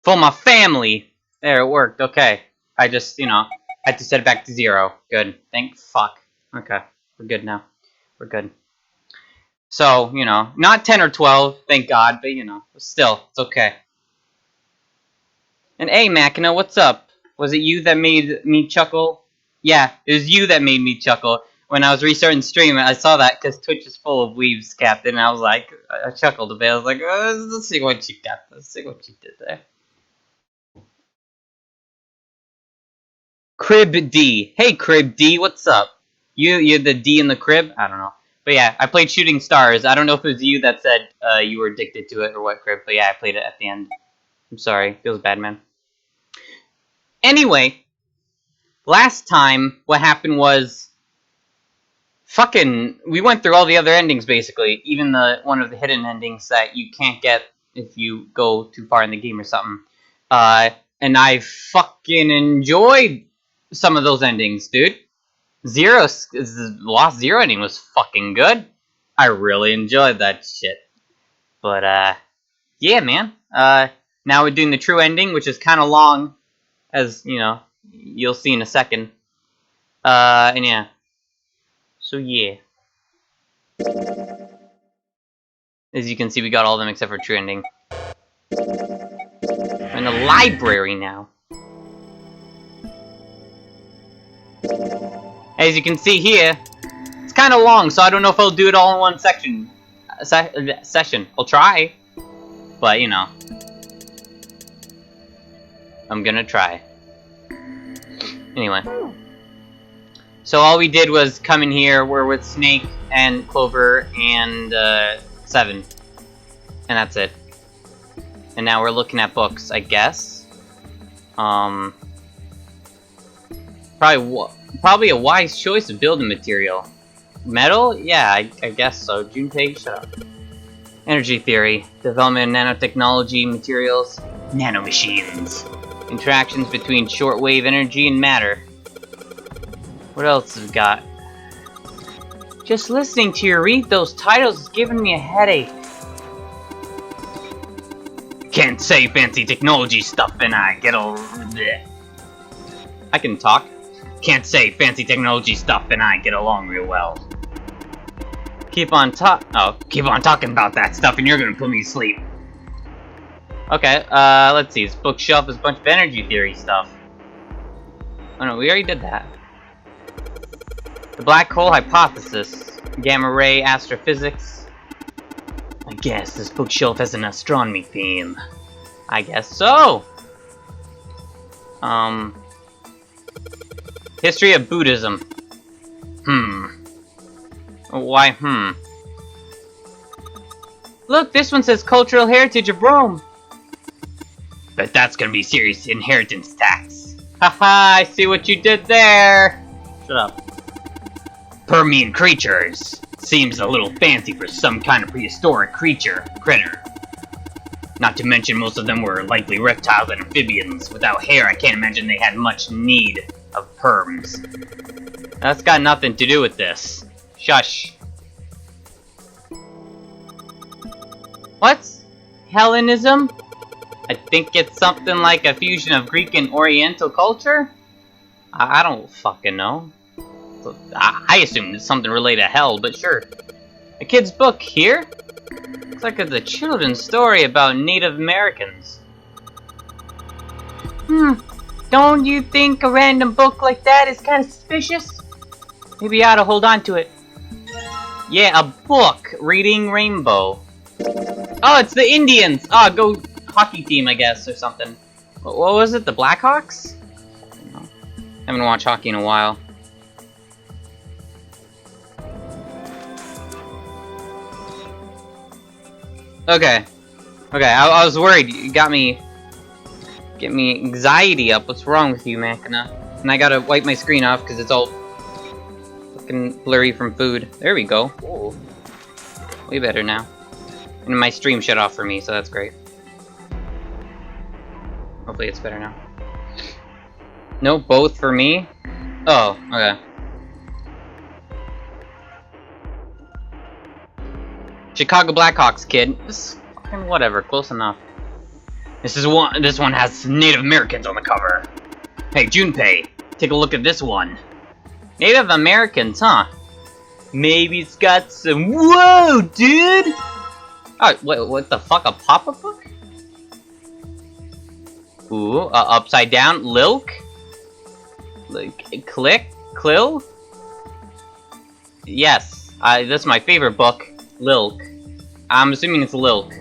For my family! There, it worked, okay. I just, had to set it back to 0. Good. Thank fuck. Okay, we're good now. We're good. So, not 10 or 12, thank God, but, still, it's okay. And hey, Machina, what's up? Was it you that made me chuckle? Yeah, it was you that made me chuckle. When I was restarting the stream, I saw that because Twitch is full of weebs, Captain, and I was like, I chuckled a bit. I was like, let's see what you got. Let's see what you did there. Crib D. Hey, Crib D, what's up? You're the D in the crib? I don't know. But yeah, I played Shooting Stars. I don't know if it was you that said you were addicted to it or what, Crib, but yeah, I played it at the end. I'm sorry. Feels bad, man. Anyway, last time, what happened was... we went through all the other endings, basically. Even one of the hidden endings that you can't get if you go too far in the game or something. And I fucking enjoyed some of those endings, dude. The Lost Zero ending was fucking good. I really enjoyed that shit. But, yeah, man. Now we're doing the true ending, which is kind of long, as, you'll see in a second. And yeah. So, yeah. As you can see, we got all of them except for true ending. We're in the library now. As you can see here, it's kind of long, so I don't know if I'll do it all in one session. I'll try, but I'm gonna try. Anyway, so all we did was come in here. We're with Snake and Clover and Seven, and that's it. And now we're looking at books, I guess. Probably a wise choice of building material. Metal? Yeah, I guess so. Junpei, shut up. Energy theory. Development of nanotechnology, materials, nanomachines. Interactions between shortwave energy and matter. What else have we got? Just listening to you read those titles is giving me a headache. Can't say fancy technology stuff and I get all... bleh. I can talk. Can't say fancy technology stuff and I get along real well. Keep on talking about that stuff and you're gonna put me to sleep. Okay, let's see. This bookshelf is a bunch of energy theory stuff. Oh no, we already did that. The black hole hypothesis. Gamma ray astrophysics. I guess this bookshelf has an astronomy theme. I guess so. History of Buddhism. Why, Look, this one says Cultural Heritage of Rome. Bet that's gonna be serious inheritance tax. Haha, I see what you did there. Shut up. Permian creatures. Seems a little fancy for some kind of prehistoric critter. Not to mention most of them were likely reptiles and amphibians. Without hair, I can't imagine they had much need of perms. That's got nothing to do with this. Shush. What's Hellenism? I think it's something like a fusion of Greek and Oriental culture? I don't fucking know. I assume it's something related to hell, but sure. A kid's book here? Looks like it's a children's story about Native Americans. Don't you think a random book like that is kind of suspicious? Maybe I ought to hold on to it. Yeah, a book. Reading Rainbow. Oh, it's the Indians! Oh, go hockey team, I guess, or something. What was it, the Blackhawks? I haven't watched hockey in a while. Okay. I was worried. You got me... Get me anxiety up. What's wrong with you, Machina? And I gotta wipe my screen off because it's all fucking blurry from food. There we go. Whoa. Way better now. And my stream shut off for me, so that's great. Hopefully it's better now. No, both for me? Oh, okay. Chicago Blackhawks, kid. Just fucking whatever, close enough. This one has Native Americans on the cover. Hey, Junpei, take a look at this one. Native Americans, huh? Maybe it's got some... Whoa, dude! Oh, what the fuck? A pop-up book? Ooh, upside down. Lilk? Click? Clill? Yes, this is my favorite book. Lilk. I'm assuming it's Lilk.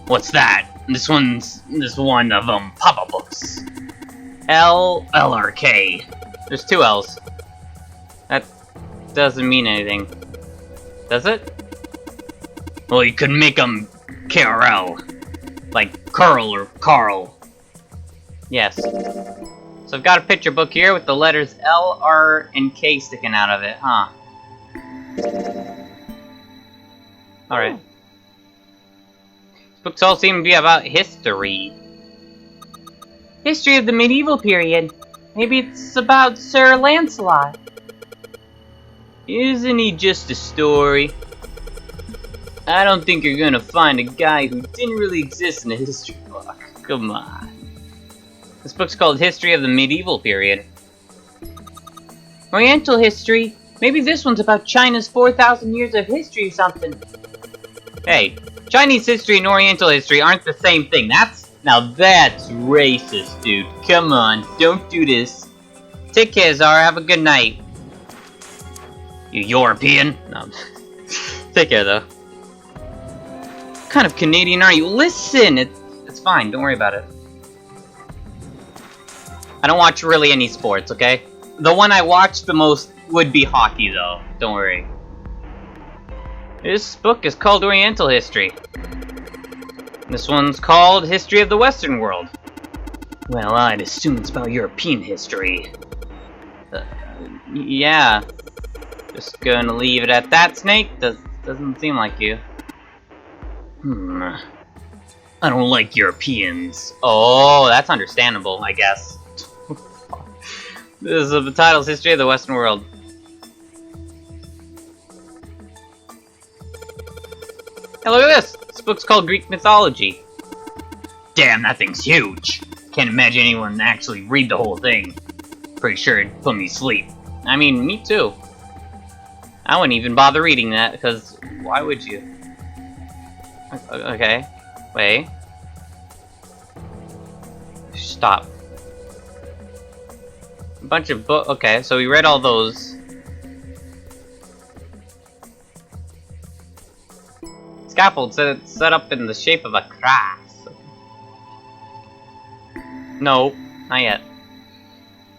What's that? This one of pop-up books. LRK. There's 2 L's. That doesn't mean anything. Does it? Well, you could make them KRL. Like Curl or Carl. Yes. So I've got a picture book here with the letters L, R, and K sticking out of it, huh? Alright. These books all seem to be about history. History of the medieval period. Maybe it's about Sir Lancelot. Isn't he just a story? I don't think you're gonna find a guy who didn't really exist in a history book. Come on. This book's called History of the Medieval Period. Oriental history? Maybe this one's about China's 4,000 years of history or something. Hey, Chinese history and Oriental history aren't the same thing. Now that's racist, dude. Come on, don't do this. Take care, Zara. Have a good night. You European? No. Take care, though. What kind of Canadian are you? Listen! It's fine. Don't worry about it. I don't watch really any sports, okay? The one I watch the most would be hockey, though. Don't worry. This book is called Oriental History. This one's called History of the Western World. Well, I'd assume it's about European history. Yeah. Just gonna leave it at that, Snake. Doesn't seem like you. I don't like Europeans. Oh, that's understandable, I guess. This is the title's History of the Western World. Hey, look at this! This book's called Greek Mythology. Damn, that thing's huge! Can't imagine anyone actually read the whole thing. Pretty sure it'd put me to sleep. I mean, me too. I wouldn't even bother reading that, because why would you? Okay. Wait. Stop. A bunch of books. Okay, so we read all those. Scaffold set up in the shape of a cross. No, not yet.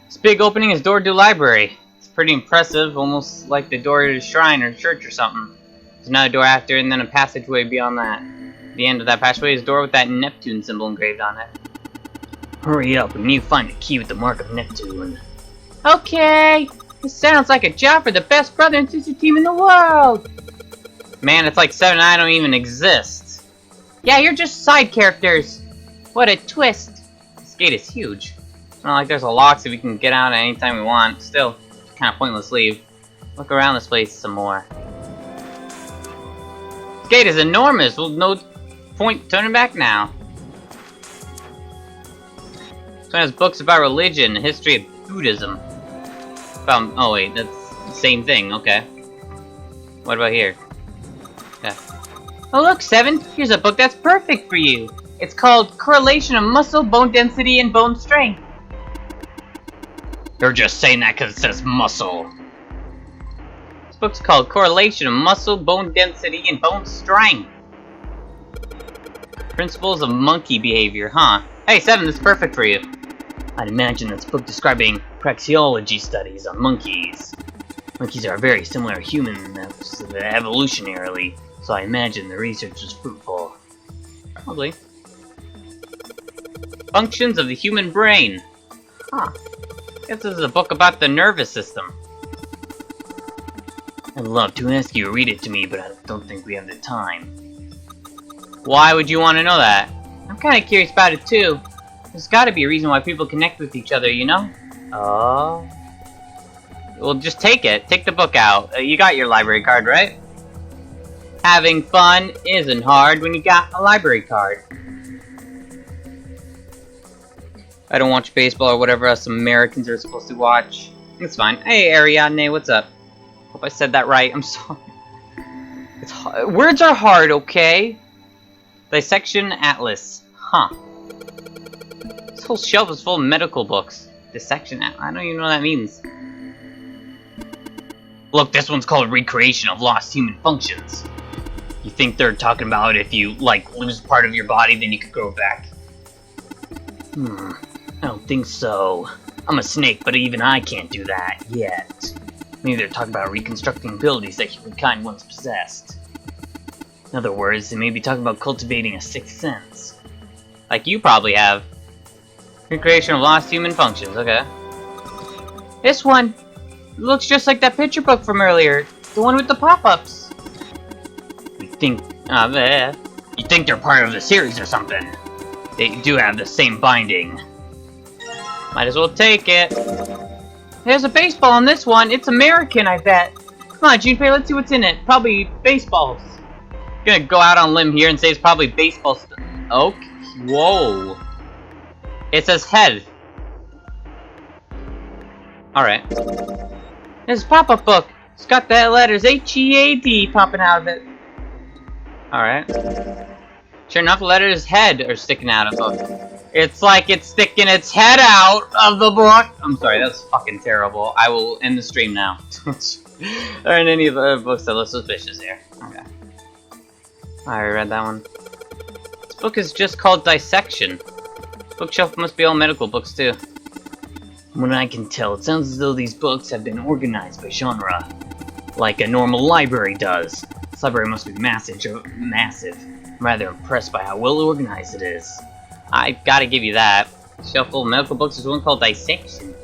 This big opening is door to library. It's pretty impressive, almost like the door to a shrine or church or something. There's another door after, and then a passageway beyond that. At the end of that passageway is a door with that Neptune symbol engraved on it. Hurry up, we need to find a key with the mark of Neptune. Okay! This sounds like a job for the best brother and sister team in the world! Man, it's like 7 and I don't even exist. Yeah, you're just side characters. What a twist. This gate is huge. It's not like there's a lock so we can get out at any time we want. Still, kind of pointless leave. Look around this place some more. This gate is enormous. Well, no point turning back now. This one has books about religion, the history of Buddhism. Oh wait, that's the same thing. Okay. What about here? Yeah. Oh look, Seven! Here's a book that's perfect for you! It's called Correlation of Muscle, Bone Density, and Bone Strength. You're just saying that because it says muscle. This book's called Correlation of Muscle, Bone Density, and Bone Strength. Principles of Monkey Behavior, huh? Hey, Seven, this is perfect for you. I'd imagine this book describing praxeology studies on monkeys. Monkeys are very similar to humans evolutionarily, so I imagine the research was fruitful. Probably. Functions of the human brain. Huh. Guess this is a book about the nervous system. I'd love to ask you to read it to me, but I don't think we have the time. Why would you want to know that? I'm kind of curious about it too. There's gotta be a reason why people connect with each other, you know? Oh. Well, just take it. Take the book out. You got your library card, right? Having fun isn't hard when you got a library card. I don't watch baseball or whatever us Americans are supposed to watch. It's fine. Hey, Ariadne, what's up? Hope I said that right. I'm sorry. It's hard. Words are hard, okay? Dissection Atlas. Huh. This whole shelf is full of medical books. Dissection Atlas. I don't even know what that means. Look, this one's called Recreation of Lost Human Functions. You think they're talking about if you, like, lose part of your body, then you could grow back? I don't think so. I'm a snake, but even I can't do that, yet. Maybe they're talking about reconstructing abilities that humankind once possessed. In other words, they may be talking about cultivating a sixth sense. Like you probably have. Recreation of Lost Human Functions, okay. This one looks just like that picture book from earlier. The one with the pop-ups. You think they're part of the series or something. They do have the same binding. Might as well take it. There's a baseball on this one. It's American, I bet. Come on, Junpei, let's see what's in it. Probably baseballs. I'm gonna go out on a limb here and say it's probably baseball stuff. Okay. Whoa. It says head. Alright. There's a pop-up book. It's got the letters H-E-A-D popping out of it. Alright. Sure enough, the letters head are sticking out of the book. It's like it's sticking its head out of the book. I'm sorry, that's fucking terrible. I will end the stream now. There aren't any of the books that look suspicious here. Okay. I already read that one. This book is just called Dissection. Bookshelf must be all medical books too. From what I can tell, it sounds as though these books have been organized by genre, like a normal library does. This library must be massive. I'm rather impressed by how well organized it is. I gotta give you that. Shelf full of medical books is one called Dissection.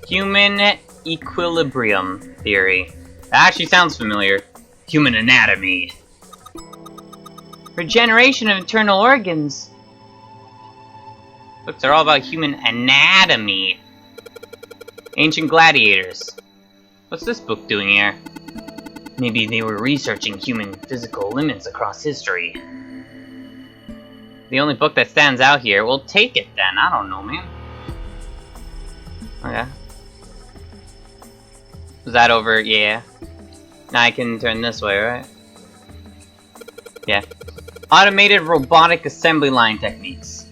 Human Equilibrium Theory. That actually sounds familiar. Human Anatomy. Regeneration of internal organs. Books are all about human anatomy. Ancient Gladiators. What's this book doing here? Maybe they were researching human physical limits across history. The only book that stands out here, well, take it then. I don't know, man. Okay. Was that over? Yeah. Now I can turn this way, right? Yeah. Automated robotic assembly line techniques.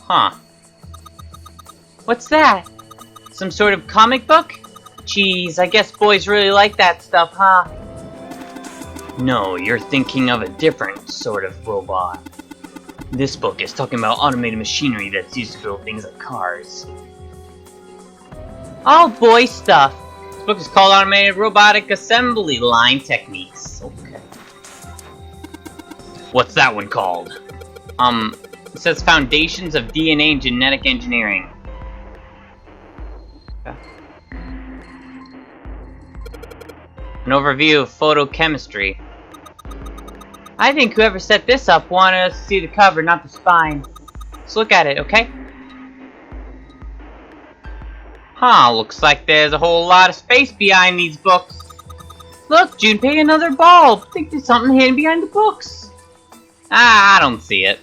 Huh. What's that? Some sort of comic book? Jeez, I guess boys really like that stuff, huh? No, you're thinking of a different sort of robot. This book is talking about automated machinery that's used to build things like cars. All boy stuff. This book is called Automated Robotic Assembly Line Techniques. Okay. What's that one called? It says Foundations of DNA and Genetic Engineering. Okay. An overview of photochemistry. I think whoever set this up wanted us to see the cover, not the spine. Let's look at it, okay? Huh, looks like there's a whole lot of space behind these books. Look, Junpei, another bulb. I think there's something hidden behind the books. Ah, I don't see it.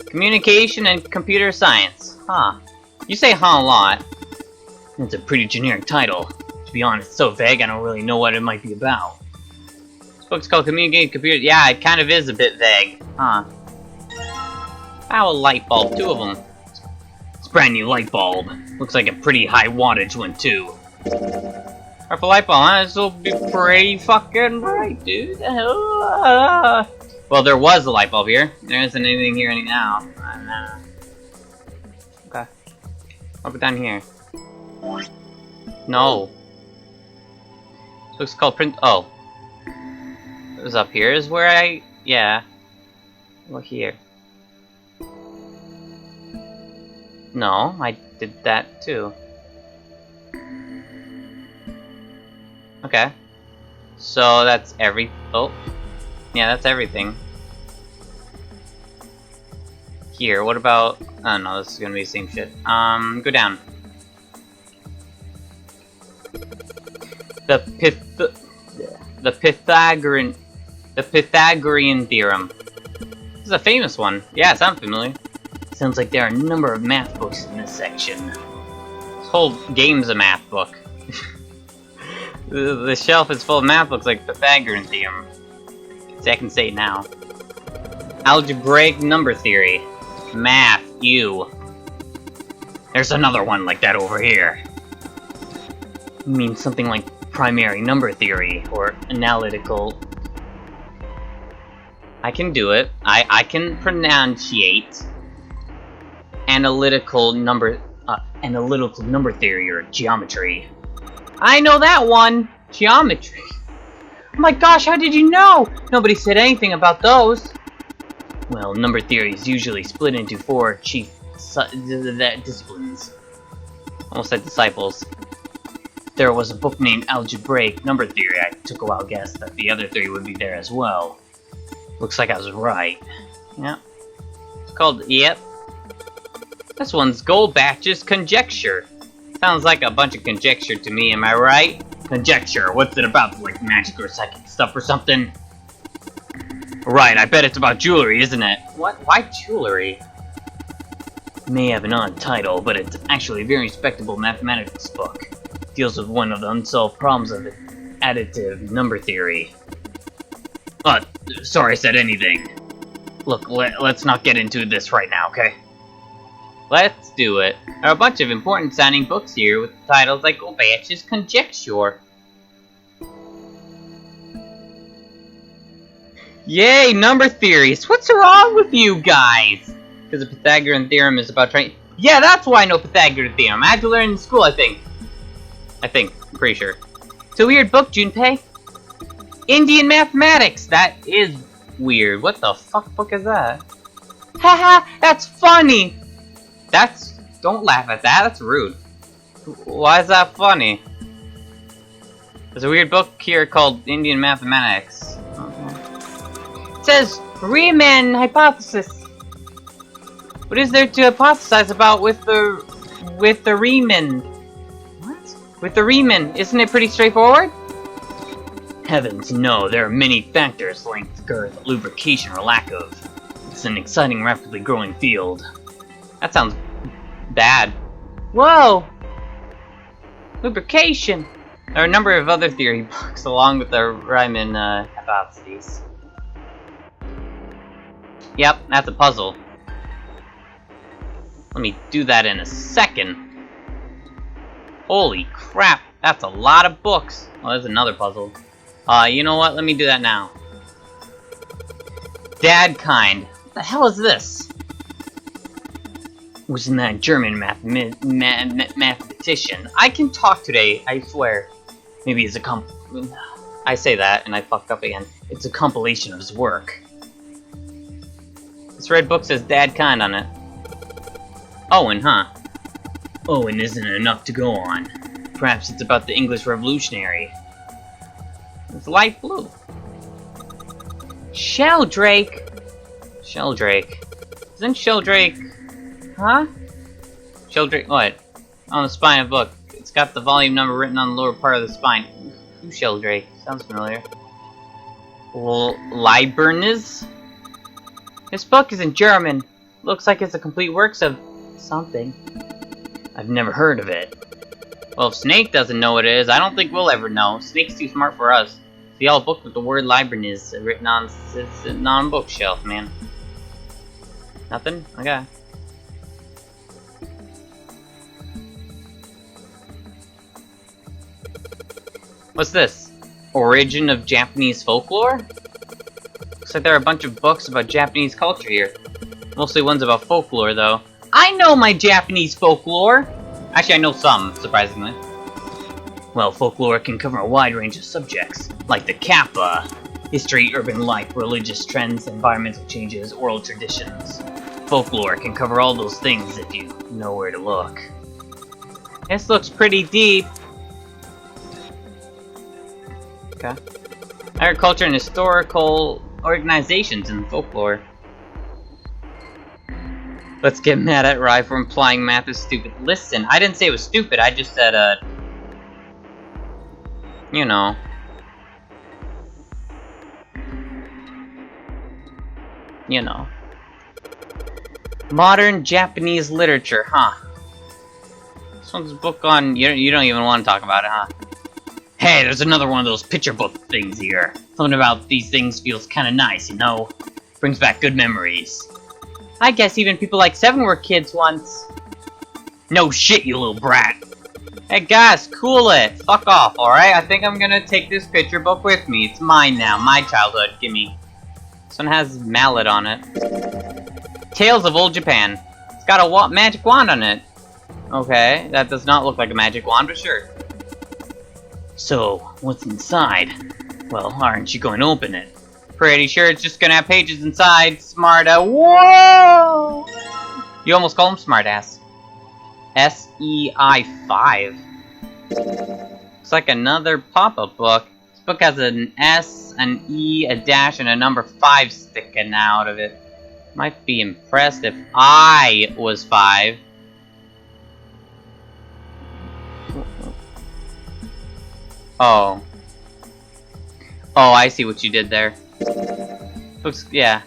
Communication and computer science. Huh. You say huh a lot. It's a pretty generic title. To be honest, it's so vague I don't really know what it might be about. Book's called Communicating Computer. Yeah, it kind of is a bit vague. Huh. How a light bulb? Two of them. It's a brand new light bulb. Looks like a pretty high wattage one, too. Powerful light bulb, huh? This will be pretty fucking bright, dude. Well, there was a light bulb here. There isn't anything here now. Okay. I'll put down here. No. This book's called Print. Oh. It was up here is where I... Yeah. Look here. No, I did that too. Okay. So that's every... Oh. Yeah, that's everything. Here, what about... Oh no, this is gonna be the same shit. Go down. The Pythagorean theorem. This is a famous one. Yeah, it sounds familiar. Sounds like there are a number of math books in this section. This whole game's a math book. The shelf is full of math books like Pythagorean theorem. See, I can say it now. Algebraic number theory. Math, you. There's another one like that over here. You mean something like primary number theory, or analytical... I can do it. I can pronunciate analytical number theory, or geometry. I know that one! Geometry. Oh my gosh, how did you know? Nobody said anything about those. Well, number theory is usually split into 4 chief disciplines. Almost said disciples. There was a book named Algebraic Number Theory. I took a wild guess that the other theory would be there as well. Looks like I was right. Yep. It's called, yep. This one's Goldbach's Conjecture. Sounds like a bunch of conjecture to me, am I right? Conjecture, what's it about? Like magic or psychic stuff or something? Right, I bet it's about jewelry, isn't it? What? Why jewelry? It may have an odd title, but it's actually a very respectable mathematics book. It deals with one of the unsolved problems of additive number theory. Sorry I said anything. Look, let's not get into this right now, okay? Let's do it. There are a bunch of important sounding books here with titles like Goldbach's Conjecture. Yay, number theories! What's wrong with you guys? Because the Pythagorean theorem is about trying... Yeah, that's why I know Pythagorean theorem. I had to learn in school, I think. I'm pretty sure. It's a weird book, Junpei. Indian mathematics! That is weird. What the fuck book is that? Haha, that's funny! Don't laugh at that, that's rude. Why is that funny? There's a weird book here called Indian Mathematics. Okay. It says, Riemann hypothesis. What is there to hypothesize about with the Riemann? What? With the Riemann, isn't it pretty straightforward? Heavens, no, there are many factors, length, girth, lubrication, or lack of. It's an exciting, rapidly growing field. That sounds bad. Whoa! Lubrication! There are a number of other theory books along with the Riemann hypotheses. Yep, that's a puzzle. Let me do that in a second. Holy crap, that's a lot of books. Oh, there's another puzzle. You know what? Let me do that now. Dadkind. What the hell is this? Wasn't that German mathematician? I can talk today, I swear. Maybe it's a I say that, and I fucked up again. It's a compilation of his work. This red book says Dadkind on it. Owen, huh? Owen isn't enough to go on. Perhaps it's about the English Revolutionary. It's light blue. Sheldrake! Sheldrake. Isn't Sheldrake... Huh? Sheldrake, what? On the spine of the book. It's got the volume number written on the lower part of the spine. Who's Sheldrake? Sounds familiar. Leibniz? This book is in German. Looks like it's a complete works of... something. I've never heard of it. Well, if Snake doesn't know what it is, I don't think we'll ever know. Snake's too smart for us. See, all book with the word Leibniz written on the non-bookshelf, man. Nothing? Okay. What's this? Origin of Japanese folklore? Looks like there are a bunch of books about Japanese culture here. Mostly ones about folklore, though. I know my Japanese folklore! Actually, I know some, surprisingly. Well, folklore can cover a wide range of subjects, like the Kappa, history, urban life, religious trends, environmental changes, oral traditions. Folklore can cover all those things if you know where to look. This looks pretty deep. Okay. Agriculture and historical organizations in folklore. Let's get mad at Rai for implying math is stupid. Listen, I didn't say it was stupid, I just said, you know. You know. Modern Japanese literature, huh? This one's a book on... You don't even want to talk about it, huh? Hey, there's another one of those picture book things here. Something about these things feels kinda nice, you know? Brings back good memories. I guess even people like Seven were kids once. No shit, you little brat. Hey guys, cool it. Fuck off, alright? I think I'm gonna take this picture book with me. It's mine now, my childhood. Gimme. This one has mallet on it. Tales of Old Japan. It's got a magic wand on it. Okay, that does not look like a magic wand, but sure. So, what's inside? Well, aren't you going to open it? Pretty sure it's just gonna have pages inside. Smarta. Whoa! You almost call him smartass. SEI 5. Looks like another pop-up book. This book has an S, an E, a dash, and a number 5 sticking out of it. Might be impressed if I was 5. Oh. Oh, I see what you did there. Looks, yeah.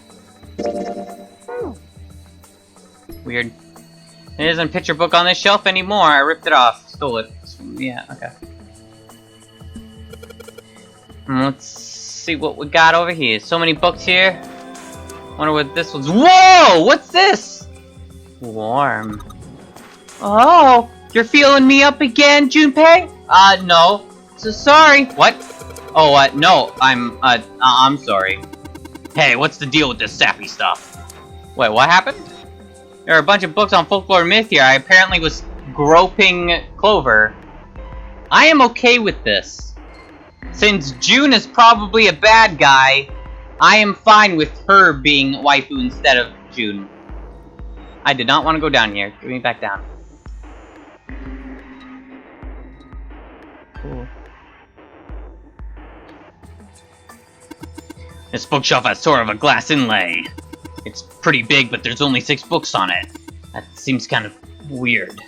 Weird. It isn't a picture book on this shelf anymore. I ripped it off. Stole it. Yeah, okay. Let's see what we got over here. So many books here. Wonder what this one's. Whoa! What's this? Warm. Oh! You're feeling me up again, Junpei? No. So sorry. What? Oh, no. I'm sorry. Hey, what's the deal with this sappy stuff? Wait, what happened? There are a bunch of books on folklore myth here. I apparently was groping Clover. I am okay with this. Since June is probably a bad guy, I am fine with her being waifu instead of June. I did not want to go down here. Give me back down. Cool. This bookshelf has sort of a glass inlay. It's pretty big, but there's only 6 books on it. That seems kind of weird.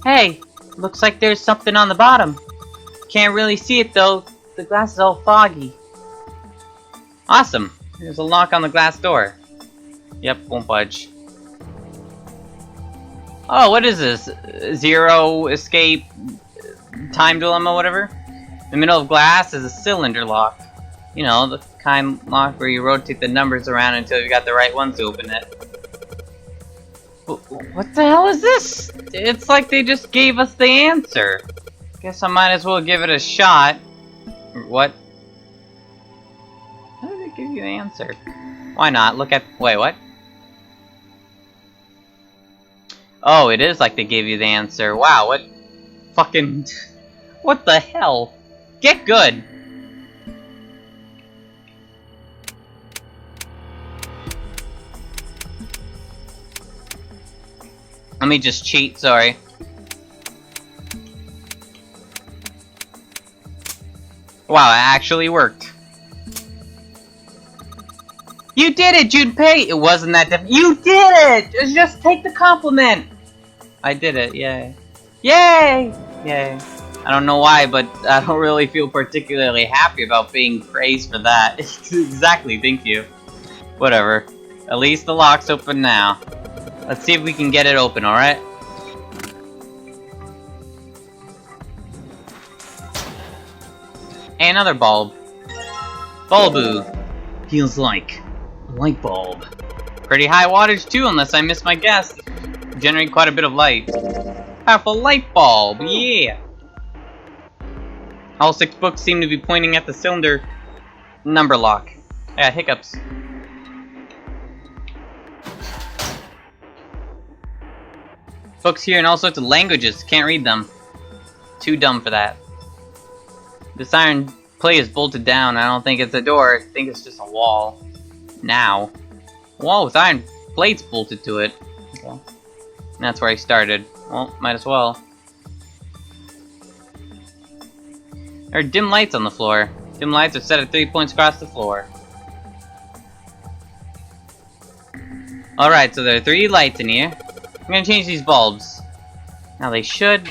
Hey, looks like there's something on the bottom. Can't really see it though. The glass is all foggy. Awesome. There's a lock on the glass door. Yep, won't budge. Oh, what is this? Zero escape time dilemma, whatever? The middle of glass is a cylinder lock. You know, the kind lock where you rotate the numbers around until you got the right ones to open it. What the hell is this? It's like they just gave us the answer. Guess I might as well give it a shot. What? How did they give you the answer? Why not? Look at... Wait, what? Oh, it is like they gave you the answer. Wow, what... Fucking... What the hell? Get good! Let me just cheat, sorry. Wow, it actually worked. You did it, Junpei! It wasn't that difficult. You did it! Just take the compliment! I did it, yay. Yay! Yay. I don't know why, but I don't really feel particularly happy about being praised for that. Exactly, thank you. Whatever. At least the lock's open now. Let's see if we can get it open, alright? And another bulb. Bulbu. Feels like a light bulb. Pretty high wattage too, unless I miss my guess. Generate quite a bit of light. Powerful light bulb, yeah! All 6 books seem to be pointing at the cylinder number lock. I got hiccups. Books here in all sorts of languages. Can't read them. Too dumb for that. This iron plate is bolted down. I don't think it's a door. I think it's just a wall. Now. A wall with iron plates bolted to it. Okay. And that's where I started. Well, might as well. There are dim lights on the floor. Dim lights are set at 3 points across the floor. Alright, so there are 3 lights in here. I'm gonna change these bulbs. Now they should...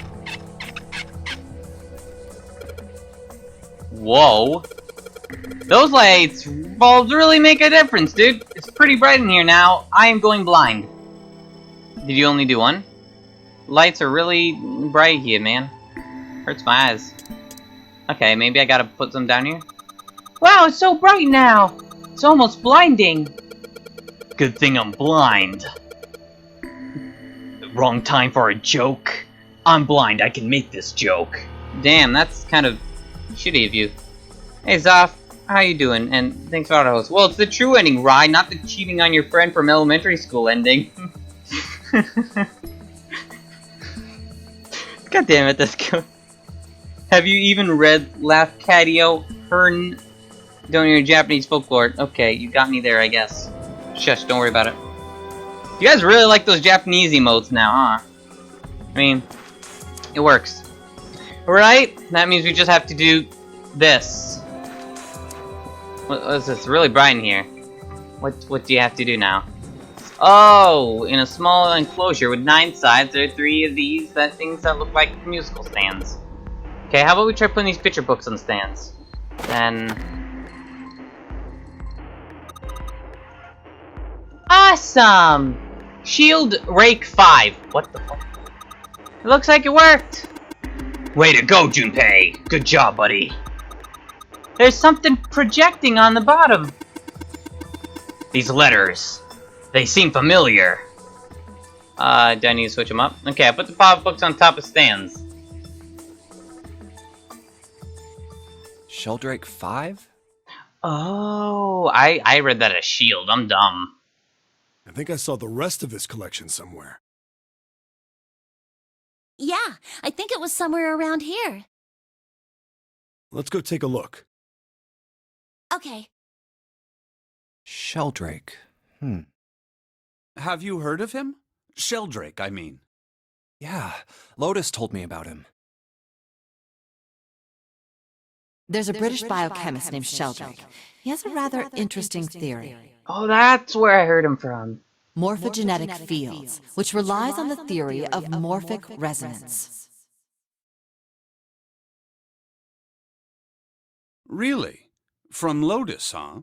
Whoa. Those lights, bulbs really make a difference, dude. It's pretty bright in here now. I am going blind. Did you only do one? Lights are really bright here, man. Hurts my eyes. Okay, maybe I gotta put some down here. Wow, it's so bright now! It's almost blinding! Good thing I'm blind. Wrong time for a joke. I'm blind, I can make this joke. Damn, that's kind of shitty of you. Hey, Zoth, how you doing? And thanks for the host. Well, it's the true ending, Rye, not the cheating on your friend from elementary school ending. God damn it, that's good. Have you even read Lafcadio Hearn? Don't know Japanese folklore. Okay, you got me there, I guess. Shush, don't worry about it. You guys really like those Japanese emotes now, huh? I mean, it works. Right? That means we just have to do this. What's this? It's really bright in here. What do you have to do now? Oh, in a small enclosure with 9 sides, there are 3 of these things that look like musical stands. Okay, how about we try putting these picture books on stands? Then... Awesome! Shield Rake 5. What the fuck? It looks like it worked! Way to go, Junpei! Good job, buddy. There's something projecting on the bottom. These letters. They seem familiar. Do I need to switch them up? Okay, I put the pop books on top of stands. Sheldrake 5? Oh, I read that as Shield. I'm dumb. I think I saw the rest of this collection somewhere. Yeah, I think it was somewhere around here. Let's go take a look. Okay. Sheldrake. Have you heard of him? Sheldrake, I mean. Yeah, Lotus told me about him. There's a British biochemist named Sheldrake. He has a rather interesting theory. Oh, that's where I heard him from. Morphogenetic fields, which relies on the theory of morphic resonance. Really? From Lotus, huh?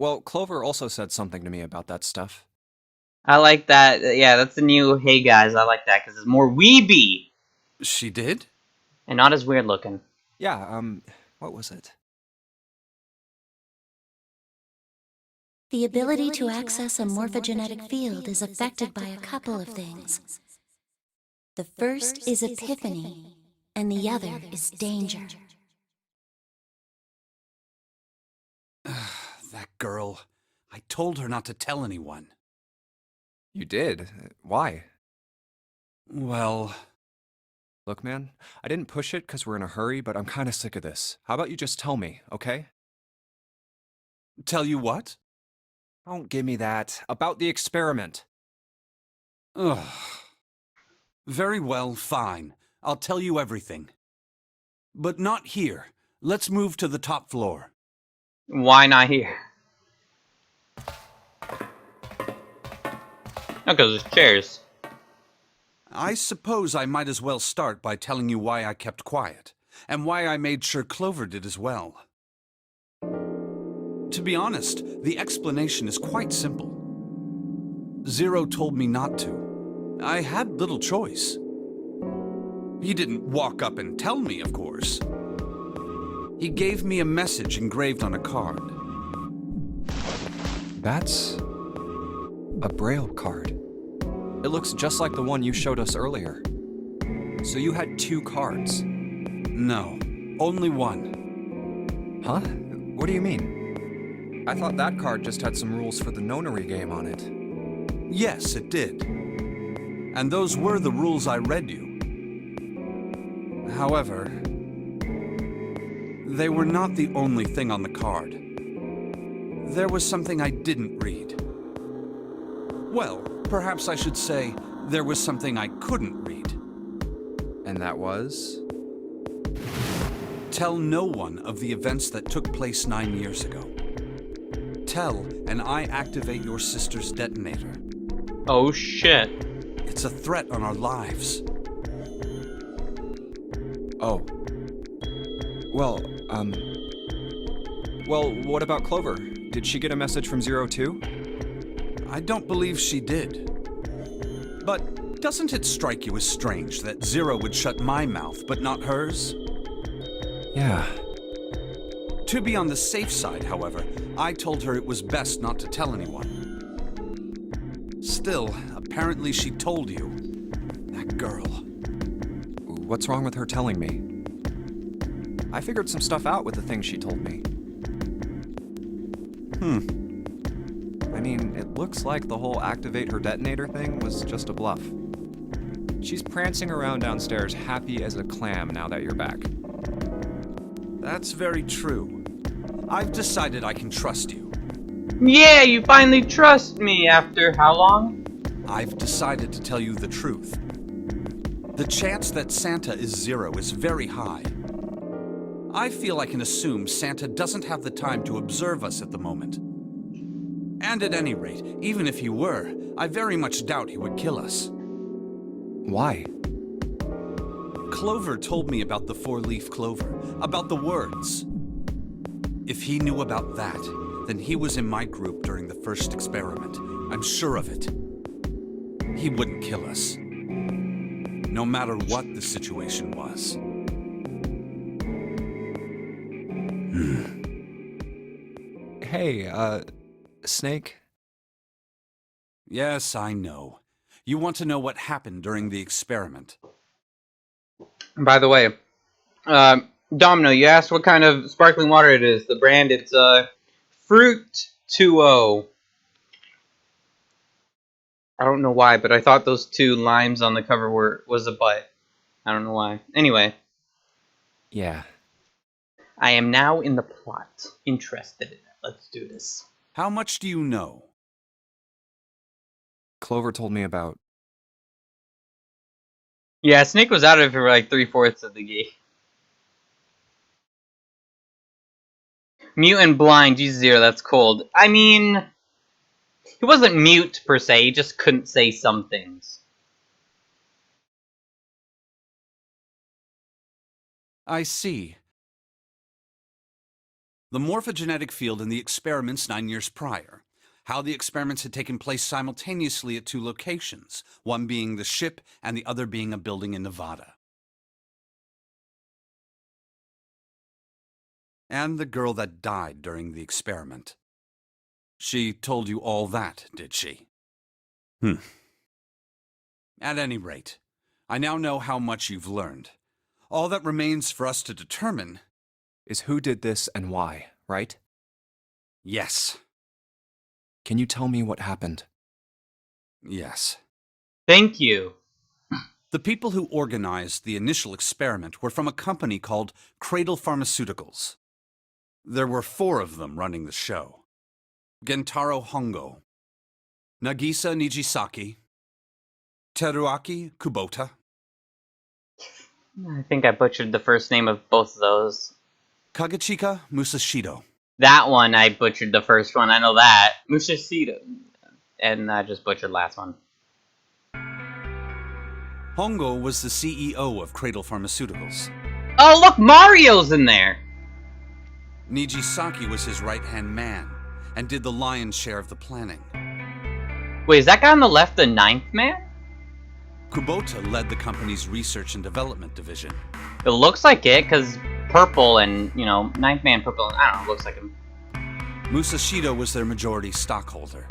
Well, Clover also said something to me about that stuff. I like that. Yeah, that's the new Hey Guys. I like that because it's more weeby She did? and not as weird looking. Yeah, what was it? The ability to access a morphogenetic field is affected by a couple of things. The first is epiphany, and the other is danger. That girl. I told her not to tell anyone. You did? Why? Well... Look, man, I didn't push it because we're in a hurry, but I'm kind of sick of this. How about you just tell me, okay? Tell you what? Don't give me that. About the experiment. Ugh. Very well, fine. I'll tell you everything. But not here. Let's move to the top floor. Why not here? Oh, because there's chairs. I suppose I might as well start by telling you why I kept quiet, and why I made sure Clover did as well. To be honest, the explanation is quite simple. Zero told me not to. I had little choice. He didn't walk up and tell me, of course. He gave me a message engraved on a card. That's a Braille card. It looks just like the one you showed us earlier. So you had 2 cards? No, only one. Huh? What do you mean? I thought that card just had some rules for the nonary game on it. Yes, it did. And those were the rules I read you. However, they were not the only thing on the card. There was something I didn't read. Well, perhaps I should say there was something I couldn't read. And that was? Tell no one of the events that took place 9 years ago. Tell, and I activate your sister's detonator. Oh shit. It's a threat on our lives. Oh. Well, Well, what about Clover? Did she get a message from Zero too? I don't believe she did. Doesn't it strike you as strange that Zero would shut my mouth, but not hers? Yeah. To be on the safe side, however, I told her it was best not to tell anyone. Still, apparently she told you. That girl. What's wrong with her telling me? I figured some stuff out with the things she told me. I mean, it looks like the whole activate her detonator thing was just a bluff. She's prancing around downstairs happy as a clam now that you're back. That's very true. I've decided I can trust you. Yeah, you finally trust me after how long? I've decided to tell you the truth. The chance that Santa is Zero is very high. I feel I can assume Santa doesn't have the time to observe us at the moment. And at any rate, even if he were, I very much doubt he would kill us. Why? Clover told me about the four-leaf clover, about the words. If he knew about that, then he was in my group during the first experiment. I'm sure of it. He wouldn't kill us. No matter what the situation was. Hey, Snake? Yes, I know. You want to know what happened during the experiment. By the way, Domino, you asked what kind of sparkling water it is. The brand, it's Fruit 2O. I don't know why, but I thought those two limes on the cover was a butt. I don't know why. Anyway, Yeah. I am now in the plot. Interested in it. Let's do this. How much do you know? Clover told me about... Yeah, Snake was out of it for like 3/4 of the game. Mute and blind, G0, that's cold. I mean, he wasn't mute per se, he just couldn't say some things. I see. The morphogenetic field in the experiments 9 years prior. How the experiments had taken place simultaneously at 2 locations, one being the ship and the other being a building in Nevada. And the girl that died during the experiment. She told you all that, did she? At any rate, I now know how much you've learned. All that remains for us to determine is who did this and why, right? Yes. Can you tell me what happened? Yes. Thank you. The people who organized the initial experiment were from a company called Cradle Pharmaceuticals. There were 4 of them running the show. Gentaro Hongo, Nagisa Nijisaki, Teruaki Kubota. I think I butchered the first name of both of those. Kagechika Musashido. That one, I butchered the first one, I know that. Mushishida. And I just butchered last one. Hongo was the CEO of Cradle Pharmaceuticals. Oh, look, Mario's in there! Nijisaki was his right-hand man, and did the lion's share of the planning. Wait, is that guy on the left the 9th man? Kubota led the company's research and development division. It looks like it, because purple and, you know, 9th man purple, I don't know, looks like him. Musashido was their majority stockholder.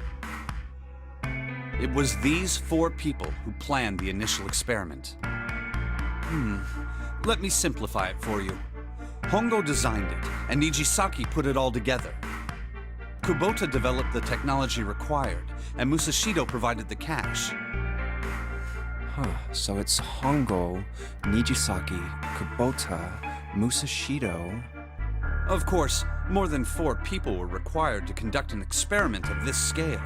It was these 4 people who planned the initial experiment. Let me simplify it for you. Hongo designed it, and Nijisaki put it all together. Kubota developed the technology required, and Musashido provided the cash. So it's Hongo, Nijisaki, Kubota, Musashido... Of course, more than 4 people were required to conduct an experiment of this scale.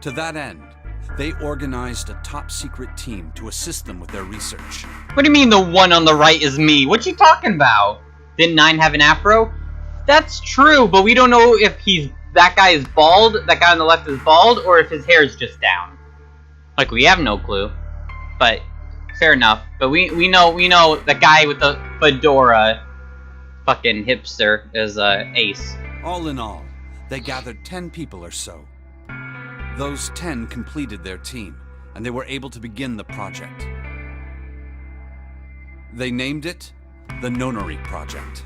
To that end, they organized a top-secret team to assist them with their research. What do you mean the one on the right is me? What you talking about? Didn't 9 have an afro? That's true, but we don't know if that guy is bald, that guy on the left is bald, or if his hair is just down. Like, we have no clue. But, fair enough. But we know the guy with the fedora, fucking hipster, is Ace. All in all, they gathered 10 people or so. Those 10 completed their team, and they were able to begin the project. They named it the Nonori Project.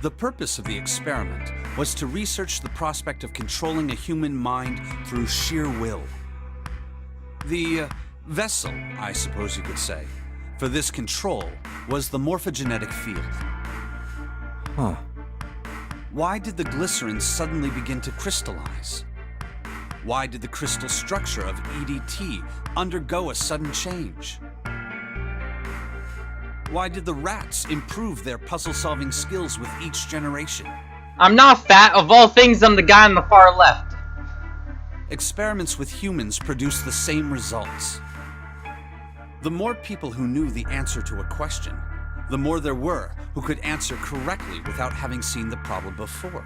The purpose of the experiment was to research the prospect of controlling a human mind through sheer will. The vessel, I suppose you could say, for this control was the morphogenetic field. Huh. Why did the glycerin suddenly begin to crystallize? Why did the crystal structure of EDT undergo a sudden change? Why did the rats improve their puzzle-solving skills with each generation? I'm not fat. Of all things, I'm the guy on the far left. Experiments with humans produce the same results. The more people who knew the answer to a question, the more there were who could answer correctly without having seen the problem before.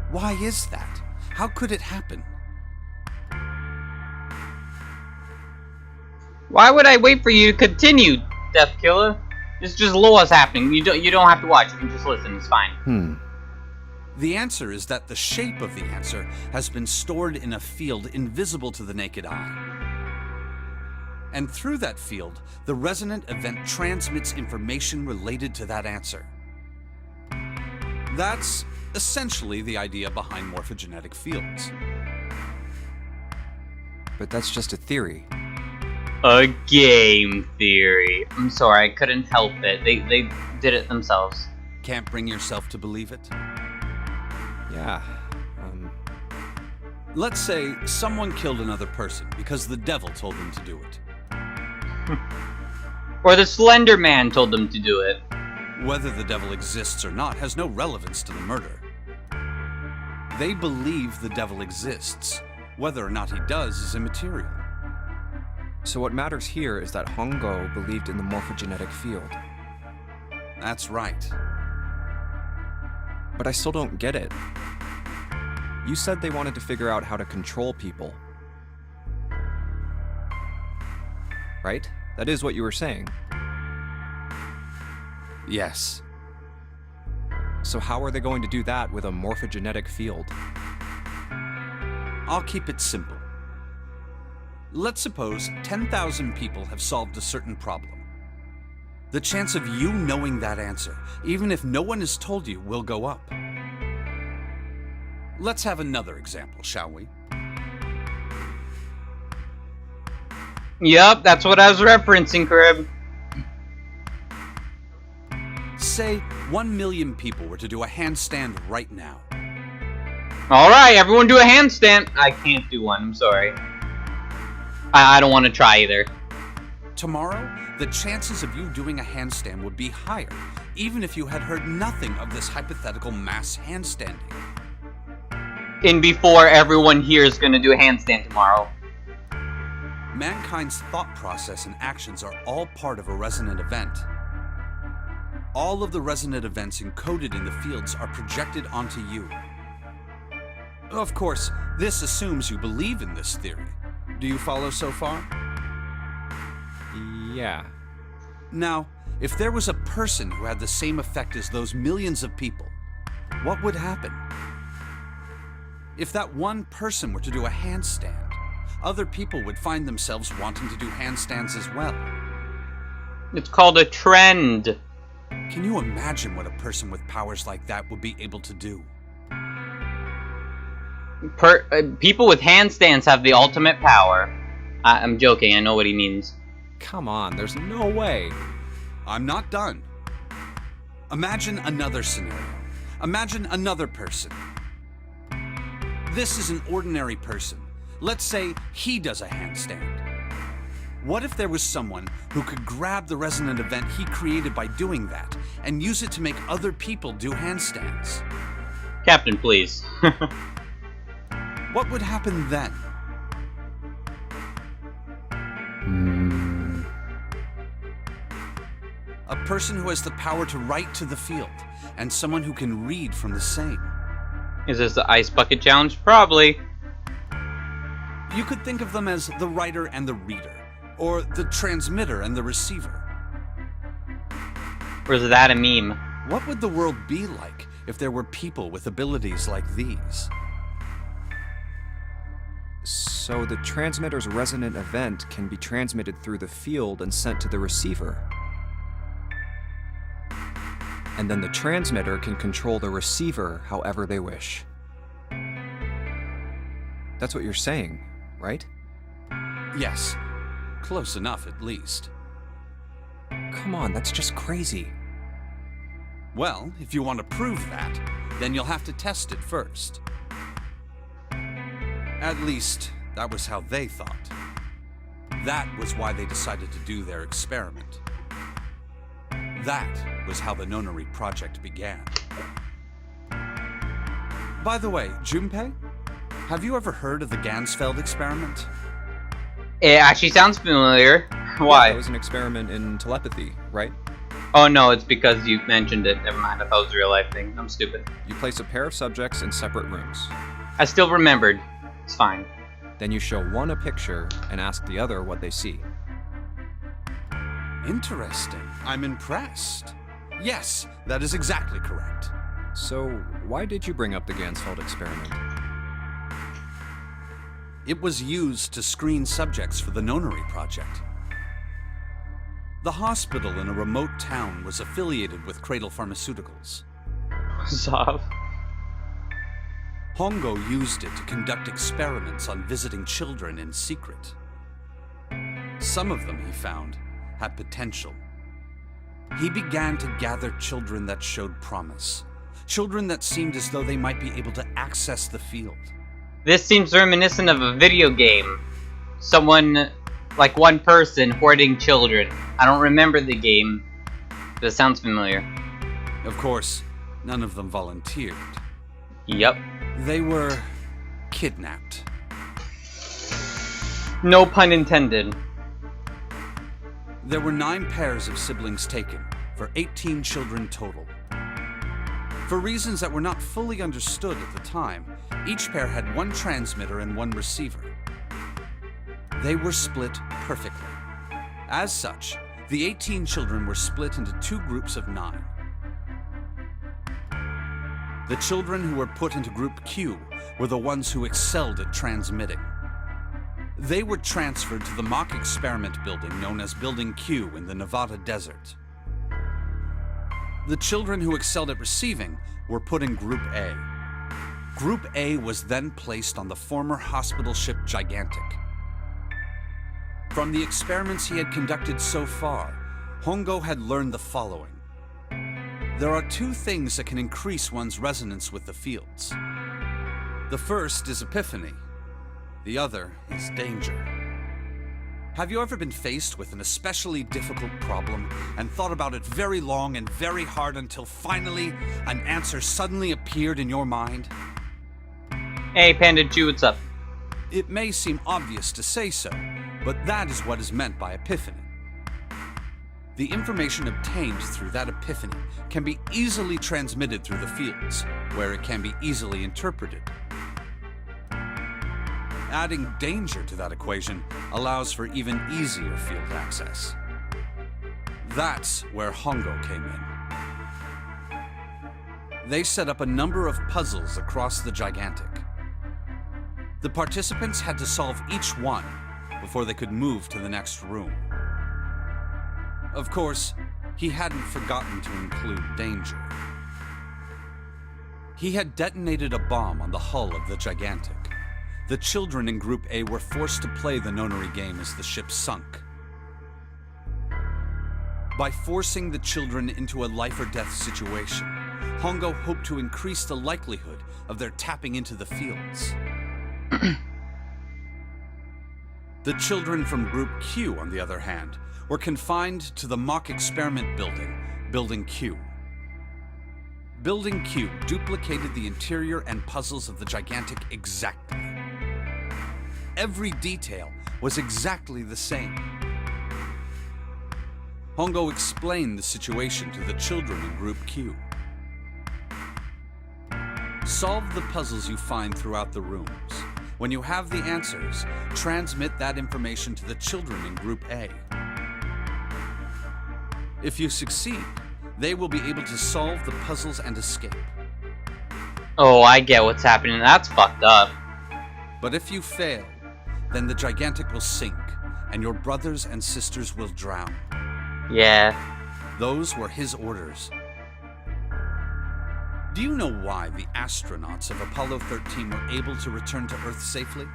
Why is that? How could it happen? Why would I wait for you to continue, Death Killer? It's just Loa's happening. You don't have to watch. You can just listen. It's fine. The answer is that the shape of the answer has been stored in a field invisible to the naked eye. And through that field, the resonant event transmits information related to that answer. That's essentially the idea behind morphogenetic fields. But that's just a theory. A game theory. I'm sorry, I couldn't help it. They did it themselves. Can't bring yourself to believe it? Yeah. Let's say someone killed another person because the devil told them to do it. Or the Slender Man told them to do it. Whether the devil exists or not has no relevance to the murder. They believe the devil exists. Whether or not he does is immaterial. So what matters here is that Hongo believed in the morphogenetic field. That's right. But I still don't get it. You said they wanted to figure out how to control people. Right? That is what you were saying. Yes. So how are they going to do that with a morphogenetic field? I'll keep it simple. Let's suppose 10,000 people have solved a certain problem. The chance of you knowing that answer, even if no one has told you, will go up. Let's have another example, shall we? Yup, that's what I was referencing, Crib. Say 1 million people were to do a handstand right now. Alright, everyone do a handstand. I can't do one, I'm sorry. I don't want to try either. Tomorrow, the chances of you doing a handstand would be higher, even if you had heard nothing of this hypothetical mass handstanding. And before everyone here is gonna do a handstand tomorrow. Mankind's thought process and actions are all part of a resonant event. All of the resonant events encoded in the fields are projected onto you. Of course, this assumes you believe in this theory. Do you follow so far? Yeah. Now, if there was a person who had the same effect as those millions of people, what would happen? If that one person were to do a handstand, other people would find themselves wanting to do handstands as well. It's called a trend. Can you imagine what a person with powers like that would be able to do? People with handstands have the ultimate power. I'm joking, I know what he means. Come on, there's no way. I'm not done. Imagine another scenario. Imagine another person. This is an ordinary person. Let's say he does a handstand. What if there was someone who could grab the resonant event he created by doing that and use it to make other people do handstands? Captain, please. What would happen then? A person who has the power to write to the field, and someone who can read from the same. Is this the Ice Bucket Challenge? Probably. You could think of them as the writer and the reader, or the transmitter and the receiver. Or is that a meme? What would the world be like if there were people with abilities like these? So the transmitter's resonant event can be transmitted through the field and sent to the receiver. And then the transmitter can control the receiver however they wish. That's what you're saying, right? Yes. Close enough, at least. Come on, that's just crazy. Well, if you want to prove that, then you'll have to test it first. At least, that was how they thought. That was why they decided to do their experiment. That was how the Nonary project began. By the way, Junpei, have you ever heard of the Gansfeld experiment? It actually sounds familiar. Yeah, Why? it was an experiment in telepathy, right? Oh no, it's because you mentioned it. Never mind, I thought it was a real life thing. I'm stupid. You place a pair of subjects in separate rooms. I still remembered. It's fine. Then you show one a picture and ask the other what they see. Interesting. I'm impressed. Yes, that is exactly correct. So, why did you bring up the Gansfeld experiment? It was used to screen subjects for the Nonary project. The hospital in a remote town was affiliated with Cradle Pharmaceuticals. Sob. Hongo used it to conduct experiments on visiting children in secret. Some of them, he found, had potential. He began to gather children that showed promise. Children that seemed as though they might be able to access the field. This seems reminiscent of a video game. Someone, like one person, hoarding children. I don't remember the game. This sounds familiar. Of course, none of them volunteered. Yep. They were kidnapped. No pun intended. There were 9 pairs of siblings taken, for 18 children total. For reasons that were not fully understood at the time, each pair had one transmitter and one receiver. They were split perfectly. As such, the 18 children were split into 2 groups of 9. The children who were put into Group Q were the ones who excelled at transmitting. They were transferred to the mock experiment building known as Building Q in the Nevada desert. The children who excelled at receiving were put in Group A. Group A was then placed on the former hospital ship Gigantic. From the experiments he had conducted so far, Hongo had learned the following. There are 2 things that can increase one's resonance with the fields. The first is epiphany. The other is danger. Have you ever been faced with an especially difficult problem and thought about it very long and very hard until finally an answer suddenly appeared in your mind? Hey, Panda Chew, what's up? It may seem obvious to say so, but that is what is meant by epiphany. The information obtained through that epiphany can be easily transmitted through the fields, where it can be easily interpreted. Adding danger to that equation allows for even easier field access. That's where Hongo came in. They set up a number of puzzles across the Gigantic. The participants had to solve each one before they could move to the next room. Of course, he hadn't forgotten to include danger. He had detonated a bomb on the hull of the Gigantic. The children in Group A were forced to play the Nonary game as the ship sunk. By forcing the children into a life-or-death situation, Hongo hoped to increase the likelihood of their tapping into the fields. The children from Group Q, on the other hand, were confined to the mock experiment building, Building Q. Building Q duplicated the interior and puzzles of the Gigantic exactly. Every detail was exactly the same. Hongo explained the situation to the children in Group Q. Solve the puzzles you find throughout the rooms. When you have the answers, transmit that information to the children in Group A. If you succeed, they will be able to solve the puzzles and escape. Oh, I get what's happening. That's fucked up. But if you fail, then the Gigantic will sink, and your brothers and sisters will drown. Yeah. Those were his orders. Do you know why the astronauts of Apollo 13 were able to return to Earth safely?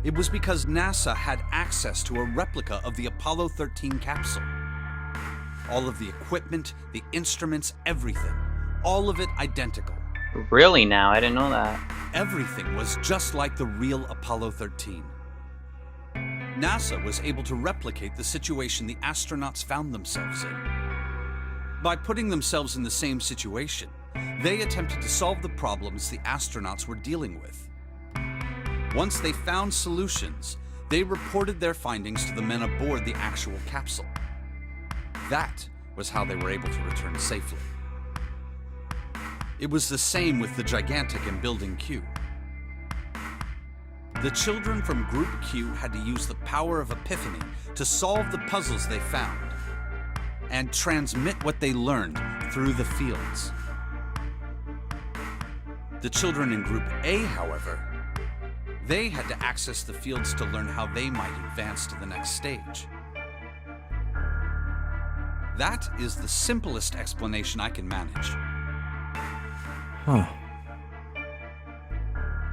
It was because NASA had access to a replica of the Apollo 13 capsule. All of the equipment, the instruments, everything. All of it identical. Really now? I didn't know that. Everything was just like the real Apollo 13. NASA was able to replicate the situation the astronauts found themselves in. By putting themselves in the same situation, they attempted to solve the problems the astronauts were dealing with. Once they found solutions, they reported their findings to the men aboard the actual capsule. That was how they were able to return safely. It was the same with the Gigantic in Building Q. The children from Group Q had to use the power of Epiphany to solve the puzzles they found and transmit what they learned through the fields. The children in Group A, however, they had to access the fields to learn how they might advance to the next stage. That is the simplest explanation I can manage. Huh.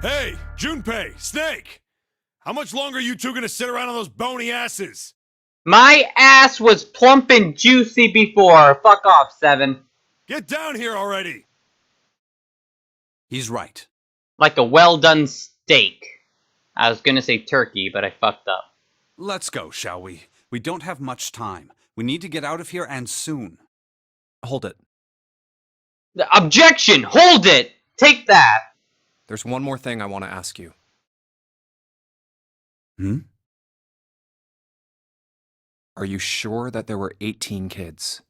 Hey, Junpei, Snake! How much longer are you two gonna sit around on those bony asses? My ass was plump and juicy before. Fuck off, Seven. Get down here already! He's right. Like a well-done steak. I was gonna say turkey, but I fucked up. Let's go, shall we? We don't have much time. We need to get out of here, and soon. Hold it. The objection! Hold it! Take that! There's one more thing I want to ask you. Hmm? Are you sure that there were 18 kids?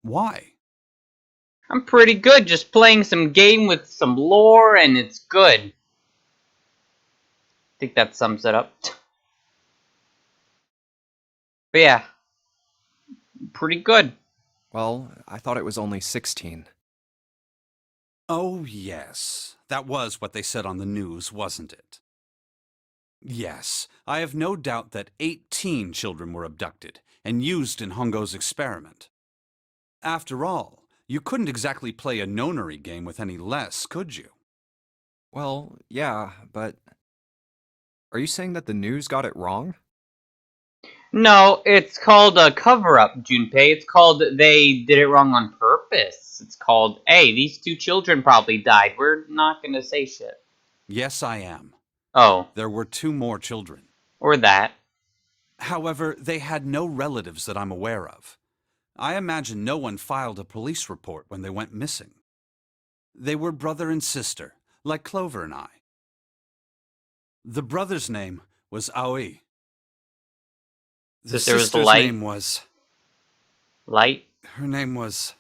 Why? I'm pretty good just playing some game with some lore, and it's good. I think that sums it up. But yeah. Pretty good. Well, I thought it was only 16. Oh, yes. That was what they said on the news, wasn't it? Yes, I have no doubt that 18 children were abducted and used in Hongo's experiment. After all, you couldn't exactly play a nonary game with any less, could you? Well, yeah, but... Are you saying that the news got it wrong? No, it's called a cover-up, Junpei. It's called they did it wrong on purpose. It's called, hey, these two children probably died. We're not gonna say shit. Yes, I am. Oh, There were 2 more children. or that. However, they had no relatives that I'm aware of. I imagine no one filed a police report when they went missing. They were brother and sister, like Clover and I. The brother's name was Aoi. The Sister was sister's Light. name was... Light? Her name was...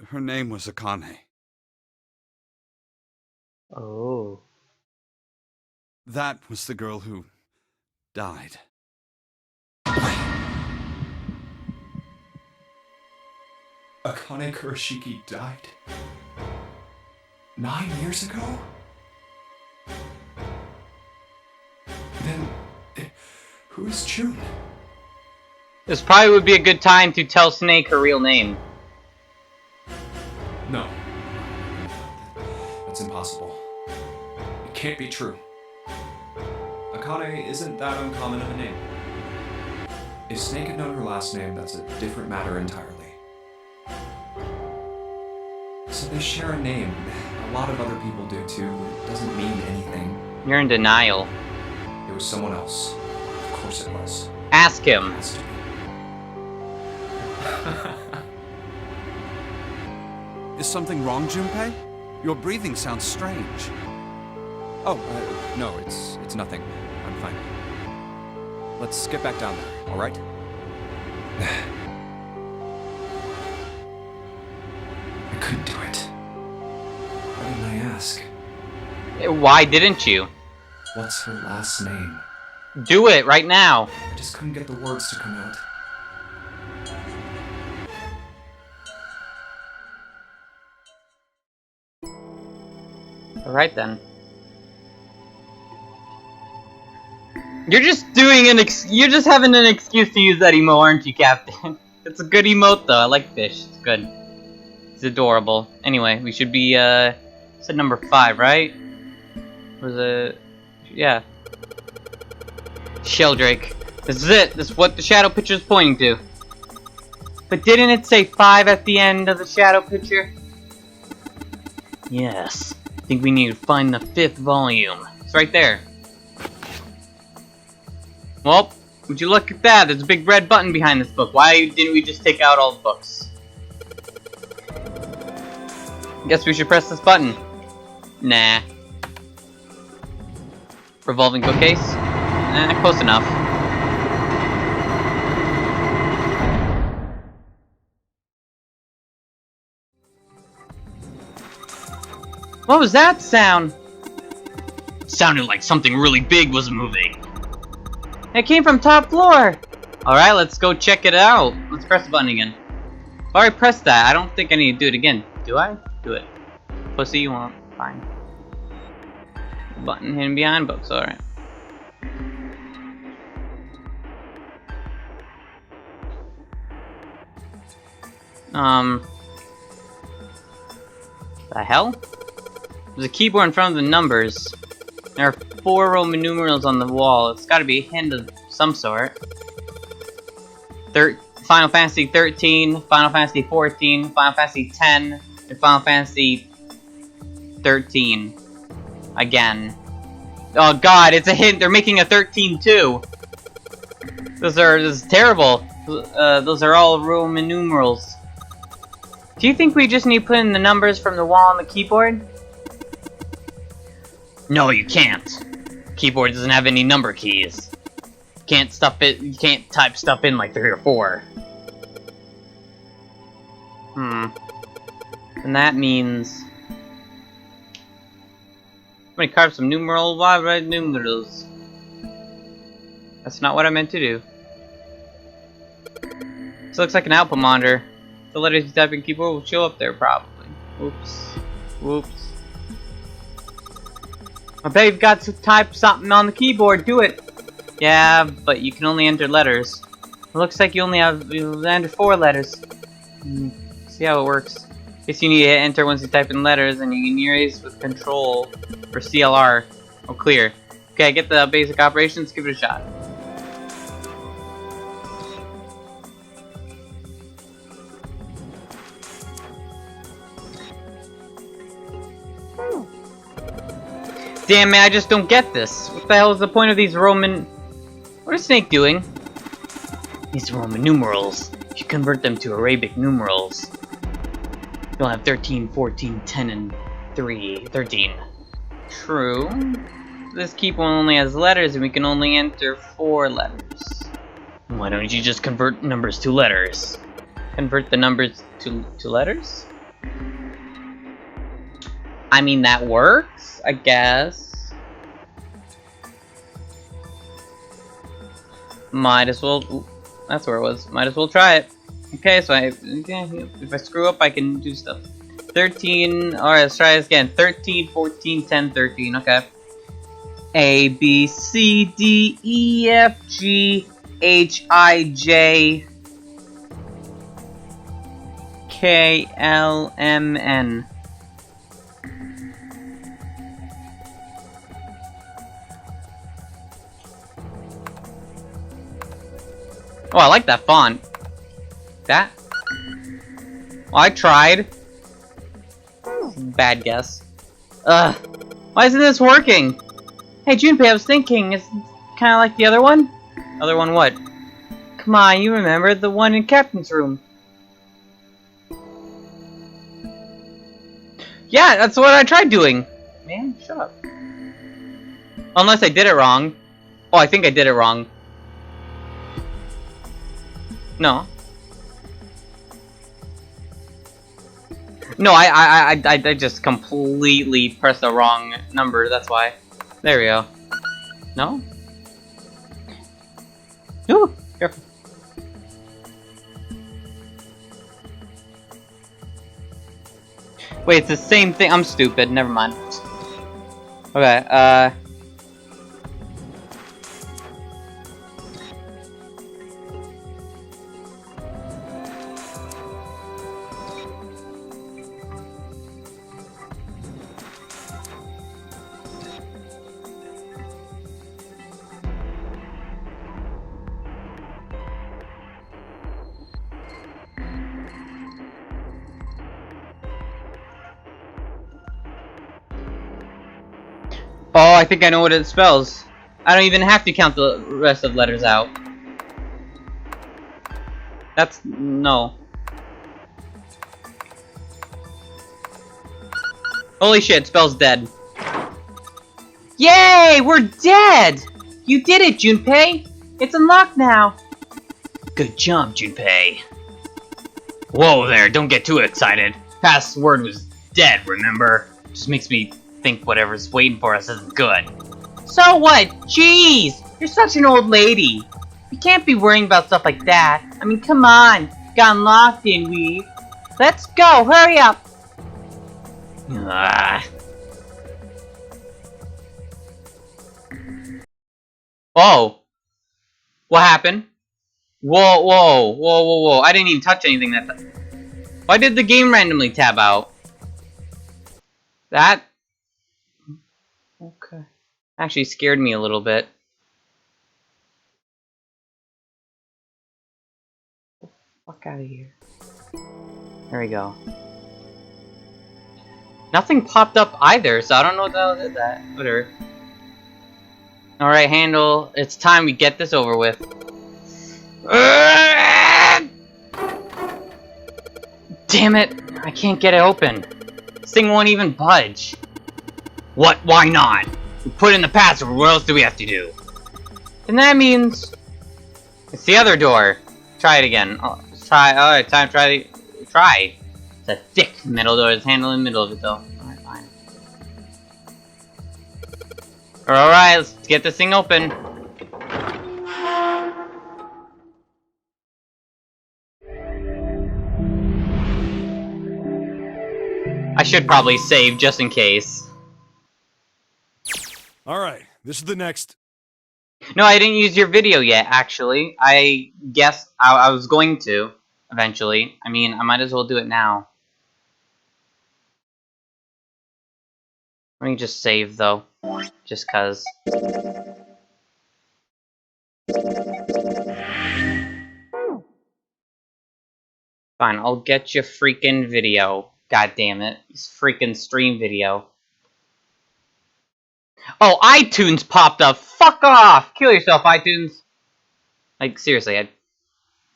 Her name was Akane. Oh. That was the girl who died. Akane Kurashiki died? 9 years ago? Then, who's June? This probably would be a good time to tell Snake her real name. No. That's impossible. It can't be true. Akane isn't that uncommon of a name. If Snake had known her last name, that's a different matter entirely. So they share a name. A lot of other people do too. It doesn't mean anything. You're in denial. It was someone else. Of course it was. Ask him. It has to be. Is something wrong, Junpei? Your breathing sounds strange. Oh, no, it's nothing. I'm fine. Let's get back down there, all right? I couldn't do it. Why didn't I ask? Why didn't you? What's her last name? Do it right now. I just couldn't get the words to come out. Alright then. You're just doing you're just having an excuse to use that emote, aren't you, Captain? It's a good emote though, I like fish, it's good. It's adorable. Anyway, we should be, said number 5, right? Was it... yeah. Sheldrake. This is it, this is what the shadow picture is pointing to. But didn't it say 5 at the end of the shadow picture? Yes. I think we need to find the 5th volume. It's right there. Well, would you look at that? There's a big red button behind this book. Why didn't we just take out all the books? Guess we should press this button. Nah. Revolving bookcase? Close enough. What was that sound? Sounded like something really big was moving. It came from top floor. Alright, let's go check it out. Let's press the button again. I've already pressed that. I don't think I need to do it again. Do I? Do it. Pussy, you won't. Fine. Button hidden behind books. Alright. The hell? There's a keyboard in front of the numbers. There are 4 Roman numerals on the wall. It's gotta be a hint of some sort. Final Fantasy 13, Final Fantasy 14, Final Fantasy 10, and Final Fantasy 13. Again. Oh god, it's a hint! They're making a 13 too! This is terrible. Those are all Roman numerals. Do you think we just need to put in the numbers from the wall on the keyboard? No, you can't. Keyboard doesn't have any number keys. You can't type stuff in like 3 or 4. And that means... I'm gonna carve some wide red numerals. That's not what I meant to do. This looks like an output monitor. The letters you type in keyboard will show up there probably. Oops. Whoops. I bet you've got to type something on the keyboard. Do it. Yeah, but you can only enter letters. It looks like you only have enter 4 letters. See how it works. Guess you need to hit enter once you type in letters, and you can erase with control for CLR. Oh, clear. Okay, get the basic operations. Give it a shot. Damn man, I just don't get this. What the hell is the point of these Roman... What is Snake doing? These Roman numerals. You convert them to Arabic numerals. You'll have 13, 14, 10, and 13. True. This keyboard only has letters, and we can only enter 4 letters. Why don't you just convert numbers to letters? Convert the numbers to letters? I mean, that works, I guess. Might as well... That's where it was. Might as well try it. Okay, so if I screw up, I can do stuff. 13... Alright, let's try this again. 13, 14, 10, 13. Okay. A, B, C, D, E, F, G, H, I, J, K, L, M, N. Oh, I like that font. That? Well, I tried. Bad guess. Ugh. Why isn't this working? Hey, Junpei, I was thinking, it's kind of like the other one? Other one what? Come on, you remember the one in Captain's room. Yeah, that's what I tried doing. Man, shut up. Unless I did it wrong. Oh, I think I did it wrong. No. No, I just completely pressed the wrong number, that's why. There we go. No? Ooh, careful. Wait, it's the same thing. I'm stupid, never mind. Okay, oh, I think I know what it spells. I don't even have to count the rest of letters out. That's... no. Holy shit, it spells dead. Yay! We're dead! You did it, Junpei! It's unlocked now! Good job, Junpei. Whoa there, don't get too excited. Password was dead, remember? Just makes me think whatever's waiting for us isn't good. So what? Jeez! You're such an old lady! You can't be worrying about stuff like that. I mean, come on! Got unlocked, didn't we? Let's go! Hurry up! Whoa! What happened? Whoa, whoa, whoa, whoa, whoa. I didn't even touch anything that time. Why did the game randomly tab out? That... okay. Actually scared me a little bit. Fuck out of here. There we go. Nothing popped up either, so I don't know what the hell did that. Whatever. Alright, Handle. It's time we get this over with. Damn it! I can't get it open. This thing won't even budge. What? Why not? We put in the password. What else do we have to do? And that means it's the other door. Try it again. Oh, try. Alright, time to try. Try. It's a thick metal door. There's a handle in the middle of it, though. Alright, fine. Alright, let's get this thing open. I should probably save just in case. Alright, this is the next... No, I didn't use your video yet, actually. I guess I was going to, eventually. I mean, I might as well do it now. Let me just save, though. Just cuz. Fine, I'll get you freaking video. God damn it. This freaking stream video. Oh, iTunes popped up! Fuck off! Kill yourself, iTunes! Like, seriously, I...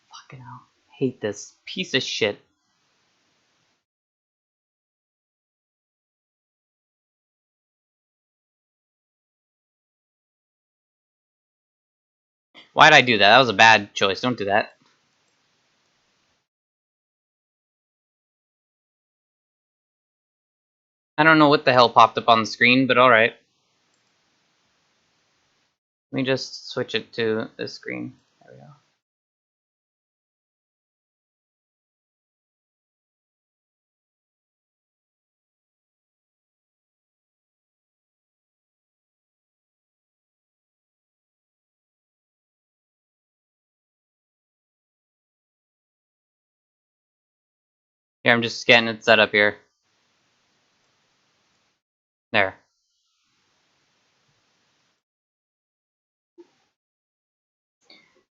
fucking hell. Hate this piece of shit. Why'd I do that? That was a bad choice. Don't do that. I don't know what the hell popped up on the screen, but alright. Let me just switch it to this screen. There we go. Here, I'm just getting it set up here. There.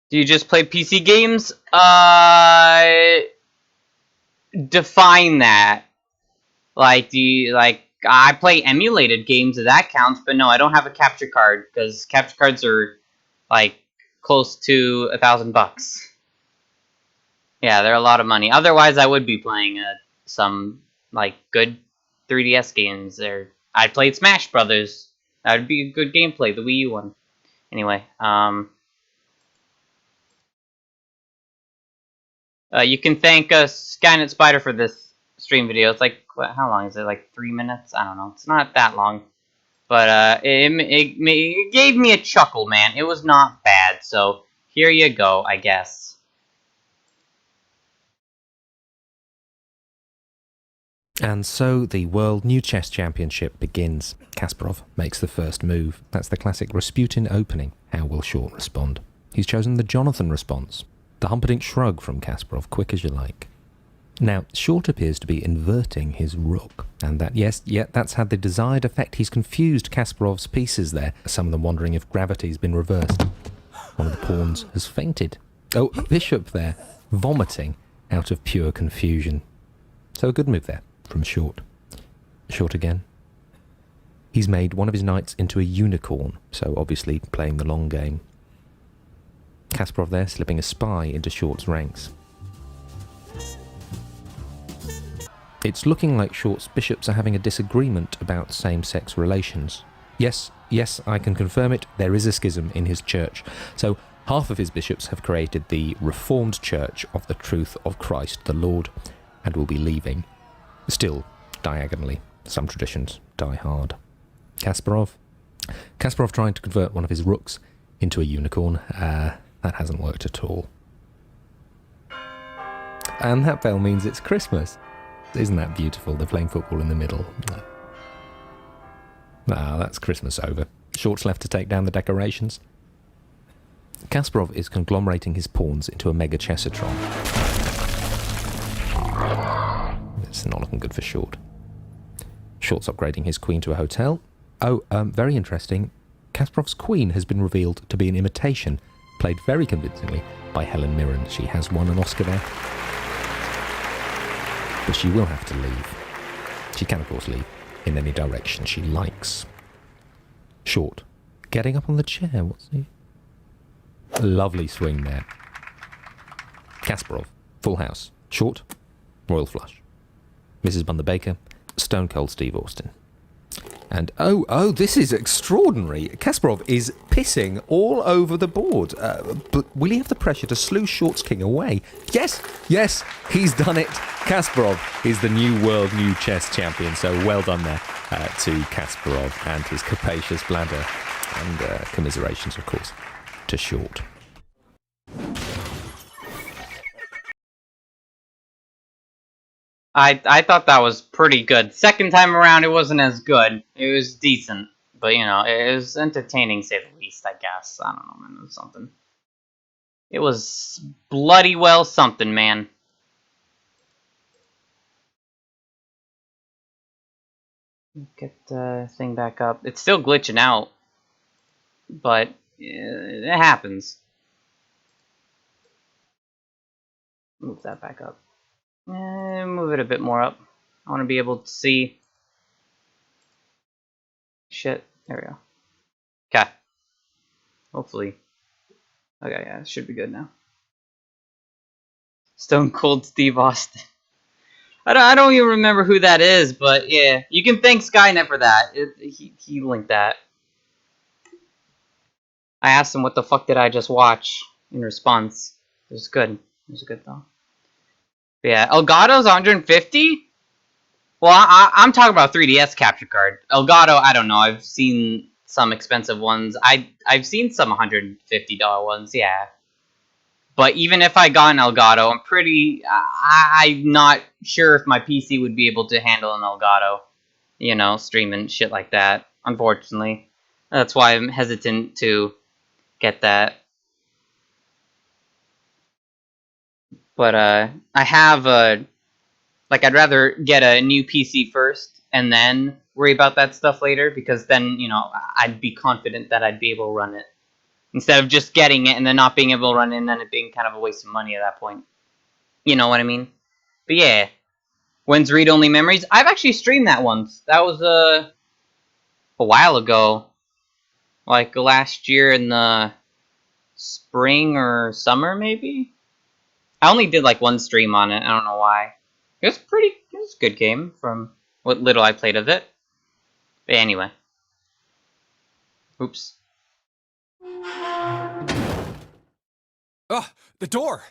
Do you just play PC games? Define that. Like, I play emulated games, if that counts, but no, I don't have a capture card, because capture cards are, like, close to $1,000. Yeah, they're a lot of money. Otherwise, I would be playing some, like, good 3DS games. I played Smash Brothers. That would be a good gameplay, the Wii U one. Anyway, you can thank Skynet Spider for this stream video. It's like, how long is it? Like 3 minutes? I don't know. It's not that long. But it gave me a chuckle, man. It was not bad. So here you go, I guess. And so the World New Chess Championship begins. Kasparov makes the first move. That's the classic Rasputin opening. How will Short respond? He's chosen the Jonathan response. The Humperdinck shrug from Kasparov, quick as you like. Now, Short appears to be inverting his rook, and that's had the desired effect. He's confused Kasparov's pieces there, some of them wondering if gravity's been reversed. One of the pawns has fainted. Oh, bishop there, vomiting out of pure confusion. So a good move there from Short. Short again. He's made one of his knights into a unicorn, so obviously playing the long game. Kasparov there slipping a spy into Short's ranks. It's looking like Short's bishops are having a disagreement about same-sex relations. Yes, I can confirm it, there is a schism in his church. So half of his bishops have created the Reformed Church of the Truth of Christ the Lord, and will be leaving. Still, diagonally, some traditions die hard. Kasparov trying to convert one of his rooks into a unicorn. That hasn't worked at all. And that bell means it's Christmas. Isn't that beautiful? They're playing football in the middle. Ah, that's Christmas over. Short's left to take down the decorations. Kasparov is conglomerating his pawns into a mega chessatron. It's not looking good for Short. Short's upgrading his queen to a hotel. Oh, very interesting. Kasparov's queen has been revealed to be an imitation, played very convincingly by Helen Mirren. She has won an Oscar there. But she will have to leave. She can, of course, leave in any direction she likes. Short, getting up on the chair, what's he? A lovely swing there. Kasparov, full house. Short, royal flush. Mrs. Bundabaker, stone cold Steve Austin. And oh, this is extraordinary. Kasparov is pissing all over the board. But will he have the pressure to slew Short's king away? Yes, he's done it. Kasparov is the new world new chess champion. So well done there to Kasparov and his capacious bladder. And commiserations, of course, to Short. I thought that was pretty good. Second time around, it wasn't as good. It was decent. But, you know, it was entertaining, say the least, I guess. I don't know, man. It was something. It was bloody well something, man. Get the thing back up. It's still glitching out. But it happens. Move that back up. Move it a bit more up. I want to be able to see. Shit. There we go. Okay. Hopefully. Okay, yeah, it should be good now. Stone Cold Steve Austin. I don't even remember who that is, but yeah, you can thank Skynet for that. He linked that. I asked him what the fuck did I just watch in response. It was good. It was good though. But yeah, Elgato's 150? Well, I'm talking about 3DS capture card. Elgato, I don't know. I've seen some expensive ones. I've seen some $150 ones, yeah. But even if I got an Elgato, I'm not sure if my PC would be able to handle an Elgato. You know, streaming shit like that, unfortunately. That's why I'm hesitant to get that. But I have I'd rather get a new PC first and then worry about that stuff later, because then, you know, I'd be confident that I'd be able to run it. Instead of just getting it and then not being able to run it and then it being kind of a waste of money at that point. You know what I mean? But yeah. When's Read Only Memories? I've actually streamed that once. That was a while ago. Like last year in the spring or summer, maybe? I only did like one stream on it. I don't know why. It was a good game from what little I played of it. But anyway. Oops. Oh, the door!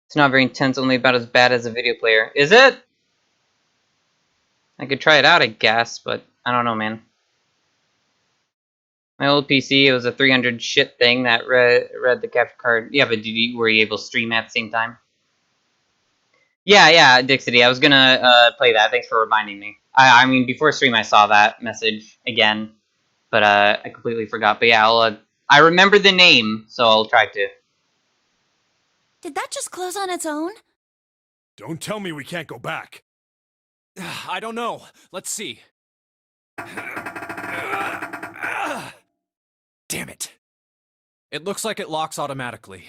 It's not very intense, only about as bad as a video player. Is it? I could try it out, I guess, but I don't know, man. My old PC, it was a 300 shit thing that read the capture card. Yeah, but were you able to stream at the same time? Yeah, Dixity. I was gonna play that. Thanks for reminding me. I mean, before stream I saw that message again, but I completely forgot. But yeah, I remember the name, so I'll try to. Did that just close on its own? Don't tell me we can't go back. I don't know. Let's see. Damn it. It looks like it locks automatically.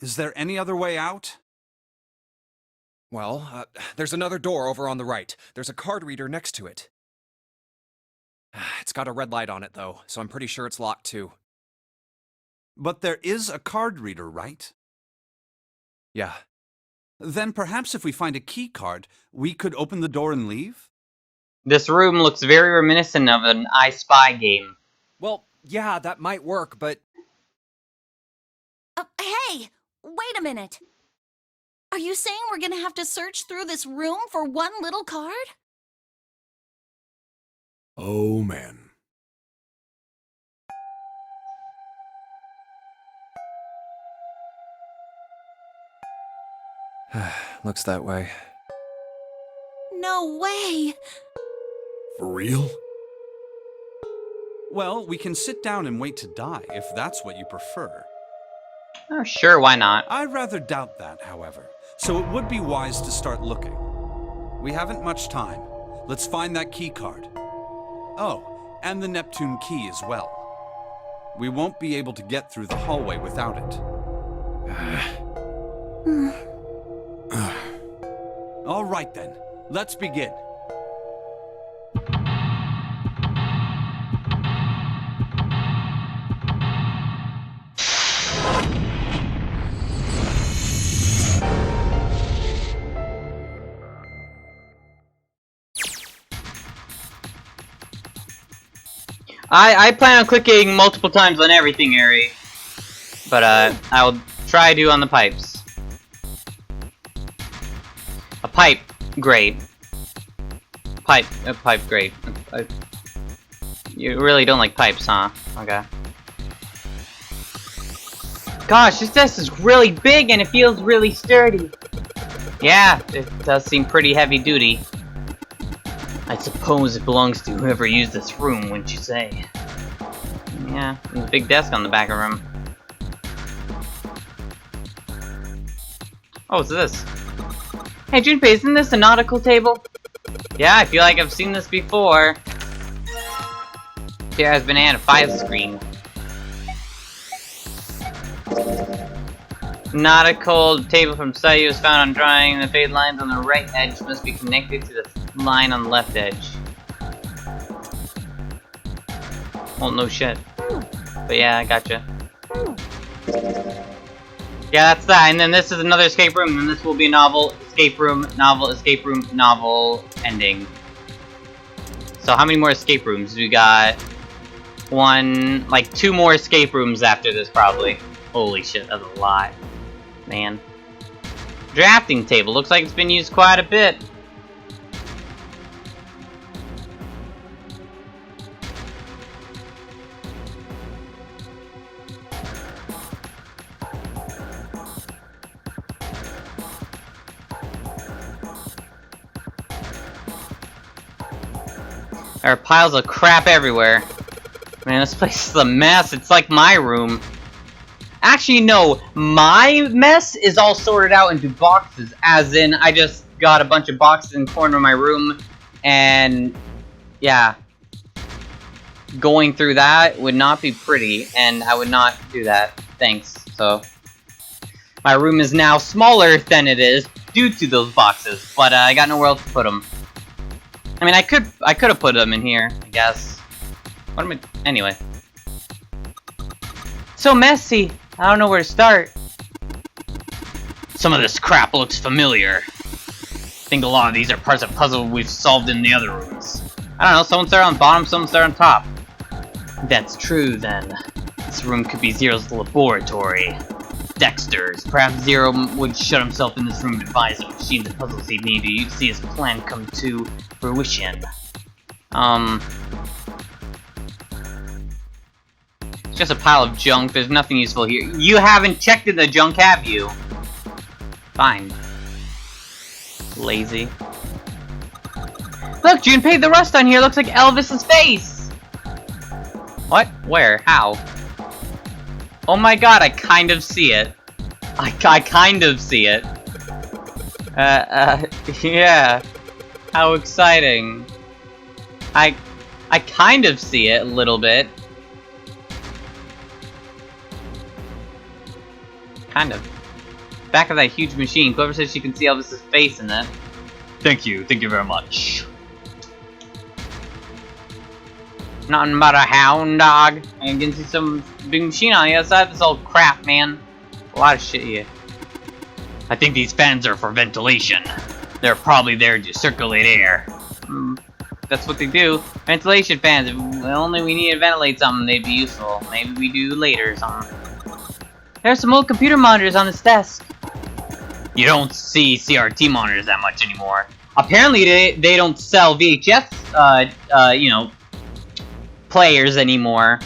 Is there any other way out? Well, there's another door over on the right. There's a card reader next to it. It's got a red light on it, though, so I'm pretty sure it's locked, too. But there is a card reader, right? Yeah. Then perhaps if we find a key card, we could open the door and leave? This room looks very reminiscent of an I Spy game. Well, yeah, that might work, but... Hey! Wait a minute! Are you saying we're gonna have to search through this room for one little card? Oh, man. Looks that way. No way! For real? Well, we can sit down and wait to die, if that's what you prefer. Oh, sure, why not? I rather doubt that, however, so it would be wise to start looking. We haven't much time. Let's find that key card. Oh, and the Neptune key as well. We won't be able to get through the hallway without it. All right then, let's begin. I plan on clicking multiple times on everything, Ari. But I'll try to on the pipes. A pipe, great. A pipe, great. You really don't like pipes, huh? Okay. Gosh, this desk is really big and it feels really sturdy. Yeah, it does seem pretty heavy duty. I suppose it belongs to whoever used this room, wouldn't you say? Yeah, there's a big desk on the back of the room. Oh, what's this? Hey, Junpei, isn't this a nautical table? Yeah, I feel like I've seen this before. Here has banana 5 screen. Nautical table from Sayu is found on drawing. The faded lines on the right edge must be connected to the line on the left edge. Oh, no shit. But yeah, I gotcha. Yeah, that's that. And then this is another escape room, and this will be a novel, escape room, novel, ending. So how many more escape rooms? We got like 2 more escape rooms after this, probably. Holy shit, that's a lot. Man. Drafting table. Looks like it's been used quite a bit. There are piles of crap everywhere. Man, this place is a mess. It's like my room. Actually, no. My mess is all sorted out into boxes. As in, I just got a bunch of boxes in the corner of my room. And, yeah. Going through that would not be pretty. And I would not do that. Thanks. So, my room is now smaller than it is due to those boxes. But I got nowhere else to put them. I mean, I could have put them in here, I guess. What am I... Anyway. So messy. I don't know where to start. Some of this crap looks familiar. I think a lot of these are parts of the puzzle we've solved in the other rooms. I don't know, someone started on the bottom, someone started on top. That's true, then. This room could be Zero's laboratory. Dexter's. Perhaps Zero would shut himself in this room to devise the machines and puzzles he'd need to see his plan come to fruition. It's just a pile of junk. There's nothing useful here. You haven't checked in the junk, have you? Fine. Lazy. Look, Junpei, the rust on here looks like Elvis's face! What? Where? How? Oh my god, I kind of see it. I kind of see it. Yeah. How exciting. I kind of see it a little bit. Kind of. Back of that huge machine. Whoever says she can see Elvis's face in that. Thank you very much. Nothing but a hound dog. I can see some big machine on the other side of this old crap, man. A lot of shit here. I think these fans are for ventilation. They're probably there to circulate air. That's what they do. Ventilation fans. If only we need to ventilate something, they'd be useful. Maybe we do later or something. There's some old computer monitors on this desk. You don't see CRT monitors that much anymore. Apparently, they don't sell VHS, you know, players anymore.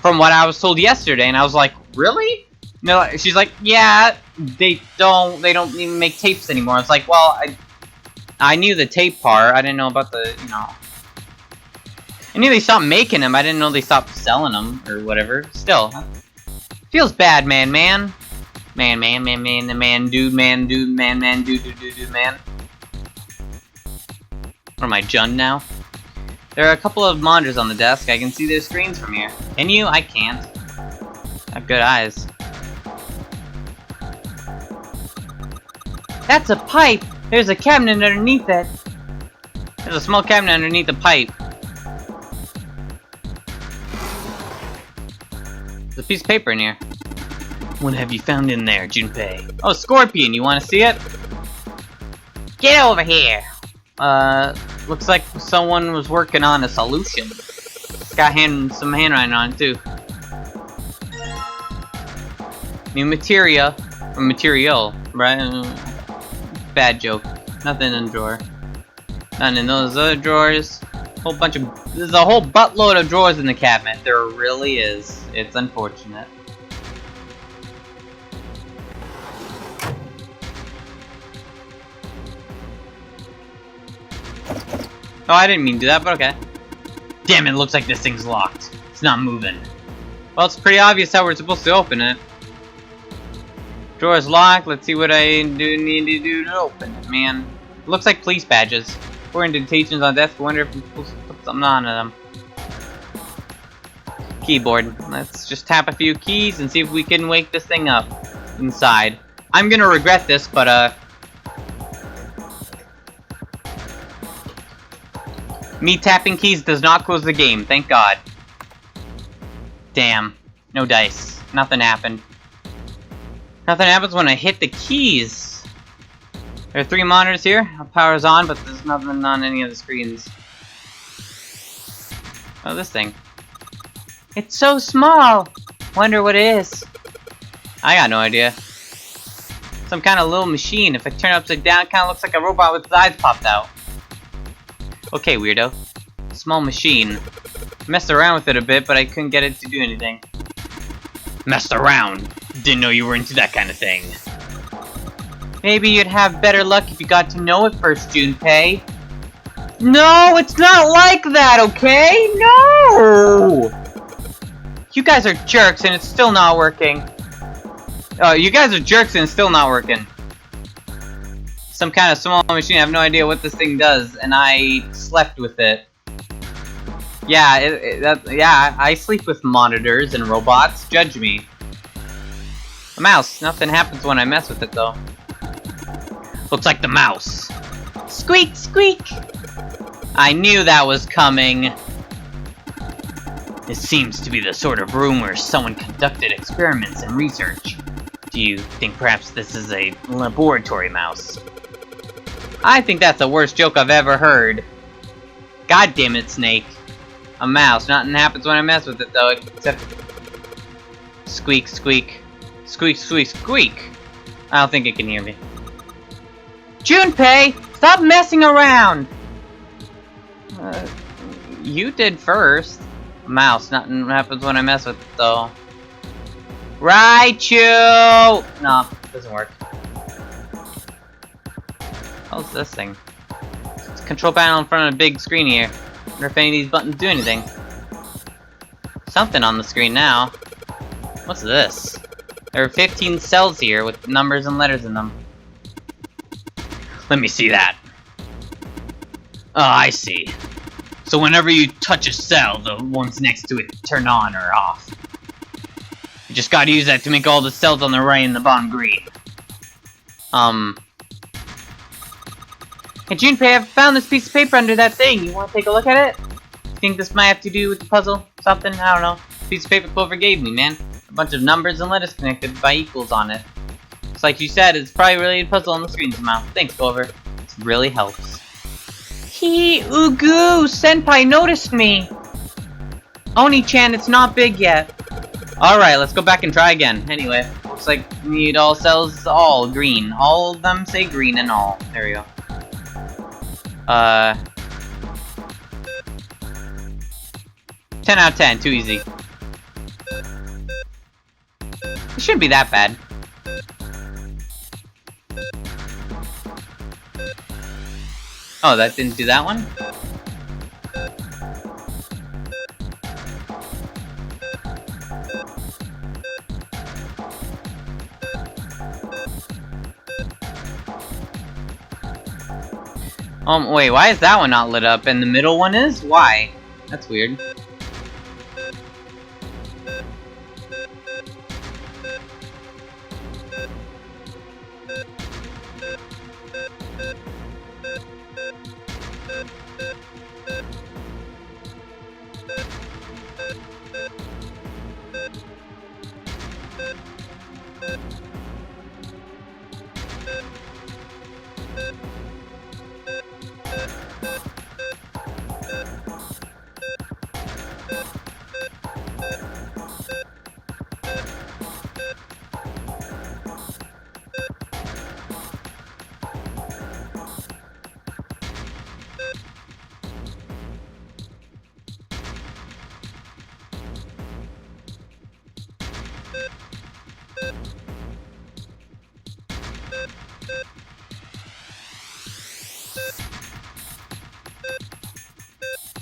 From what I was told yesterday, and I was like, really? No, she's like, yeah, they don't even make tapes anymore. It's like, well, I knew the tape part. I didn't know about the, you know. I knew they stopped making them. I didn't know they stopped selling them or whatever. Still, feels bad, man. Man, dude, man. What am I, Jun now? There are a couple of monitors on the desk. I can see their screens from here. Can you? I can't. I have good eyes. That's a pipe! There's a cabinet underneath it. There's a small cabinet underneath the pipe. There's a piece of paper in here. What have you found in there, Junpei? Oh, Scorpion, you wanna see it? Get over here! Looks like someone was working on a solution. It's got some handwriting on it, too. New materia. Or material, right? Bad joke. Nothing in the drawer. Nothing in those other drawers. Whole bunch of... There's a whole buttload of drawers in the cabinet. There really is. It's unfortunate. Oh, I didn't mean to do that, but okay. Damn it, looks like this thing's locked. It's not moving. Well, it's pretty obvious how we're supposed to open it. Drawer's locked. Let's see what I need to do to open it, man. It looks like police badges. 4 indentations on desk. I wonder if I'm supposed to put something on them. Keyboard. Let's just tap a few keys and see if we can wake this thing up inside. I'm gonna regret this, but me tapping keys does not close the game, thank God. Damn. No dice. Nothing happened. Nothing happens when I hit the keys. There are 3 monitors here. Power's on, but there's nothing on any of the screens. Oh, this thing. It's so small! Wonder what it is. I got no idea. Some kind of little machine. If I turn it upside down, it kind of looks like a robot with his eyes popped out. Okay, weirdo. Small machine. Messed around with it a bit, but I couldn't get it to do anything. Messed around? Didn't know you were into that kind of thing. Maybe you'd have better luck if you got to know it first, Junpei. No, it's not like that, okay? No! You guys are jerks and it's still not working. Oh, you guys are jerks and it's still not working. Some kind of small machine, I have no idea what this thing does, and I slept with it. Yeah, yeah, I sleep with monitors and robots, judge me. A mouse, nothing happens when I mess with it though. Looks like the mouse. Squeak, squeak! I knew that was coming. This seems to be the sort of room where someone conducted experiments and research. Do you think perhaps this is a laboratory mouse? I think that's the worst joke I've ever heard. God damn it, Snake. A mouse. Nothing happens when I mess with it, though, except... Squeak, squeak. Squeak, squeak, squeak. I don't think it can hear me. Junpei! Stop messing around! You did first. Mouse. Nothing happens when I mess with it, though. Raichu! No, doesn't work. How's this thing? It's a control panel in front of a big screen here. Wonder if any of these buttons do anything. Something on the screen now. What's this? There are 15 cells here with numbers and letters in them. Let me see that. Oh, I see. So whenever you touch a cell, the ones next to it turn on or off. You just gotta use that to make all the cells on the right and the bottom green. Hey Junpei, I found this piece of paper under that thing. You wanna take a look at it? You think this might have to do with the puzzle? Something? I don't know. Piece of paper Clover gave me, man. A bunch of numbers and letters connected by equals on it. Just like you said, it's probably a related puzzle on the screen somehow. Thanks, Clover. This really helps. Ugu! Senpai noticed me! Oni-chan, it's not big yet. Alright, let's go back and try again. Anyway, looks like we need all cells all green. All of them say green and all. There we go. 10 out of 10, too easy. It shouldn't be that bad. Oh, that didn't do that one? Wait, why is that one not lit up and the middle one is? Why? That's weird.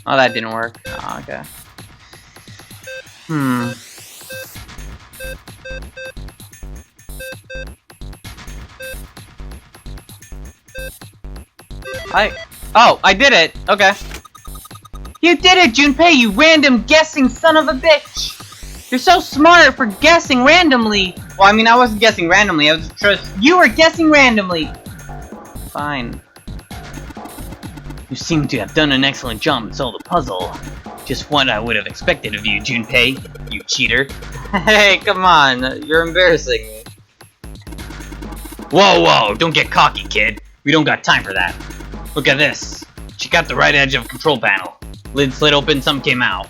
Oh, that didn't work. Oh, okay. I did it! Okay. You did it, Junpei, you random guessing son of a bitch! You're so smart for guessing randomly! Well, I mean, I wasn't guessing randomly, you were guessing randomly! Fine. You seem to have done an excellent job and solved the puzzle. Just what I would have expected of you, Junpei, you cheater. Hey, come on, you're embarrassing me. Whoa, don't get cocky, kid. We don't got time for that. Look at this. Check out the right edge of the control panel. Lid slid open, something came out.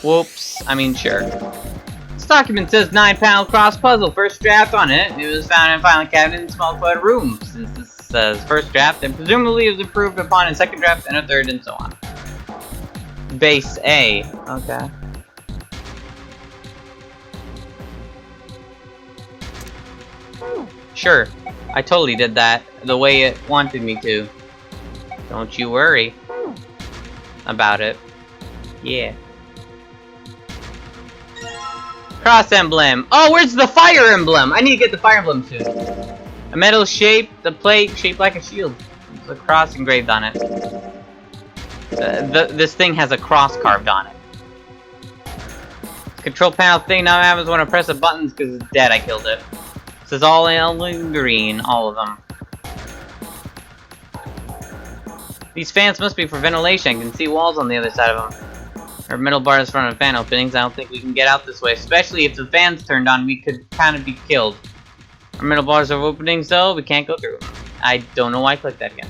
Whoops, I mean, sure. This document says 9-panel cross puzzle, first draft on it. It was found in a filing cabinet in a small cluttered room. Since this says first draft, and presumably it was improved upon in second draft and a third and so on. Base A. Okay. Sure, I totally did that the way it wanted me to. Don't you worry about it. Yeah. Cross emblem. Oh, where's the fire emblem? I need to get the fire emblem soon. A metal shape, the plate shaped like a shield. There's a cross engraved on it. This thing has a cross carved on it. Control panel thing now happens when I press the buttons because it's dead. I killed it. This is all in green, all of them. These fans must be for ventilation. I can see walls on the other side of them. There are metal bars in front of fan openings. I don't think we can get out this way, especially if the fans turned on. We could kind of be killed. Our metal bars are openings, though. We can't go through. I don't know why I clicked that again.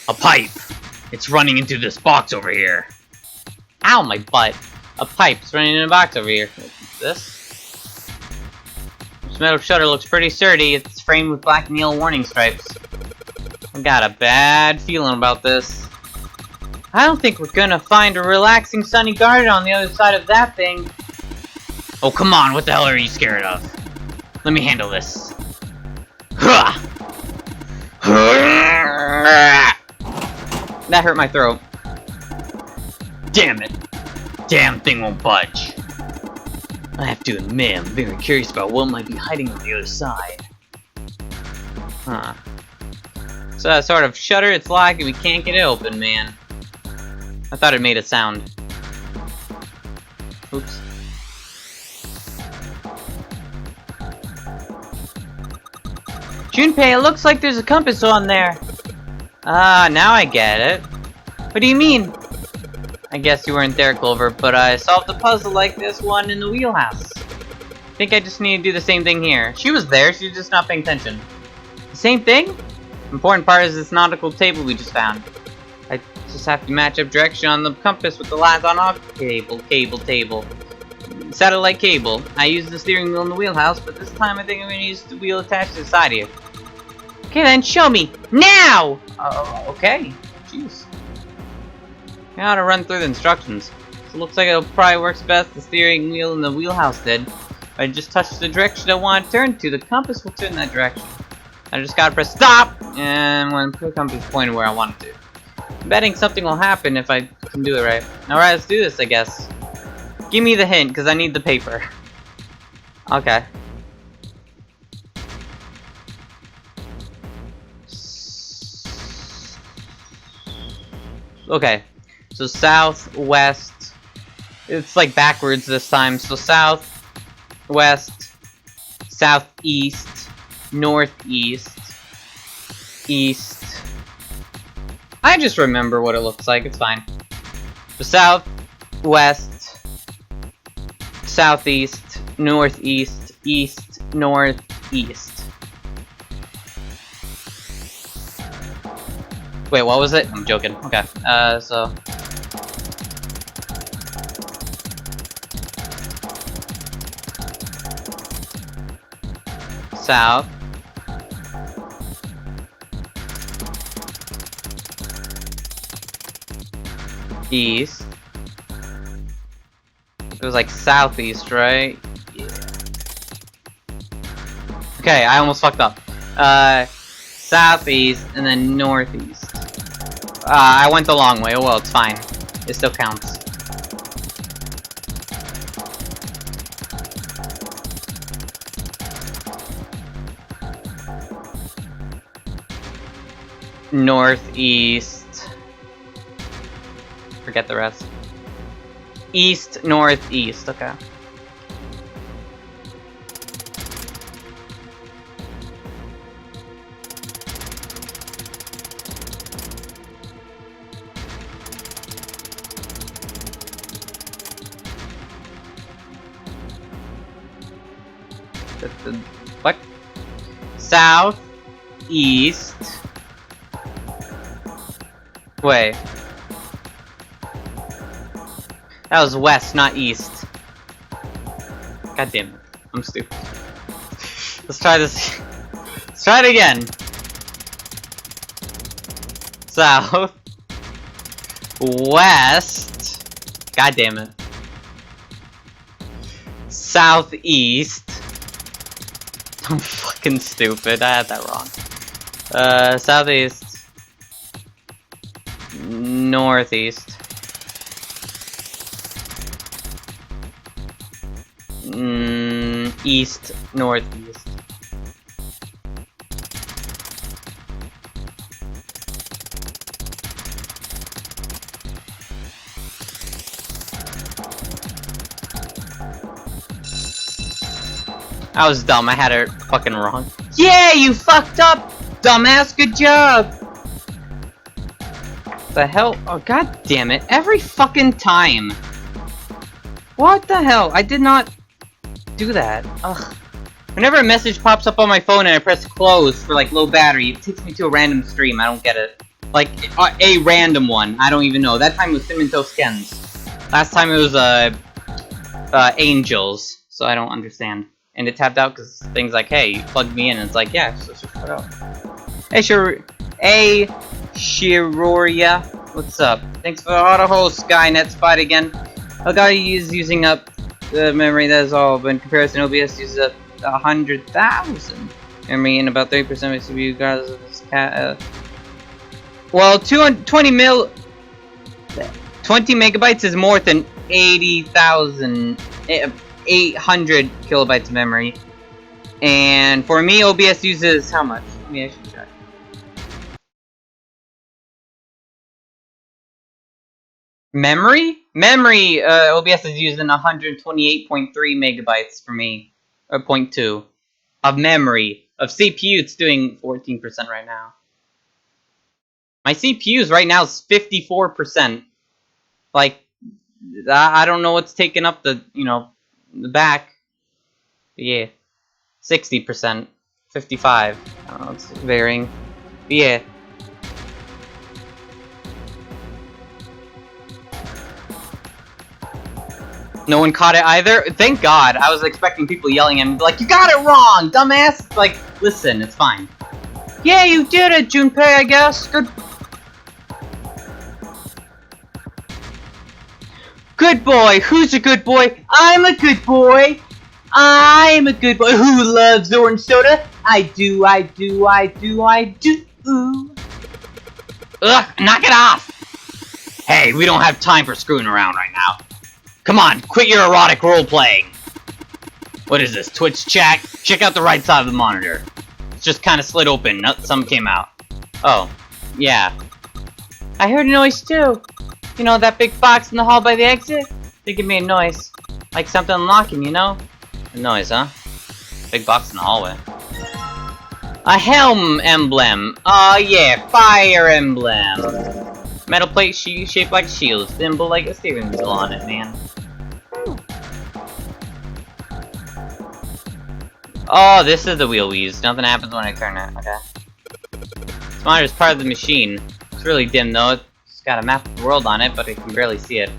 A pipe. It's running into this box over here. Ow, my butt. A pipe's running in a box over here. What's this? This metal shutter looks pretty sturdy. It's framed with black Neil warning stripes. I got a bad feeling about this. I don't think we're gonna find a relaxing sunny garden on the other side of that thing. Oh, come on, what the hell are you scared of? Let me handle this. That hurt my throat. Damn it. Damn thing won't budge. I have to admit, I'm very curious about what might be hiding on the other side. Huh. So that sort of shutter, it's locked and we can't get it open, man. I thought it made a sound. Oops. Junpei, it looks like there's a compass on there. Ah, now I get it. What do you mean? I guess you weren't there, Clover, but I solved a puzzle like this one in the wheelhouse. I think I just need to do the same thing here. She was there, she's just not paying attention. The same thing? Important part is this nautical table we just found. I just have to match up direction on the compass with the lines on off table. Satellite cable. I used the steering wheel in the wheelhouse, but this time I think I'm gonna use the wheel attached to the side here. Okay then, show me! Now! Okay. Jeez. I gotta run through the instructions. So it looks like it probably works best the steering wheel in the wheelhouse did. If I just touch the direction I want to turn to, the compass will turn that direction. I just gotta press stop! And when the compass is pointed where I want it to. I'm betting something will happen if I can do it right. Alright, let's do this, I guess. Give me the hint, because I need the paper. Okay. Okay. So south, west. It's like backwards this time. So south, west, southeast, northeast, east. I just remember what it looks like. It's fine. So south, west, southeast, northeast, east, northeast. Wait, what was it? I'm joking. Okay. So south, east. It was like southeast, right? Yeah. Okay, I almost fucked up. Southeast and then northeast. I went the long way. Oh well, it's fine. It still counts. Northeast. Forget the rest. East, northeast. Okay. What? South, east. Wait. That was west, not east. God damn it. I'm stupid. Let's try this. Let's try it again. South. West. God damn it. Southeast. I'm fucking stupid. I had that wrong. Southeast. Northeast. East, northeast. I was dumb. I had it fucking wrong. Yeah, you fucked up, dumbass. Good job. The hell? Oh, god damn it. Every fucking time. What the hell? I did not do that. Ugh. Whenever a message pops up on my phone and I press close for like low battery, it takes me to a random stream. I don't get it. Like, a random one. I don't even know. That time it was Cinnamon Toast Skins. Last time it was, Angels. So I don't understand. And it tapped out because things like, hey, you plugged me in, and it's like, yeah, so just put out. Hey, Shiroria, what's up? Thanks for the auto host, Skynet Spot again. A guy is using up the memory, that is all, but in comparison, OBS uses up 100,000 memory and about 30% of CPU because of this well, 20 megabytes is more than 800 kilobytes of memory. And for me, OBS uses how much? I mean, I should check. Memory? OBS is using 128.3 megabytes for me, or 0.2 of memory. Of CPU, it's doing 14% right now. My CPU's right now is 54%. Like, I don't know what's taking up the, the back. But yeah, 60%, 55. I don't know, it's varying. But yeah. No one caught it either? Thank God. I was expecting people yelling at me like, you got it wrong, dumbass! It's like, listen, it's fine. Yeah, you did it, Junpei, I guess. Good boy. Who's a good boy? I'm a good boy. I'm a good boy. Who loves orange soda? I do. Ugh, knock it off! Hey, we don't have time for screwing around right now. Come on, quit your erotic role-playing! What is this, Twitch chat? Check out the right side of the monitor. It's just kind of slid open, some came out. Oh, yeah. I heard a noise too. You know, that big box in the hall by the exit? I think it made a noise. Like something unlocking, you know? A noise, huh? Big box in the hallway. A helm emblem. Oh yeah, fire emblem. Metal plate shaped like a shield, symbol like a steering wheel on it, man. Oh, this is the wheel we use. Nothing happens when I turn it. Okay. This monitor is part of the machine. It's really dim though. It's got a map of the world on it, but I can barely see it.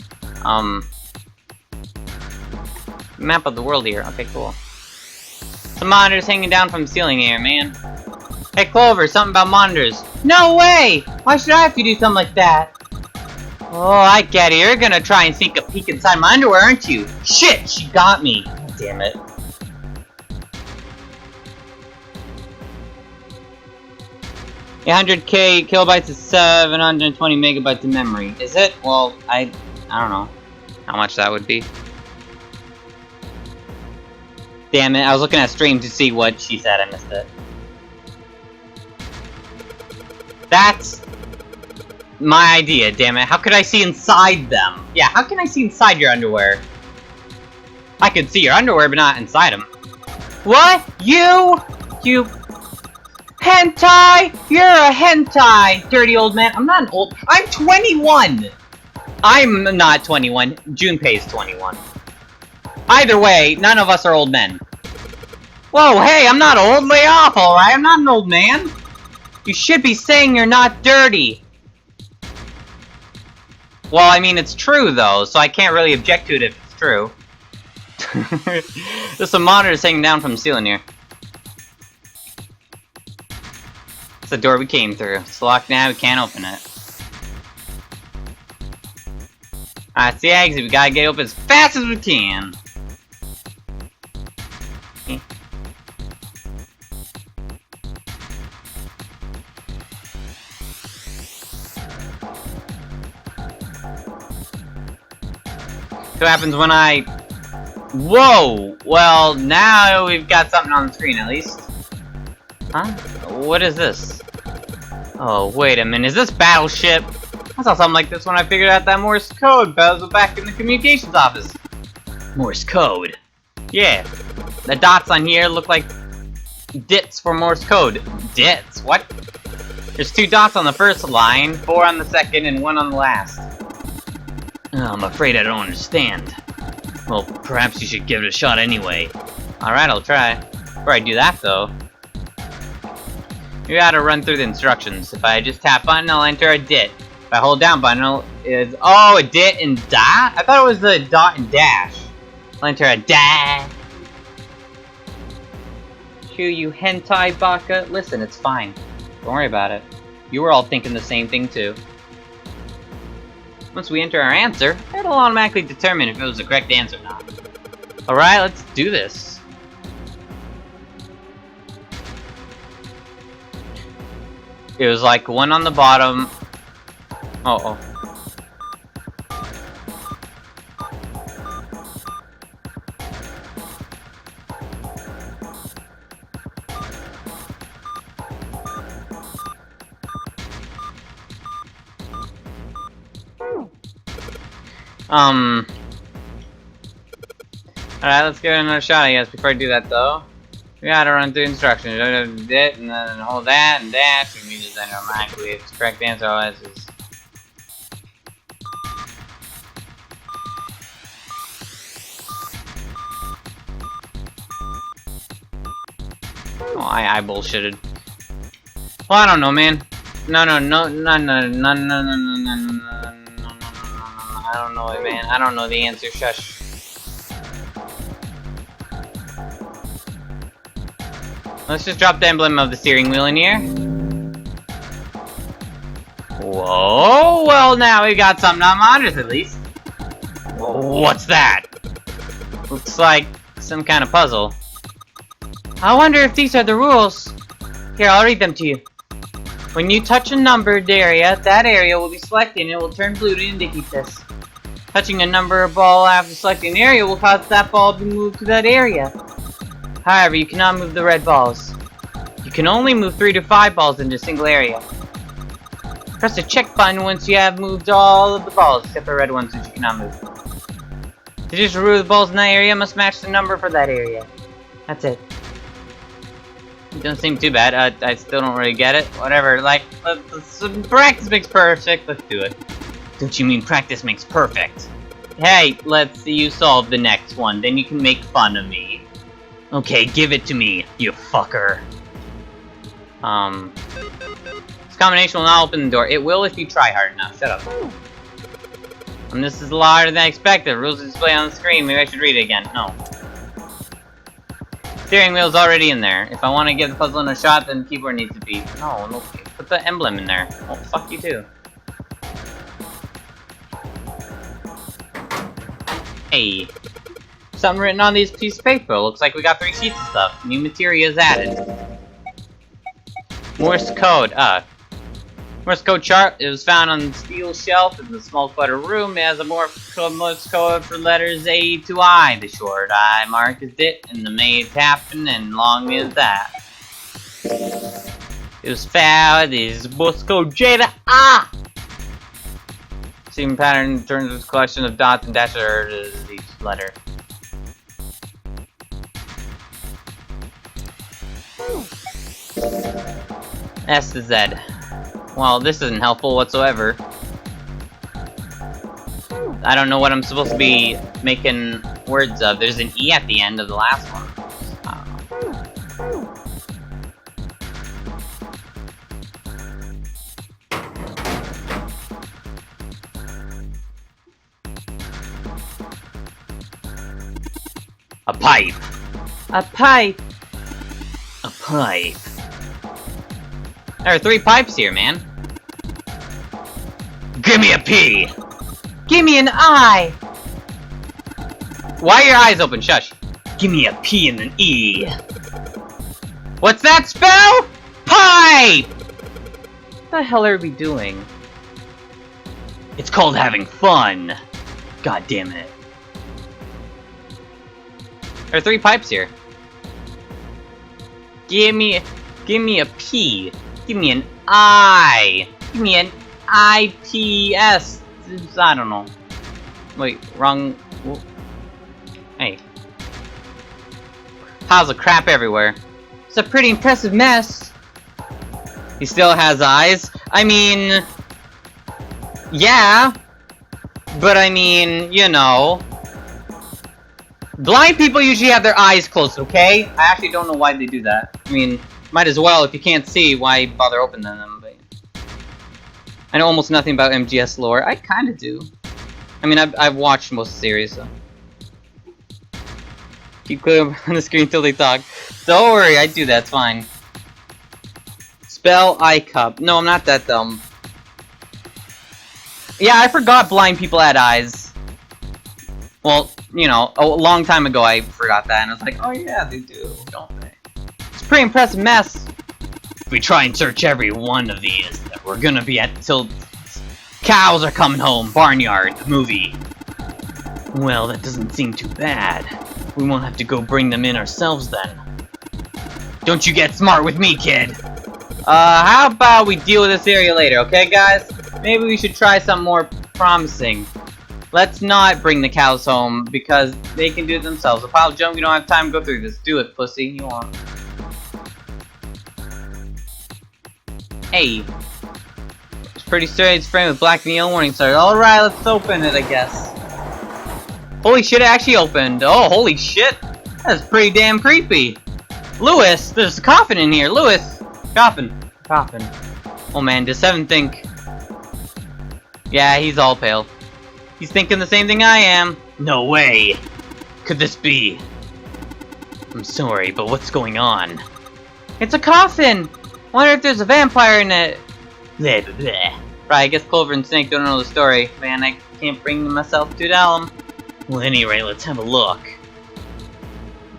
Map of the world here. Okay, cool. Some monitors hanging down from the ceiling here, man. Hey, Clover, something about monitors. No way! Why should I have to do something like that? Oh, I get it. You're gonna try and sneak a peek inside my underwear, aren't you? Shit, she got me. God damn it. A 100k kilobytes is 720 megabytes of memory. Is it? Well, I don't know how much that would be. Damn it, I was looking at stream to see what she said. I missed it. That's my idea, damn it. How could I see inside them? Yeah, how can I see inside your underwear? I could see your underwear, but not inside them. What? You hentai? You're a hentai, dirty old man. I'm not an old... I'm 21! I'm not 21. Junpei's 21. Either way, none of us are old men. Whoa, hey, I'm not old. Lay off, alright? I'm not an old man. You should be saying you're not dirty. Well, I mean, it's true, though, so I can't really object to it if it's true. There's some monitors hanging down from the ceiling here. It's the door we came through. It's locked now, we can't open it. Alright, it's the exit. We gotta get open as fast as we can. What happens when I... Whoa! Well, now we've got something on the screen, at least. Huh? What is this? Oh, wait a minute. Is this Battleship? I saw something like this when I figured out that Morse code puzzle back in the communications office. Morse code. Yeah. The dots on here look like dits for Morse code. Dits? What? There's 2 dots on the first line, 4 on the second, and 1 on the last. Oh, I'm afraid I don't understand. Well, perhaps you should give it a shot anyway. Alright, I'll try. Before I do that, though, you gotta run through the instructions. If I just tap button, I'll enter a dit. If I hold down button, is oh, a dit and dot? I thought it was a dot and dash. I'll enter a dash. Shoo, you hentai baka. Listen, it's fine. Don't worry about it. You were all thinking the same thing, too. Once we enter our answer, it'll automatically determine if it was the correct answer or not. Alright, let's do this. It was like one on the bottom. Oh. Alright, let's give it another shot, I guess. Before I do that, though, we gotta run through instructions. And then hold that and dash. And we just enter automatically. It's correct answer, otherwise it's... Oh, I bullshitted. Well, I don't know, man. No. I don't know it, man. I don't know the answer. Shush. Let's just drop the emblem of the steering wheel in here. Whoa, well now we got something on monitors at least. What's that? Looks like some kind of puzzle. I wonder if these are the rules. Here, I'll read them to you. When you touch a numbered area, that area will be selected and it will turn blue to indicate this. Touching a number ball after selecting an area will cause that ball to move to that area. However, you cannot move the red balls. You can only move 3 to 5 balls into a single area. Press the check button once you have moved all of the balls, except the red ones which you cannot move. To just remove the balls in that area must match the number for that area. That's it. It doesn't seem too bad. I still don't really get it. Whatever, like, practice makes perfect. Let's do it. Don't you mean practice makes perfect? Hey, let's see you solve the next one, then you can make fun of me. Okay, give it to me, you fucker. This combination will not open the door. It will if you try hard enough. Shut up. And this is a lot harder than I expected. Rules are displayed on the screen. Maybe I should read it again. No. Steering wheel's already in there. If I want to give the puzzle a shot, then the keyboard needs to be... No. Put the emblem in there. Oh, fuck you too. Hey. Something written on these pieces of paper. Looks like we got 3 sheets of stuff. New materials added. Morse code. Morse code chart. It was found on the steel shelf in the small cluttered room. It has a Morse code for letters A to I. The short I mark is it, and the maid tapping, and long is that. It was found is Morse code J to I. Same pattern in terms of collection of dots and dashes each letter. S to Z. Well, this isn't helpful whatsoever. I don't know what I'm supposed to be making words of. There's an E at the end of the last one. A pipe. A pipe. A pipe. There are 3 pipes here, man. Give me a P! Give me an I! Why are your eyes open? Shush. Give me a P and an E. What's that spell? Pipe! What the hell are we doing? It's called having fun. God damn it. There are 3 pipes here. Give me a P. Give me an I. Give me an IPS. I don't know. Wait, wrong. Hey. Piles of crap everywhere. It's a pretty impressive mess. He still has eyes. I mean, yeah. But I mean, you know. Blind people usually have their eyes closed, okay? I actually don't know why they do that. I mean, might as well. If you can't see, why bother opening them? But I know almost nothing about MGS lore. I kind of do. I mean, I've watched most of the series, so. Keep clear on the screen till they talk. Don't worry, I do that. It's fine. Spell eye cup. No, I'm not that dumb. Yeah, I forgot blind people had eyes. Well, you know, a long time ago I forgot that, and I was like, oh yeah, they do, don't they? It's a pretty impressive mess. If we try and search every one of these, we're gonna be at till Cows Are Coming Home, Barnyard, the movie. Well, that doesn't seem too bad. We won't have to go bring them in ourselves then. Don't you get smart with me, kid. How about we deal with this area later, okay, guys? Maybe we should try something more promising. Let's not bring the cows home, because they can do it themselves. A pile of junk, we don't have time to go through this. Do it, pussy. You want. Hey. It's pretty straight. It's framed with black neon warning signs. Alright, let's open it, I guess. Holy shit, it actually opened. Oh, holy shit. That's pretty damn creepy. Lewis, there's a coffin in here. Lewis. Coffin. Coffin. Oh man, does Seven think... Yeah, he's all pale. He's thinking the same thing I am. No way. Could this be? I'm sorry, but what's going on? It's a coffin! Wonder if there's a vampire in it. Bleh, bleh, bleh. Right, I guess Clover and Snake don't know the story. Man, I can't bring myself to tell them. Well, anyway, let's have a look.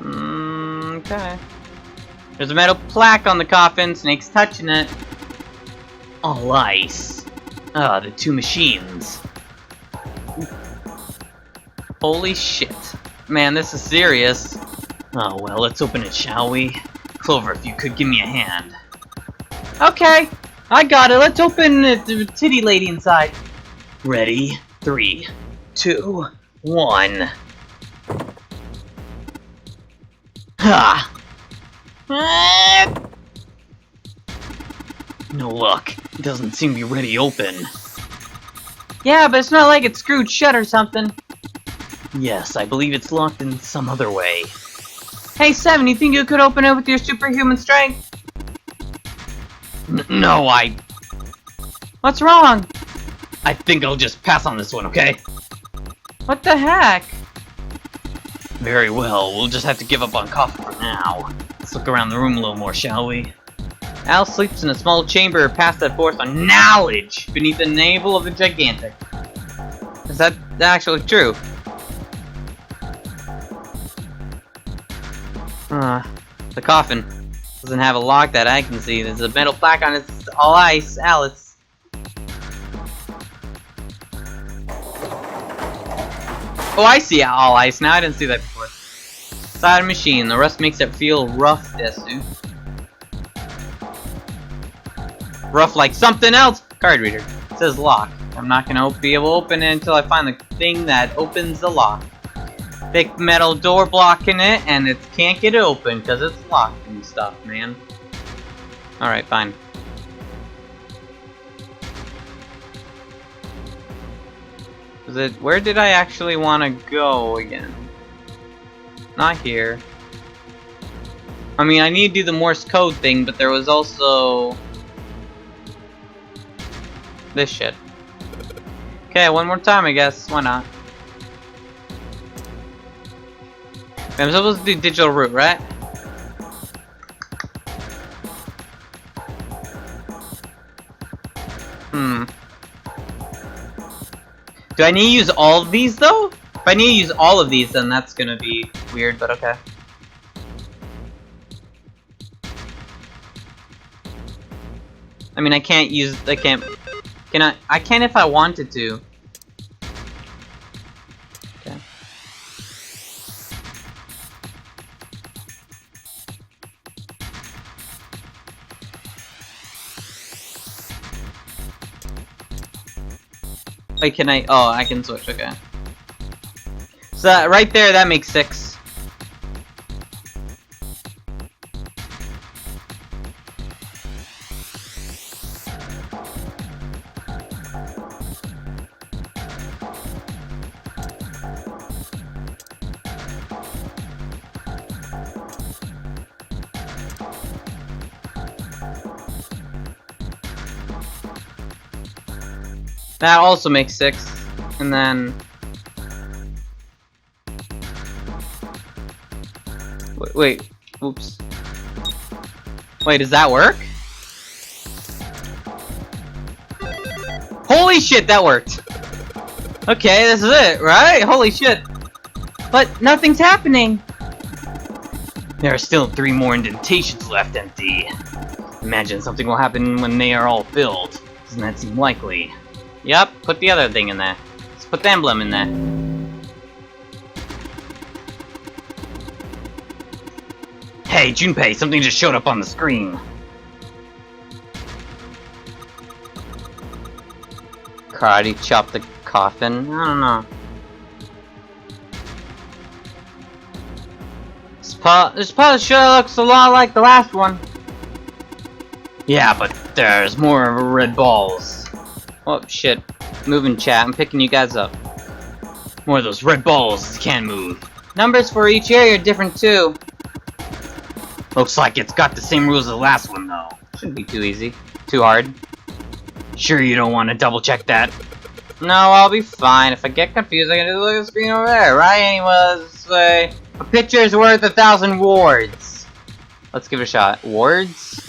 Okay. There's a metal plaque on the coffin. Snake's touching it. All ice. Ah, the two machines. Holy shit. Man, this is serious. Oh, well, let's open it, shall we? Clover, if you could give me a hand. Okay, I got it. Let's open the titty lady inside. Ready? 3, 2, 1. Ha! No luck. It doesn't seem to be ready to open. Yeah, but it's not like it's screwed shut or something. Yes, I believe it's locked in some other way. Hey, Seven, you think you could open it with your superhuman strength? No, What's wrong? I think I'll just pass on this one, okay? What the heck? Very well, we'll just have to give up on coffee for now. Let's look around the room a little more, shall we? Al sleeps in a small chamber past that force on knowledge beneath the navel of a gigantic. Is that actually true? The coffin doesn't have a lock that I can see. There's a metal plaque on it. It's all ice. Alice. Oh, I see all ice now. I didn't see that before. Side machine. The rust makes it feel rough, Desu. Rough like something else. Card reader. It says lock. I'm not gonna be able to open it until I find the thing that opens the lock. Thick metal door blocking it, and it can't get open because it's locked and stuff, man. Alright, fine. Where did I actually want to go again? Not here. I mean, I need to do the Morse code thing, but there was also this shit. Okay, one more time, I guess. Why not? I'm supposed to do digital root, right? Do I need to use all of these, though? If I need to use all of these, then that's gonna be weird, but okay. I mean, I can't use... I can't if I wanted to. Okay. Wait, can I? Oh, I can switch, okay. So, right there, that makes 6. That also makes 6, and then... Wait, oops. Wait, does that work? Holy shit, that worked! Okay, this is it, right? Holy shit! But nothing's happening! There are still 3 more indentations left empty. Imagine something will happen when they are all filled. Doesn't that seem likely? Yep, put the other thing in there. Let's put the emblem in there. Hey, Junpei, something just showed up on the screen. Karate chop the coffin? I don't know. This pose sure looks a lot like the last one. Yeah, but there's more red balls. Oh, shit. Moving chat, I'm picking you guys up. More of those red balls can't move. Numbers for each area are different too. Looks like it's got the same rules as the last one though. Shouldn't be too easy. Too hard. Sure you don't want to double check that? No, I'll be fine. If I get confused, I can just look at the screen over there, right? Anyways, say, a picture is worth 1,000 words. Let's give it a shot. Words?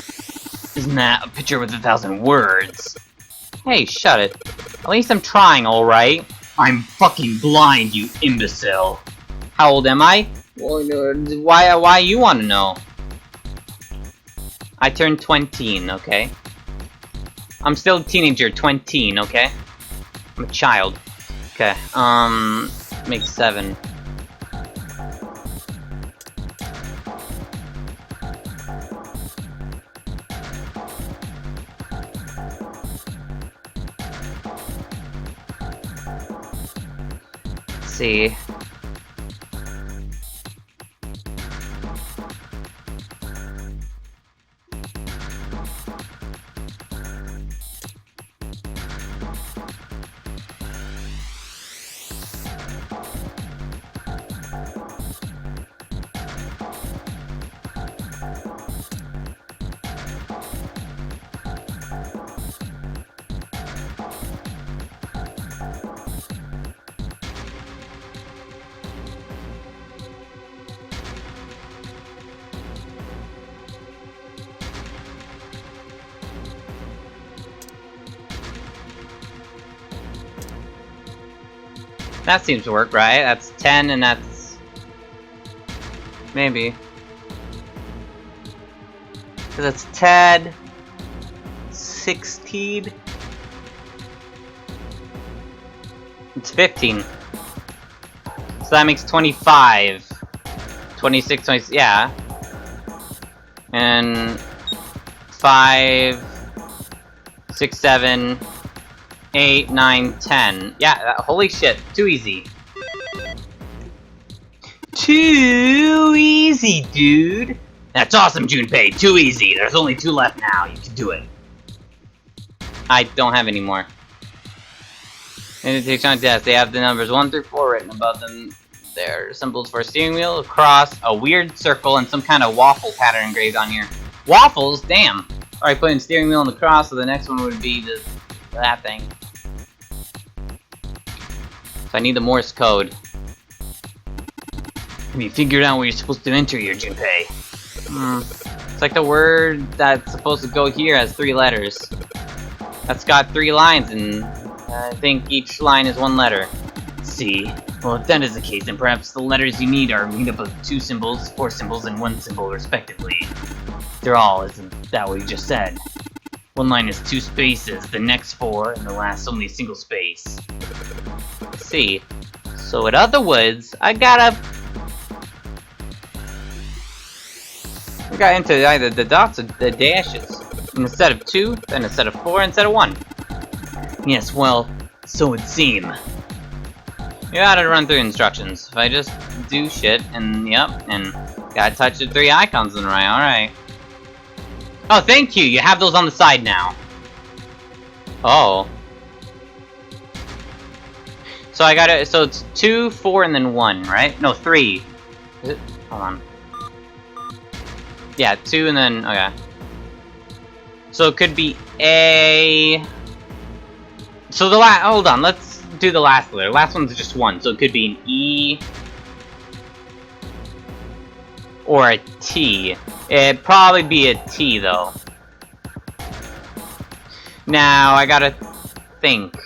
Isn't that a picture with 1,000 words? Hey, shut it. At least I'm trying, alright? I'm fucking blind, you imbecile. How old am I? Why you want to know? I turned 20, okay? I'm still a teenager, 20, okay? I'm a child. Okay, make 7. Let's see. That seems to work, right? That's 10 and that's... maybe. So that's 10... 16... It's 15. So that makes 25. 26, 20, yeah. And... 5... 6, 7... 8, 9, 10. Yeah, holy shit. Too easy. Too easy, dude. That's awesome, Junpei. Too easy. There's only 2 left now. You can do it. I don't have any more. In the Dictionary test, they have the numbers 1 through 4 written above them. They're symbols for a steering wheel, a cross, a weird circle, and some kind of waffle pattern engraved on here. Waffles? Damn. Alright, putting steering wheel on the cross, so the next one would be that thing. So I need the Morse code. Have you figured out what you're supposed to enter here, Junpei? It's like the word that's supposed to go here has 3 letters. That's got 3 lines, and I think each line is 1 letter. Let's see. Well, if that is the case, then perhaps the letters you need are made up of 2 symbols, 4 symbols, and 1 symbol, respectively. They're all, isn't that what you just said? 1 line is 2 spaces, the next 4, and the last only a single space. Let's see. So in other words, I got into either the dots or the dashes. Instead of 2, then instead of 4, instead of 1. Yes, well, so it would seem. You gotta run through instructions. If I just do shit, and yep, and gotta touch the 3 icons in the right, alright. Oh, thank you! You have those on the side now. Oh. So I gotta, so it's 2, 4, and then 1, right? No, 3. Is it? Hold on. Yeah, 2 and then, okay. So it could be A... So the hold on, let's do the last letter. Last one's just 1, so it could be an E... or a T. It'd probably be a T, though. Now, I gotta think.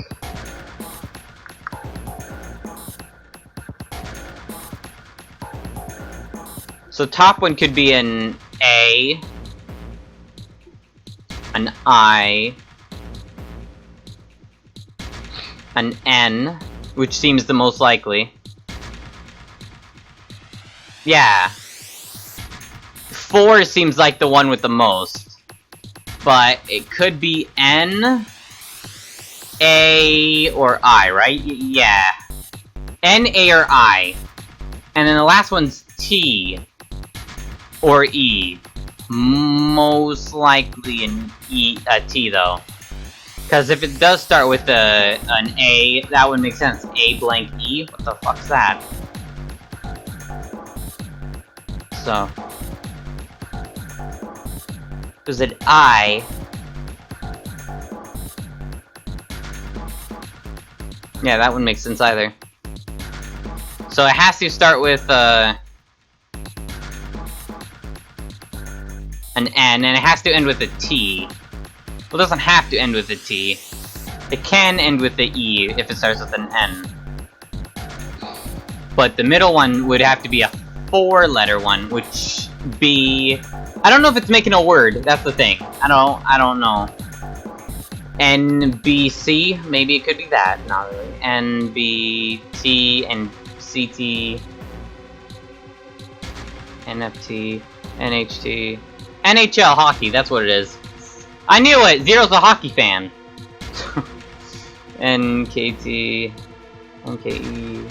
So top one could be an A. an I, an N, which seems the most likely. Yeah. 4 seems like the one with the most. But it could be N, A, or I, right? Yeah. N, A, or I. And then the last one's T. Or E. Most likely an T, though. Because if it does start with an A, that would make sense. A blank E? What the fuck's that? So. Was it I? Yeah, that wouldn't make sense either. So it has to start with an N, and it has to end with a T. Well, it doesn't have to end with a T. It can end with the E if it starts with an N. But the middle one would have to be a 4-letter one, which be... I don't know if it's making a word, that's the thing. I don't know. NBC, maybe it could be that. Not really. NBT and CT, NFT, NHT, NHL hockey, that's what it is. I knew it! Zero's a hockey fan. NKT, NKE.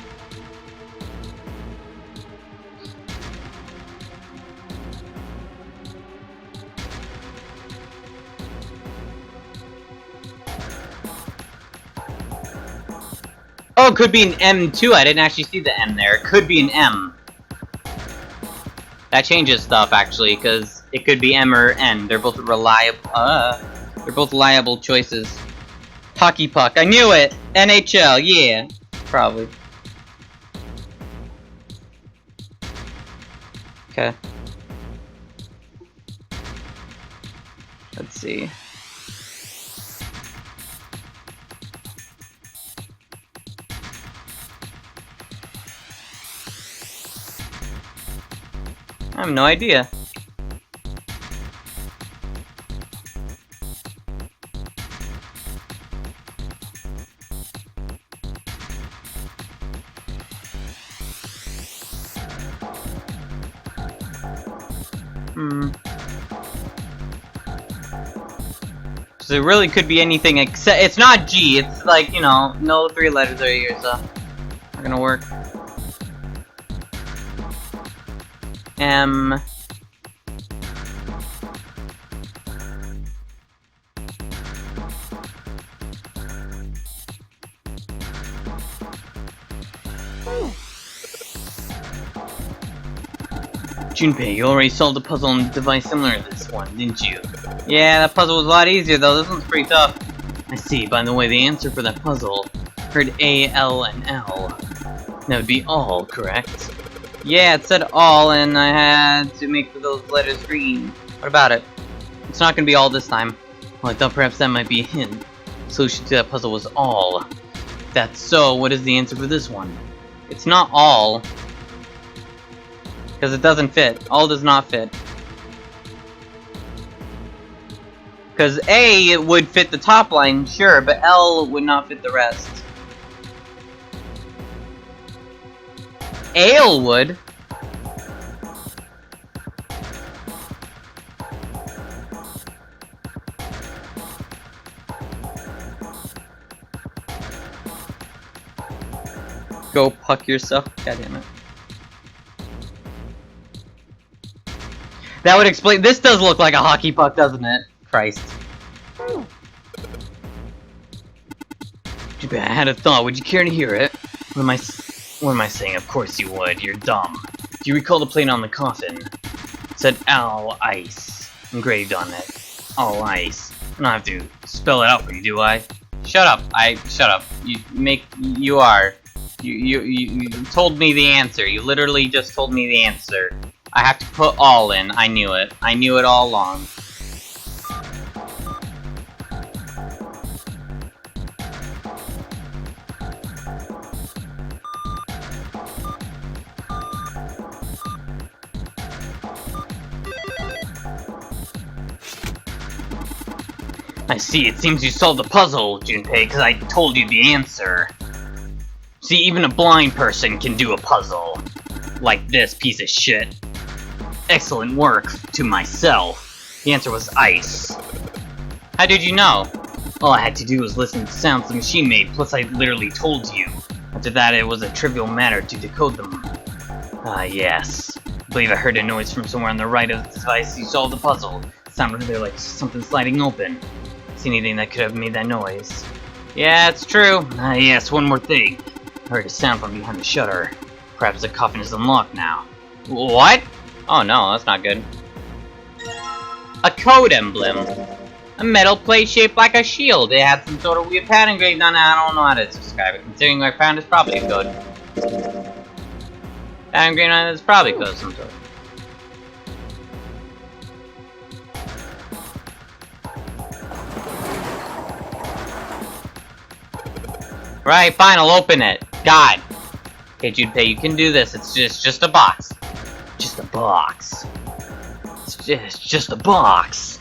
Oh, it could be an M too. I didn't actually see the M there. It could be an M. That changes stuff actually, because it could be M or N. They're both reliable. They're both liable choices. Hockey puck. I knew it. NHL. Yeah, probably. Okay. Let's see. I have no idea. So it really could be anything except it's not G. It's like, you know, no 3 letters are here, so not gonna work. M. Junpei, you already solved a puzzle on a device similar to this one, didn't you? Yeah, that puzzle was a lot easier though. This one's pretty tough. I see. By the way, the answer for that puzzle heard A, L, and L. That would be all, correct? Yeah, it said all, and I had to make those letters green. What about it? It's not gonna be all this time. Well, I thought perhaps that might be a hint. Solution to that puzzle was all. If that's so, what is the answer for this one? It's not all. Because it doesn't fit. All does not fit. Because A would fit the top line, sure, but L would not fit the rest. Ale would. Go puck yourself. God damn it. That would explain. This does look like a hockey puck, doesn't it? Christ. Too bad. I had a thought. Would you care to hear it? What am I saying? Of course you would. You're dumb. Do you recall the plate on the coffin? It said Al Ice engraved on it. All ice. I don't have to spell it out for you, do I? Shut up. Shut up. You told me the answer. You literally just told me the answer. I have to put all in. I knew it. I knew it all along. I see, it seems you solved the puzzle, Junpei, because I told you the answer. See, even a blind person can do a puzzle. Like this piece of shit. Excellent work, to myself. The answer was ice. How did you know? All I had to do was listen to the sounds the machine made, plus I literally told you. After that, it was a trivial matter to decode them. Ah, yes. I believe I heard a noise from somewhere on the right of the device you solved the puzzle. It sounded really like something sliding open. See anything that could have made that noise? Yeah, it's true. Ah, yes, one more thing. I heard a sound from behind the shutter. Perhaps the coffin is unlocked now. What? Oh no, that's not good. A code emblem. A metal plate shaped like a shield. It had some sort of weird pattern engraved on it. I don't know how to describe it. Considering what I found, it's probably a code. Pattern engraved on it is probably a code of some sort. Right, fine, I'll open it. God. Okay, Junpei, you can do this. It's just a box. Just a box. It's just a box.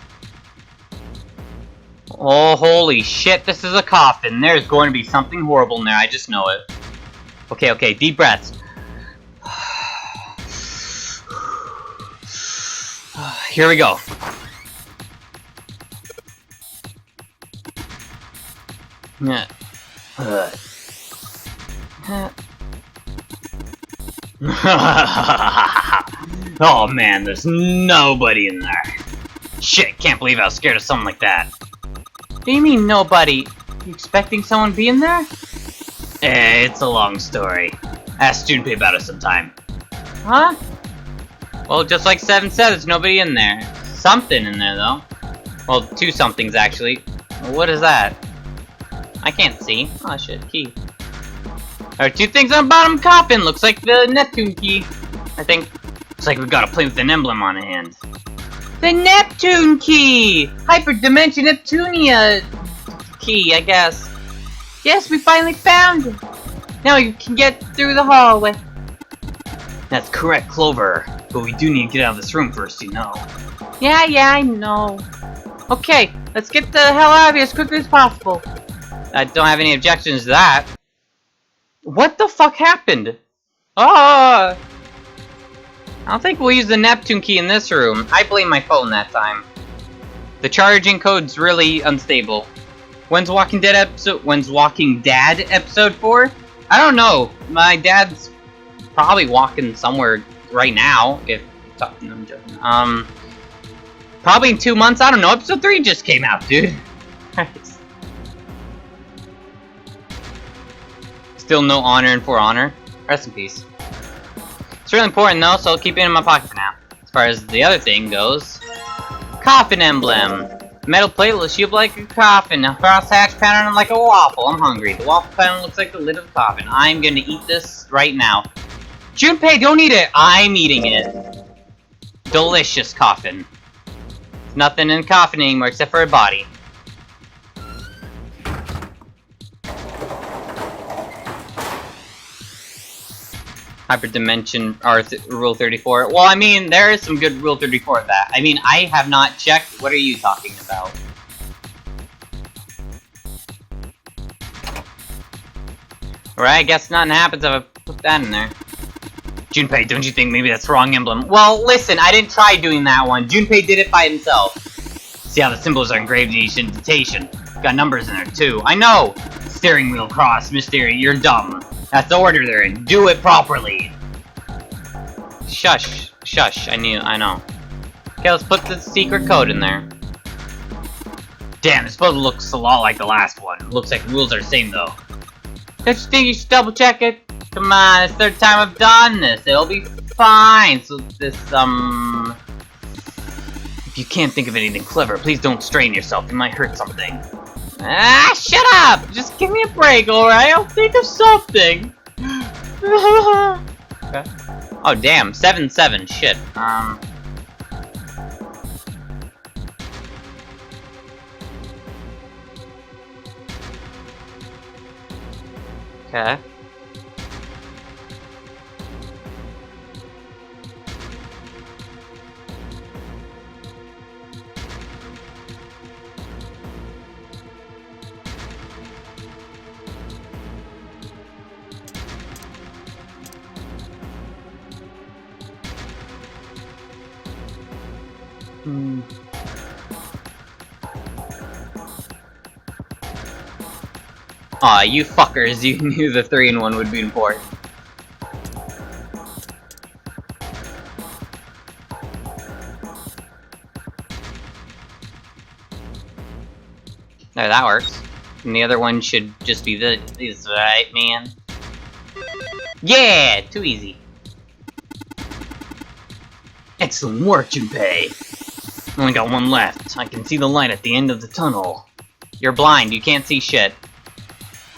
Oh, holy shit, this is a coffin. There's going to be something horrible in there, I just know it. Okay, okay, deep breaths. Here we go. Yeah. Oh man, there's nobody in there. Shit, can't believe I was scared of something like that. What do you mean nobody? You expecting someone to be in there? It's a long story. Ask Junpei about it sometime. Huh? Well, just like Seven said, there's nobody in there. Something in there though. Well, two somethings actually. What is that? I can't see. Oh shit, key. There are two things on the bottom coffin. Looks like the Neptune key. I think. Looks like we got a plane with an emblem on hand. The Neptune key! Hyperdimension Neptunia key, I guess. Yes, we finally found it. Now you can get through the hallway. That's correct, Clover. But we do need to get out of this room first, you know. Yeah, I know. Okay, let's get the hell out of here as quickly as possible. I don't have any objections to that. What the fuck happened? Oh! I don't think we'll use the Neptune key in this room. I blame my phone that time. The charging code's really unstable. When's Walking Dad episode 4? I don't know. My dad's probably walking somewhere right now. If I'm joking. Probably in 2 months. I don't know. Episode 3 just came out, dude. Still no honor and For Honor. Rest in peace. It's really important though, so I'll keep it in my pocket for now. As far as the other thing goes, coffin emblem. Metal plate looks shaped like a coffin. A crosshatch pattern like a waffle. I'm hungry. The waffle pattern looks like the lid of a coffin. I'm gonna eat this right now. Junpei, don't eat it. I'm eating it. Delicious coffin. There's nothing in the coffin anymore except for a body. Hyperdimension Rule 34. Well, I mean, there is some good Rule 34 of that. I mean, I have not checked. What are you talking about? Alright, I guess nothing happens if I put that in there. Junpei, don't you think maybe that's the wrong emblem? Well, listen, I didn't try doing that one. Junpei did it by himself. See how the symbols are engraved in each indentation? Got numbers in there, too. I know! Steering wheel cross, Mystery, you're dumb. That's the order they're in. Do it properly. Shush. Shush. I know. Okay, let's put the secret code in there. Damn, this puzzle looks a lot like the last one. Looks like the rules are the same, though. Don't you think you should double check it? Come on, it's the third time I've done this. It'll be fine. So this, if you can't think of anything clever, please don't strain yourself. You might hurt something. Ah, shut up! Just give me a break, alright? I'll think of something. Okay. Oh, damn. 7-7. Shit. Okay. Aw, you fuckers, you knew the 3-in-1 would be important. There, that works. And the other one should just be this, right, man? Yeah! Too easy. Excellent work, Junpei. Only got one left. I can see the light at the end of the tunnel. You're blind, you can't see shit.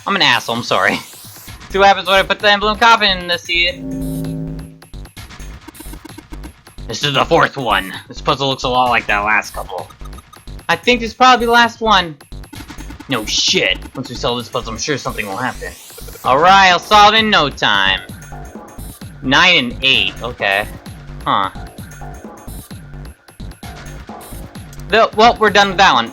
I'm an asshole, I'm sorry. See what happens when I put the emblem coffin in to see it. This is the 4th one. This puzzle looks a lot like that last couple. I think this is probably the last one. No shit. Once we solve this puzzle, I'm sure something will happen. Alright, I'll solve it in no time. 9 and 8, okay. Huh. Well, we're done with that one.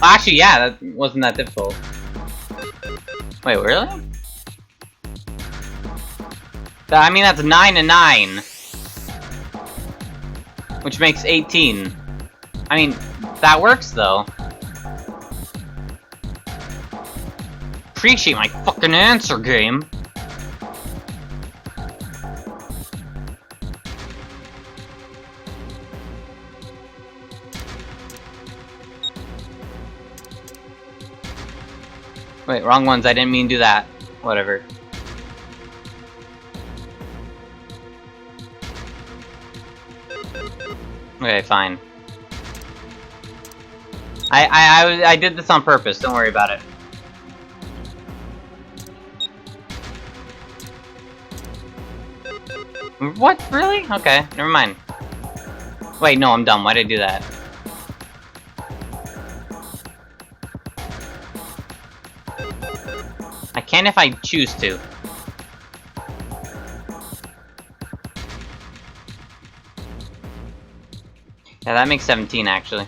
Actually, yeah, that wasn't that difficult. Wait, really? I mean, that's 9 and 9. Which makes 18. I mean, that works, though. Appreciate my fucking answer, game. Wait, wrong ones. I didn't mean to do that. Whatever. Okay, fine. I did this on purpose. Don't worry about it. What? Really? Okay, never mind. Wait, no, I'm dumb. Why did I do that? I can if I choose to. Yeah, that makes 17, actually.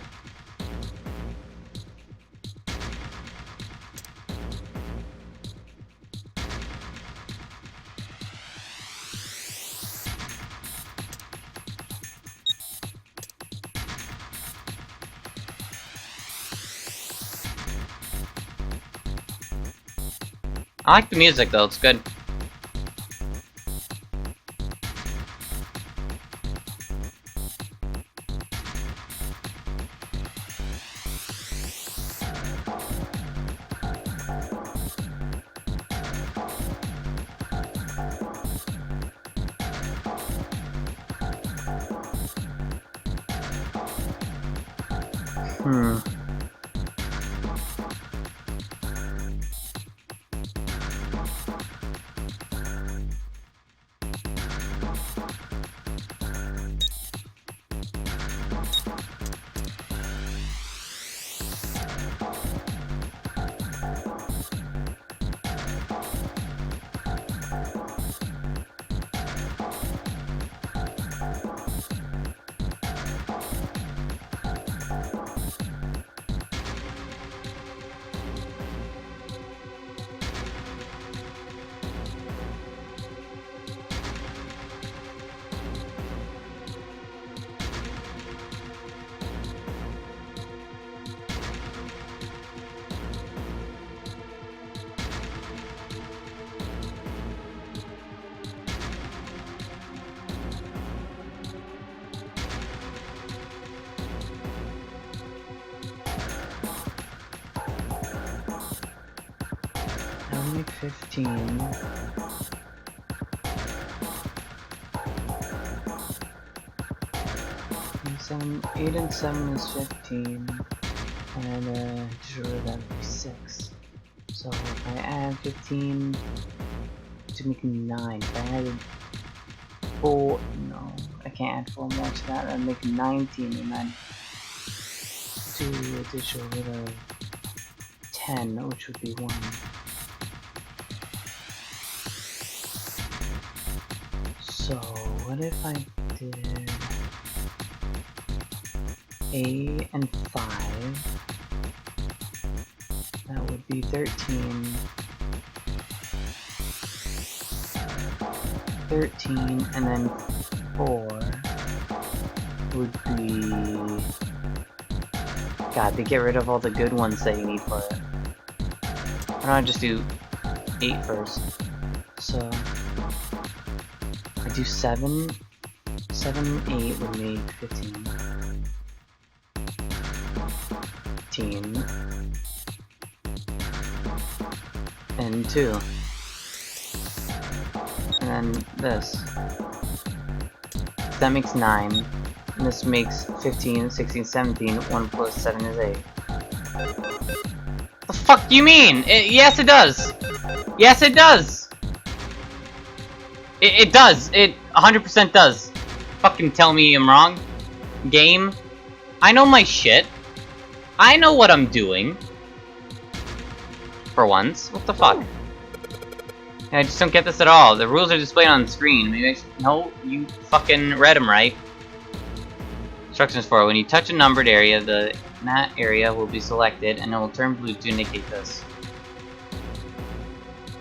I like the music, though. It's good. I'll make 15. And 8 and 7 is 15. And sure, that would be 6. So if I add 15 to make 9, if I added 4, no, I can't add 4 more to that, I'd make 19, and then do additional with a 10, which would be 1. So what if I did 8 and 5 That would be 13. 13, and then 4 would be... God, they get rid of all the good ones that you need for it. Why don't I just do 8 first? So... I do 7. 7, 8 would make 15. 15. And 2. And then this. That makes 9. And this makes 15, 16, 17. 1 plus 7 is 8. The fuck do you mean? Yes, it does! Yes, it does! It does! It 100% does. Fucking tell me I'm wrong. Game. I know my shit. I know what I'm doing. For once. What the fuck? I just don't get this at all. The rules are displayed on the screen. Maybe I should... No, you fucking read them right. Instructions for it. When you touch a numbered area, that area will be selected, and it will turn blue to indicate this.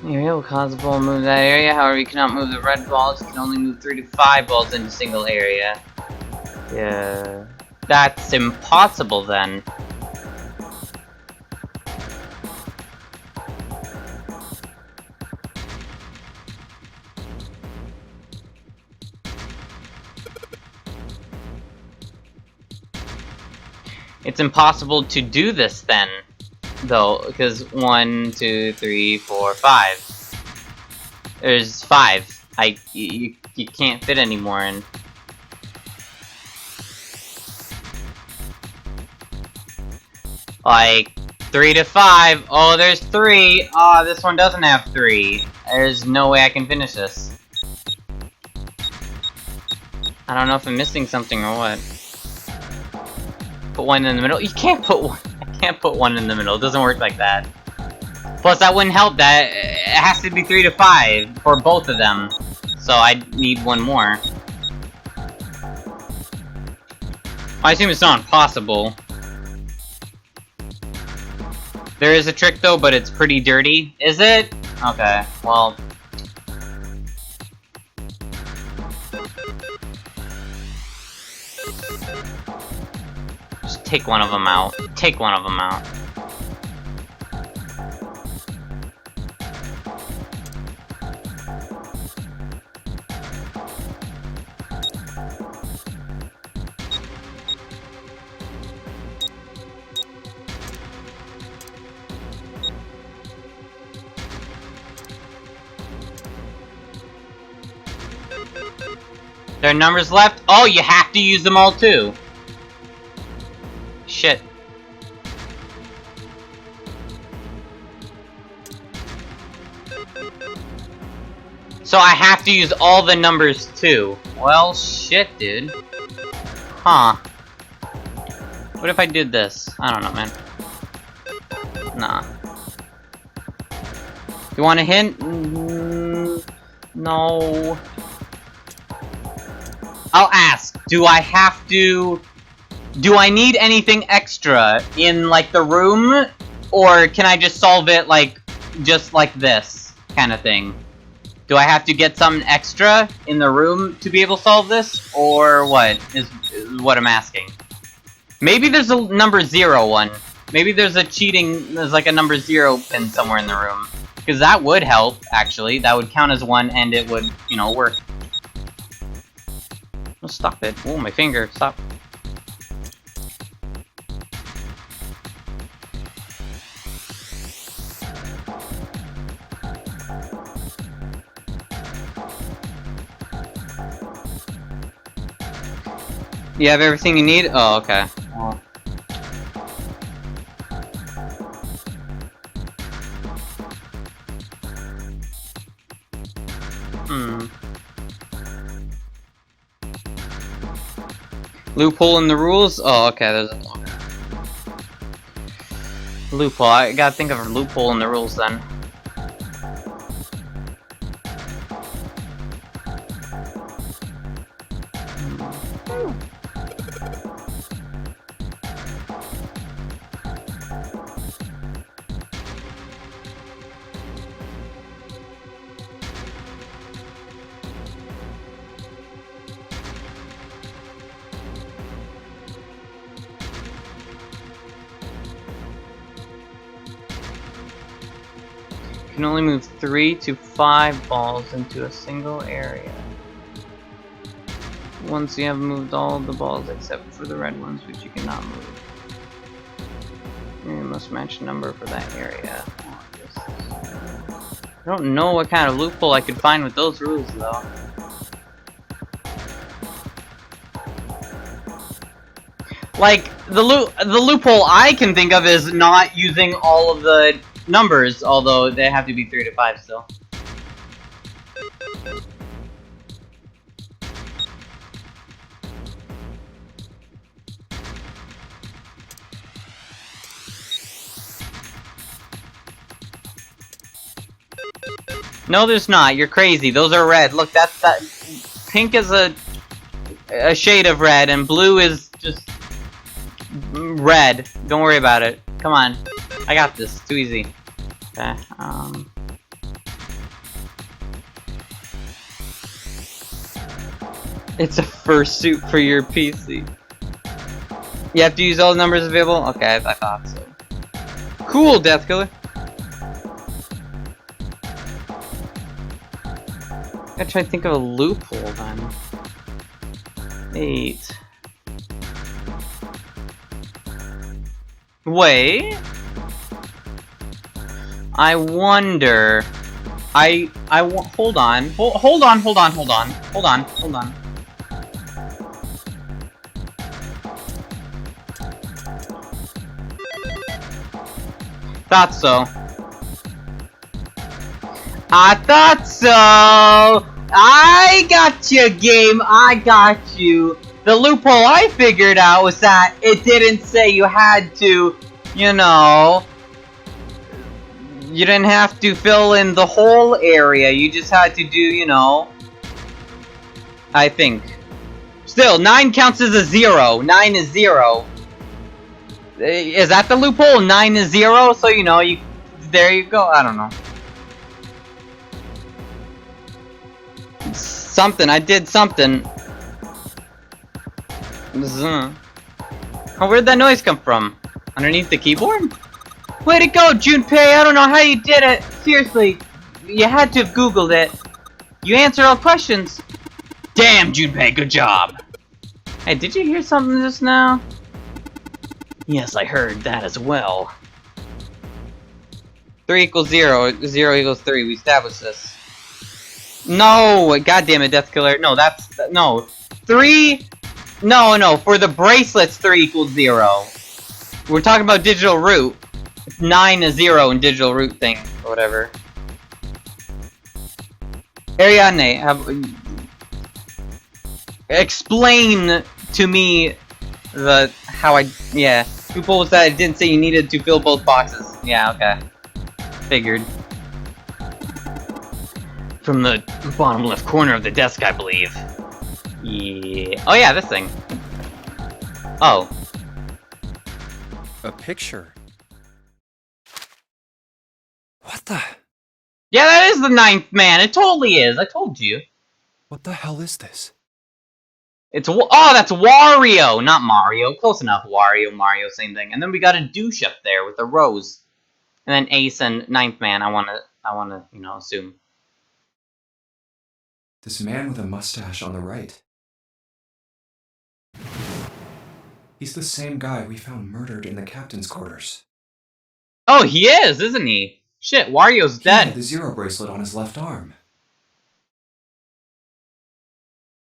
The area will cause the ball to move that area. However, you cannot move the red balls. You can only move 3 to 5 balls in a single area. Yeah. That's impossible then. It's impossible to do this then, though, because 1, 2, 3, 4, 5. There's 5. You can't fit anymore in. Like 3 to 5. Oh, there's 3. Oh, this one doesn't have 3. There's no way I can finish this. I don't know if I'm missing something or what. Put 1 in the middle. You can't put 1. I can't put 1 in the middle. It doesn't work like that. Plus, that wouldn't help. That it has to be 3 to 5 for both of them. So I need 1 more. I assume it's not impossible. There is a trick though, but it's pretty dirty. Is it? Okay. Well. Just take one of them out. Take one of them out. There are numbers left? Oh, you have to use them all too. Shit. So I have to use all the numbers too. Well, shit, dude. Huh. What if I did this? I don't know, man. Nah. You want a hint? No. I'll ask, do I need anything extra in, like, the room? Or can I just solve it, like, just like this kind of thing? Do I have to get something extra in the room to be able to solve this? Or what, is what I'm asking. Maybe there's a number 0 one. Maybe there's like a number 0 pin somewhere in the room. Because that would help, actually. That would count as 1 and it would, you know, work. Oh, stop it. Oh, my finger. Stop. You have everything you need? Oh, okay. Well. Loophole in the rules? Oh, okay, there's a loophole. I gotta think of a loophole in the rules then. can only move 3 to 5 balls into a single area. Once you have moved all the balls except for the red ones, which you cannot move. You must match the number for that area. I don't know what kind of loophole I could find with those rules, though. Like, the loophole I can think of is not using all of the numbers, although they have to be 3 to 5 still. No, there's not. You're crazy. Those are red. Look, that pink is a shade of red, and blue is just red. Don't worry about it. Come on. I got this. It's too easy. Okay, It's a fursuit for your PC. You have to use all the numbers available? Okay, I thought so. Cool, Death Killer. I gotta try to think of a loophole then. 8. Wait. I wonder. Hold on. Hold on. Thought so. I thought so! I got you, game! I got you! The loophole I figured out was that it didn't say you had to, you know... You didn't have to fill in the whole area, you just had to do, you know... I think. Still, 9 counts as a 0. 9 is 0. Is that the loophole? 9 is 0, so you know, there you go, I don't know. Something, I did something. Oh, where'd that noise come from? Underneath the keyboard? Way to go, Junpei! I don't know how you did it! Seriously, you had to have Googled it. You answered all questions. Damn, Junpei, good job! Hey, did you hear something just now? Yes, I heard that as well. 3 equals 0, 0 equals 3, we established this. No! God damn it, Death Killer. No, no. 3... No, for the bracelets, 3 equals 0. We're talking about digital root. It's 9 to 0 in digital root thing, or whatever. Ariadne, explain to me yeah. People said I didn't say you needed to fill both boxes. Yeah, okay. Figured. From the bottom left corner of the desk, I believe. Yeah. Oh yeah, this thing. Oh. A picture. What the? Yeah, that is the 9th man. It totally is. I told you. What the hell is this? It's oh, that's Wario, not Mario. Close enough. Wario, Mario, same thing. And then we got a douche up there with a rose, and then Ace and 9th man. I wanna, you know, assume. This man with a mustache on the right. He's the same guy we found murdered in the captain's quarters. Oh, he is, isn't he? Shit, Wario's dead. He had the 0 bracelet on his left arm.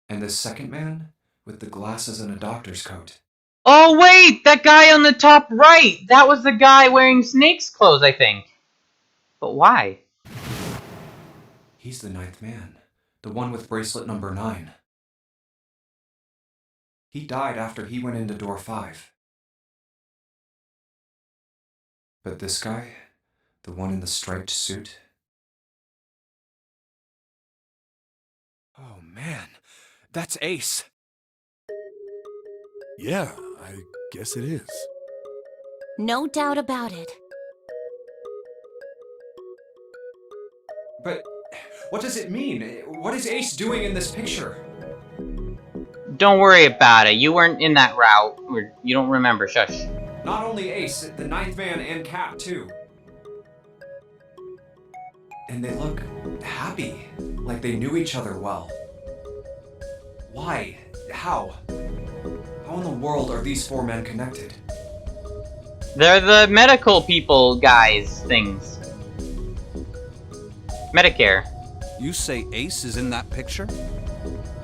And this second man with the glasses and a doctor's coat. Oh wait, that guy on the top right. That was the guy wearing Snake's clothes, I think. But why? He's the 9th man. The one with bracelet number 9. He died after he went into door 5. But this guy, the one in the striped suit... Oh man, that's Ace. Yeah, I guess it is. No doubt about it. But what does it mean? What is Ace doing in this picture? Don't worry about it. You weren't in that route. Or you don't remember. Shush. Not only Ace, the 9th man and Cap too. And they look happy, like they knew each other well. Why? How? How in the world are these four men connected? They're the medical people guys things. Medicare. You say Ace is in that picture?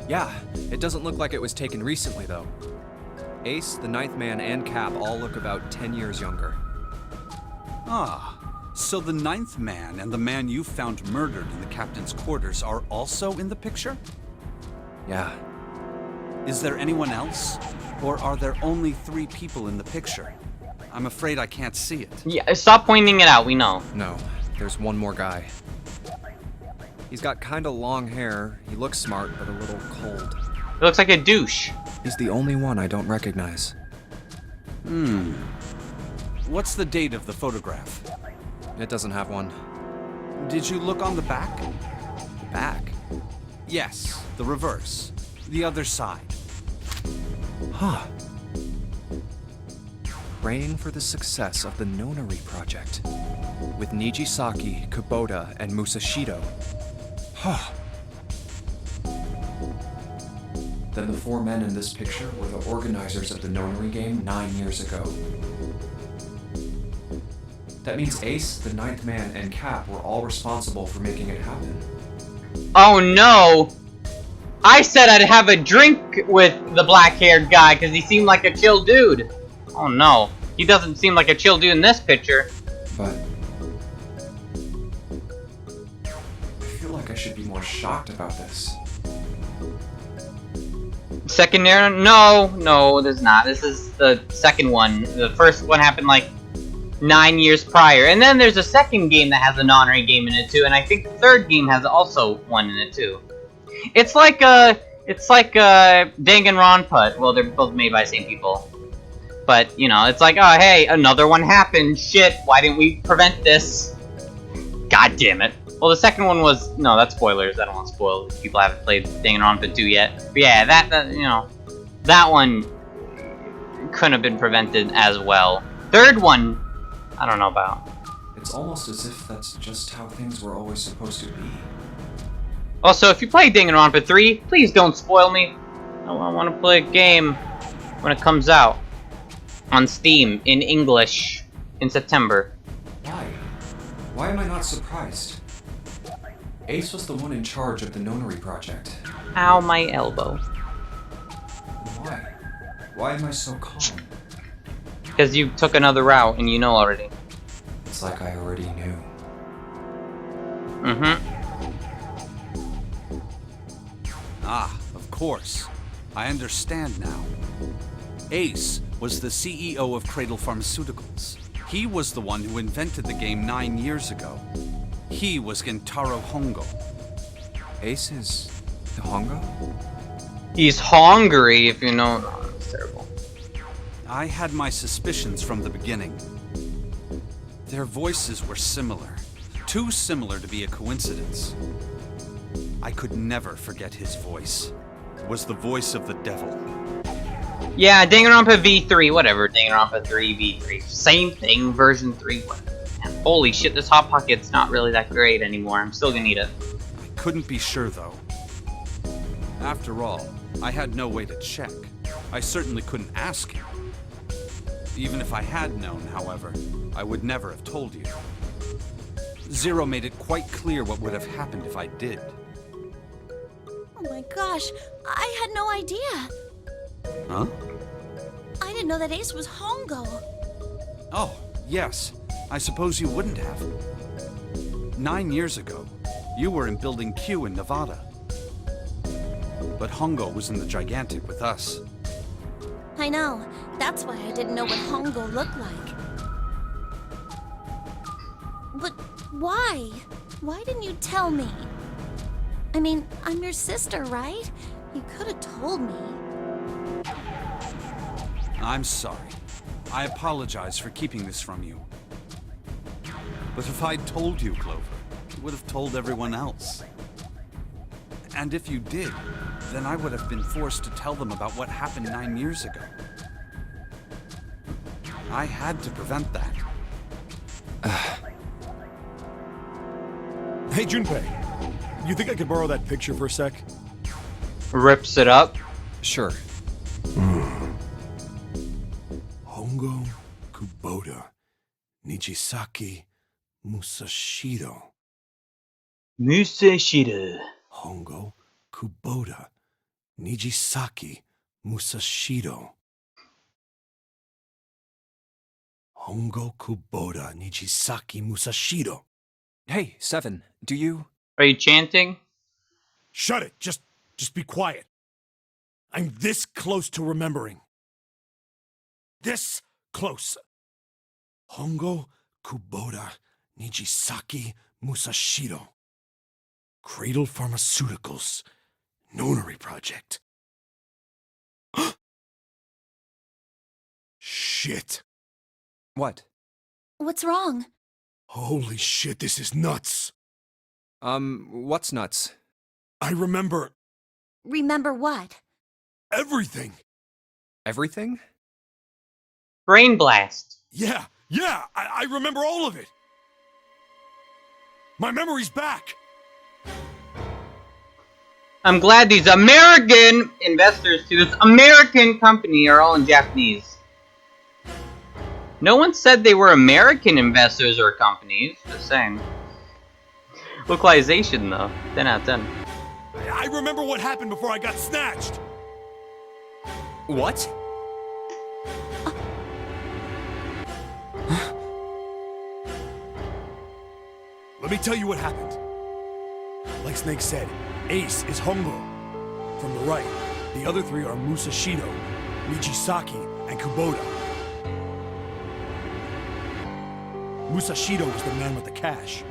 Yeah, it doesn't look like it was taken recently, though. Ace, the Ninth Man, and Cap all look about 10 years younger. Ah, so the Ninth Man and the man you found murdered in the captain's quarters are also in the picture? Yeah. Is there anyone else? Or are there only 3 people in the picture? I'm afraid I can't see it. Yeah, stop pointing it out, we know. No, there's one more guy. He's got kinda long hair, he looks smart, but a little cold. It looks like a douche. He's the only one I don't recognize. What's the date of the photograph? It doesn't have one. Did you look on the back? Back? Yes, the reverse. The other side. Huh. Praying for the success of the Nonary project. With Nijisaki, Kubota, and Musashido. Huh. Then the four men in this picture were the organizers of the Nonary game 9 years ago. That means Ace, the Ninth Man, and Cap were all responsible for making it happen. Oh no! I said I'd have a drink with the black-haired guy because he seemed like a chill dude. Oh no, he doesn't seem like a chill dude in this picture. But I feel like I should be more shocked about this. Second narrative? No, there's not. This is the second one. The first one happened like 9 years prior. And then there's a second game that has a Nonary game in it too, and I think the third game has also one in it too. It's like Danganronpa. Well, they're both made by the same people. But, you know, it's like, oh hey, another one happened. Shit, why didn't we prevent this? God damn it. Well, the second one was... No, that's spoilers. I don't want to spoil if people haven't played Danganronpa 2 yet. But yeah, that, you know... That one couldn't have been prevented as well. Third one, I don't know about. It's almost as if that's just how things were always supposed to be. Also, if you play Danganronpa 3, please don't spoil me. I want to play a game when it comes out. On Steam, in English, in September. Why? Why am I not surprised? Ace was the one in charge of the Nonary project. Ow, my elbow. Why? Why am I so calm? Because you took another route and you know already. It's like I already knew. Mm-hmm. Ah, of course. I understand now. Ace was the CEO of Cradle Pharmaceuticals. He was the one who invented the game 9 years ago. He was Gentaro Hongo. Ace is the Hongo? He's hungry, if you know. No, that's terrible. I had my suspicions from the beginning. Their voices were similar. Too similar to be a coincidence. I could never forget his voice. It was the voice of the devil. Yeah, Danganronpa V3, whatever. Danganronpa 3, V3. Same thing, version 3. Holy shit, this Hot Pocket's not really that great anymore. I'm still gonna eat it. I couldn't be sure, though. After all, I had no way to check. I certainly couldn't ask him. Even if I had known, however, I would never have told you. Zero made it quite clear what would have happened if I did. Oh my gosh, I had no idea. Huh? I didn't know that Ace was Hongo. Oh, yes. I suppose you wouldn't have. 9 years ago, you were in Building Q in Nevada. But Hongo was in the Gigantic with us. I know. That's why I didn't know what Hongo looked like. But why? Why didn't you tell me? I mean, I'm your sister, right? You could have told me. I'm sorry. I apologize for keeping this from you. But if I'd told you, Clover, you would have told everyone else. And if you did, then I would have been forced to tell them about what happened 9 years ago. I had to prevent that. Hey, Junpei. You think I could borrow that picture for a sec? Rips it up. Sure. Hongo Kubota Nijisaki Musashiro. Musashiro. Hongo Kubota Nijisaki Musashiro. Hongo Kubota Nijisaki Musashiro. Hey, Seven, do you... Are you chanting? Shut it! Just be quiet. I'm this close to remembering. This close. Hongo Kubota Nijisaki Musashiro. Cradle Pharmaceuticals. Nonary Project. Shit. What? What's wrong? Holy shit, this is nuts. What's nuts? I remember Remember what? everything. Everything? Brain blast. Yeah, I remember all of it. My memory's back. I'm glad these American investors to this American company are all in Japanese. No one said they were American investors or companies, just saying. Localization though, 10 out of 10. I remember what happened before I got snatched. What? Let me tell you what happened. Like Snake said, Ace is Hongo. From the right, the other three are Musashido, Nijisaki, and Kubota. Musashido was the man with the cash.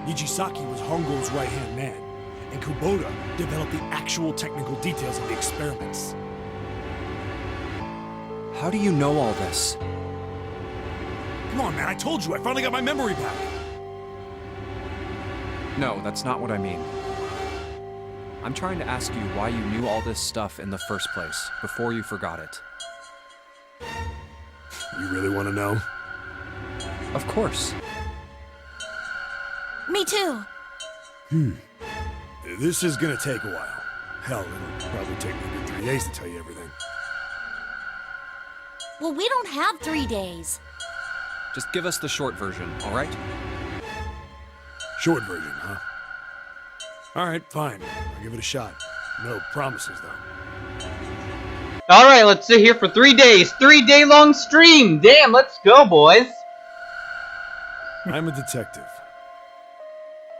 Nijisaki was Hongo's right-hand man, and Kubota developed the actual technical details of the experiments. How do you know all this? Come on, man, I told you, I finally got my memory back. No, that's not what I mean. I'm trying to ask you why you knew all this stuff in the first place, before you forgot it. You really want to know? Of course. Me too. This is gonna take a while. Hell, it'll probably take me a good 3 days to tell you everything. Well, we don't have 3 days. Just give us the short version, all right? Short version, huh? Alright, fine. I'll give it a shot. No promises, though. Alright, let's sit here for 3 days. 3-day long stream! Damn, let's go, boys! I'm a detective.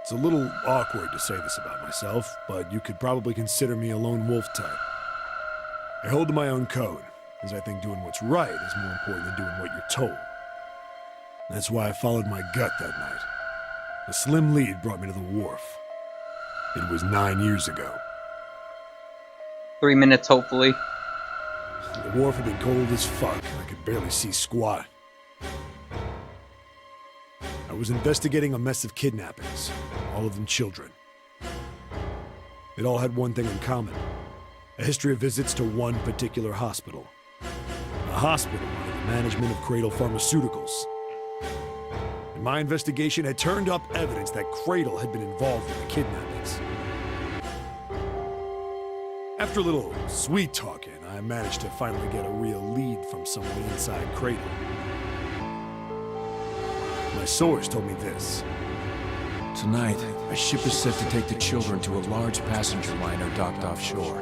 It's a little awkward to say this about myself, but you could probably consider me a lone wolf type. I hold to my own code, as I think doing what's right is more important than doing what you're told. That's why I followed my gut that night. A slim lead brought me to the wharf. It was 9 years ago. 3 minutes, hopefully. The wharf had been cold as fuck, and I could barely see squat. I was investigating a mess of kidnappings, all of them children. It all had one thing in common. A history of visits to one particular hospital. A hospital under the management of Cradle Pharmaceuticals. And my investigation had turned up evidence that Cradle had been involved in the kidnappings. After a little sweet talking, I managed to finally get a real lead from someone inside Cradle. My source told me this. Tonight, a ship is set to take the children to a large passenger liner docked offshore.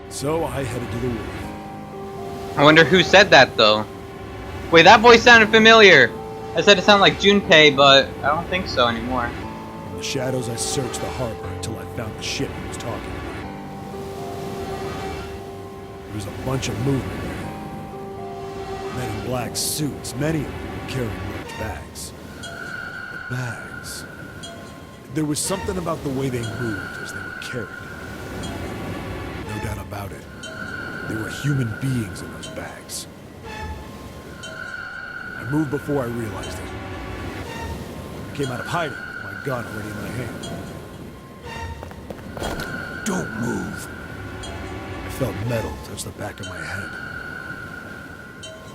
So I headed to the wharf. I wonder who said that, though. Wait, that voice sounded familiar! I said it sounded like Junpei, but I don't think so anymore. In the shadows, I searched the harbor until I found the ship he was talking about. There was a bunch of movement there. Men in black suits, many of them carrying large bags. But bags... There was something about the way they moved as they were carried. No doubt about it. There were human beings in those bags. I moved before I realized it. I came out of hiding with my gun already in my hand. Don't move. I felt metal touch the back of my head.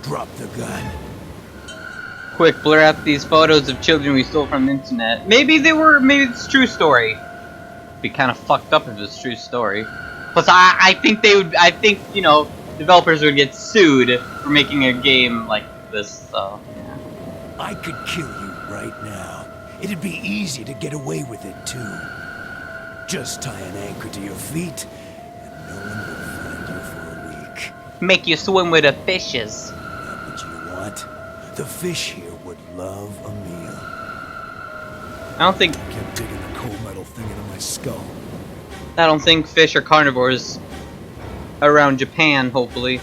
Drop the gun. quick, blur out these photos of children we stole from the internet. Maybe it's a true story. It'd be kind of fucked up if it's a true story. Plus, I think, you know, developers would get sued for making a game like this, so, yeah. I could kill you right now. It'd be easy to get away with it, too. Just tie an anchor to your feet, and no one will find you for a week. Make you swim with the fishes. Not what you want. The fish here would love a meal. I don't think I kept digging the cold metal thing into my skull. fish are carnivores around Japan, hopefully.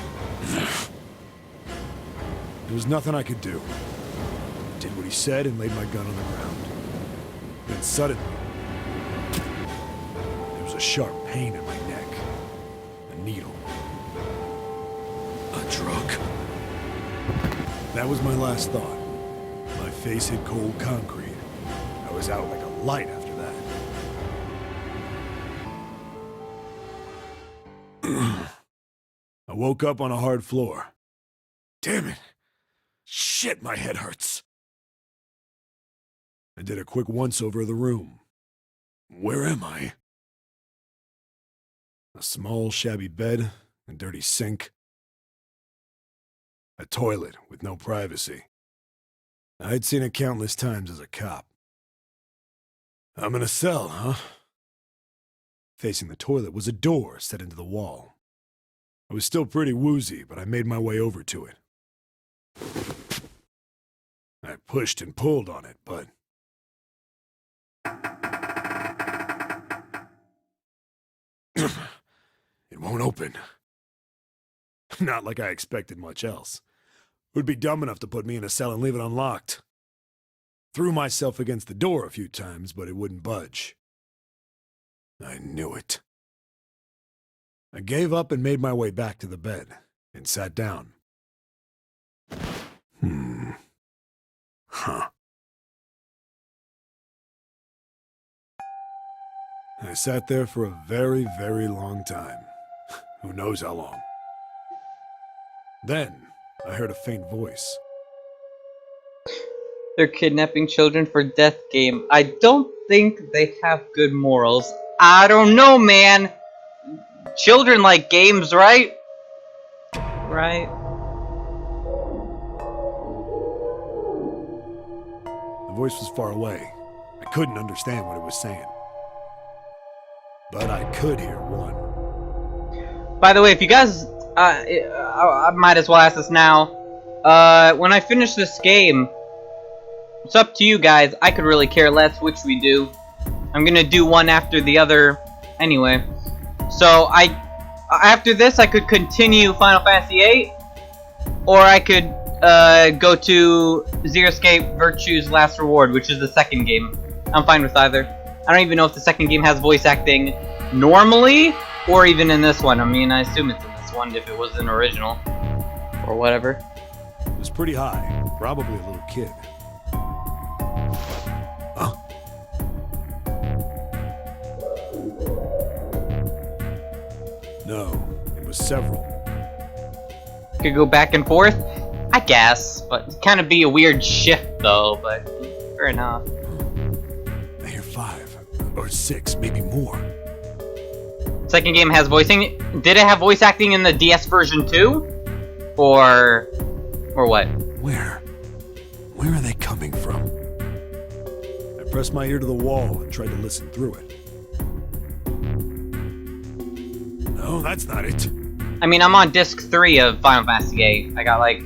There was nothing I could do. I did what he said and laid my gun on the ground. Then suddenly, there was a sharp pain in my neck. A needle. A drug. That was my last thought. My face hit cold concrete. I was out like a light after that. I woke up on a hard floor. Damn it! Shit, my head hurts. I did a quick once-over of the room. Where am I? A small, shabby bed, a dirty sink. A toilet with no privacy. I'd seen it countless times as a cop. I'm in a cell, huh? Facing the toilet was a door set into the wall. I was still pretty woozy, but I made my way over to it. I pushed and pulled on it, but... it won't open. Not like I expected much else. It would be dumb enough to put me in a cell and leave it unlocked. Threw myself against the door a few times, but it wouldn't budge. I knew it. I gave up and made my way back to the bed, and sat down. Huh. I sat there for a very, very long time. Who knows how long. Then, I heard a faint voice. They're kidnapping children for death game. I don't think they have good morals. I don't know, man. Children like games, right? Right? The voice was far away. I couldn't understand what it was saying. But I could hear one. By the way, if you guys... I might as well ask this now. When I finish this game... It's up to you guys. I could really care less which we do. I'm gonna do one after the other anyway. So, after this, I could continue Final Fantasy VIII, or I could go to Zero Escape Virtue's Last Reward, which is the second game. I'm fine with either. I don't even know if the second game has voice acting normally, or even in this one. I mean, I assume it's in this one if it was an original, or whatever. It was pretty high, probably a little kid. Huh? No, it was several. Could go back and forth? I guess, but it'd kind of be a weird shift though, but fair enough. I hear 5, or 6, maybe more. Second game has voicing. Did it have voice acting in the DS version too? Or what? Where are they coming from? I pressed my ear to the wall and tried to listen through it. No, that's not it. I mean, I'm on disc 3 of Final Fantasy VIII. I got like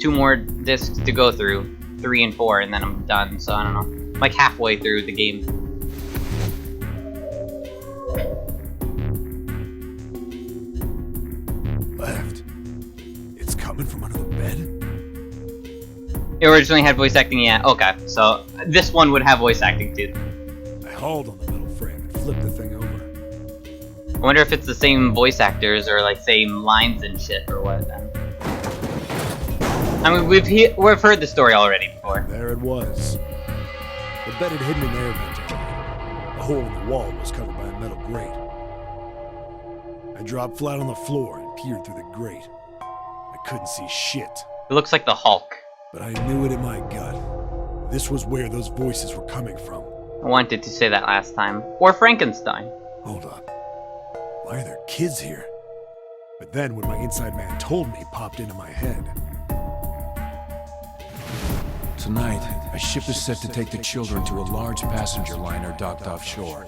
2 more discs to go through, 3 and 4, and then I'm done. So I don't know, I'm like halfway through the game. Left. It's coming from under the bed? It originally had voice acting, yeah. Okay, so this one would have voice acting too. I hauled on the metal frame and flipped the thing over. I wonder if it's the same voice actors or like same lines and shit or what. Then. I mean, we've heard the story already before. There it was. The bed had hidden an air vent under it. The hole in the wall was covered by a metal grate. I dropped flat on the floor and peered through the grate. I couldn't see shit. It looks like the Hulk. but I knew it in my gut. This was where those voices were coming from. I wanted to say that last time. Or Frankenstein. Hold on. Why are there kids here? But then when my inside man told me, it popped into my head. Tonight, a ship is set to take the children to a large passenger liner docked offshore.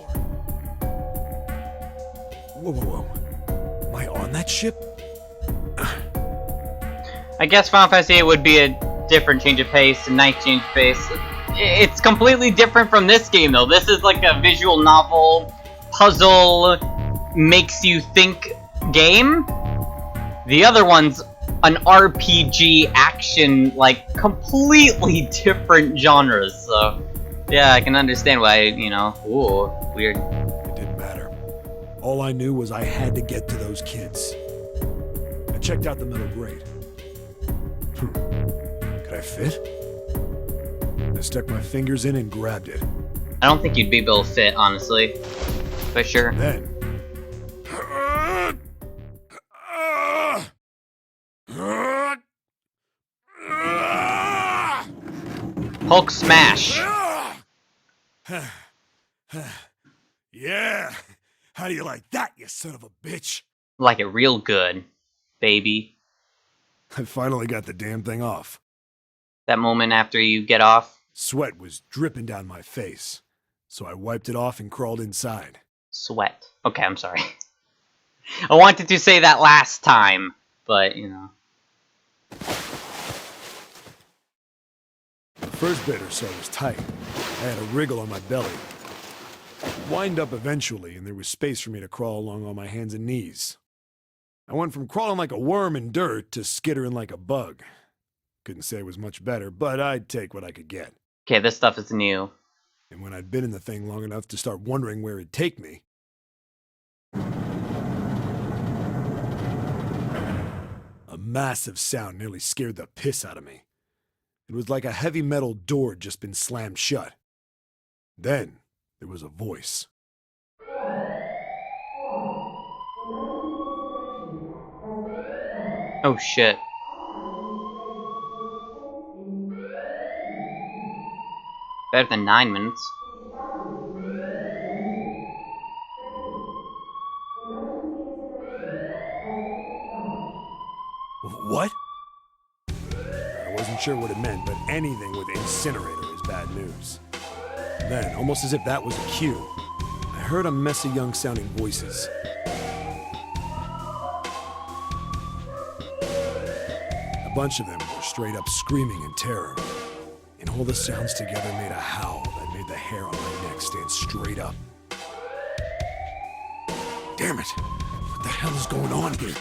Whoa, whoa, whoa. Am I on that ship? I guess Final Fantasy VIII would be a different change of pace, a nice change of pace. It's completely different from this game, though. This is like a visual novel, puzzle, makes you think game. The other one's an RPG action, like, completely different genres, so... Yeah, I can understand why, you know, ooh, weird. It didn't matter. All I knew was I had to get to those kids. I checked out the metal grate. Could I fit? I stuck my fingers in and grabbed it. I don't think you'd be able to fit, honestly. But sure. Then... Hulk smash! Yeah! How do you like that, you son of a bitch? Like it real good, baby. I finally got the damn thing off. That moment after you get off. Sweat was dripping down my face, so I wiped it off and crawled inside. Sweat. Okay, I'm sorry. I wanted to say that last time, but, you know. The first bit or so was tight. I had a wriggle on my belly. Wind up eventually, and there was space for me to crawl along on my hands and knees. I went from crawling like a worm in dirt to skittering like a bug. Couldn't say it was much better, but I'd take what I could get. Okay, this stuff is new. And when I'd been in the thing long enough to start wondering where it'd take me... a massive sound nearly scared the piss out of me. It was like a heavy metal door had just been slammed shut. Then, there was a voice. Oh shit. Better than 9 minutes. What? I wasn't sure what it meant, but anything with incinerator is bad news. Then, almost as if that was a cue, I heard a mess of young-sounding voices. A bunch of them were straight up screaming in terror, and all the sounds together made a howl that made the hair on my neck stand straight up. Damn it! What the hell is going on here?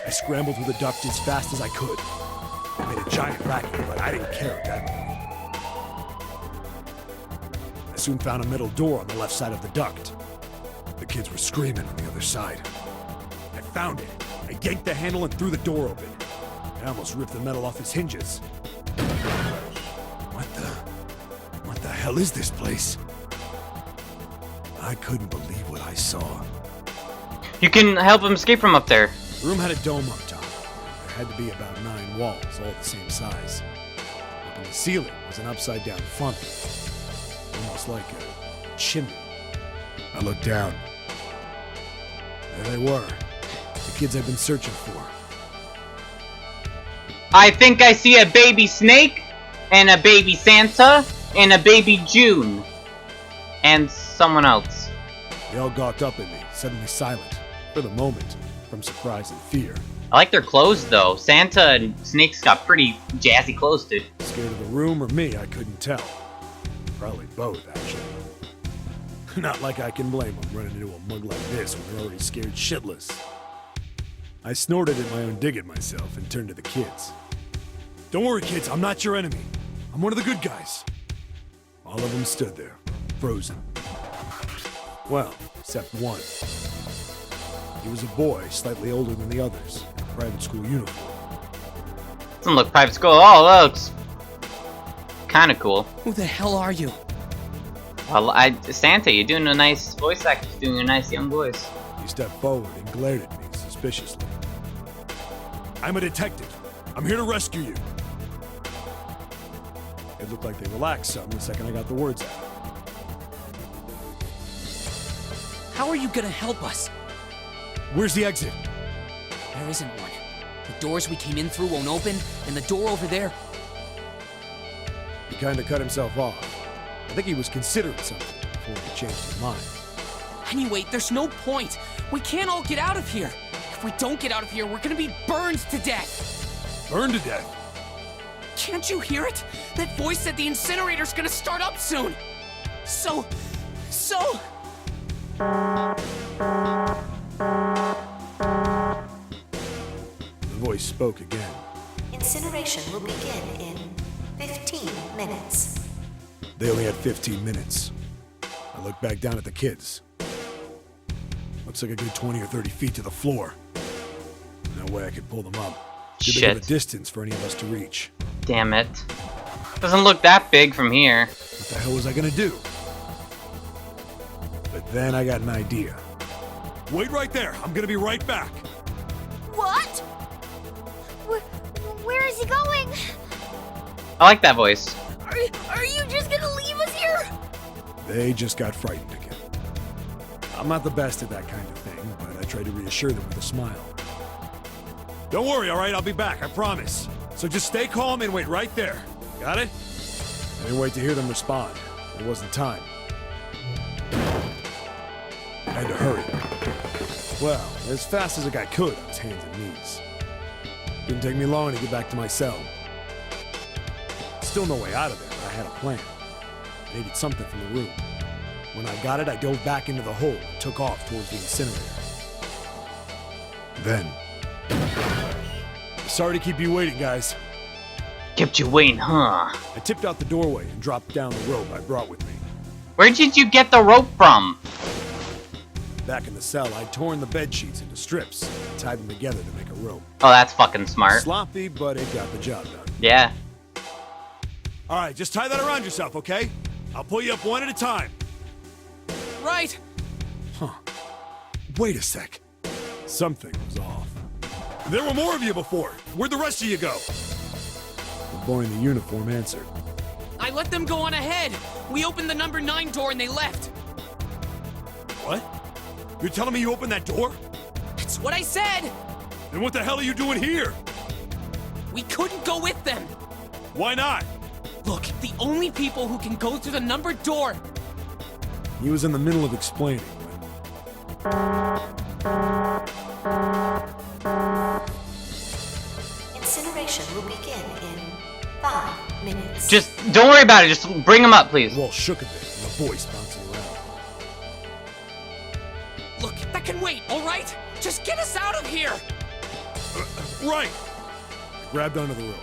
I scrambled through the duct as fast as I could. I made a giant racket, but I didn't care at that point. I soon found a metal door on the left side of the duct. The kids were screaming on the other side. I found it. I yanked the handle and threw the door open. I almost ripped the metal off its hinges. What the hell is this place? I couldn't believe what I saw. You can help him escape from up there. The room had a dome up top. There had to be about 9 walls, all the same size. Up in the ceiling was an upside-down funnel, almost like a chimney. I looked down. There they were, the kids I've been searching for. I think I see a baby Snake, and a baby Santa, and a baby June. And someone else. They all gawked up at me, suddenly silent, for the moment, from surprise and fear. I like their clothes, though. Santa and Snake's got pretty jazzy clothes, dude. Scared of the room or me, I couldn't tell. Probably both, actually. Not like I can blame them running into a mug like this when they're already scared shitless. I snorted at my own dig at myself and turned to the kids. Don't worry, kids, I'm not your enemy. I'm one of the good guys. All of them stood there, frozen. Well, except one. He was a boy, slightly older than the others, in a private school uniform. Doesn't look private school. Oh, that looks kind of cool. Who the hell are you? Well, Santa, you're doing a nice voice actor. You're doing a nice young voice. He stepped forward and glared at me suspiciously. I'm a detective. I'm here to rescue you. It looked like they relaxed some the second I got the words out. How are you gonna help us? Where's the exit? There isn't one. The doors we came in through won't open, and the door over there... He kinda cut himself off. I think he was considering something before he changed his mind. Anyway, there's no point. We can't all get out of here. If we don't get out of here, we're gonna be burned to death. Burned to death? Can't you hear it? That voice said the incinerator's gonna start up soon. So... The voice spoke again. Incineration will begin in 15 minutes. They only had 15 minutes. I looked back down at the kids. Looks like a good 20 or 30 feet to the floor. No way I could pull them up. Too big of a Shit. distance for any of us to reach. Damn it. Doesn't look that big from here. What the hell was I gonna do? But then I got an idea. Wait right there. I'm gonna be right back. What? Where is he going? I like that voice. Are you just gonna leave us here? They just got frightened again. I'm not the best at that kind of thing, but I tried to reassure them with a smile. Don't worry, all right? I'll be back, I promise. So just stay calm and wait right there. Got it? I didn't wait to hear them respond. There wasn't time. I had to hurry. Well, as fast as a guy could on his hands and knees. Didn't take me long to get back to my cell. Still no way out of there, but I had a plan. I needed something from the room. When I got it, I dove back into the hole and took off towards the incinerator. Then... Sorry to keep you waiting, guys. Kept you waiting, huh? I tipped out the doorway and dropped down the rope I brought with me. Where did you get the rope from? Back in the cell, I'd torn the bed sheets into strips and tied them together to make a rope. Oh, that's fucking smart. Sloppy, but it got the job done. Yeah. All right, just tie that around yourself, okay? I'll pull you up one at a time. Right. Huh. Wait a sec. Something was off. There were more of you before. Where'd the rest of you go? The boy in the uniform answered. I let them go on ahead. We opened the number 9 door and they left. What? You're telling me you opened that door? That's what I said. Then what the hell are you doing here? We couldn't go with them. Why not? Look, the only people who can go through the numbered door... He was in the middle of explaining when... Incineration will begin in 5 minutes. Just don't worry about it. Just bring him up, please. The wall shook a bit and a voice bouncing around. Look, that can wait, all right? Just get us out of here! Right! I grabbed onto the rope.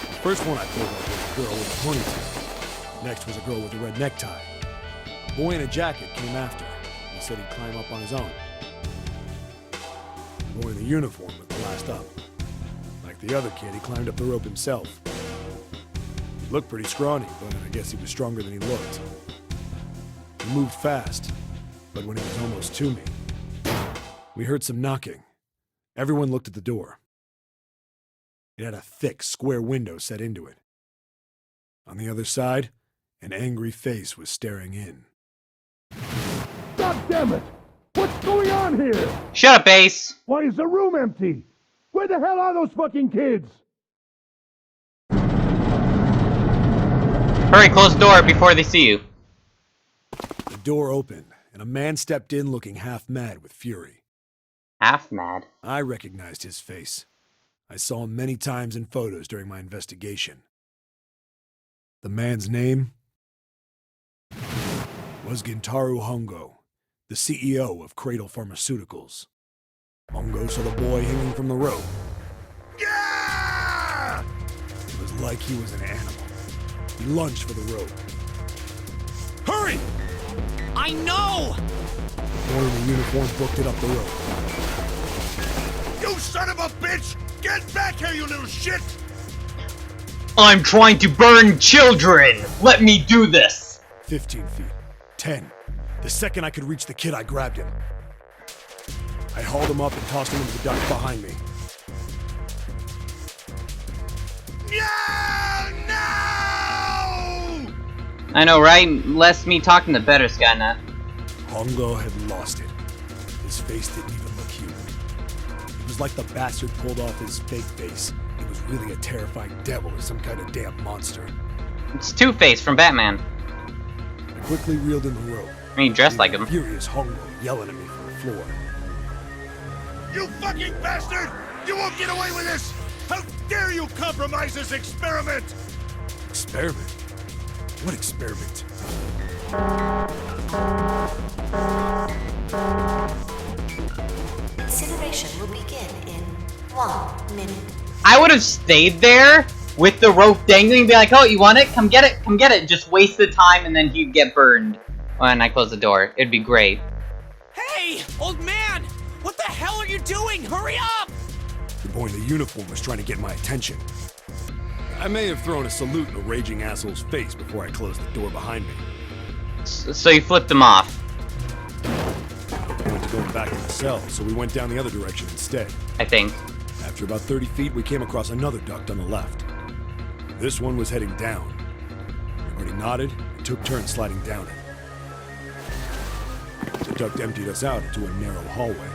The first one I pulled up was a girl with a ponytail. Next was a girl with a red necktie. A boy in a jacket came after. He said he'd climb up on his own. The boy in the uniform was the last up. Like the other kid, he climbed up the rope himself. He looked pretty scrawny, but I guess he was stronger than he looked. He moved fast, but when he was almost to me, we heard some knocking. Everyone looked at the door. It had a thick, square window set into it. On the other side, an angry face was staring in. God damn it! What's going on here? Shut up, Ace. Why is the room empty? Where the hell are those fucking kids? Hurry, close the door before they see you. The door opened, and a man stepped in looking half mad with fury. Half mad. I recognized his face. I saw him many times in photos during my investigation. The man's name was Gintaro Hongo, the CEO of Cradle Pharmaceuticals. Hongo saw the boy hanging from the rope. Yeah! It was like he was an animal. He lunged for the rope. Hurry! I know! The boy in the uniform booked it up the rope. You son of a bitch! Get back here, you little shit! I'm trying to burn children! Let me do this! 15 feet. 10. The second I could reach the kid, I grabbed him. I hauled him up and tossed him into the duct behind me. Yeah! No! I know, right? Less me talking, the better, Skynet. Hongo had lost it. His face didn't even look human. It was like the bastard pulled off his fake face. It was really a terrifying devil or some kind of damn monster. It's Two-Face from Batman. I quickly reeled in the rope. I mean, dressed like him. Furious Hongo yelling at me from the floor. You fucking bastard! You won't get away with this! How dare you compromise this experiment! Experiment? What experiment? Incineration will begin in 1 minute. I would have stayed there with the rope dangling and be like, oh, you want it? Come get it, come get it. Just waste the time and then he'd get burned when I close the door. It'd be great. Hey, old man! What the hell are you doing? Hurry up! The boy in the uniform was trying to get my attention. I may have thrown a salute in a raging asshole's face before I closed the door behind me. So you flipped him off. I wanted to go back to the cell, so we went down the other direction instead. I think. After about 30 feet, we came across another duct on the left. This one was heading down. Everybody nodded and took turns sliding down it. The duct emptied us out into a narrow hallway.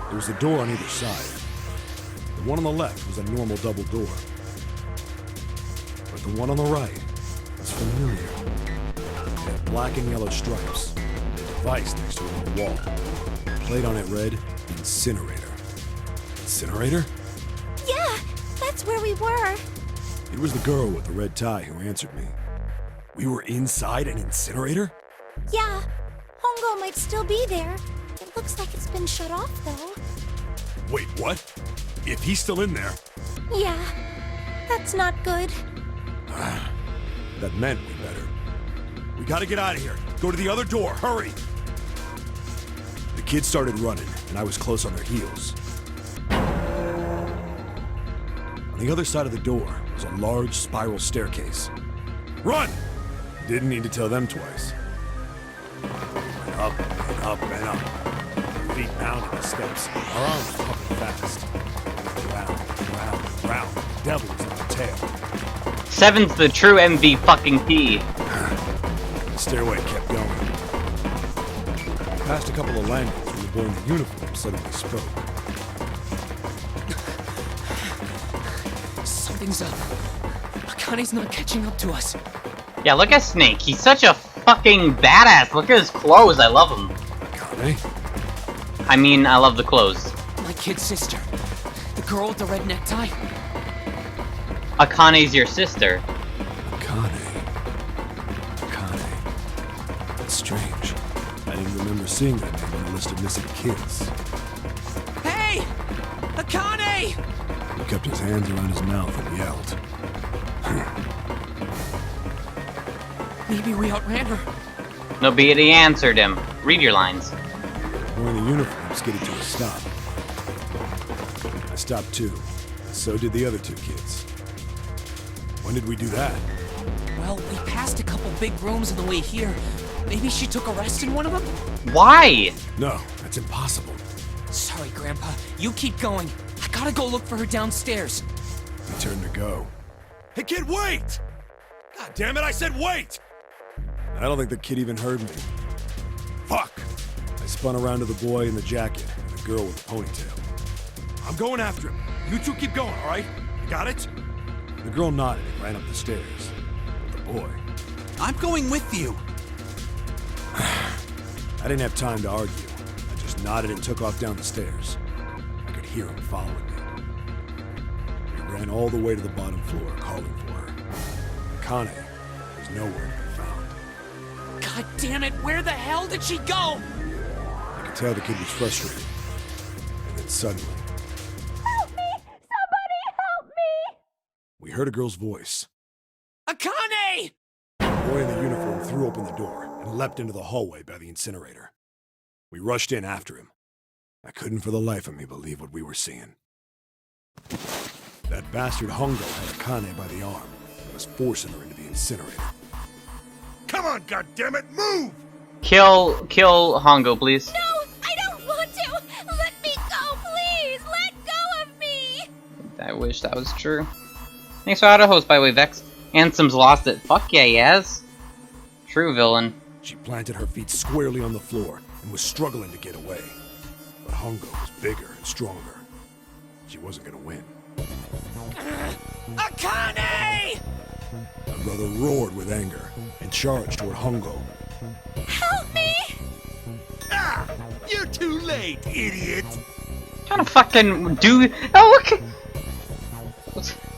There was a door on either side. The one on the left was a normal double door. But the one on the right was familiar. It had black and yellow stripes. A device next to it on the wall. The plate on it read, Incinerator. Incinerator? Yeah, that's where we were. It was the girl with the red tie who answered me. We were inside an incinerator? Yeah, Hongo might still be there. It looks like it's been shut off, though. Wait, what? If he's still in there... Yeah, that's not good. That meant we better. We gotta get out of here. Go to the other door, hurry! The kids started running, and I was close on their heels. On the other side of the door was a large spiral staircase. Run! Didn't need to tell them twice. And up and up and up. Feet pounding the steps. Our arms pumping fast. Round, round, round. The devil was on the tail. 7's the true MVP. The stairway kept going. Past a couple of landings when the boy in the uniform suddenly spoke. Something's up. Akane's not catching up to us. Yeah, look at Snake. He's such a fucking badass. Look at his clothes. I love him. Akane? I mean, I love the clothes. My kid's sister. The girl with the red necktie. Akane's your sister. Akane. That's strange. I didn't remember seeing that name on the list of missing kids. Hey! Akane! He kept his hands around his mouth and yelled. Maybe we outran her. No, be it he answered him. Read your lines. The boy in the uniform skidded to a stop. I stopped too. So did the other two kids. When did we do that? Well, we passed a couple big rooms on the way here. Maybe she took a rest in one of them? Why? No, that's impossible. Sorry, Grandpa. You keep going. I gotta go look for her downstairs. He turned to go. Hey kid, wait! God damn it, I said wait! I don't think the kid even heard me. Fuck! I spun around to the boy in the jacket and the girl with the ponytail. I'm going after him. You two keep going, alright? You got it? The girl nodded and ran up the stairs. But the boy... I'm going with you. I didn't have time to argue. I just nodded and took off down the stairs. I could hear him following me. We ran all the way to the bottom floor, calling for her. Akane was nowhere to be found. God damn it, where the hell did she go? I could tell the kid was frustrated. And then suddenly... Help me! Somebody help me! We heard a girl's voice. Akane! The boy in the uniform threw open the door and leapt into the hallway by the incinerator. We rushed in after him. I couldn't for the life of me believe what we were seeing. That bastard Hongo had Akane by the arm and was forcing her into the incinerator. Come on, goddammit, move! Kill Hongo, please. No, I don't want to! Let me go, please! Let go of me! I wish that was true. Thanks for auto host, by the way, Vex. Ansem's lost it. Fuck yeah, he has. True villain. She planted her feet squarely on the floor and was struggling to get away. But Hongo was bigger and stronger. She wasn't gonna win. Akane! My brother roared with anger and charged toward Hongo. Help me! Ah! You're too late, idiot! Kind of fucking dude. Oh, look!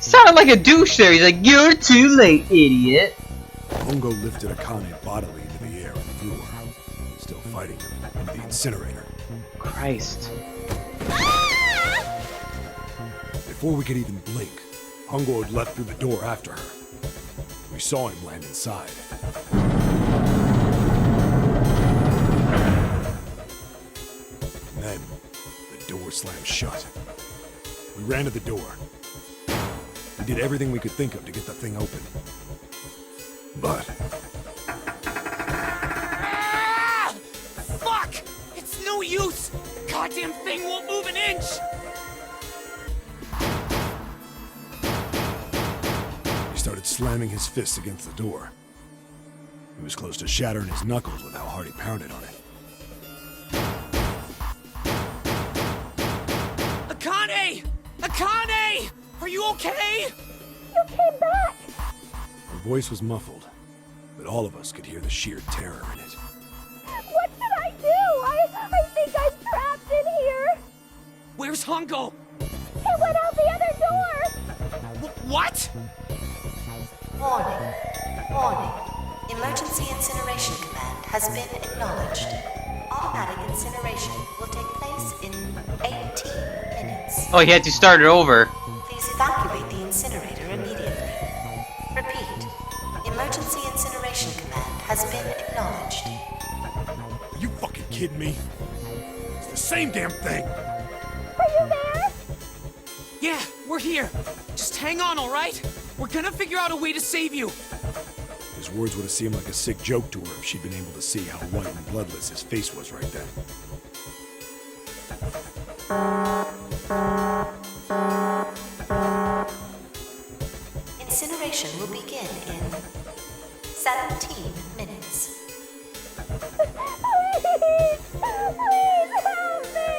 Sounded like a douche there. He's like, "You're too late, idiot." Hongo lifted Akane bodily into the air and threw her, still fighting him, into the incinerator. Christ. Before we could even blink, Hongo had leapt through the door after her. We saw him land inside. And then, the door slammed shut. We ran to the door. We did everything we could think of to get the thing open. But Ah! Fuck! It's no use! The goddamn thing won't move an inch! he started slamming his fists against the door. He was close to shattering his knuckles with how hard he pounded on it. Akane! Akane! Are you okay? You came back! Her voice was muffled, but all of us could hear the sheer terror in it. What should I do? I think I'm trapped in here! Where's Hongo? He went out the other door! What? Warning. Warning. Emergency incineration command has been acknowledged. Automatic incineration will take place in 18 minutes. Oh, he had to start it over. Please evacuate the incinerator immediately. Repeat. Emergency incineration command has been acknowledged. Are you fucking kidding me? It's the same damn thing! Are you there? Yeah, we're here. Just hang on, alright? We're gonna figure out a way to save you. His words would have seemed like a sick joke to her if she'd been able to see how white and bloodless his face was right then. Incineration will begin in 17 minutes. Please! Please help me!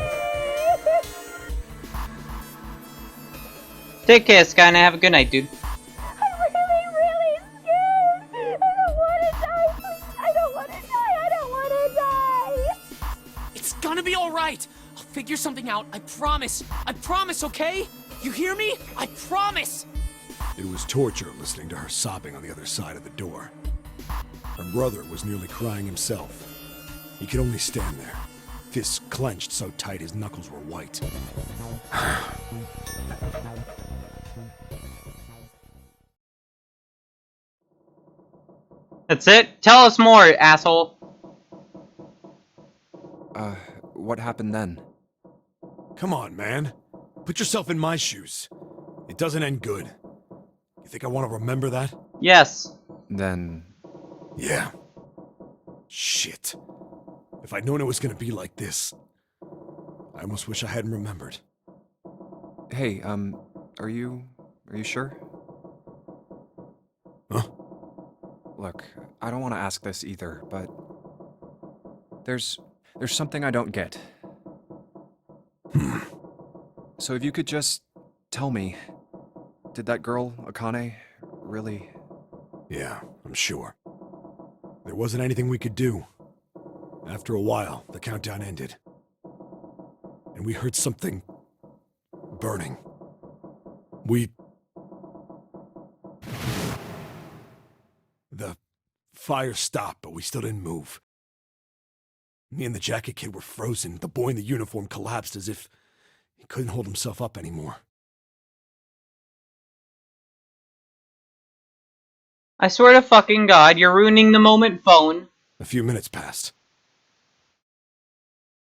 Take care, Skynet. Have a good night, dude. I'm really scared! I don't want to die! I don't want to die! I don't want to die! It's gonna be alright. I'll figure something out. I promise. I promise, okay? You hear me? I promise! It was torture listening to her sobbing on the other side of the door. Her brother was nearly crying himself. He could only stand there, fists clenched so tight his knuckles were white. That's it? Tell us more, asshole. What happened then? Come on, man. Put yourself in my shoes. It doesn't end good. You think I want to remember that? Yes. Then... Yeah. Shit. If I'd known it was gonna be like this, I almost wish I hadn't remembered. Hey, are you sure? Huh? Look, I don't want to ask this either, but... There's something I don't get. So if you could just tell me, did that girl, Akane, really... Yeah, I'm sure. There wasn't anything we could do. After a while, the countdown ended. And we heard something... burning. The fire stopped, but we still didn't move. Me and the jacket kid were frozen. The boy in the uniform collapsed as if he couldn't hold himself up anymore. I swear to fucking God, you're ruining the moment, phone. A few minutes passed.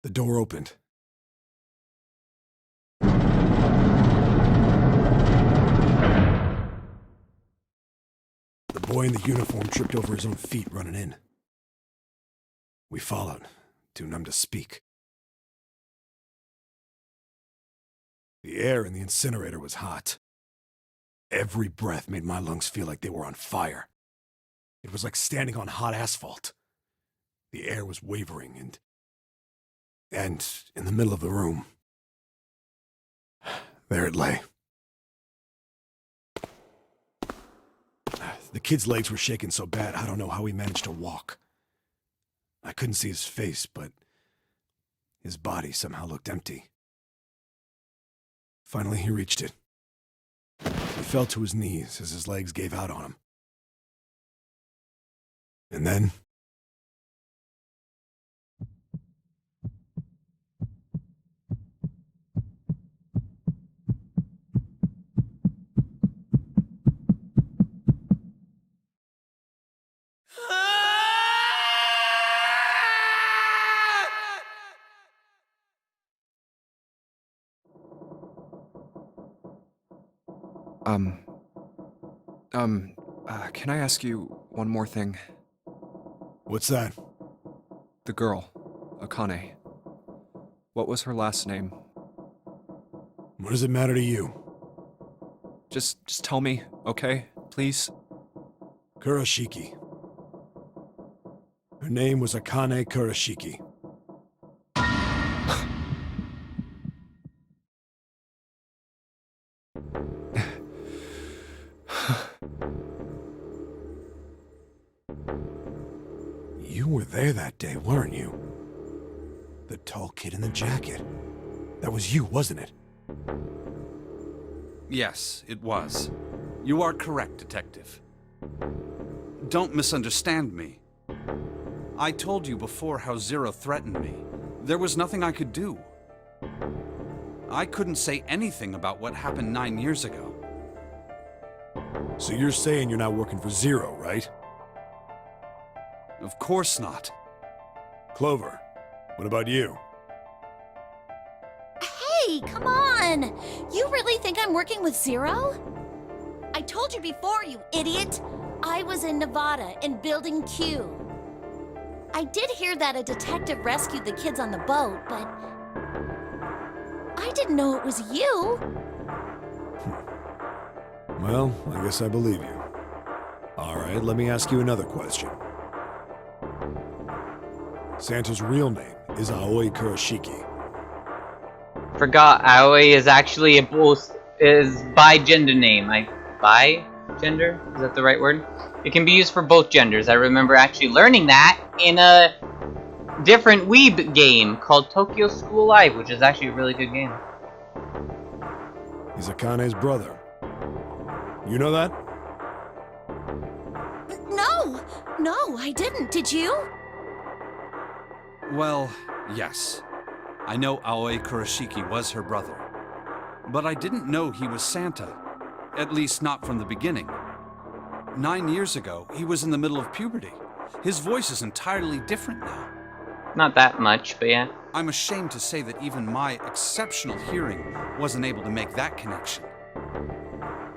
The door opened. The boy in the uniform tripped over his own feet running in. We followed, too numb to speak. The air in the incinerator was hot. Every breath made my lungs feel like they were on fire. It was like standing on hot asphalt. The air was wavering, and in the middle of the room, there it lay. The kid's legs were shaking so bad, I don't know how he managed to walk. I couldn't see his face, but his body somehow looked empty. Finally, he reached it. He fell to his knees as his legs gave out on him. And then... Can I ask you one more thing? What's that? The girl, Akane. What was her last name? What does it matter to you? Just tell me, okay? Please? Kurashiki. Her name was Akane Kurashiki. You were there that day, weren't you? The tall kid in the jacket. That was you, wasn't it? Yes, it was. You are correct, Detective. Don't misunderstand me. I told you before how Zero threatened me. There was nothing I could do. I couldn't say anything about what happened 9 years ago. So you're saying you're not working for Zero, right? Of course not. Clover, what about you? Hey, come on! You really think I'm working with Zero? I told you before, you idiot! I was in Nevada, in Building Q. I did hear that a detective rescued the kids on the boat, but... I didn't know it was you! Well, I guess I believe you. Alright, let me ask you another question. Santa's real name is Aoi Kurashiki. Forgot Aoi is actually is bi-gender name. Bi-gender? Is that the right word? It can be used for both genders. I remember actually learning that in a different Weeb game called Tokyo School Live, which is actually a really good game. He's Akane's brother. You know that? No, I didn't. Did you? Well, yes. I know Aoi Kurashiki was her brother. But I didn't know he was Santa. At least not from the beginning. 9 years ago, he was in the middle of puberty. His voice is entirely different now. Not that much, but yeah. I'm ashamed to say that even my exceptional hearing wasn't able to make that connection.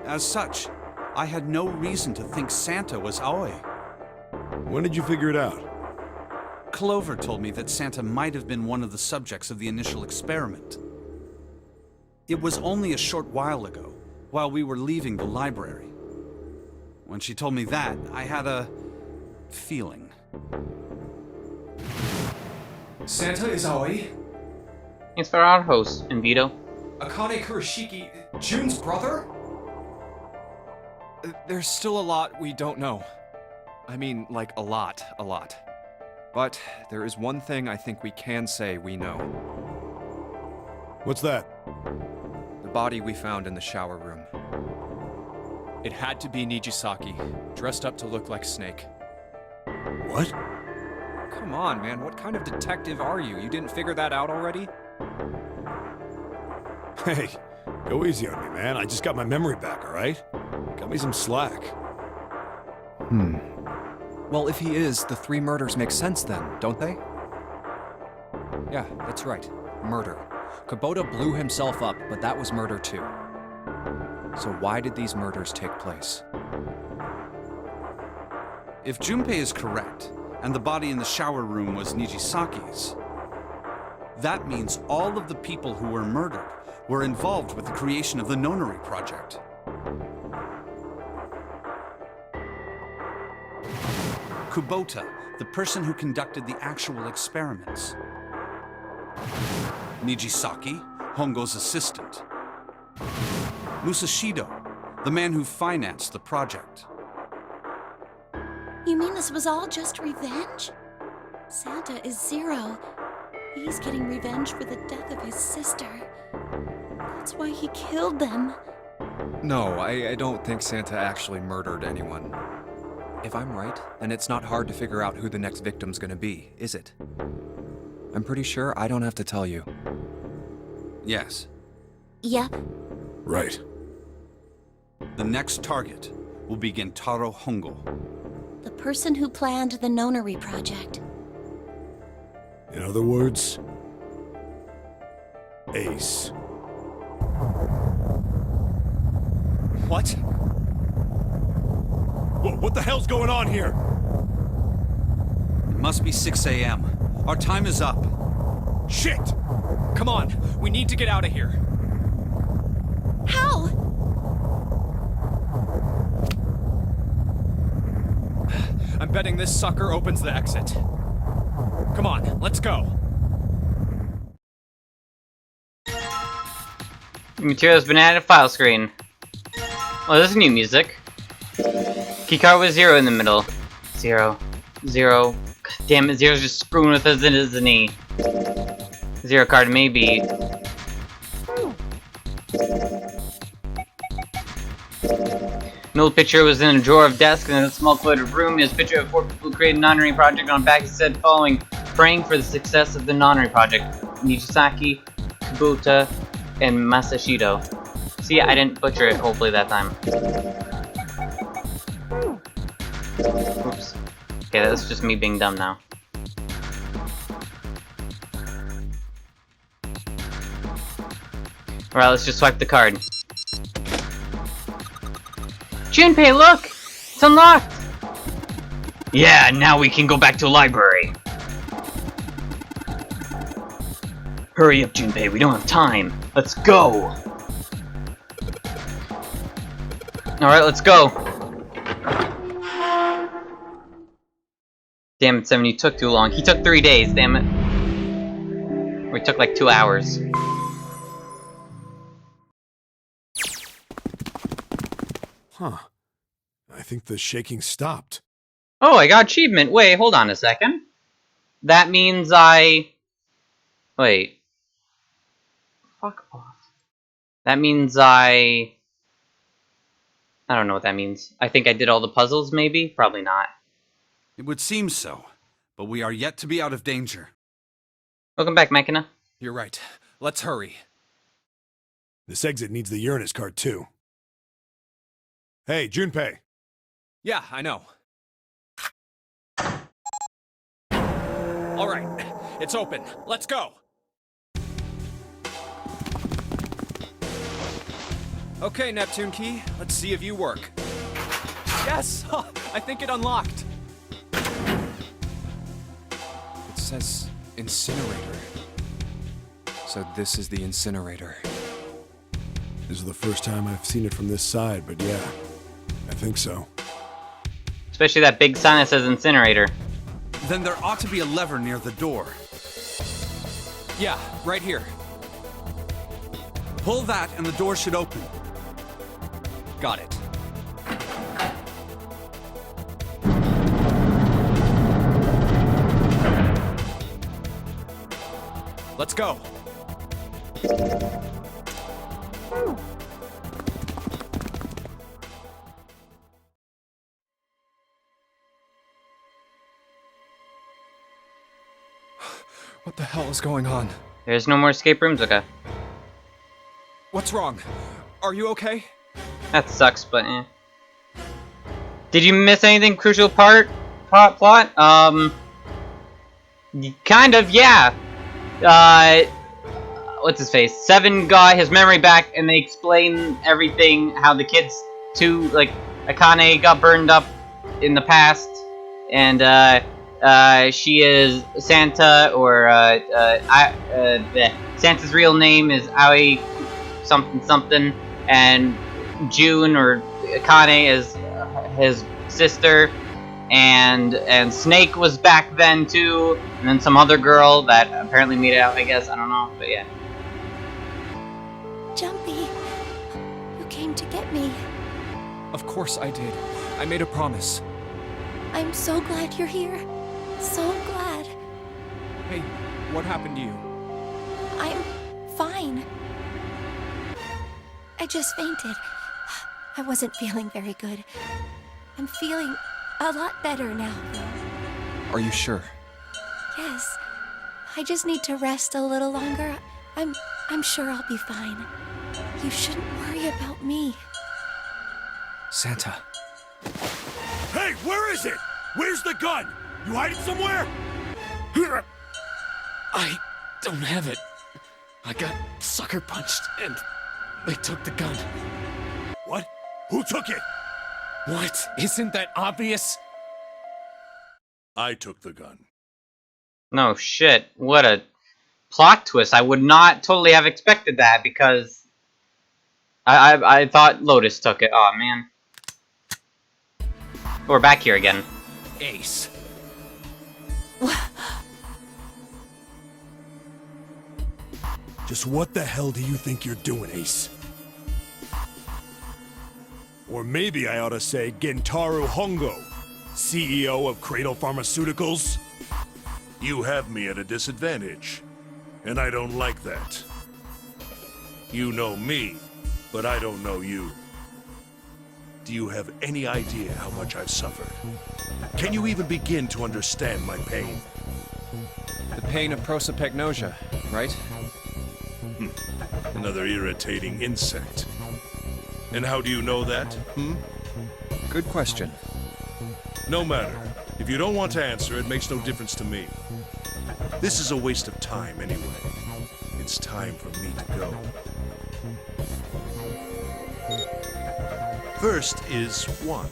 As such, I had no reason to think Santa was Aoi. When did you figure it out? Clover told me that Santa might have been one of the subjects of the initial experiment. It was only a short while ago, while we were leaving the library. When she told me that, I had a feeling. Santa is Aoi? Thanks for our host, Invito. Akane Kurashiki, June's brother? There's still a lot we don't know. I mean, like, a lot. But there is one thing I think we can say we know. What's that? The body we found in the shower room. It had to be Nijisaki, dressed up to look like Snake. What? Come on, man, what kind of detective are you? You didn't figure that out already? Hey, go easy on me, man. I just got my memory back, alright? Cut me some slack. Well, if he is, the 3 murders make sense then, don't they? Yeah, that's right. Murder. Kubota blew himself up, but that was murder too. So why did these murders take place? If Junpei is correct, and the body in the shower room was Nijisaki's, that means all of the people who were murdered were involved with the creation of the Nonary Project. Kubota, the person who conducted the actual experiments. Nijisaki, Hongo's assistant. Musashido, the man who financed the project. You mean this was all just revenge? Santa is Zero. He's getting revenge for the death of his sister. That's why he killed them. No, I don't think Santa actually murdered anyone. If I'm right, then it's not hard to figure out who the next victim's gonna be, is it? I'm pretty sure I don't have to tell you. Yes. Yep. Right. The next target will be Gentaro Hongo. The person who planned the Nonary project. In other words, Ace. What? What the hell's going on here? It must be 6 a.m. Our time is up. Shit! Come on, we need to get out of here. How? I'm betting this sucker opens the exit. Come on, let's go. Material's been added to file screen. Oh, this is new music. Keycard with 0 in the middle. 0. 0. God damn it, Zero's just screwing with us, isn't he? 0 card, maybe. An old picture was in a drawer of desk in a small cluttered room. His picture of 4 people who created Nonary project on back. It said following, praying for the success of the Nonary project. Nijisaki, Kubota, and Masashido. See, I didn't butcher it, hopefully, that time. Oops. Okay, that's just me being dumb now. Alright, let's just swipe the card. Junpei, look! It's unlocked! Yeah, now we can go back to the library. Hurry up, Junpei, we don't have time. Let's go! Alright, let's go. Damn it, 7, you took too long. He took 3 days, damn it. Or he took like 2 hours. Huh. I think the shaking stopped. Oh, I got achievement. Wait, hold on a second. That means I... Wait. Fuck off. That means I don't know what that means. I think I did all the puzzles, maybe? Probably not. It would seem so, but we are yet to be out of danger. Welcome back, Mechana. You're right. Let's hurry. This exit needs the Uranus card, too. Hey, Junpei. Yeah, I know. All right, it's open. Let's go. Okay, Neptune Key, let's see if you work. Yes! I think it unlocked. It says incinerator. So this is the incinerator. This is the first time I've seen it from this side, but yeah, I think so. Especially that big sign that says incinerator. Then there ought to be a lever near the door. Yeah, right here. Pull that and the door should open. Got it. Let's go. What the hell is going on? There's no more escape rooms? Okay. What's wrong? Are you okay? That sucks, but eh. Did you miss anything crucial plot? Kind of, yeah. What's his face? 7 got his memory back, and they explain everything, how the kids, Akane got burned up in the past, and, she is Santa, or, Santa's real name is Aoi something, and June, or Akane, is his sister, and Snake was back then too, and then some other girl that apparently made it out, I guess, I don't know, but yeah. Jumpy, you came to get me. Of course I did. I made a promise. I'm so glad you're here. So glad. Hey, what happened to you? I'm fine. I just fainted. I wasn't feeling very good. I'm feeling a lot better now, though. Are you sure? Yes. I just need to rest a little longer. I'm sure I'll be fine. You shouldn't worry about me. Santa. Hey, where is it? Where's the gun? You hide it somewhere? I don't have it. I got sucker punched and they took the gun. What? Who took it? What? Isn't that obvious? I took the gun. No shit, what a plot twist. I would not totally have expected that because I thought Lotus took it. Oh man. We're back here again. Ace. Just what the hell do you think you're doing, Ace? Or maybe I ought to say Gentaro Hongo, CEO of Cradle Pharmaceuticals? You have me at a disadvantage, and I don't like that. You know me, but I don't know you. Do you have any idea how much I've suffered? Can you even begin to understand my pain? The pain of prosopagnosia, right? Another irritating insect. And how do you know that, Good question. No matter. If you don't want to answer, it makes no difference to me. This is a waste of time anyway. It's time for me to go. First is 1.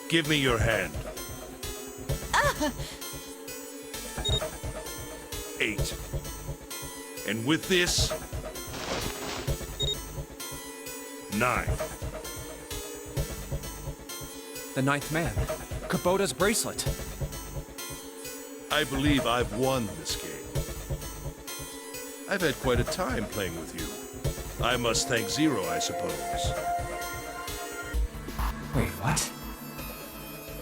Give me your hand. 8. And with this, 9. The ninth man. Kubota's bracelet. I believe I've won this game. I've had quite a time playing with you. I must thank Zero, I suppose. Wait, what?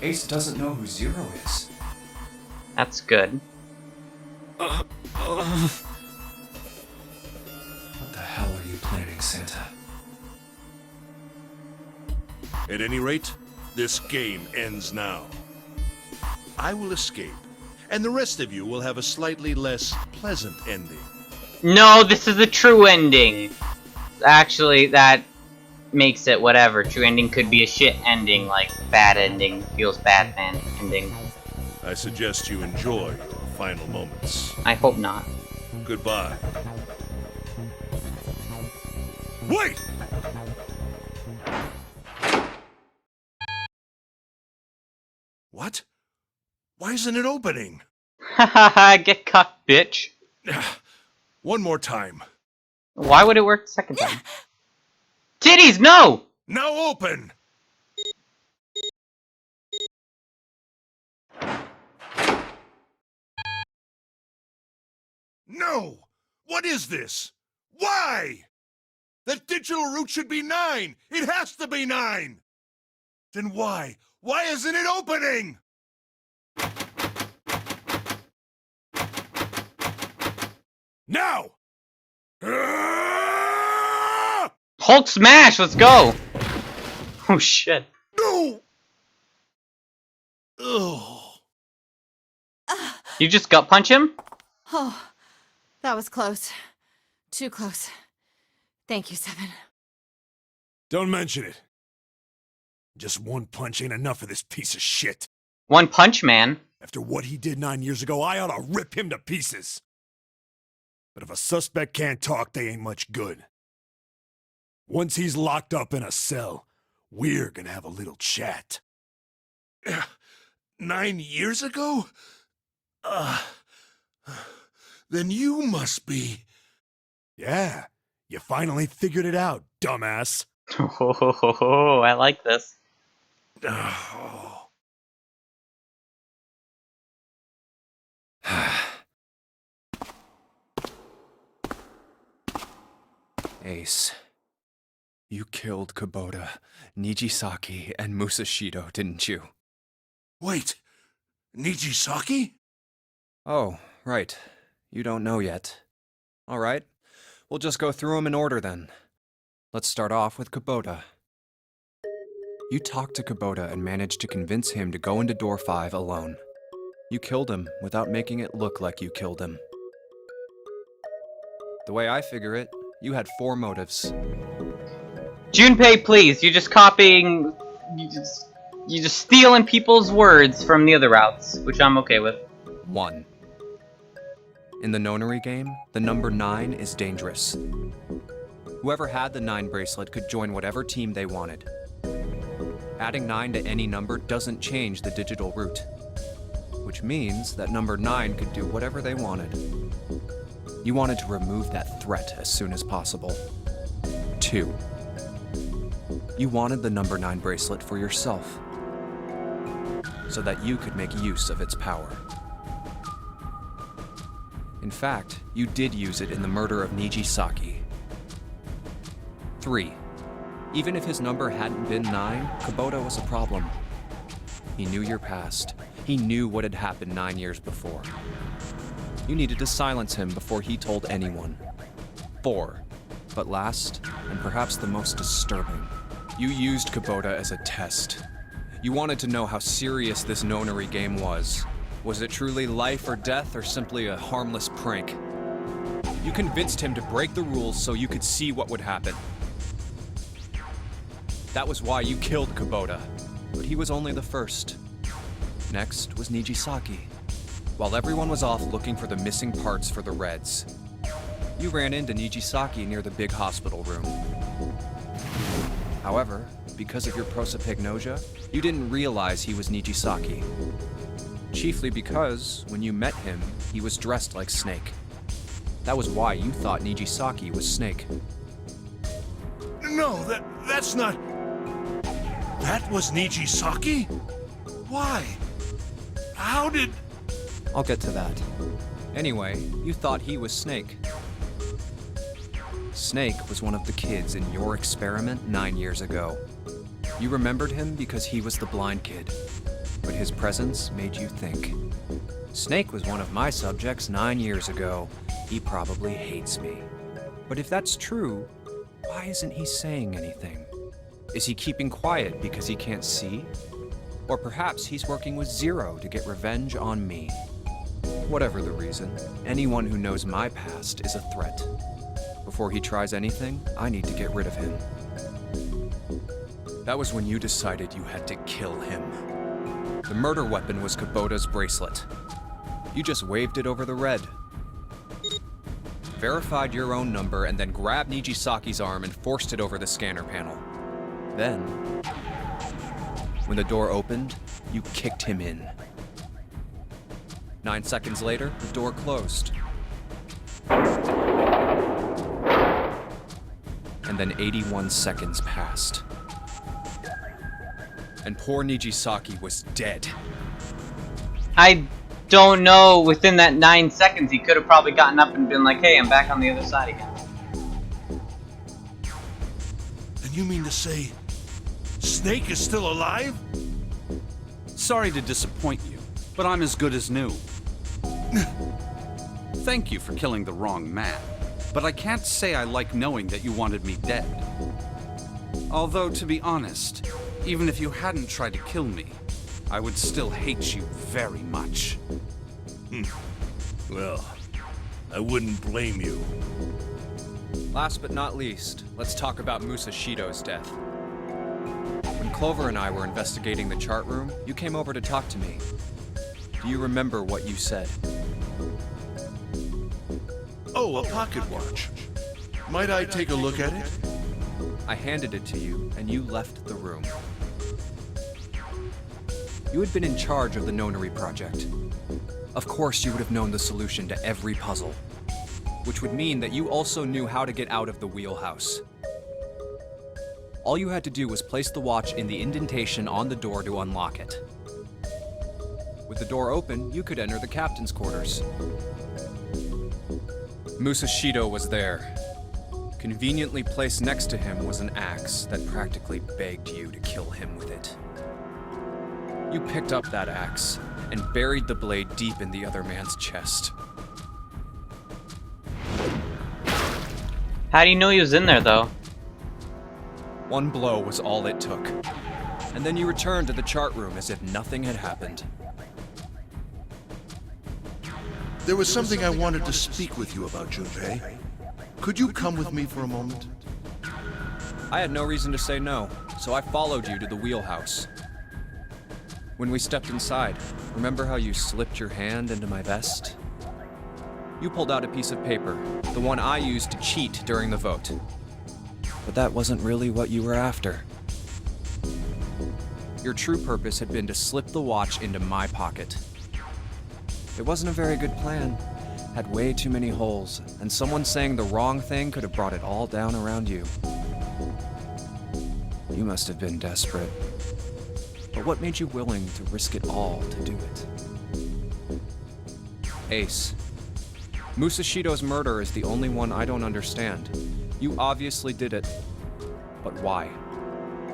Ace doesn't know who Zero is. That's good. What the hell are you planning, Santa? At any rate, this game ends now. I will escape, and the rest of you will have a slightly less pleasant ending. No, this is the true ending. Actually, that makes it whatever. True ending could be a shit ending, like bad ending. Feels bad, man. Ending. I suggest you enjoy your final moments. I hope not. Goodbye. Wait! What? Why isn't it opening? Hahaha, get cucked, bitch. One more time. Why would it work the second time? Titties, no! Now open! No! What is this? Why? That digital route should be 9! It has to be 9! Then why? Why isn't it opening? Now! Hulk smash, let's go! Oh shit. No! Oh. You just gut punch him? Oh, that was close. Too close. Thank you, Seven. Don't mention it. Just one punch ain't enough for this piece of shit. One Punch Man? After what he did 9 years ago, I ought to rip him to pieces. But if a suspect can't talk, they ain't much good. Once he's locked up in a cell, we're gonna have a little chat. 9 years ago? Then you must be... Yeah, you finally figured it out, dumbass. Oh, I like this. Oh. Ace, you killed Kubota, Nijisaki, and Musashido, didn't you? Wait, Nijisaki? Oh, right. You don't know yet. All right. We'll just go through them in order then. Let's start off with Kubota. You talked to Kubota and managed to convince him to go into door 5 alone. You killed him without making it look like you killed him. The way I figure it, you had 4 motives. Junpei, please, you're just copying... You're just stealing people's words from the other routes, which I'm okay with. 1. In the Nonary game, the number 9 is dangerous. Whoever had the 9 bracelet could join whatever team they wanted. Adding 9 to any number doesn't change the digital route, which means that number 9 could do whatever they wanted. You wanted to remove that threat as soon as possible. 2. You wanted the number 9 bracelet for yourself, so that you could make use of its power. In fact, you did use it in the murder of Nijisaki. 3. Even if his number hadn't been 9, Kubota was a problem. He knew your past. He knew what had happened 9 years before. You needed to silence him before he told anyone. 4. But last, and perhaps the most disturbing, you used Kubota as a test. You wanted to know how serious this Nonary game was. Was it truly life or death, or simply a harmless prank? You convinced him to break the rules so you could see what would happen. That was why you killed Kubota, but he was only the first. Next was Nijisaki. While everyone was off looking for the missing parts for the Reds, you ran into Nijisaki near the big hospital room. However, because of your prosopagnosia, you didn't realize he was Nijisaki. Chiefly because, when you met him, he was dressed like Snake. That was why you thought Nijisaki was Snake. No, that's not... That was Nijisaki? Why? How did... I'll get to that. Anyway, you thought he was Snake. Snake was one of the kids in your experiment 9 years ago. You remembered him because he was the blind kid, but his presence made you think. Snake was one of my subjects 9 years ago. He probably hates me. But if that's true, why isn't he saying anything? Is he keeping quiet because he can't see? Or perhaps he's working with Zero to get revenge on me. Whatever the reason, anyone who knows my past is a threat. Before he tries anything, I need to get rid of him. That was when you decided you had to kill him. The murder weapon was Kubota's bracelet. You just waved it over the red. Verified your own number and then grabbed Nijisaki's arm and forced it over the scanner panel. Then, when the door opened, you kicked him in. 9 seconds later, the door closed. And then 81 seconds passed. And poor Nijisaki was dead. I don't know, within that 9 seconds, he could have probably gotten up and been like, hey, I'm back on the other side again. And you mean to say Snake is still alive? Sorry to disappoint you, but I'm as good as new. Thank you for killing the wrong man, but I can't say I like knowing that you wanted me dead. Although, to be honest, even if you hadn't tried to kill me, I would still hate you very much. Well, I wouldn't blame you. Last but not least, let's talk about Musashido's death. When Clover and I were investigating the chart room, you came over to talk to me. Do you remember what you said? Oh, a pocket watch. Might I take a look at it? I handed it to you, and you left the room. You had been in charge of the Nonary project. Of course, you would have known the solution to every puzzle, which would mean that you also knew how to get out of the wheelhouse. All you had to do was place the watch in the indentation on the door to unlock it. With the door open, you could enter the captain's quarters. Musashido was there. Conveniently placed next to him was an axe that practically begged you to kill him with it. You picked up that axe and buried the blade deep in the other man's chest. How do you know he was in there, though? One blow was all it took. And then you returned to the chart room as if nothing had happened. There was something I wanted to speak with you about, Junpei. Could you come with me for a moment? I had no reason to say no, so I followed you to the wheelhouse. When we stepped inside, remember how you slipped your hand into my vest? You pulled out a piece of paper, the one I used to cheat during the vote. But that wasn't really what you were after. Your true purpose had been to slip the watch into my pocket. It wasn't a very good plan. Had way too many holes, and someone saying the wrong thing could have brought it all down around you. You must have been desperate. But what made you willing to risk it all to do it? Ace, Musashido's murder is the only one I don't understand. You obviously did it. But why?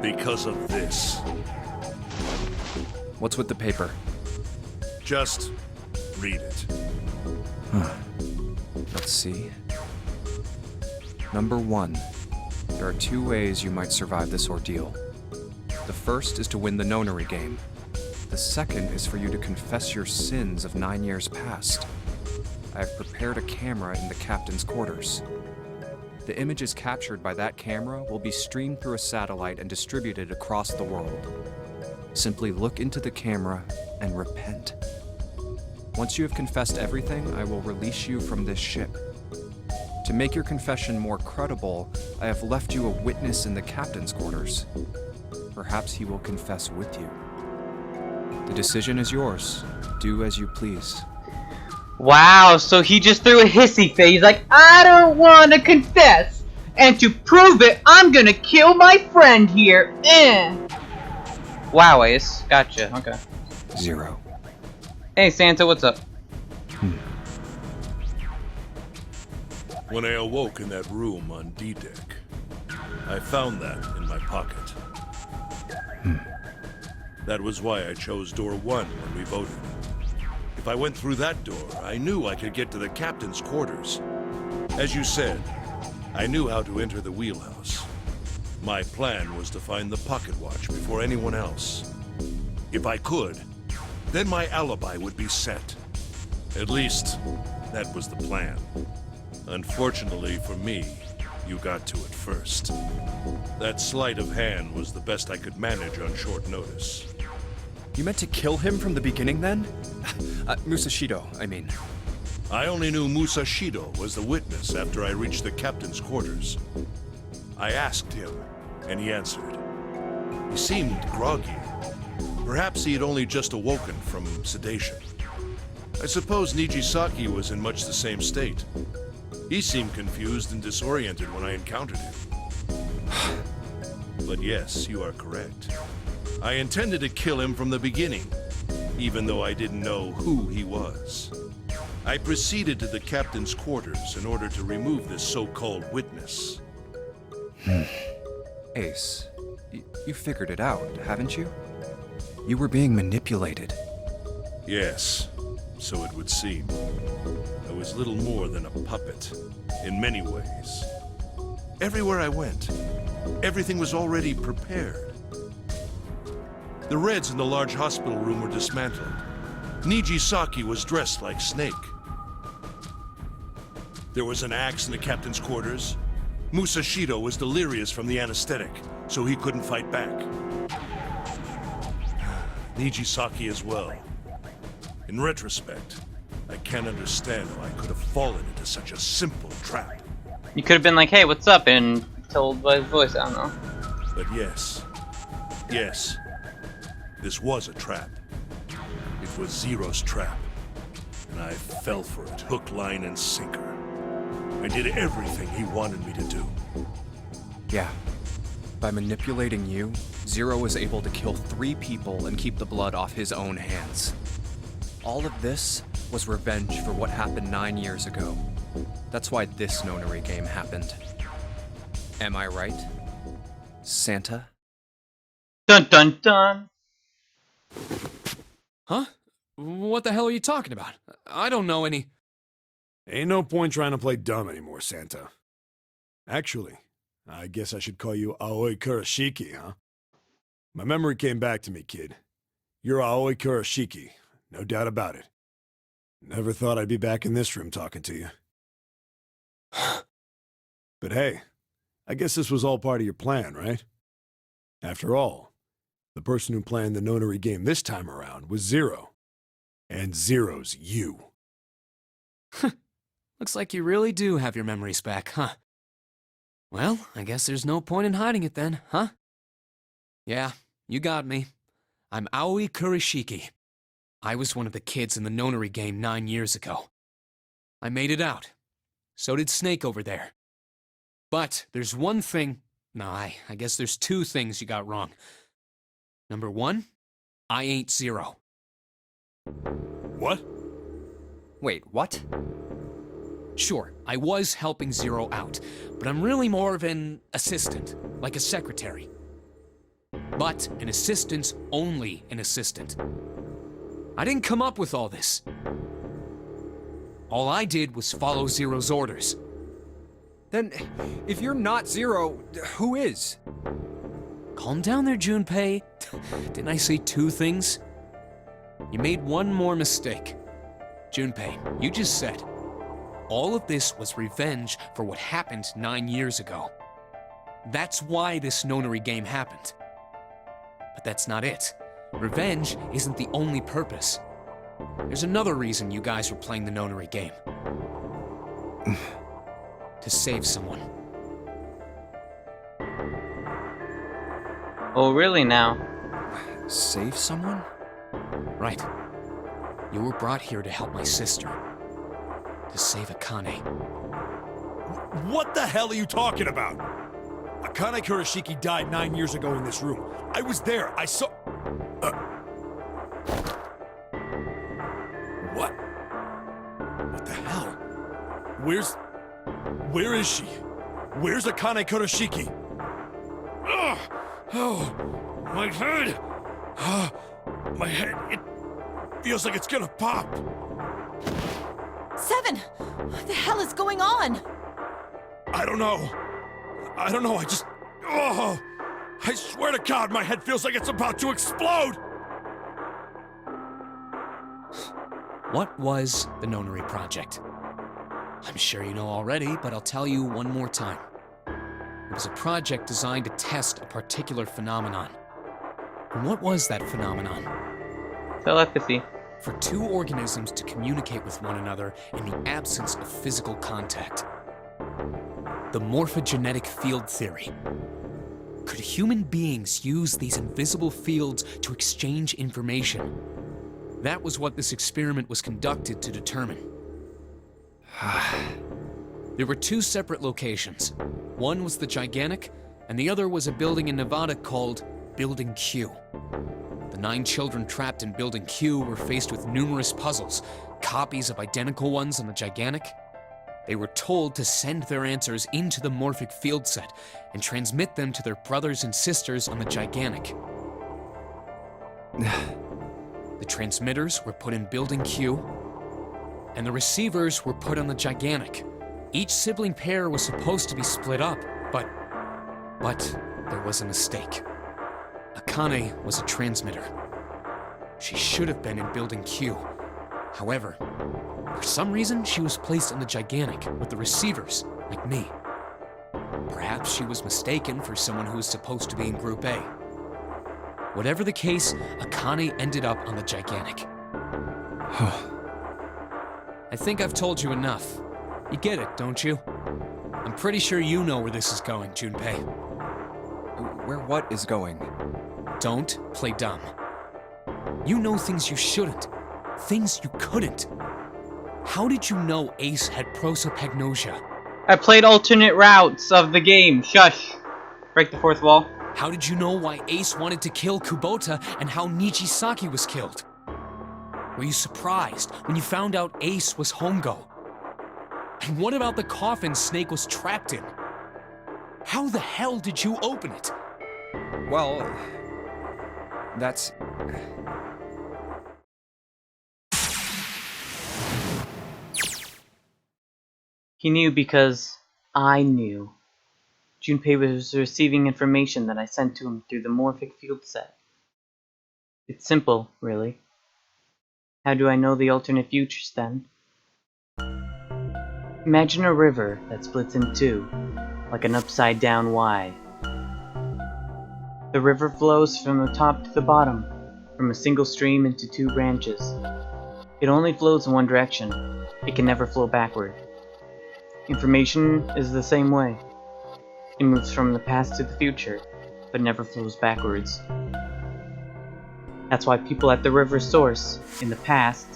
Because of this. What's with the paper? Just read it. Let's see. Number 1. There are 2 ways you might survive this ordeal. The first is to win the nonary game. The second is for you to confess your sins of 9 years past. I have prepared a camera in the captain's quarters. The images captured by that camera will be streamed through a satellite and distributed across the world. Simply look into the camera and repent. Once you have confessed everything, I will release you from this ship. To make your confession more credible, I have left you a witness in the captain's quarters. Perhaps he will confess with you. The decision is yours. Do as you please. Wow, so he just threw a hissy fit. He's like, I don't want to confess. And to prove it, I'm gonna kill my friend here. Wow, Ace. Gotcha. Okay. 0. Hey, Santa, what's up? When I awoke in that room on D-Deck, I found that in my pocket. That was why I chose door 1 when we voted. If I went through that door, I knew I could get to the captain's quarters. As you said, I knew how to enter the wheelhouse. My plan was to find the pocket watch before anyone else. If I could, then my alibi would be set. At least, that was the plan. Unfortunately for me, you got to it first. That sleight of hand was the best I could manage on short notice. You meant to kill him from the beginning, then? Musashido, I mean. I only knew Musashido was the witness after I reached the captain's quarters. I asked him, and he answered. He seemed groggy. Perhaps he had only just awoken from sedation. I suppose Nijisaki was in much the same state. He seemed confused and disoriented when I encountered him. But yes, you are correct. I intended to kill him from the beginning, even though I didn't know who he was. I proceeded to the captain's quarters in order to remove this so-called witness. Ace, you figured it out, haven't you? You were being manipulated. Yes, so it would seem. I was little more than a puppet, in many ways. Everywhere I went, everything was already prepared. The Reds in the large hospital room were dismantled. Nijisaki was dressed like Snake. There was an axe in the captain's quarters. Musashido was delirious from the anesthetic, so he couldn't fight back. Nijisaki as well. In retrospect, I can't understand how I could have fallen into such a simple trap. You could have been like, hey, what's up? And told by his voice, I don't know. But yes, this was a trap. It was Zero's trap. And I fell for it, hook, line, and sinker. I did everything he wanted me to do. Yeah. By manipulating you, Zero was able to kill 3 people and keep the blood off his own hands. All of this was revenge for what happened 9 years ago. That's why this nonary game happened. Am I right, Santa? Dun dun dun. Huh? What the hell are you talking about? I don't know any... Ain't no point trying to play dumb anymore, Santa. Actually, I guess I should call you Aoi Kurashiki, huh? My memory came back to me, kid. You're Aoi Kurashiki, no doubt about it. Never thought I'd be back in this room talking to you. But hey, I guess this was all part of your plan, right? After all, the person who planned the nonary game this time around was Zero. And Zero's you. Looks like you really do have your memories back, huh? Well, I guess there's no point in hiding it then, huh? Yeah, you got me. I'm Aoi Kurashiki. I was one of the kids in the nonary game 9 years ago. I made it out. So did Snake over there. But there's one thing... No, I guess there's two things you got wrong. Number one, I ain't Zero. What? Wait, what? Sure, I was helping Zero out, but I'm really more of an assistant, like a secretary. But an assistant's only an assistant. I didn't come up with all this. All I did was follow Zero's orders. Then, if you're not Zero, who is? Calm down there, Junpei. Didn't I say two things? You made one more mistake. Junpei, you just said, all of this was revenge for what happened 9 years ago. That's why this nonary game happened. But that's not it. Revenge isn't the only purpose. There's another reason you guys were playing the nonary game. To save someone. Oh, really now? Save someone? Right. You were brought here to help my sister. To save Akane. What the hell are you talking about? Akane Kurashiki died 9 years ago in this room. I was there. I saw... What? What the hell? Where is she? Where's Akane Kurashiki? Ugh! Oh, my head! My head, it feels like it's gonna pop. Seven! What the hell is going on? I don't know, I just... Oh! I swear to God, my head feels like it's about to explode! What was the Nonary Project? I'm sure you know already, but I'll tell you one more time. It was a project designed to test a particular phenomenon. And what was that phenomenon? Telepathy. For two organisms to communicate with one another in the absence of physical contact. The morphogenetic field theory. Could human beings use these invisible fields to exchange information? That was what this experiment was conducted to determine. There were two separate locations. One was the Gigantic, and the other was a building in Nevada called Building Q. The 9 children trapped in Building Q were faced with numerous puzzles, copies of identical ones on the Gigantic. They were told to send their answers into the morphic field set and transmit them to their brothers and sisters on the Gigantic. The transmitters were put in Building Q, and the receivers were put on the Gigantic. Each sibling pair was supposed to be split up, but there was a mistake. Akane was a transmitter. She should have been in Building Q. However, for some reason, she was placed in the Gigantic with the receivers, like me. Perhaps she was mistaken for someone who was supposed to be in Group A. Whatever the case, Akane ended up on the Gigantic. I think I've told you enough. You get it, don't you? I'm pretty sure you know where this is going, Junpei. Where what is going? Don't play dumb. You know things you shouldn't. Things you couldn't. How did you know Ace had prosopagnosia? I played alternate routes of the game. Shush. Break the fourth wall. How did you know why Ace wanted to kill Kubota and how Nijisaki was killed? Were you surprised when you found out Ace was Hongo? And what about the coffin Snake was trapped in? How the hell did you open it? Well, that's... He knew because I knew. Junpei was receiving information that I sent to him through the Morphic field set. It's simple, really. How do I know the alternate futures, then? Imagine a river that splits in two, like an upside-down Y. The river flows from the top to the bottom, from a single stream into two branches. It only flows in one direction. It can never flow backward. Information is the same way. It moves from the past to the future, but never flows backwards. That's why people at the river's source, in the past,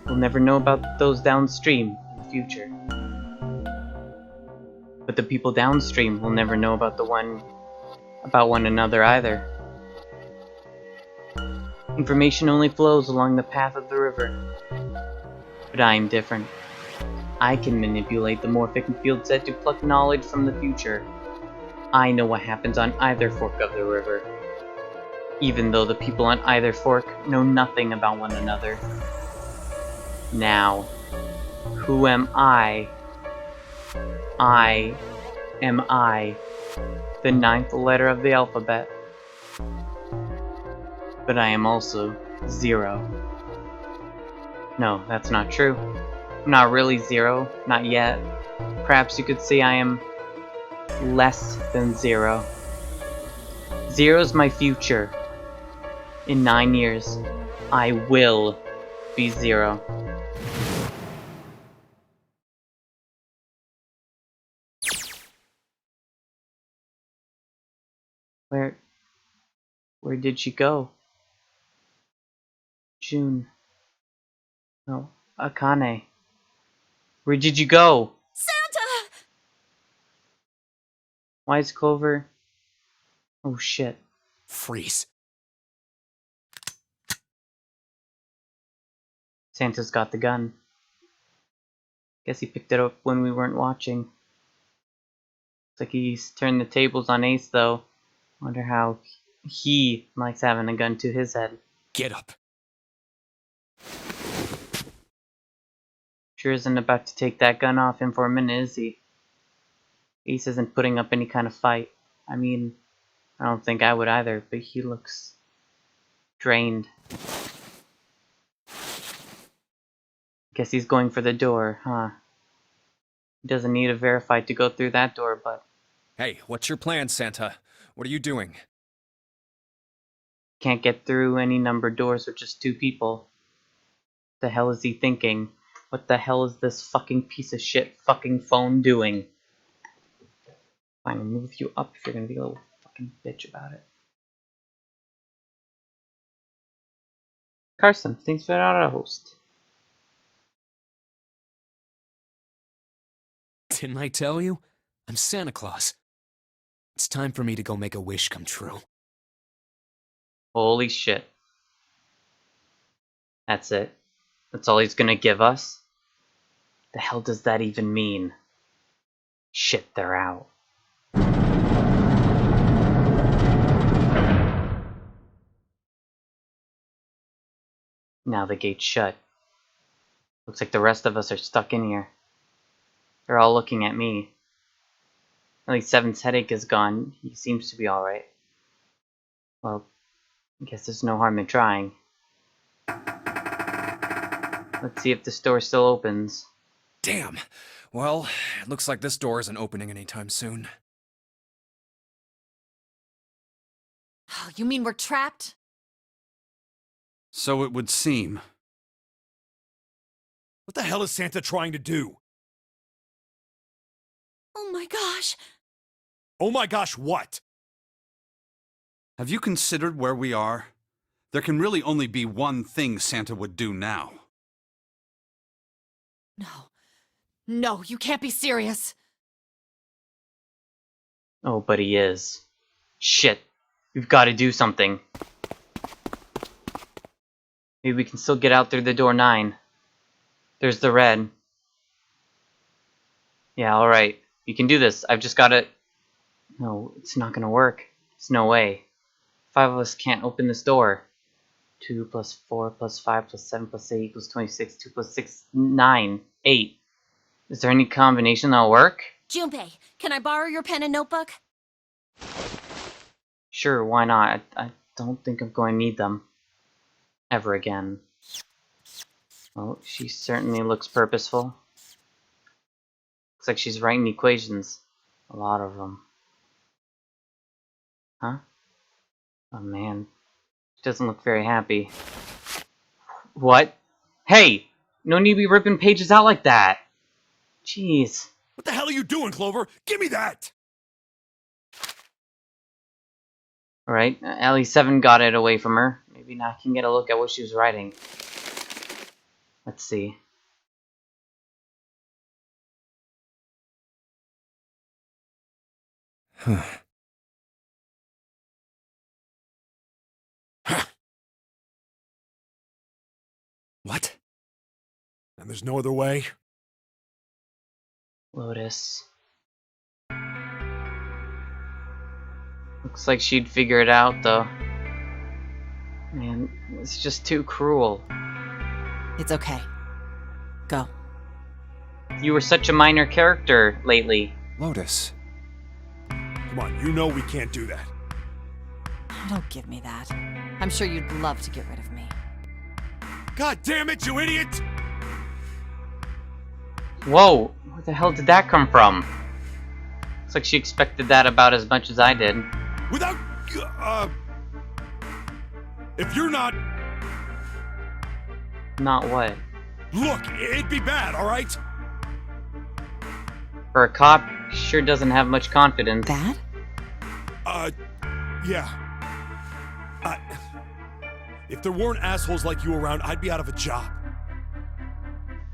will never know about those downstream in the future. But the people downstream will never know about one another either. Information only flows along the path of the river. But I am different. I can manipulate the Morphic field set to pluck knowledge from the future. I know what happens on either fork of the river, even though the people on either fork know nothing about one another. Now, who am I? I am I, the 9th letter of the alphabet. But I am also 0. No, that's not true. I'm not really 0, not yet. Perhaps you could say I am less than 0. 0 is my future. In 9 years, I will be 0. Where did she go? June. No, Akane. Where did you go? Santa! Why is Clover... Oh shit. Freeze. Santa's got the gun. Guess he picked it up when we weren't watching. Looks like he's turned the tables on Ace though. Wonder how he likes having a gun to his head. Get up. Sure isn't about to take that gun off him for a minute, is he? Ace isn't putting up any kind of fight. I mean, I don't think I would either, but he looks drained. Guess he's going for the door, huh? He doesn't need a verified to go through that door, but... Hey, what's your plan, Santa? What are you doing? Can't get through any numbered doors with just 2 people. The hell is he thinking? What the hell is this fucking piece of shit fucking phone doing? Fine, I'll move you up if you're gonna be a little fucking bitch about it. Carson, thanks for our host. Didn't I tell you? I'm Santa Claus. It's time for me to go make a wish come true. Holy shit. That's it? That's all he's gonna give us? The hell does that even mean? Shit, they're out. Now the gate's shut. Looks like the rest of us are stuck in here. They're all looking at me. At least Seven's headache is gone. He seems to be alright. Well, I guess there's no harm in trying. Let's see if this door still opens. Damn. Well, it looks like this door isn't opening anytime soon. Oh, you mean we're trapped? So it would seem. What the hell is Santa trying to do? Oh my gosh. Oh my gosh, what? Have you considered where we are? There can really only be one thing Santa would do now. No. No, you can't be serious. Oh, but he is. Shit. We've got to do something. Maybe we can still get out through the door 9. There's the red. Yeah, alright. You can do this. I've just got to No, it's not gonna work. There's no way. 5 of us can't open this door. 2 plus 4 plus 5 plus 7 plus 8 equals 26. 2 plus 6, 9, 8. Is there any combination that'll work? Junpei, can I borrow your pen and notebook? Sure, why not? I don't think I'm going to need them. Ever again. Well, she certainly looks purposeful. Looks like she's writing equations. A lot of them. Huh? Oh man. She doesn't look very happy. What? Hey! No need to be ripping pages out like that! Jeez. What the hell are you doing, Clover? Give me that! Alright, at least 7 got it away from her. Maybe now I can get a look at what she was writing. Let's see. What? And there's no other way? Lotus. Looks like she'd figure it out, though. Man, it's just too cruel. It's okay. Go. You were such a minor character lately. Lotus. Come on, you know we can't do that. Don't give me that. I'm sure you'd love to get rid of me. God damn it, you idiot! Whoa, where the hell did that come from? Looks like she expected that about as much as I did. Without... If you're not... Not what? Look, it'd be bad, alright? For a cop, sure doesn't have much confidence. Bad? Yeah. If there weren't assholes like you around, I'd be out of a job.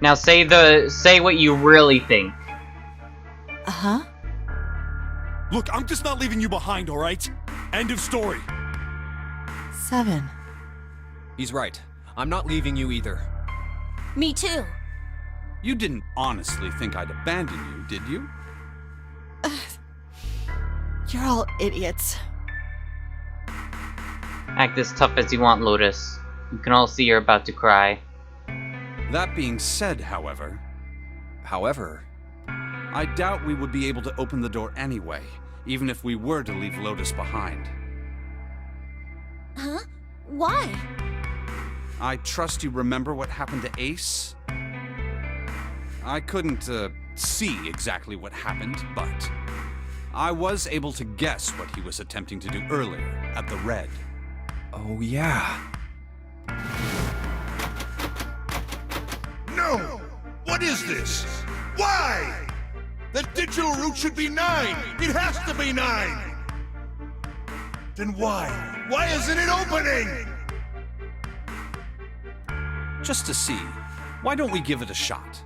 Now say what you really think. Uh-huh. Look, I'm just not leaving you behind, alright? End of story. 7. He's right. I'm not leaving you either. Me too. You didn't honestly think I'd abandon you, did you? You're all idiots. Act as tough as you want, Lotus. You can all see you're about to cry. That being said, however, I doubt we would be able to open the door anyway, even if we were to leave Lotus behind. Huh? Why? I trust you remember what happened to Ace? I couldn't, see exactly what happened, but I was able to guess what he was attempting to do earlier at the Red. Oh, yeah. No! What is this? Why? The digital root should be 9! It has to be 9! Then why? Why isn't it opening? Just to see, why don't we give it a shot?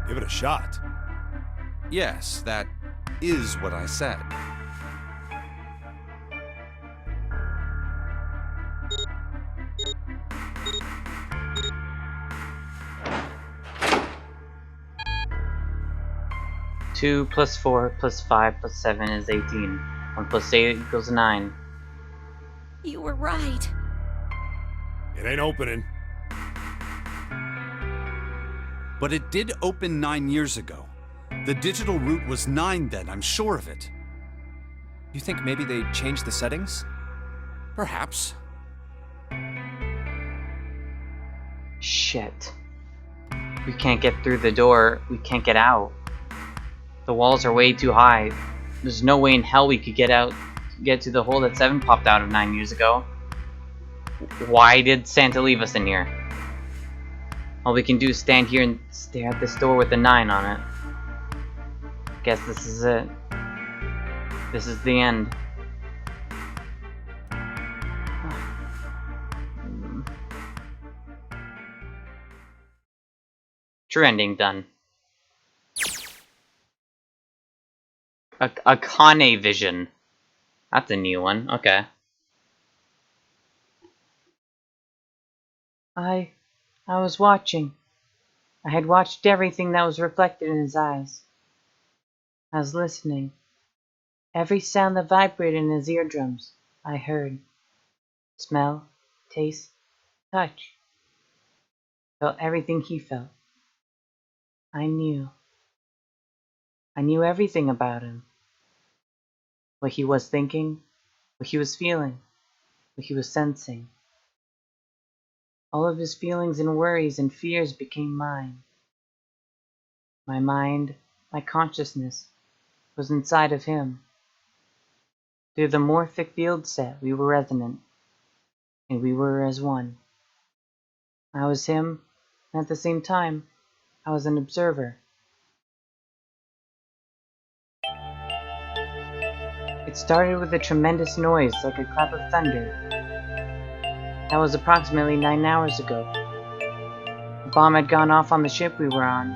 Give it a shot. Yes, that is what I said. Two plus 4 plus 5 plus 7 is 18. 1 plus 8 equals 9. You were right. It ain't opening. But it did open 9 years ago. The digital root was 9 then, I'm sure of it. You think maybe they changed the settings? Perhaps. Shit. We can't get through the door. We can't get out. The walls are way too high. There's no way in hell we could get to the hole that 7 popped out of 9 years ago. Why did Santa leave us in here? All we can do is stand here and stare at this door with a 9 on it. Guess this is it. This is the end. True ending done. A Kane vision. That's a new one. Okay. I was watching. I had watched everything that was reflected in his eyes. I was listening. Every sound that vibrated in his eardrums, I heard. Smell, taste, touch. Felt everything he felt. I knew. I knew everything about him. What he was thinking, what he was feeling, what he was sensing. All of his feelings and worries and fears became mine. My mind, my consciousness, was inside of him. Through the morphic field set, we were resonant, and we were as one. I was him, and at the same time, I was an observer. It started with a tremendous noise like a clap of thunder. That was approximately 9 hours ago. A bomb had gone off on the ship we were on.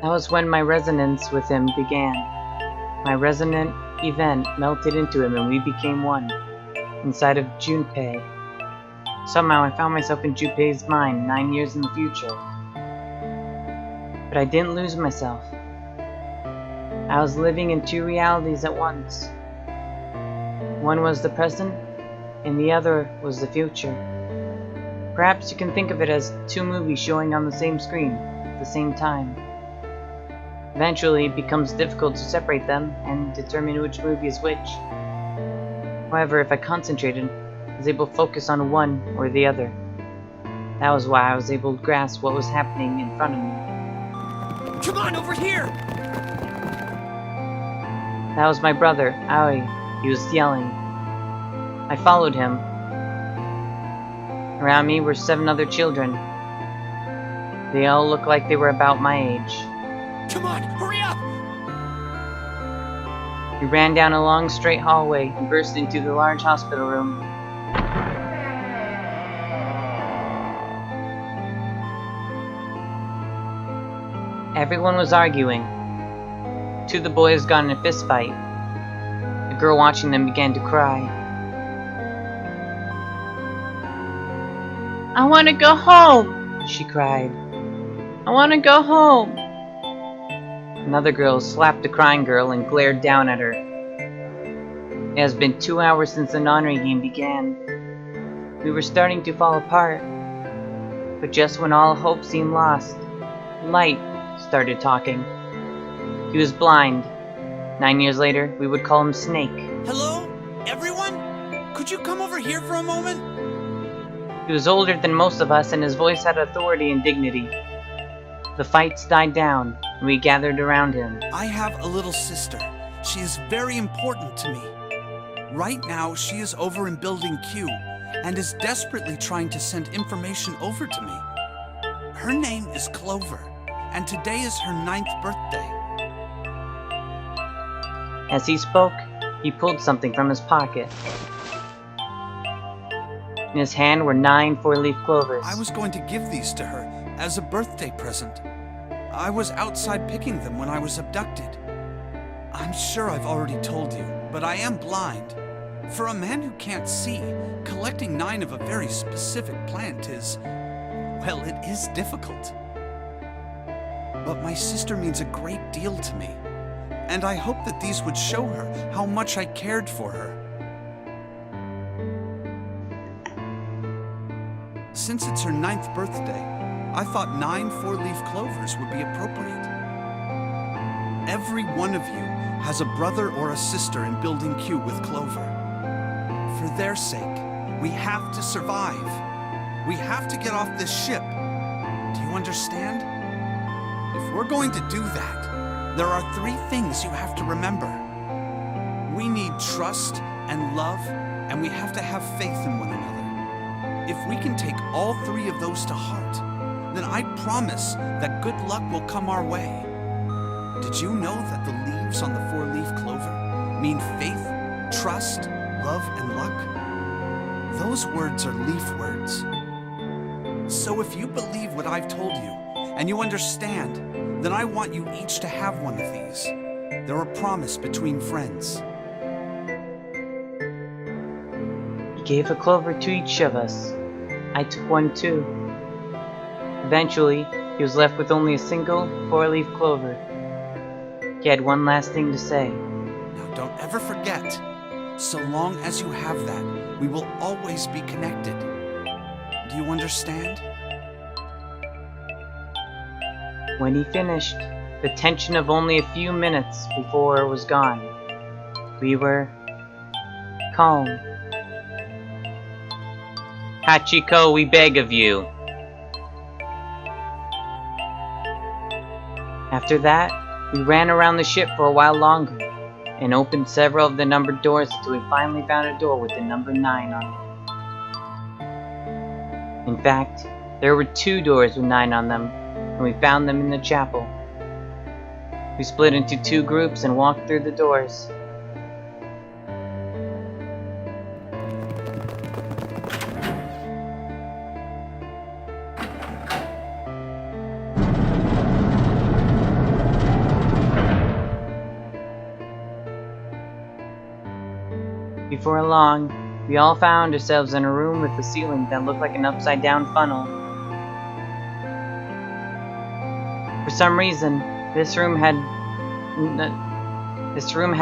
That was when my resonance with him began. My resonant event melted into him and we became one, inside of Junpei. Somehow I found myself in Junpei's mind 9 years in the future. But I didn't lose myself. I was living in 2 realities at once. One was the present, and the other was the future. Perhaps you can think of it as 2 movies showing on the same screen at the same time. Eventually, it becomes difficult to separate them and determine which movie is which. However, if I concentrated, I was able to focus on one or the other. That was why I was able to grasp what was happening in front of me. Come on, over here! That was my brother, Aoi. He was yelling. I followed him. Around me were 7 other children. They all looked like they were about my age. Come on, hurry up! We ran down a long straight hallway and burst into the large hospital room. Everyone was arguing. 2 of the boys got in a fist fight. The girl watching them began to cry. "I want to go home," she cried. "I want to go home." Another girl slapped the crying girl and glared down at her. It has been 2 hours since the Nonary game began. We were starting to fall apart. But just when all hope seemed lost, Light started talking. He was blind. 9 years later, we would call him Snake. Hello? Everyone? Could you come over here for a moment? He was older than most of us and his voice had authority and dignity. The fights died down, and we gathered around him. I have a little sister. She is very important to me. Right now, she is over in Building Q and is desperately trying to send information over to me. Her name is Clover, and today is her 9th birthday. As he spoke, he pulled something from his pocket. In his hand were 9 4-leaf clovers. I was going to give these to her as a birthday present. I was outside picking them when I was abducted. I'm sure I've already told you, but I am blind. For a man who can't see, collecting 9 of a very specific plant is, well, it is difficult. But my sister means a great deal to me, and I hope that these would show her how much I cared for her. Since it's her 9th birthday, I thought 9 4-leaf clovers would be appropriate. Every one of you has a brother or a sister in Building Q with Clover. For their sake, we have to survive. We have to get off this ship. Do you understand? If we're going to do that, there are 3 things you have to remember. We need trust and love, and we have to have faith in one another. If we can take all 3 of those to heart, then I promise that good luck will come our way. Did you know that the leaves on the 4-leaf clover mean faith, trust, love, and luck? Those words are leaf words. So if you believe what I've told you, and you understand, then I want you each to have one of these. They're a promise between friends. He gave a clover to each of us. I took one too. Eventually, He was left with only a single four-leaf clover. He had one last thing to say. Now don't ever forget, so long as you have that, we will always be connected. Do you understand? When he finished, the tension of only a few minutes before was gone. We were calm. Hachiko, we beg of you. After that, we ran around the ship for a while longer and opened several of the numbered doors until we finally found a door with the number 9 on it. In fact, there were 2 doors with 9 on them, and we found them in the chapel. We split into 2 groups and walked through the doors. Before long, we all found ourselves in a room with a ceiling that looked like an upside-down funnel. For some reason, this room had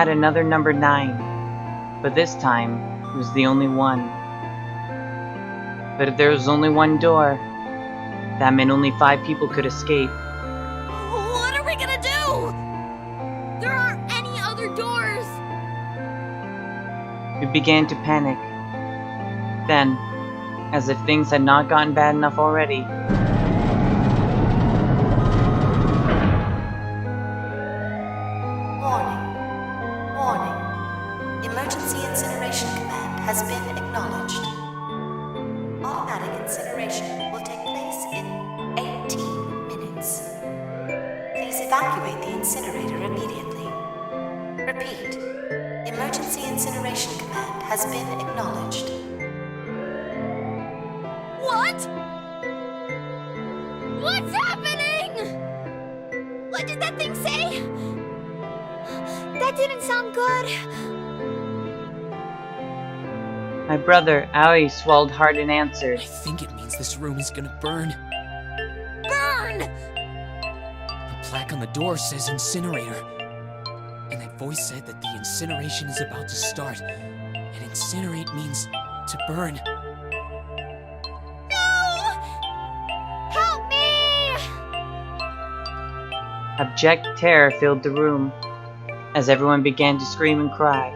another number 9, but this time it was the only one. But if there was only one door, that meant only 5 people could escape. What are we gonna do? There aren't any other doors. We began to panic. Then, as if things had not gotten bad enough already, Warning. Emergency incineration command has been acknowledged. Automatic incineration will take place in 18 minutes. Please evacuate the incinerator immediately. Repeat. Emergency incineration command has been acknowledged. What? What's happening? What did that thing say? That didn't sound good. my brother, Aoi, swallowed hard and answered. I think it means this room is gonna burn. Burn! The plaque on the door says incinerator. And that voice said that the incineration is about to start. And incinerate means to burn. Help me! Abject terror filled the room as everyone began to scream and cry.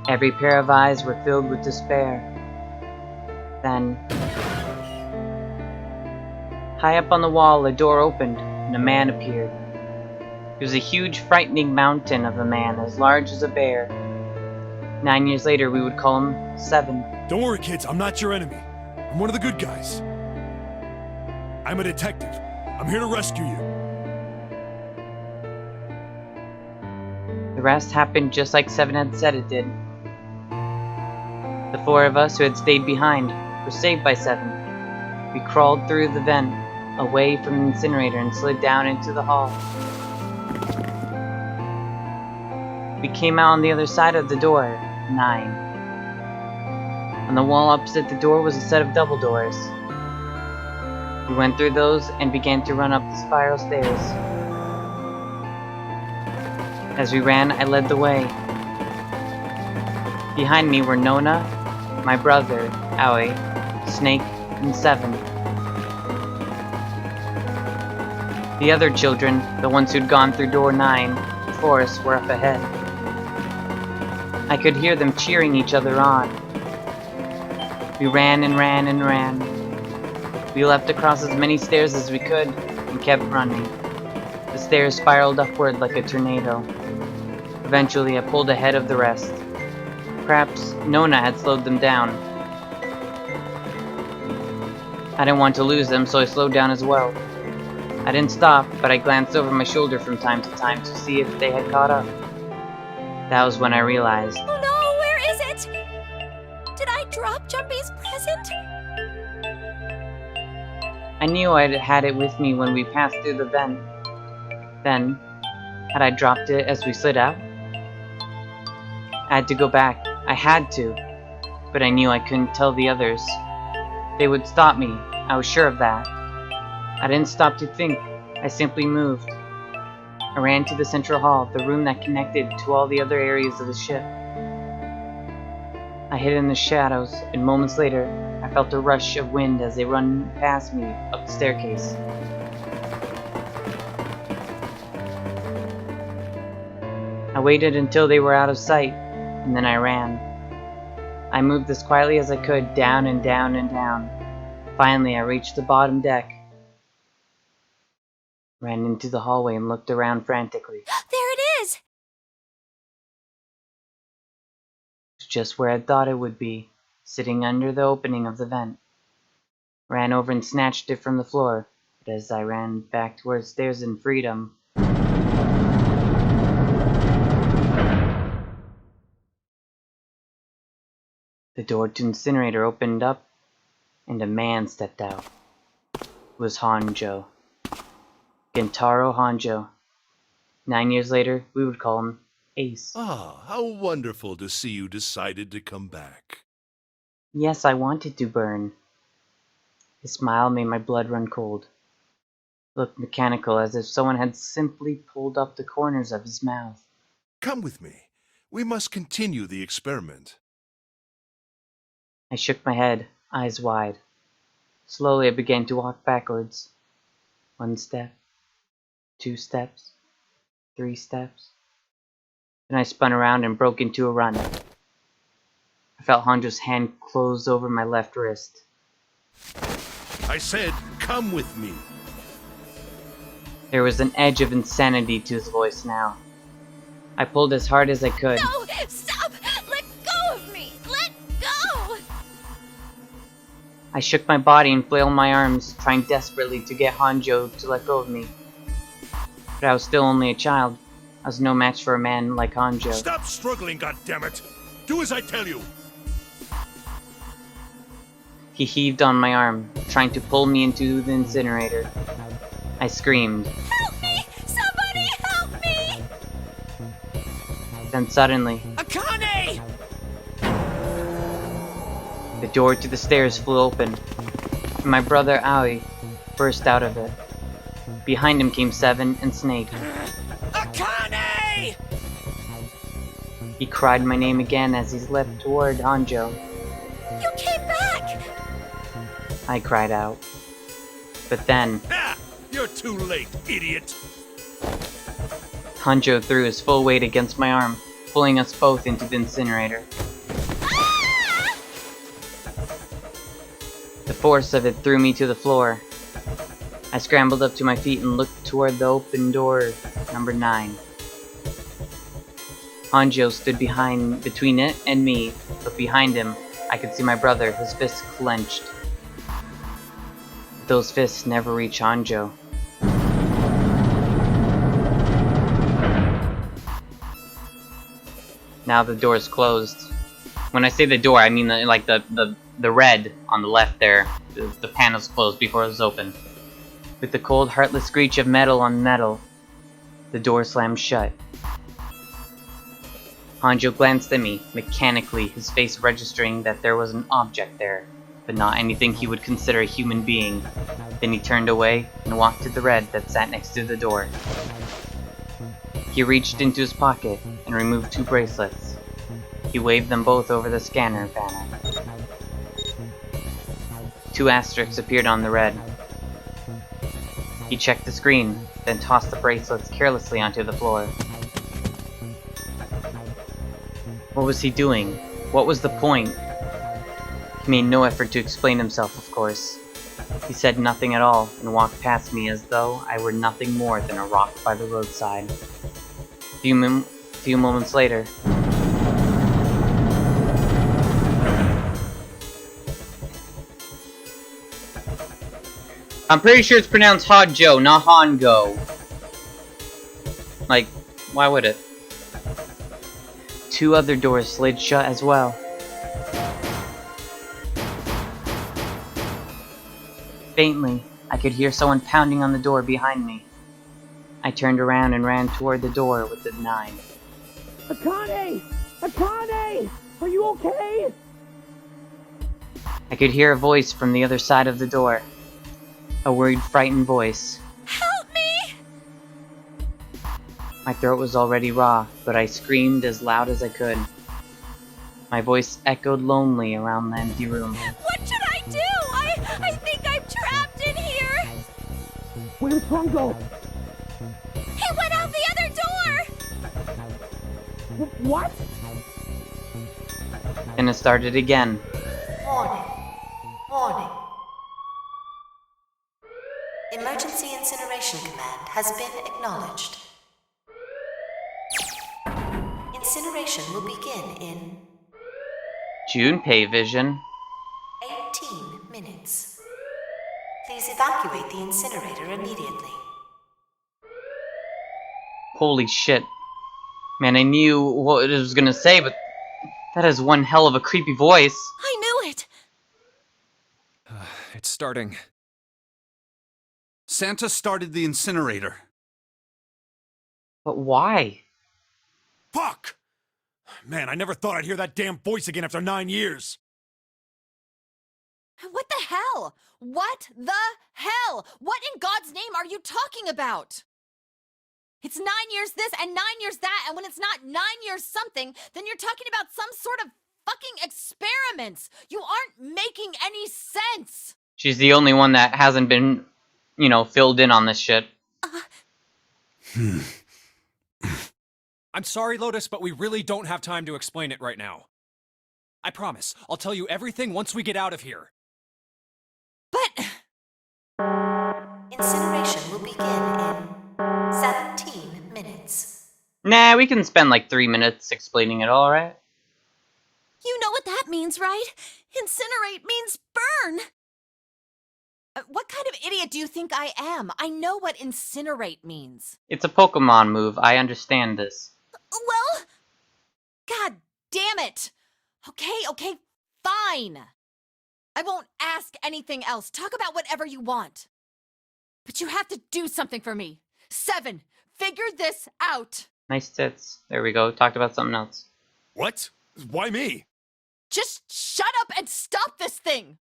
Every pair of eyes were filled with despair. Then, high up on the wall, a door opened and a man appeared. He was a huge, frightening mountain of a man as large as a bear. 9 years later, we would call him 7. Don't worry, kids. I'm not your enemy. I'm one of the good guys. I'm a detective. I'm here to rescue you. The rest happened just like 7 had said it did. The 4 of us who had stayed behind were saved by 7. We crawled through the vent, away from the incinerator, and slid down into the hall. We came out on the other side of the door, 9. On the wall opposite the door was a set of double doors. We went through those and began to run up the spiral stairs. As we ran, I led the way. Behind me were Nona, my brother, Aoi, Snake, and 7. The other children, the ones who'd gone through door 9, before us, were up ahead. I could hear them cheering each other on. We ran and ran and ran. We leapt across as many stairs as we could and kept running. The stairs spiraled upward like a tornado. Eventually, I pulled ahead of the rest. Perhaps Nona had slowed them down. I didn't want to lose them, so I slowed down as well. I didn't stop, but I glanced over my shoulder from time to time to see if they had caught up. That was when I realized. Oh no, where is it? Did I drop Jumpy's present? I knew I'd had it with me when we passed through the vent. Then, had I dropped it as we slid out? I had to go back. I had to. But I knew I couldn't tell the others. They would stop me. I was sure of that. I didn't stop to think. I simply moved. I ran to the central hall, the room that connected to all the other areas of the ship. I hid in the shadows, and moments later, I felt a rush of wind as they run past me up the staircase. I waited until they were out of sight, and then I ran. I moved as quietly as I could, down and down and down. Finally, I reached the bottom deck, ran into the hallway, and looked around frantically. There it is! It's just where I thought it would be, sitting under the opening of the vent. Ran over and snatched it from the floor, but as I ran back towards stairs in freedom, the door to incinerator opened up, and a man stepped out. It was Honjo. Gentaro Honjo. 9 years later, we would call him Ace. Ah, how wonderful to see you decided to come back. Yes, I wanted to burn. His smile made my blood run cold. It looked mechanical, as if someone had simply pulled up the corners of his mouth. Come with me. We must continue the experiment. I shook my head, eyes wide. Slowly I began to walk backwards. 1 step, 2 steps, 3 steps. Then I spun around and broke into a run. I felt Honjo's hand close over my left wrist. I said, come with me. There was an edge of insanity to his voice now. I pulled as hard as I could. No! Stop! Let go of me! Let go! I shook my body and flailed my arms, trying desperately to get Honjo to let go of me. But I was still only a child. I was no match for a man like Honjo. Stop struggling, goddammit! Do as I tell you! He heaved on my arm, trying to pull me into the incinerator. I screamed. Help me! Somebody help me! Then suddenly, Akane! the door to the stairs flew open, and my brother Aoi burst out of it. Behind him came Seven and Snake. Akane! He cried my name again as he leapt toward Honjo. You came back! I cried out. But then, Ah! You're too late, idiot! Honjo threw his full weight against my arm, pulling us both into the incinerator. Ah! The force of it threw me to the floor. I scrambled up to my feet and looked toward the open door, number 9. Honjo stood between it and me, but behind him, I could see my brother, his fists clenched. Those fists never reached Honjo. Now the door is closed. When I say the door, I mean the red on the left there. The panel's closed before it was open. With the cold, heartless screech of metal on metal, the door slammed shut. Honjo glanced at me, mechanically, his face registering that there was an object there, but not anything he would consider a human being. Then he turned away and walked to the red that sat next to the door. He reached into his pocket and removed 2 bracelets. He waved them both over the scanner panel. 2 asterisks appeared on the red. He checked the screen, then tossed the bracelets carelessly onto the floor. What was he doing? What was the point? He made no effort to explain himself, of course. He said nothing at all and walked past me as though I were nothing more than a rock by the roadside. Few moments later, I'm pretty sure it's pronounced Honjo, not Hongo. Like, why would it? 2 other doors slid shut as well. Faintly, I could hear someone pounding on the door behind me. I turned around and ran toward the door with the 9. Akane! Akane! Are you okay? I could hear a voice from the other side of the door. A worried, frightened voice. Help me! My throat was already raw, but I screamed as loud as I could. My voice echoed lonely around the empty room. What should I do? I think I'm trapped in here! Where did Tron go? He went out the other door! What? And it started again. Warning. Warning. Emergency Incineration Command has been acknowledged. Incineration will begin in Junpei vision. 18 minutes. Please evacuate the incinerator immediately. Holy shit. Man, I knew what it was gonna say, but that is one hell of a creepy voice. I knew it! It's starting. Santa started the incinerator. But why? Fuck! Man, I never thought I'd hear that damn voice again after 9 years. What the hell? What the hell? What in God's name are you talking about? It's 9 years this and 9 years that, and when it's not 9 years something, then you're talking about some sort of fucking experiments. You aren't making any sense. She's the only one that hasn't been, you know, filled in on this shit. I'm sorry, Lotus, but we really don't have time to explain it right now. I promise, I'll tell you everything once we get out of here. But... Incineration will begin in 17 minutes. Nah, we can spend like 3 minutes explaining it all, right? You know what that means, right? Incinerate means burn! What kind of idiot do you think I am? I know what incinerate means. It's a Pokemon move, I understand this. Well... God damn it! Okay, fine. I won't ask anything else. Talk about whatever you want. But you have to do something for me. 7, figure this out. Nice tits. There we go, talked about something else. What? Why me? Just shut up and stop this thing!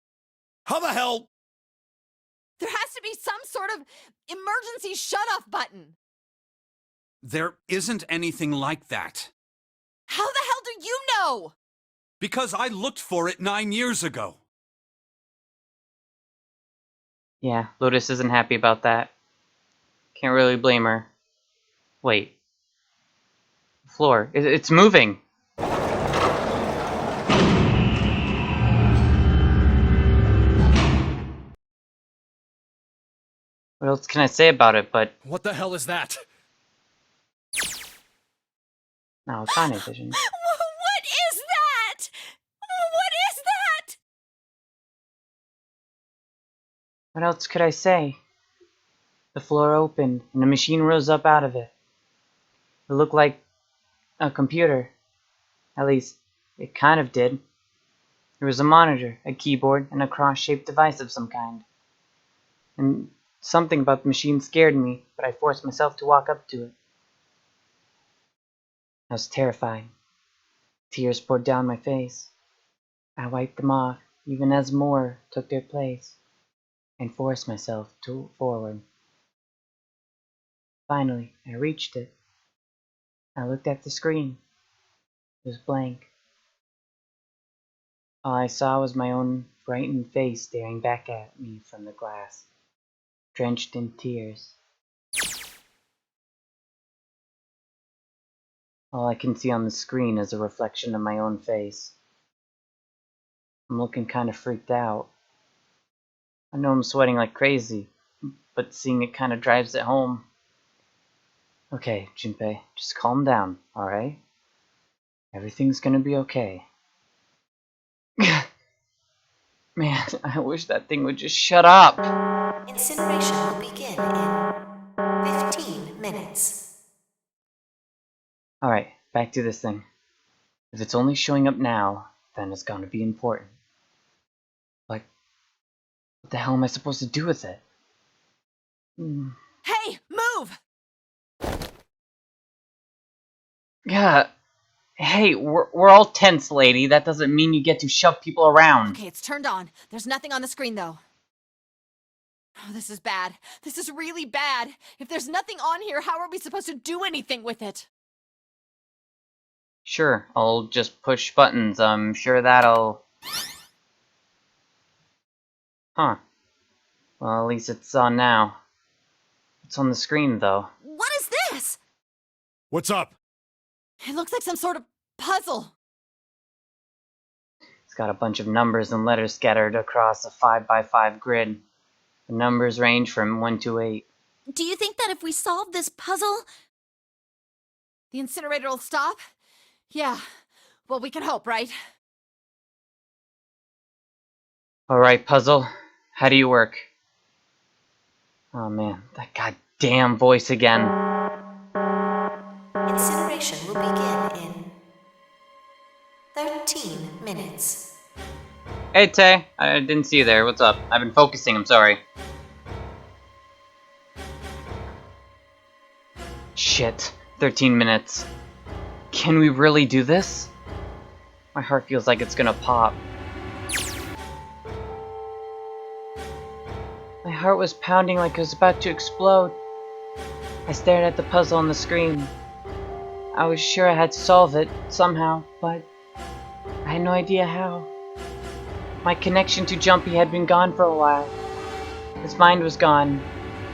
How the hell? There has to be some sort of emergency shut-off button. There isn't anything like that. How the hell do you know? Because I looked for it 9 years ago. Yeah, Lotus isn't happy about that. Can't really blame her. Wait. The floor. It's moving! What else can I say about it, but... What the hell is that? No, it's fine, vision. What is that? What is that? What else could I say? The floor opened, and a machine rose up out of it. It looked like a computer. At least, it kind of did. There was a monitor, a keyboard, and a cross-shaped device of some kind. And something about the machine scared me, but I forced myself to walk up to it. I was terrified. Tears poured down my face. I wiped them off, even as more took their place, and forced myself forward. Finally, I reached it. I looked at the screen. It was blank. All I saw was my own frightened face staring back at me from the glass, drenched in tears. All I can see on the screen is a reflection of my own face. I'm looking kind of freaked out. I know I'm sweating like crazy, but seeing it kind of drives it home. Okay, Junpei, just calm down, alright? Everything's gonna be okay. Man, I wish that thing would just shut up. Incineration will begin in 15 minutes. Alright, back to this thing. If it's only showing up now, then it's gonna be important. Like, what the hell am I supposed to do with it? Hey, move! Yeah. Hey, we're all tense, lady. That doesn't mean you get to shove people around. Okay, it's turned on. There's nothing on the screen, though. Oh, this is bad. This is really bad. If there's nothing on here, how are we supposed to do anything with it? Sure, I'll just push buttons. I'm sure that'll... Huh. Well, at least it's on now. It's on the screen, though. What is this? What's up? It looks like some sort of puzzle. It's got a bunch of numbers and letters scattered across a 5x5 grid. The numbers range from 1 to 8. Do you think that if we solve this puzzle... The incinerator will stop? Yeah. Well, we can hope, right? Alright, puzzle. How do you work? Oh man, that goddamn voice again. Incineration will begin in 13 minutes. Hey Tay, I didn't see you there. What's up? I've been focusing, I'm sorry. Shit, 13 minutes. Can we really do this? My heart feels like it's gonna pop. My heart was pounding like it was about to explode. I stared at the puzzle on the screen. I was sure I had to solve it, somehow, but I had no idea how. My connection to Jumpy had been gone for a while. His mind was gone.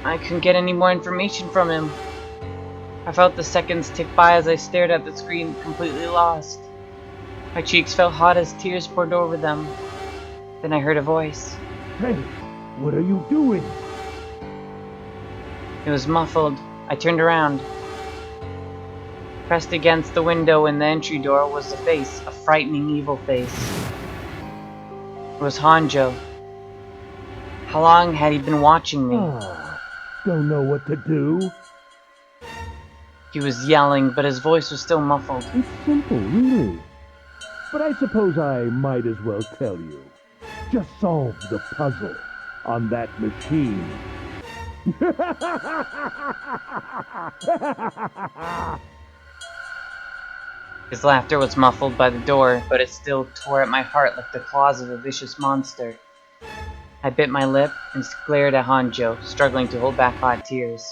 I couldn't get any more information from him. I felt the seconds tick by as I stared at the screen, completely lost. My cheeks felt hot as tears poured over them. Then I heard a voice. Hey, what are you doing? It was muffled. I turned around. Pressed against the window in the entry door was a face, a frightening evil face. It was Hanjo. How long had he been watching me? Don't know what to do. He was yelling, but his voice was still muffled. It's simple, really. But I suppose I might as well tell you. Just solve the puzzle on that machine. His laughter was muffled by the door, but it still tore at my heart like the claws of a vicious monster. I bit my lip and glared at Hanjo, struggling to hold back hot tears.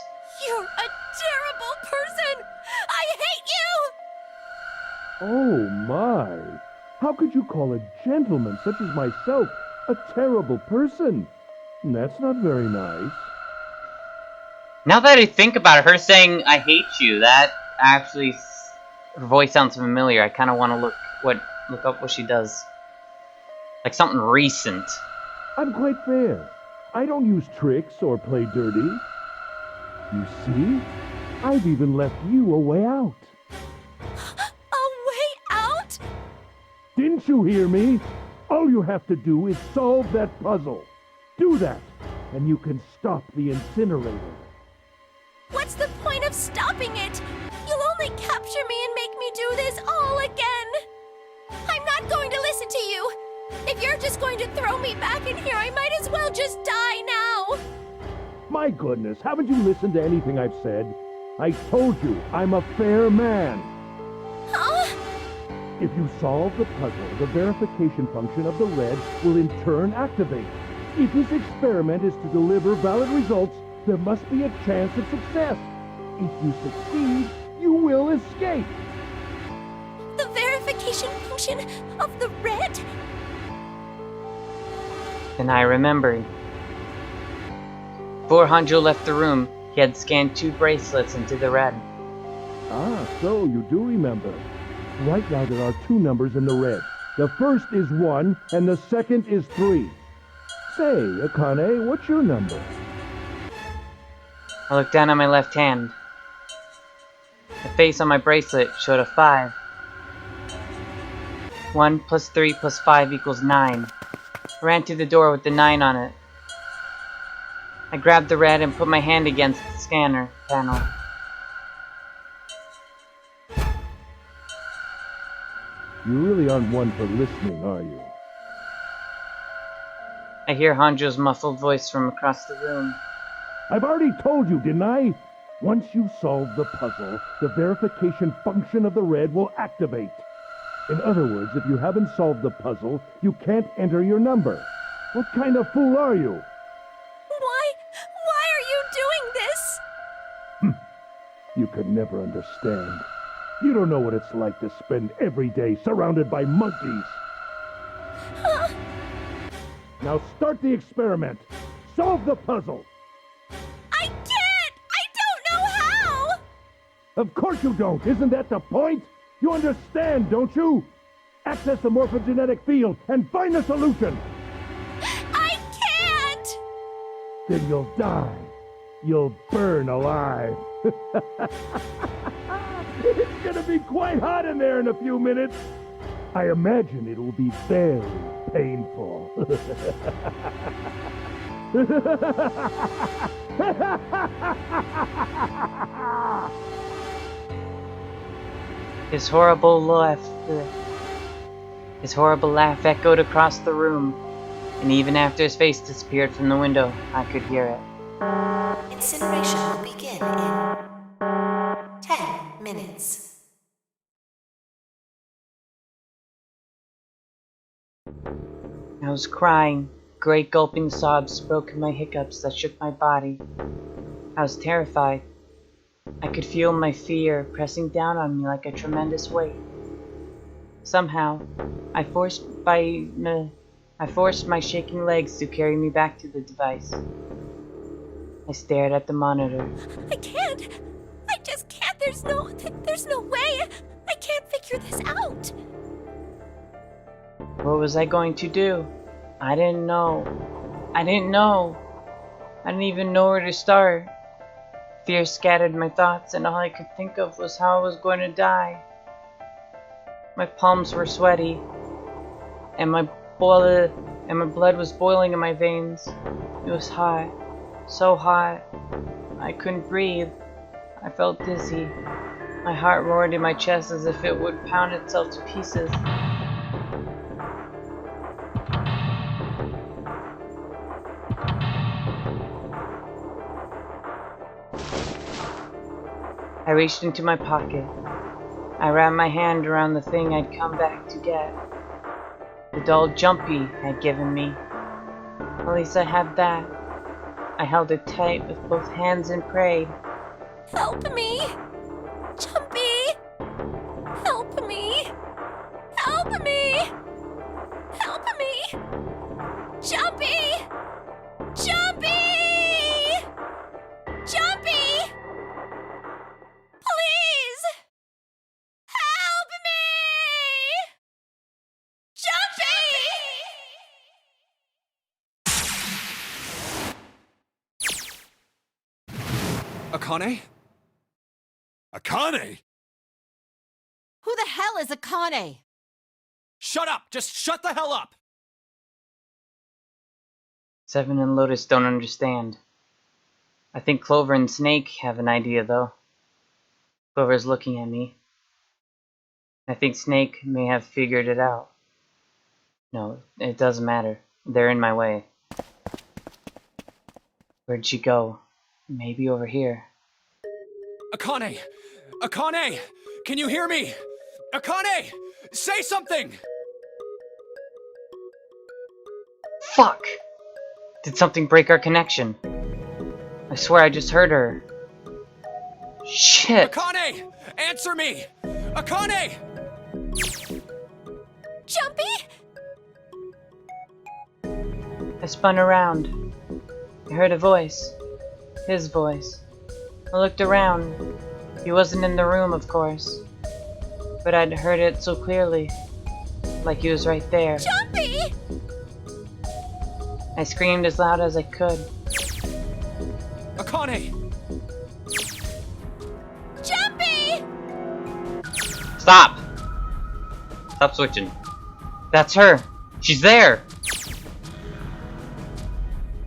You're a terrible person! I hate you! Oh my! How could you call a gentleman such as myself a terrible person? That's not very nice. Now that I think about it, her saying, I hate you, that actually... Her voice sounds familiar. I kind of want to look up what she does. Like something recent. I'm quite fair. I don't use tricks or play dirty. You see? I've even left you a way out. A way out? Didn't you hear me? All you have to do is solve that puzzle. Do that, and you can stop the incinerator. What's the point of stopping it? You'll only capture me and make me do this all again. I'm not going to listen to you. If you're just going to throw me back in here, I might as well just die now. My goodness, haven't you listened to anything I've said? I told you, I'm a fair man. Huh? If you solve the puzzle, the verification function of the red will in turn activate. If this experiment is to deliver valid results, there must be a chance of success. If you succeed, you will escape. The verification function of the red? Then I remembered. Before Hanjo left the room, he had scanned 2 bracelets into the red. Ah, so you do remember. Right now there are 2 numbers in the red. The first is 1, and the second is 3. Say, Akane, what's your number? I looked down at my left hand. The face on my bracelet showed a 5. 1 plus 3 plus 5 equals 9. I ran to the door with the 9 on it. I grabbed the red and put my hand against the scanner panel. You really aren't one for listening, are you? I hear Hanjo's muffled voice from across the room. I've already told you, didn't I? Once you solve the puzzle, the verification function of the red will activate. In other words, if you haven't solved the puzzle, you can't enter your number. What kind of fool are you? Why Why are you doing this? You could never understand. You don't know what it's like to spend every day surrounded by monkeys. Now start the experiment. Solve the puzzle. I can't! I don't know how! Of course you don't. Isn't that the point? You understand, don't you? Access the morphogenetic field and find the solution. I can't! Then you'll die. You'll burn alive. It's gonna be quite hot in there in a few minutes. I imagine it will be very painful. His horrible laugh echoed across the room, and even after his face disappeared from the window, I could hear it. Incineration will begin in 10 minutes. I was crying. Great gulping sobs broke in my hiccups that shook my body. I was terrified. I could feel my fear pressing down on me like a tremendous weight. Somehow, I forced my shaking legs to carry me back to the device. I stared at the monitor. I can't! I just can't! There's no way! I can't figure this out! What was I going to do? I didn't know. I didn't even know where to start. Fear scattered my thoughts, and all I could think of was how I was going to die. My palms were sweaty, and my blood was boiling in my veins. It was hot, so hot. I couldn't breathe. I felt dizzy. My heart roared in my chest as if it would pound itself to pieces. I reached into my pocket. I wrapped my hand around the thing I'd come back to get. The doll Jumpy had given me. At least I had that. I held it tight with both hands and prayed. Help me! Jumpy! Help me! Help me! Help me! Jumpy! Jumpy! Jumpy! Please! Help me! Jumpy! Akane? Akane? Who the hell is Akane? Shut up! Just shut the hell up! Seven and Lotus don't understand. I think Clover and Snake have an idea, though. Clover's looking at me. I think Snake may have figured it out. No, it doesn't matter. They're in my way. Where'd she go? Maybe over here. Akane! Akane! Can you hear me? Akane! Say something! Fuck! Did something break our connection? I swear I just heard her. Shit! Akane! Answer me! Akane! Jumpy? I spun around. I heard a voice. His voice. I looked around. He wasn't in the room, of course. But I'd heard it so clearly. Like he was right there. Jumpy! I screamed as loud as I could. Akane! Jumpy! Stop! Stop switching. That's her! She's there!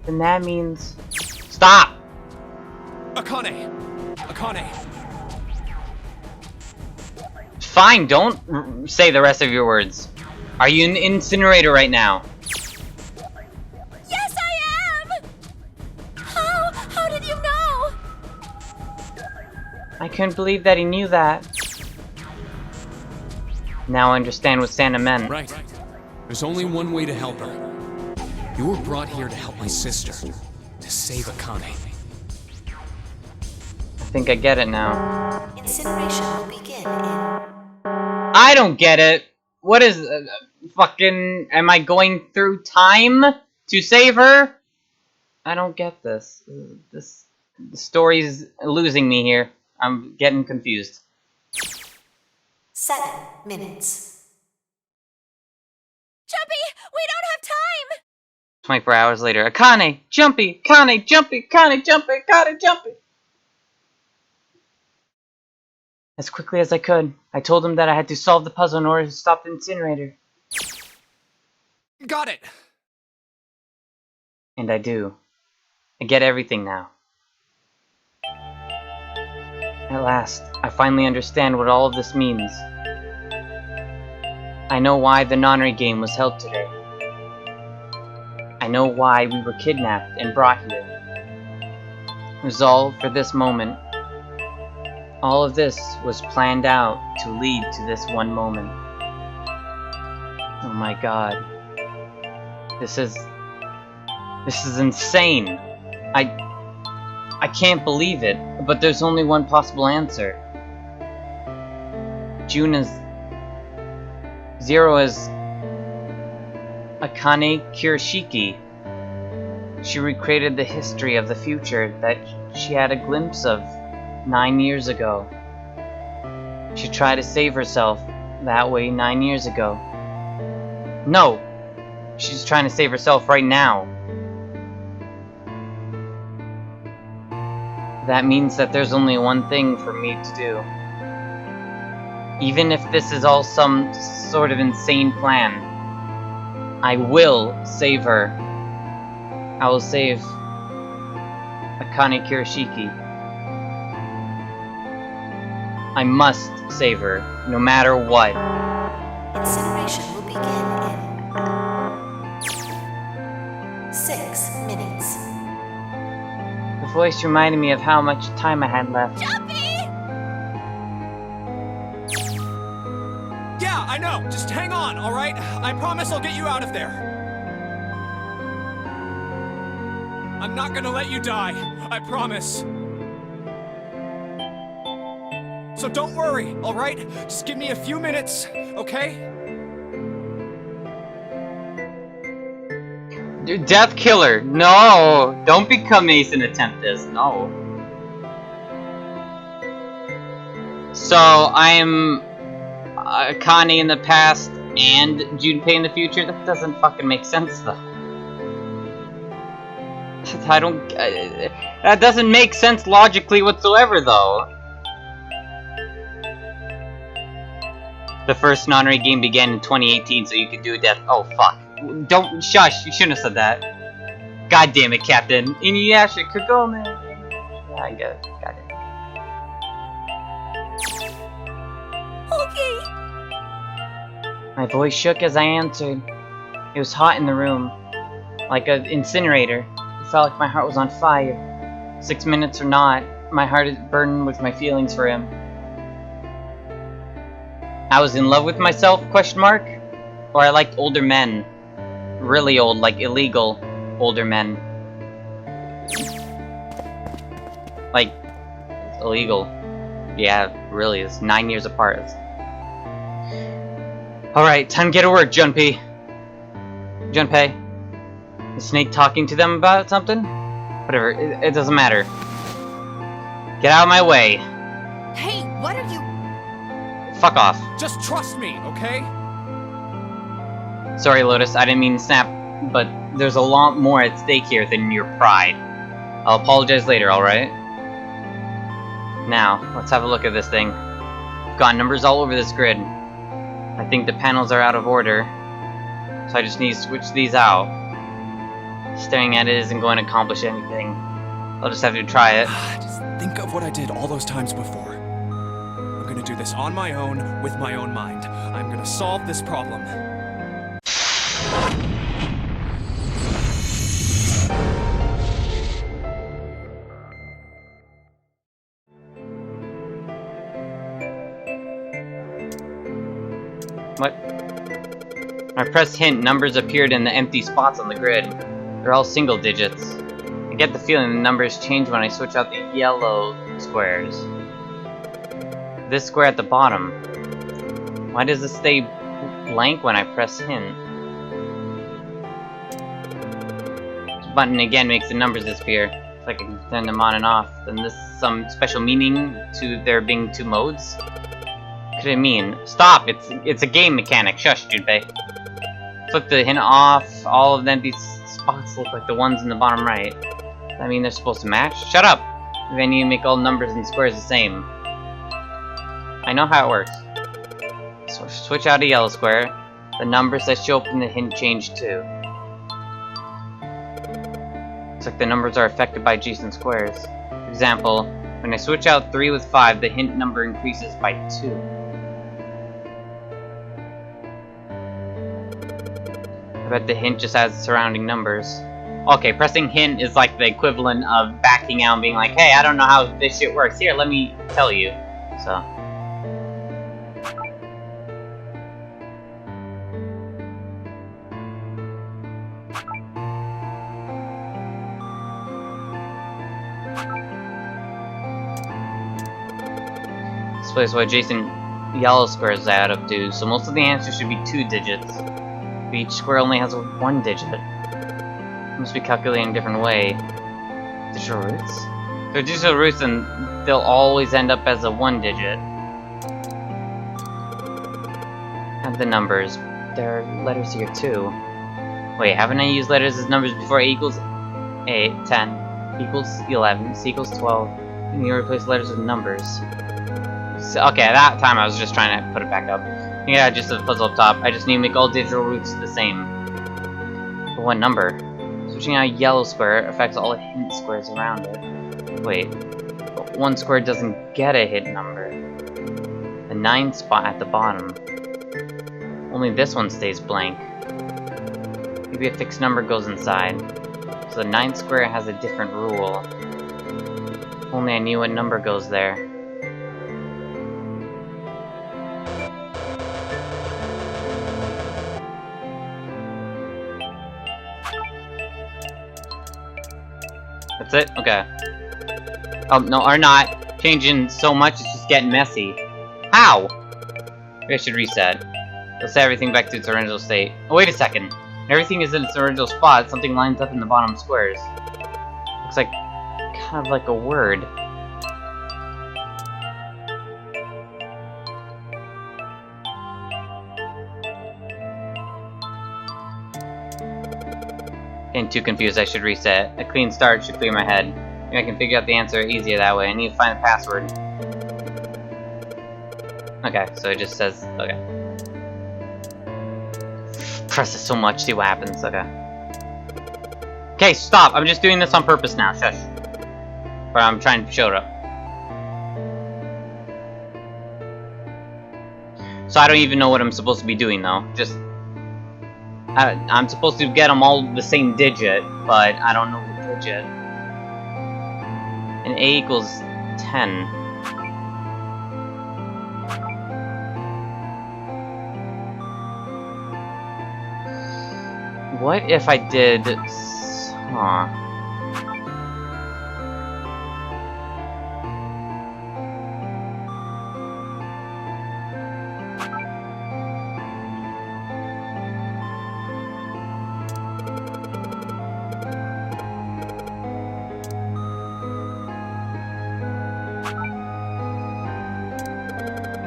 Then that means... Stop! Akane! Akane! Fine, don't say the rest of your words. Are you in the incinerator right now? Yes, I am! How did you know? I couldn't believe that he knew that. Now I understand what Santa meant. Right. There's only one way to help her. You were brought here to help my sister. To save Akane. I think I get it now. Incineration will begin in... I don't get it! What is... fucking... Am I going through time to save her? I don't get this. The story's losing me here. I'm getting confused. 7 minutes. Jumpy, we don't have time! 24 hours later. Akane! Jumpy! Akane! Jumpy! Akane! Jumpy! Akane! Jumpy! As quickly as I could, I told him that I had to solve the puzzle in order to stop the incinerator. Got it! And I do. I get everything now. At last, I finally understand what all of this means. I know why the Nonary game was held today. I know why we were kidnapped and brought here. Resolved for this moment. All of this was planned out to lead to this one moment. Oh my god. This is insane. I can't believe it, but there's only one possible answer. Zero is Akane Kirishiki. She recreated the history of the future that she had a glimpse of 9 years ago. She tried to save herself that way 9 years ago. No! She's trying to save herself right now. That means that there's only one thing for me to do. Even if this is all some sort of insane plan, I will save her. I will save Akane Kirishiki. I must save her, no matter what. Incineration will begin in 6 minutes. The voice reminded me of how much time I had left. Yeah, I know. Just hang on, alright? I promise I'll get you out of there. I'm not gonna let you die. I promise. So don't worry, alright? Just give me a few minutes, okay? Death Killer, no! Don't become Ace and attempt this, no. So, I'm Akane in the past and Junpei in the future? That doesn't fucking make sense, though. I don't... that doesn't make sense logically whatsoever, though. The first Nonary game began in 2018, so you could do a death... Oh, fuck. Don't... Shush, you shouldn't have said that. God damn it, Captain. Inuyasha could go, man. Yeah, I get it. Got it. Okay. My voice shook as I answered. It was hot in the room. Like an incinerator. It felt like my heart was on fire. 6 minutes or not, my heart is burdened with my feelings for him. I was in love with myself, question mark? Or I liked older men. Really old, like illegal older men. Like, illegal. Yeah, really, it's 9 years apart. Alright, time to get to work, Junpei. Junpei. Is Snake talking to them about something? Whatever, it doesn't matter. Get out of my way. Hey, what are you... Fuck off. Just trust me, okay? Sorry, Lotus, I didn't mean to snap, but there's a lot more at stake here than your pride. I'll apologize later, alright? Now, let's have a look at this thing. I've got numbers all over this grid. I think the panels are out of order, so I just need to switch these out. Staring at it isn't going to accomplish anything. I'll just have to try it. Just think of what I did all those times before. I'm gonna do this on my own, with my own mind. I'm gonna solve this problem. What? I pressed hint, numbers appeared in the empty spots on the grid. They're all single digits. get the feeling the numbers change when I switch out the yellow squares. This square at the bottom. Why does it stay blank when I press hint? This button again makes the numbers disappear. So I can turn them on and off. Then this some special meaning to there being 2 modes? What could it mean? Stop! It's a game mechanic. Shush, Junpei. Flip the hint off. All of the empty spots look like the ones in the bottom right. Does that mean they're supposed to match? Shut up! Maybe I need to make all numbers and squares the same. I know how it works. So switch out a yellow square. The numbers that show up in the hint change too. Looks like the numbers are affected by adjacent squares. For example, when I switch out 3 with 5, the hint number increases by 2. I bet the hint just has surrounding numbers. Okay, pressing hint is like the equivalent of backing out and being like, hey, I don't know how this shit works. Here, let me tell you. So. Displays what adjacent yellow squares add up to, so most of the answers should be 2 digits. But each square only has 1 digit. It must be calculated in a different way. Digital roots? If they're digital roots, then they'll always end up as a 1 digit. Add the numbers. There are letters here too. Wait, haven't I used letters as numbers before? A equals 8, 10, equals 11, C equals 12. And you replace letters with numbers. So, okay, that time I was just trying to put it back up. Yeah, just a puzzle up top. I just need to make all digital roots the same. But what number? Switching out a yellow square affects all hint squares around it. Wait, but 1 square doesn't get a hint number. The 9 spot at the bottom. Only this one stays blank. Maybe a fixed number goes inside. So the 9 square has a different rule. If only I knew what number goes there. That's it? Okay. Oh, no, or not. Changing so much, it's just getting messy. How? Maybe I should reset. Let's set everything back to its original state. Oh, wait a second. Everything is in its original spot. Something lines up in the bottom squares. Looks like, kind of like a word. Getting too confused, I should reset. A clean start should clear my head. Maybe I can figure out the answer easier that way. I need to find the password. Okay, so it just says, okay. Press it so much, see what happens, okay. Okay, stop! I'm just doing this on purpose now, shush. Or I'm trying to show it up. So I don't even know what I'm supposed to be doing though. Just I'm supposed to get them all the same digit, but I don't know the digit. And A equals 10. What if I did... Huh.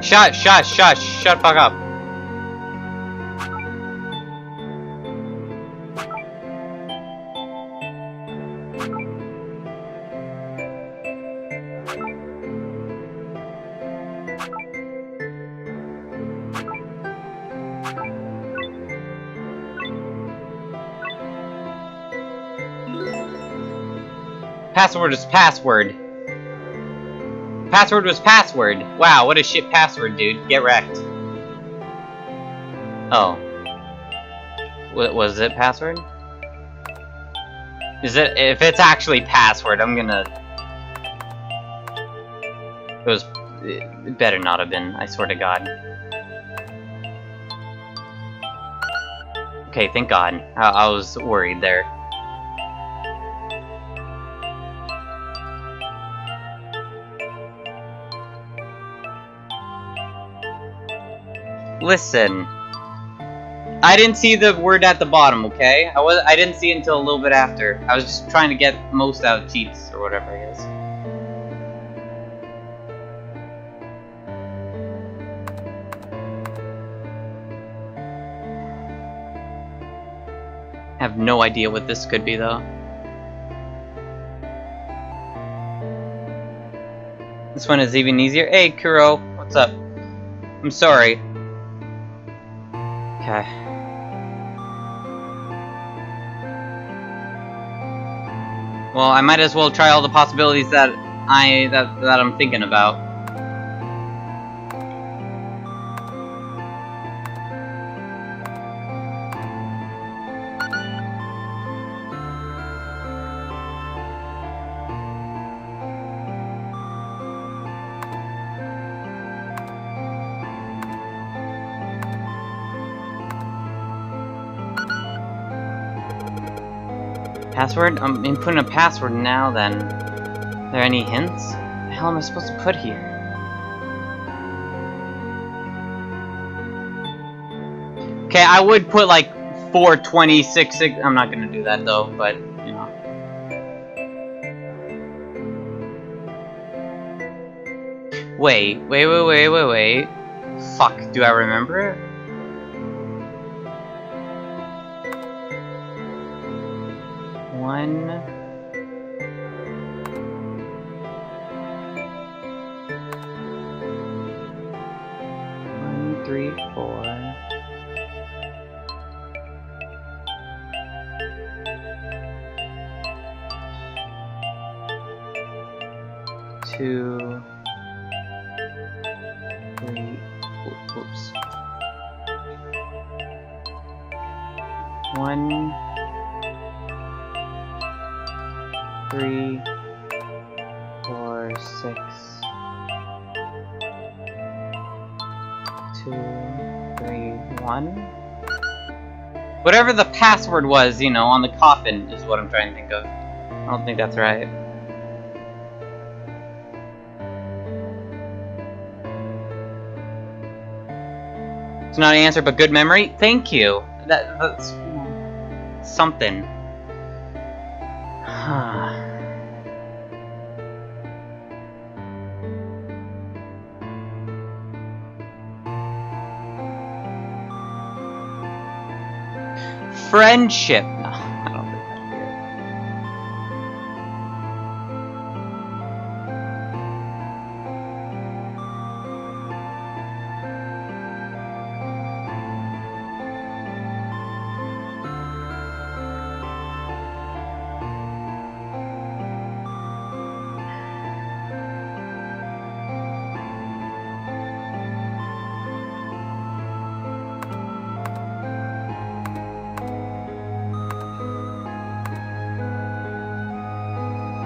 Shut the fuck up. Password is password. Password was password. Wow, what a shit password, dude. Get wrecked. Oh. Was it password? Is it? If it's actually password, I'm gonna... It better not have been, I swear to God. Okay, thank God. I was worried there. Listen. I didn't see the word at the bottom, okay? I didn't see it until a little bit after. I was just trying to get most out of cheats or whatever it is. I have no idea what this could be though. This one is even easier. Hey Kuro, what's up? I'm sorry. Okay. Well, I might as well try all the possibilities that I'm thinking about. Password? I'm inputting a password now then. Are there any hints? What the hell am I supposed to put here? Okay, I would put like 426. I'm not gonna do that though, but you know. Wait. Fuck, do I remember it? One, 3, 4. Two, 3. Oops. 1, 3, 4, 6, 2, 3, 1. Whatever the password was, you know, on the coffin is what I'm trying to think of. I don't think that's right. It's not an answer, but good memory. Thank you. That's something. Friendship. No, I don't think that'd be it.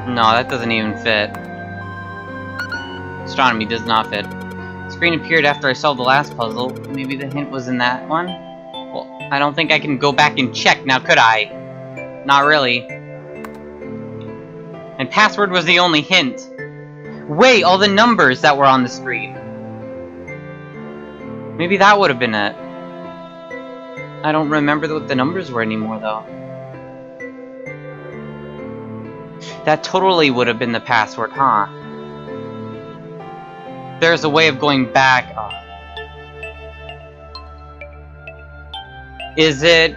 No, that doesn't even fit. Astronomy does not fit. Screen appeared after I solved the last puzzle. Maybe the hint was in that one? Well, I don't think I can go back and check now, could I? Not really. And password was the only hint. Wait, all the numbers that were on the screen. Maybe that would have been it. I don't remember what the numbers were anymore, though. That totally would have been the password, huh? There's a way of going back. Oh. Is it...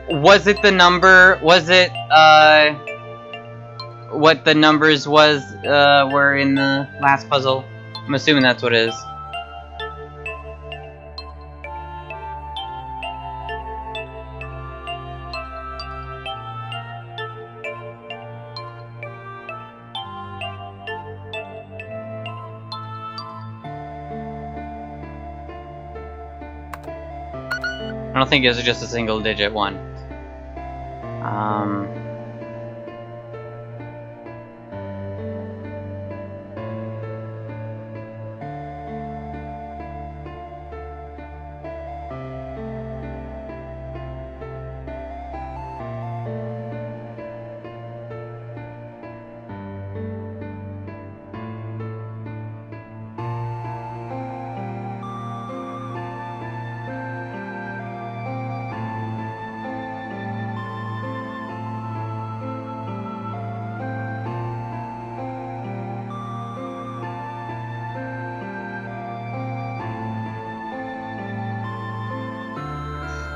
Was it the number... Was it, what the numbers were in the last puzzle? I'm assuming that's what it is. I don't think it was just a single digit one.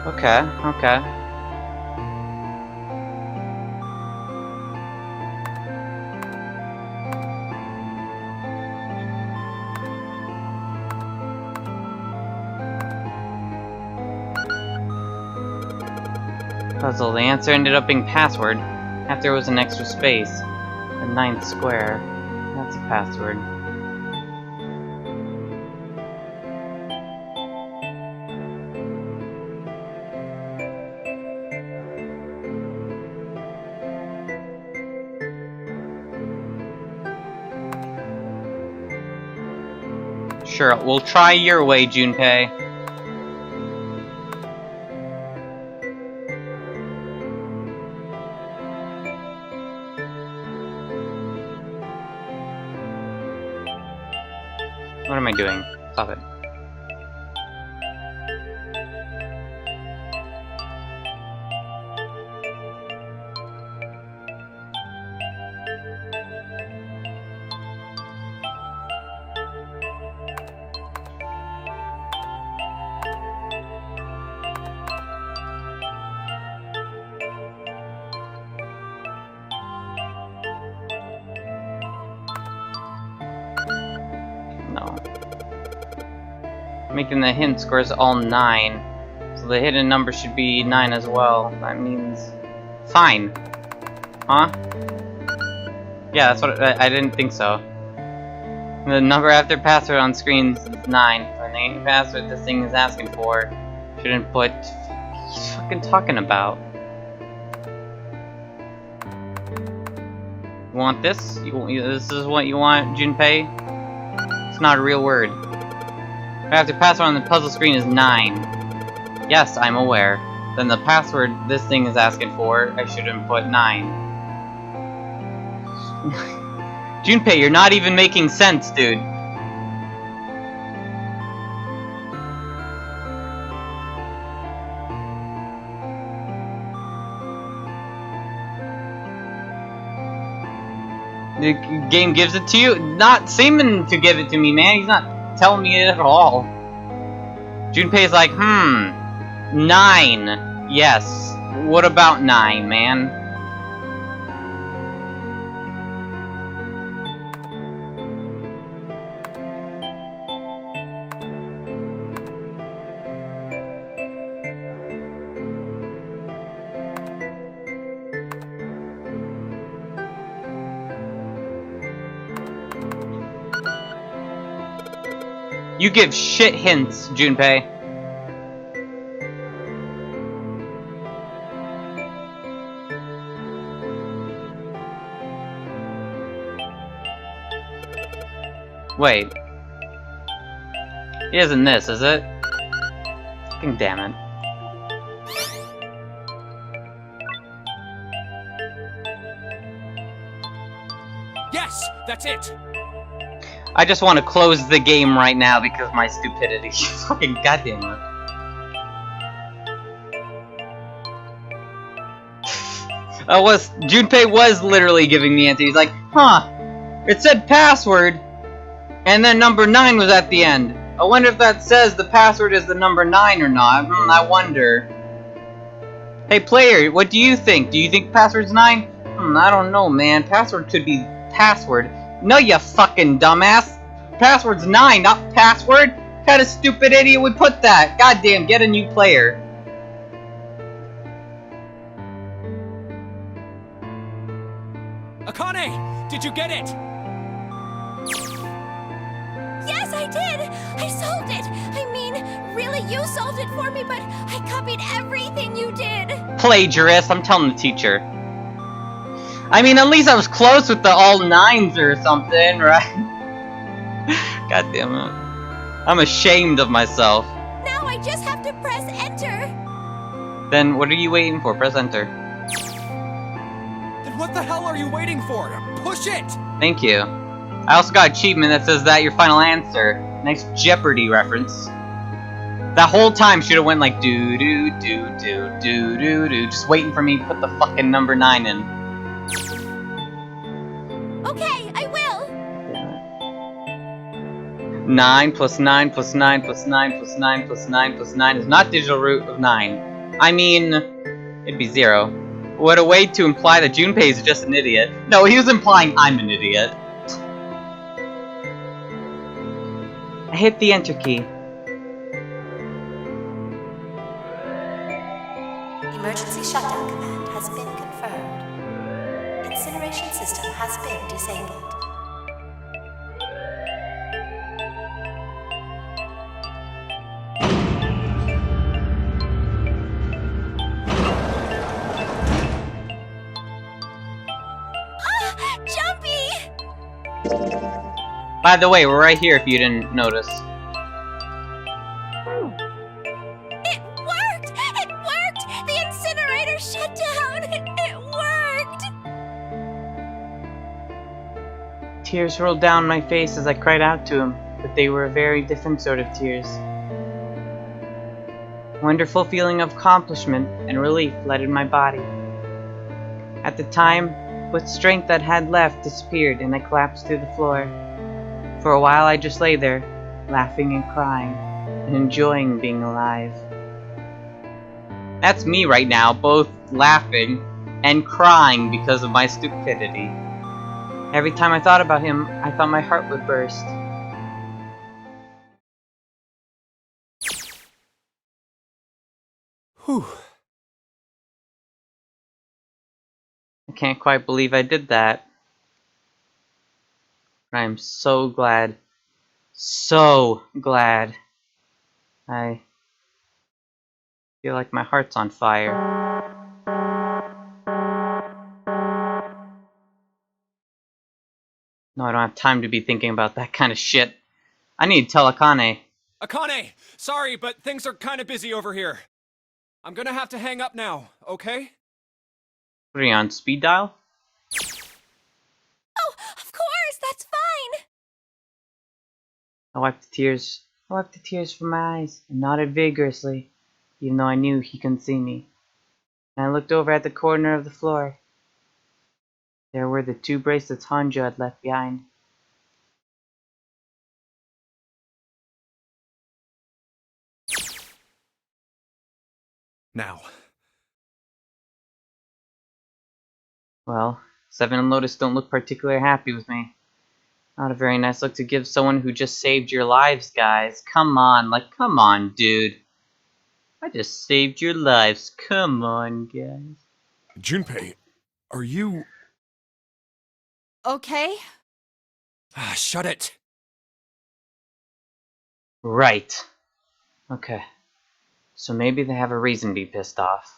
Okay, okay. Puzzle. The answer ended up being password. After there was an extra space. The 9th square. That's a password. Sure, we'll try your way, Junpei. What am I doing? Stop it. No. Making the hint scores all 9. So the hidden number should be 9 as well. That means... fine. Huh? Yeah, that's what I didn't think so. The number after password on screen is 9. The name password this thing is asking for. Shouldn't put... What are you fucking talking about? You want this? This is what you want, Junpei? It's not a real word. After password on the puzzle screen is 9. Yes, I'm aware. Then the password this thing is asking for, I shouldn't put 9. Junpei, you're not even making sense, dude. The game gives it to you? Not seeming to give it to me, man. He's not telling me it at all. Junpei's like, 9. Yes. What about 9, man? You give shit hints, Junpei. Wait. It isn't this, is it? Fucking damn it. Yes, that's it. I just want to close the game right now because of my stupidity. Fucking goddamn it. Junpei was literally giving the answer. He's like, it said password, and then number 9 was at the end. I wonder if that says the password is the number 9 or not. I wonder. Hey player, what do you think? Do you think password's 9? I don't know, man. Password could be password. No, you fucking dumbass! Password's 9, not password! What kind of stupid idiot would put that? Goddamn, get a new player. Akane! Did you get it? Yes, I did! I solved it! I mean, really, you solved it for me, but I copied everything you did! Plagiarist, I'm telling the teacher. I mean, at least I was close with the all 9s or something, right? God damn it. I'm ashamed of myself. Now I just have to press enter. Then what are you waiting for? Press enter. Then what the hell are you waiting for? Push it! Thank you. I also got an achievement that says that your final answer. Nice Jeopardy reference. That whole time should have went like do do do do do do do, just waiting for me to put the fucking number 9 in. Okay, I will. 9 plus 9 plus 9 plus 9 plus 9 plus 9 plus 9 is not digital root of 9. I mean, it'd be Zero. What a way to imply that Junpei is just an idiot. No, he was implying I'm an idiot. I hit the enter key. Emergency shutdown command has been confirmed. Incineration system has been disabled. By the way, we're right here if you didn't notice. It worked! It worked! The incinerator shut down! It worked! Tears rolled down my face as I cried out to him, but they were a very different sort of tears. A wonderful feeling of accomplishment and relief flooded my body. At the time, what strength that had left disappeared and I collapsed to the floor. For a while I just lay there, laughing and crying, and enjoying being alive. That's me right now, both laughing and crying because of my stupidity. Every time I thought about him, I thought my heart would burst. Whew. I can't quite believe I did that. But I'm so glad. So glad. I feel like my heart's on fire. No, I don't have time to be thinking about that kind of shit. I need to tell Akane. Akane! Sorry, but things are kind of busy over here. I'm gonna have to hang up now, okay? What are you on, speed dial? Oh, of course! That's fine! I wiped the tears from my eyes and nodded vigorously, even though I knew he couldn't see me. And I looked over at the corner of the floor. There were the 2 bracelets Hanjo had left behind. Now. Well, Seven and Lotus don't look particularly happy with me. Not a very nice look to give someone who just saved your lives, guys. Come on, come on, dude. I just saved your lives. Come on, guys. Junpei, are you... Okay? Shut it. Right. Okay. So maybe they have a reason to be pissed off.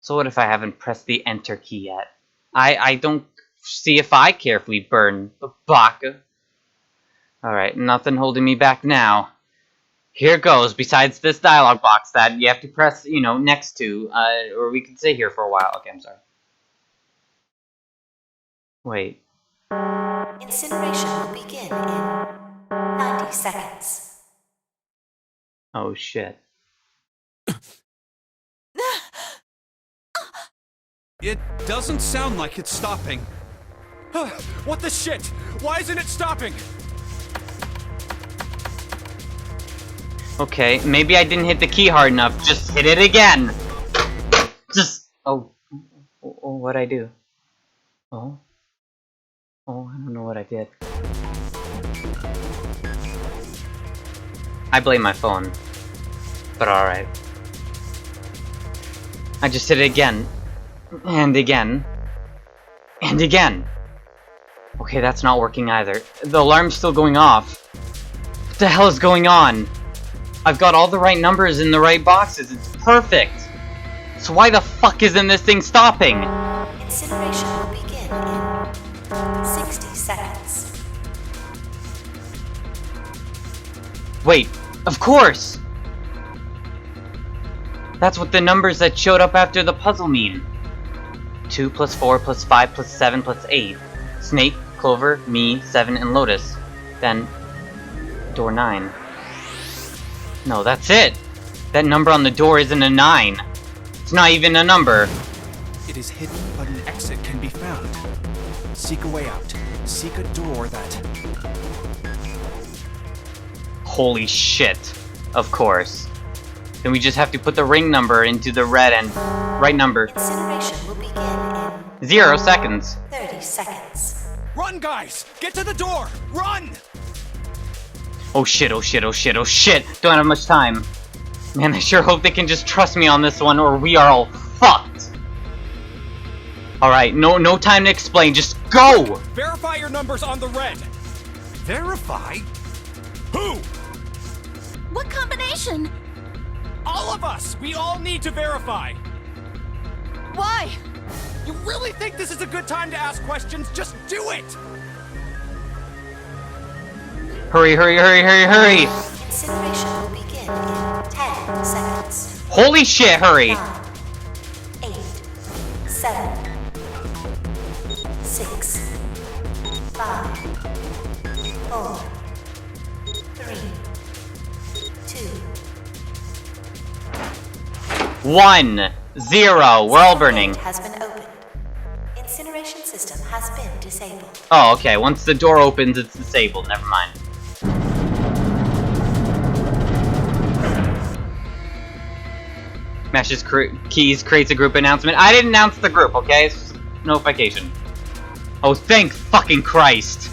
So what if I haven't pressed the enter key yet? I don't see if I care if we burn Baka. Alright, nothing holding me back now. Here goes, besides this dialogue box that you have to press, next to, or we can stay here for a while. Okay, I'm sorry. Wait. Incineration will begin in 90 seconds. Oh shit. It doesn't sound like it's stopping. What the shit? Why isn't it stopping? Okay, maybe I didn't hit the key hard enough. Just hit it again. Oh, what'd I do? Oh, I don't know what I did. I blame my phone. But alright. I just hit it again. And again. And again. Okay, that's not working either. The alarm's still going off. What the hell is going on? I've got all the right numbers in the right boxes. It's perfect. So why the fuck isn't this thing stopping? Incineration will begin in 60 seconds. Wait, of course! That's what the numbers that showed up after the puzzle mean. 2 plus 4 plus 5 plus 7 plus 8. Snake, Clover, me, 7, and Lotus. Then, door 9. No, that's it! That number on the door isn't a 9. It's not even a number. It is hidden, but an exit can be found. Seek a way out. Seek a door that... Holy shit. Of course. Then we just have to put the ring number into the red and right number. Incineration will begin in 0 seconds. 30 seconds. Run, guys! Get to the door! Run! Oh shit, oh shit, oh shit, oh shit! Don't have much time. Man, I sure hope they can just trust me on this one or we are all fucked. Alright, no time to explain, just go! Verify your numbers on the red. Verify? Who? What combination? All of us! We all need to verify! Why? You really think this is a good time to ask questions? Just do it! Hurry, hurry, hurry, hurry, hurry! Incineration will begin in 10 seconds. Holy shit, hurry! 8, 7, 6, 5, 4, 3, 2, 1, 0, we're all burning. has been opened. Incineration system has been disabled. Oh, okay, once the door opens, it's disabled, never mind. Mashes keys, creates a group announcement. I didn't announce the group, okay? It's just a notification. Oh, thank fucking Christ.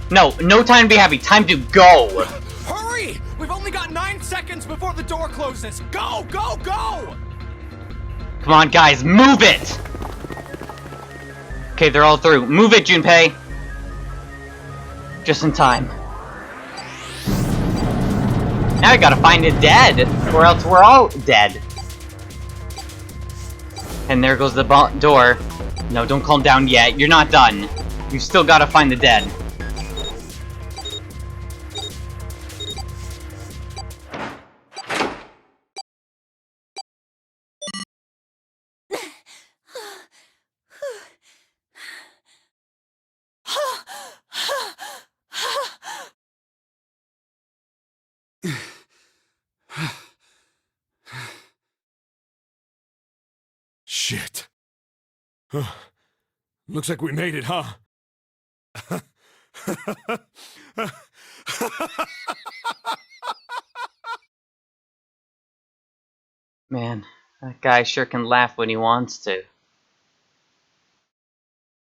No time to be happy, time to go! Hurry! We've only got 9 seconds before the door closes. Go, go, go! Come on, guys, move it! Okay, they're all through. Move it, Junpei! Just in time. Now I gotta find it dead, or else we're all dead. And there goes the door. No, don't calm down yet. You're not done. You still gotta find the dead. Shit. Looks like we made it, huh? Man, that guy sure can laugh when he wants to.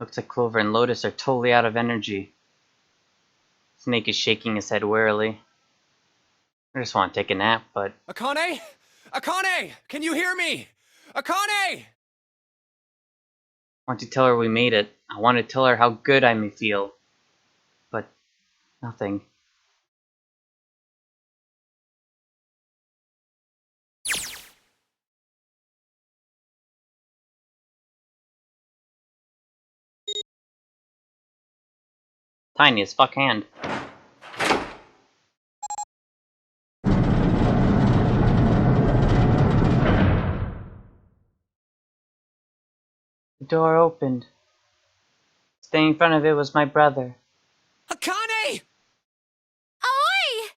Looks like Clover and Lotus are totally out of energy. Snake is shaking his head wearily. I just want to take a nap, but... Akane? Akane! Can you hear me? Akane! I want to tell her we made it. I want to tell her how good I may feel. But... nothing. Tiny as fuck hand. The door opened. Standing in front of it was my brother. Akane! Oi!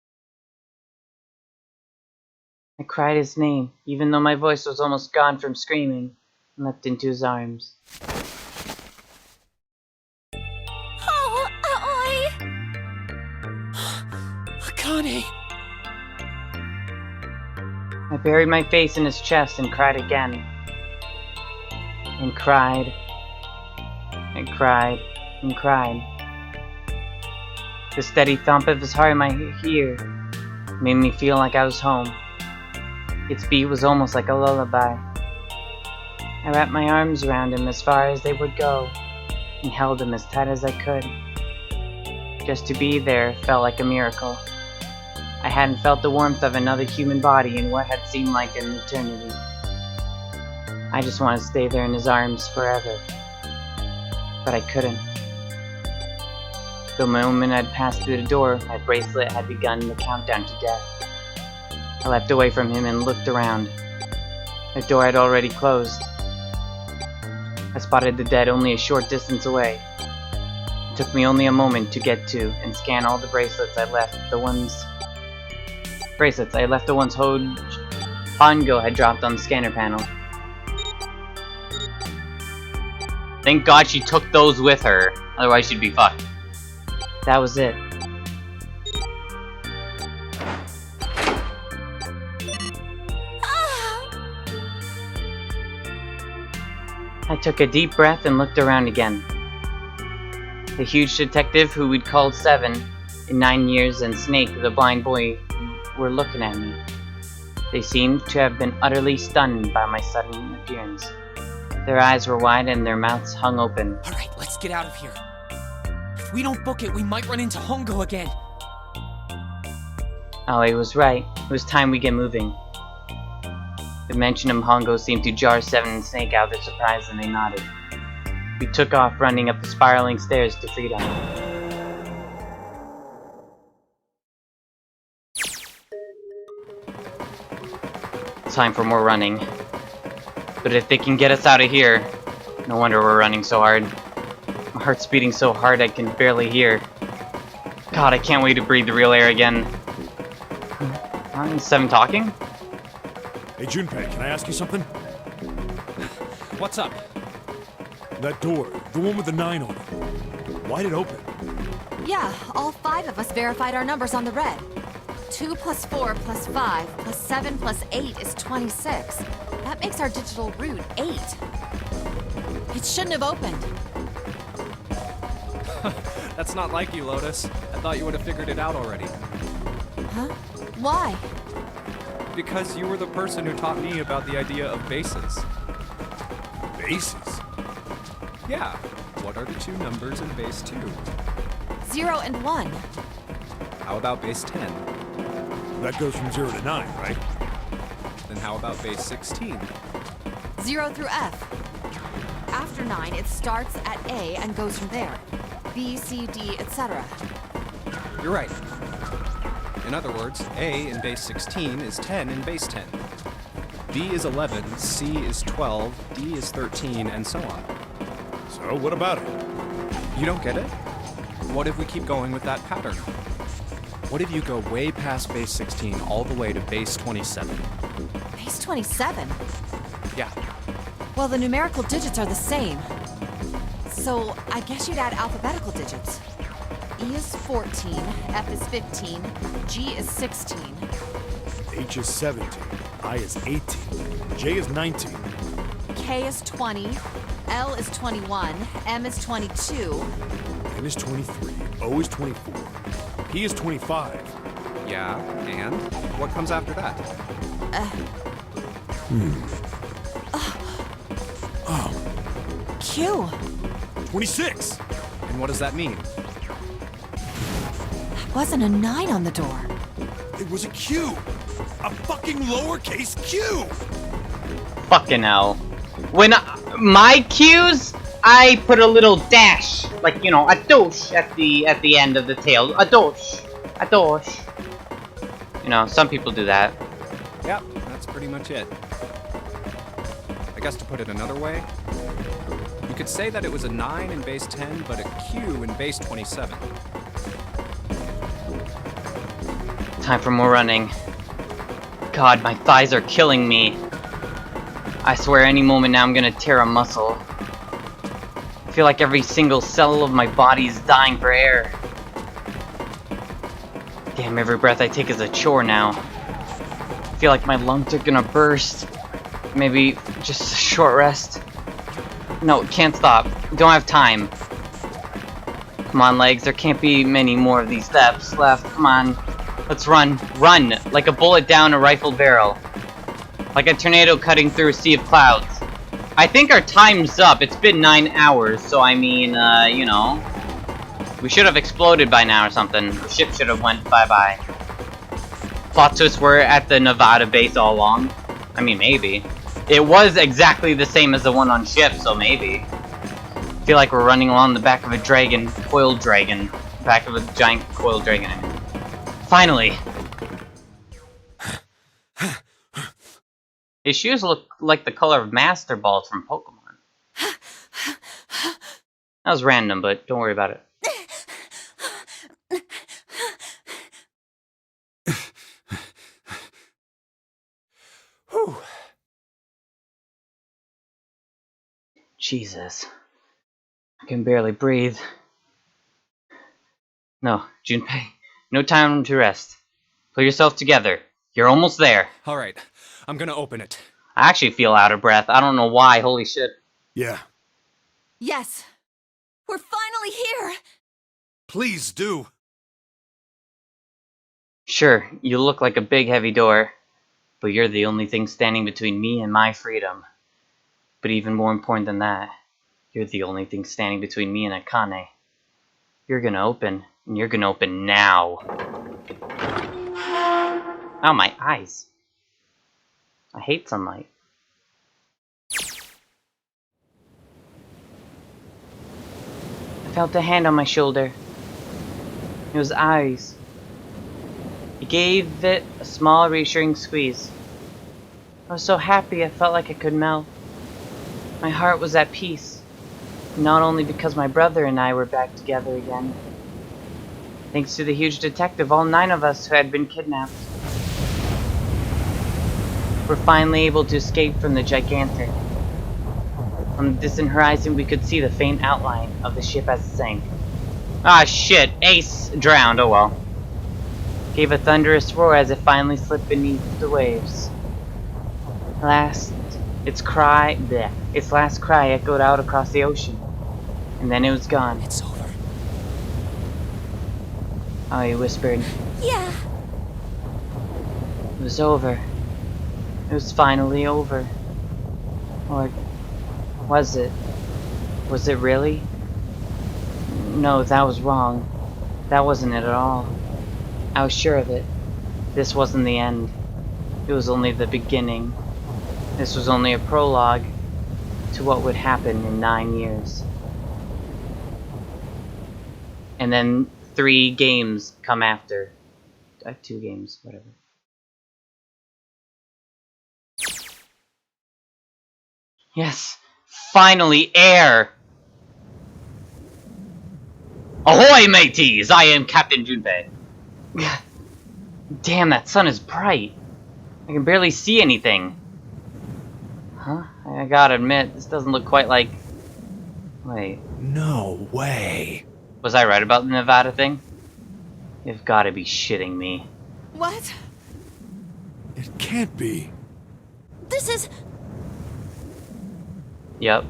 I cried his name, even though my voice was almost gone from screaming, and leapt into his arms. Oh, oi! Akane! I buried my face in his chest and cried again. And cried. And cried. And cried. The steady thump of his heart in my ear made me feel like I was home. Its beat was almost like a lullaby. I wrapped my arms around him as far as they would go, and held him as tight as I could. Just to be there felt like a miracle. I hadn't felt the warmth of another human body in what had seemed like an eternity. I just wanted to stay there in his arms forever. But I couldn't. The moment I'd passed through the door, my bracelet had begun the countdown to death. I leapt away from him and looked around. The door had already closed. I spotted the dead only a short distance away. It took me only a moment to get to and scan all the bracelets I left. The ones Hongo had dropped on the scanner panel. Thank God she took those with her, otherwise she'd be fucked. That was it. I took a deep breath and looked around again. The huge detective who we'd called 7 in 9 years and Snake, the blind boy, were looking at me. They seemed to have been utterly stunned by my sudden appearance. Their eyes were wide and their mouths hung open. Alright, let's get out of here. If we don't book it, we might run into Hongo again. Aoi was right. It was time we get moving. The mention of Hongo seemed to jar 7 and Snake out of their surprise, and they nodded. We took off, running up the spiraling stairs to freedom. Time for more running. But if they can get us out of here, no wonder we're running so hard. My heart's beating so hard I can barely hear. God, I can't wait to breathe the real air again. Is 7 talking? Hey, Junpei, can I ask you something? What's up? That door, the one with the 9 on it. Why'd it open? Yeah, all 5 of us verified our numbers on the red. 2 plus 4 plus 5 plus 7 plus 8 is 26. That makes our digital route 8. It shouldn't have opened. That's not like you, Lotus. I thought you would have figured it out already. Huh? Why? Because you were the person who taught me about the idea of bases. Bases? Yeah. What are the 2 numbers in base 2? 0 and 1. How about base 10? That goes from 0 to 9, right? Then how about base 16? 0 through F. After 9, it starts at A and goes from there. B, C, D, etc. You're right. In other words, A in base 16 is 10 in base 10. B is 11, C is 12, D is 13, and so on. So, what about it? You don't get it? What if we keep going with that pattern? What if you go way past base 16 all the way to base 27? Base 27? Yeah. Well, the numerical digits are the same. So, I guess you'd add alphabetical digits. E is 14, F is 15, G is 16. H is 17, I is 18, J is 19. K is 20, L is 21, M is 22. N is 23, O is 24, P is 25. Yeah, and? What comes after that? Q. 26! And what does that mean? Wasn't a 9 on the door. It was a Q! A fucking lowercase q! Fucking hell. When my Q's, I put a little dash, like, you know, a douche at the end of the tail. A douche. A douche. You know, some people do that. Yep, that's pretty much it. I guess to put it another way, you could say that it was a 9 in base 10, but a Q in base 27. Time for more running. God, my thighs are killing me. I swear any moment now I'm gonna tear a muscle. I feel like every single cell of my body is dying for air. Damn, every breath I take is a chore now. I feel like my lungs are gonna burst. Maybe just a short rest. No, can't stop. Don't have time. Come on, legs. There can't be many more of these steps left. Come on. Let's run. Run! Like a bullet down a rifled barrel. Like a tornado cutting through a sea of clouds. I think our time's up. It's been 9 hours, so I mean, you know. We should have exploded by now or something. The ship should have went bye-bye. Plot twist, we're at the Nevada base all along. I mean, maybe. It was exactly the same as the one on ship, so maybe. I feel like we're running along the back of a dragon. Coiled dragon. Back of a giant coiled dragon. Finally! His shoes look like the color of Master Balls from Pokemon. That was random, but don't worry about it. Whew. Jesus. I can barely breathe. No, Junpei. No time to rest. Pull yourself together. You're almost there. Alright, I'm gonna open it. I actually feel out of breath. I don't know why. Holy shit. Yeah. Yes. We're finally here. Please do. Sure, you look like a big heavy door, but you're the only thing standing between me and my freedom. But even more important than that, you're the only thing standing between me and Akane. You're gonna open, and you're gonna open now. Ow, my eyes. I hate sunlight. I felt a hand on my shoulder. It was Ari's. He gave it a small, reassuring squeeze. I was so happy I felt like I could melt. My heart was at peace, not only because my brother and I were back together again. Thanks to the huge detective, all 9 of us who had been kidnapped were finally able to escape from the Gigantic. On the distant horizon, we could see the faint outline of the ship as it sank. Ah, shit! Ace drowned, oh well. Gave a thunderous roar as it finally slipped beneath the waves. Its last cry echoed out across the ocean. And then it was gone. It's over. Oh, he whispered. Yeah. It was over. It was finally over. Or was it? Was it really? No, that was wrong. That wasn't it at all. I was sure of it. This wasn't the end. It was only the beginning. This was only a prologue to what would happen in 9 years. And then 3 games come after. 2 games, whatever. Yes! Finally, air! Ahoy, mateys! I am Captain Junpei. Damn, that sun is bright. I can barely see anything. Huh? I gotta admit, this doesn't look quite like... Wait. No way. Was I right about the Nevada thing? You've gotta be shitting me. What? It can't be. This is... Yep.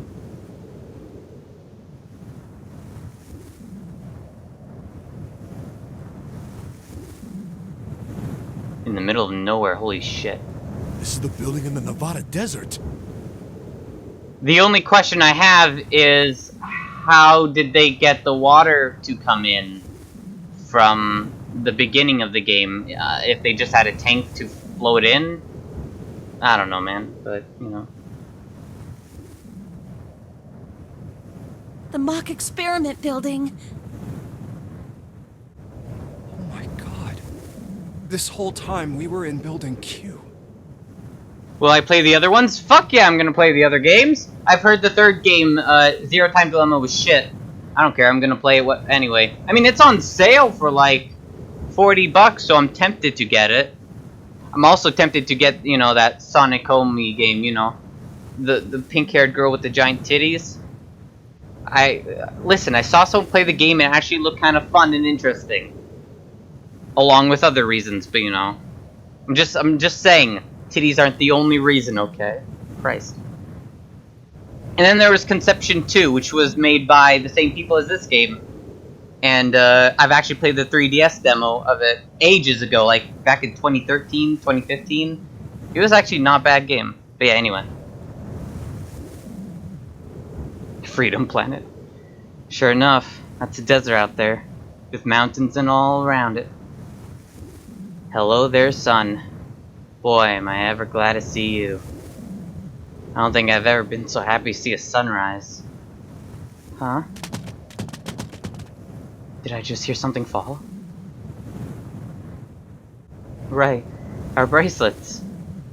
In the middle of nowhere, holy shit. This is the building in the Nevada desert. The only question I have is, how did they get the water to come in from the beginning of the game? If they just had a tank to float in? I don't know, man, but, you know. the mock experiment building. Oh my god. This whole time we were in Building Q. Will I play the other ones? Fuck yeah, I'm gonna play the other games. I've heard the 3rd game, Zero Time Dilemma, was shit. I don't care, I'm gonna play it anyway. I mean, it's on sale for like $40, so I'm tempted to get it. I'm also tempted to get, you know, that Sonic Homie game, you know. The pink-haired girl with the giant titties. Listen, I saw someone play the game and it actually looked kind of fun and interesting. Along with other reasons, but you know. I'm just saying, titties aren't the only reason, okay? Christ. And then there was Conception 2, which was made by the same people as this game. And I've actually played the 3DS demo of it ages ago, like back in 2013, 2015. It was actually not a bad game. But yeah, anyway. Freedom Planet. Sure enough, that's a desert out there, with mountains and all around it. Hello there, sun. Boy, am I ever glad to see you. I don't think I've ever been so happy to see a sunrise. Huh? Did I just hear something fall? Right, our bracelets.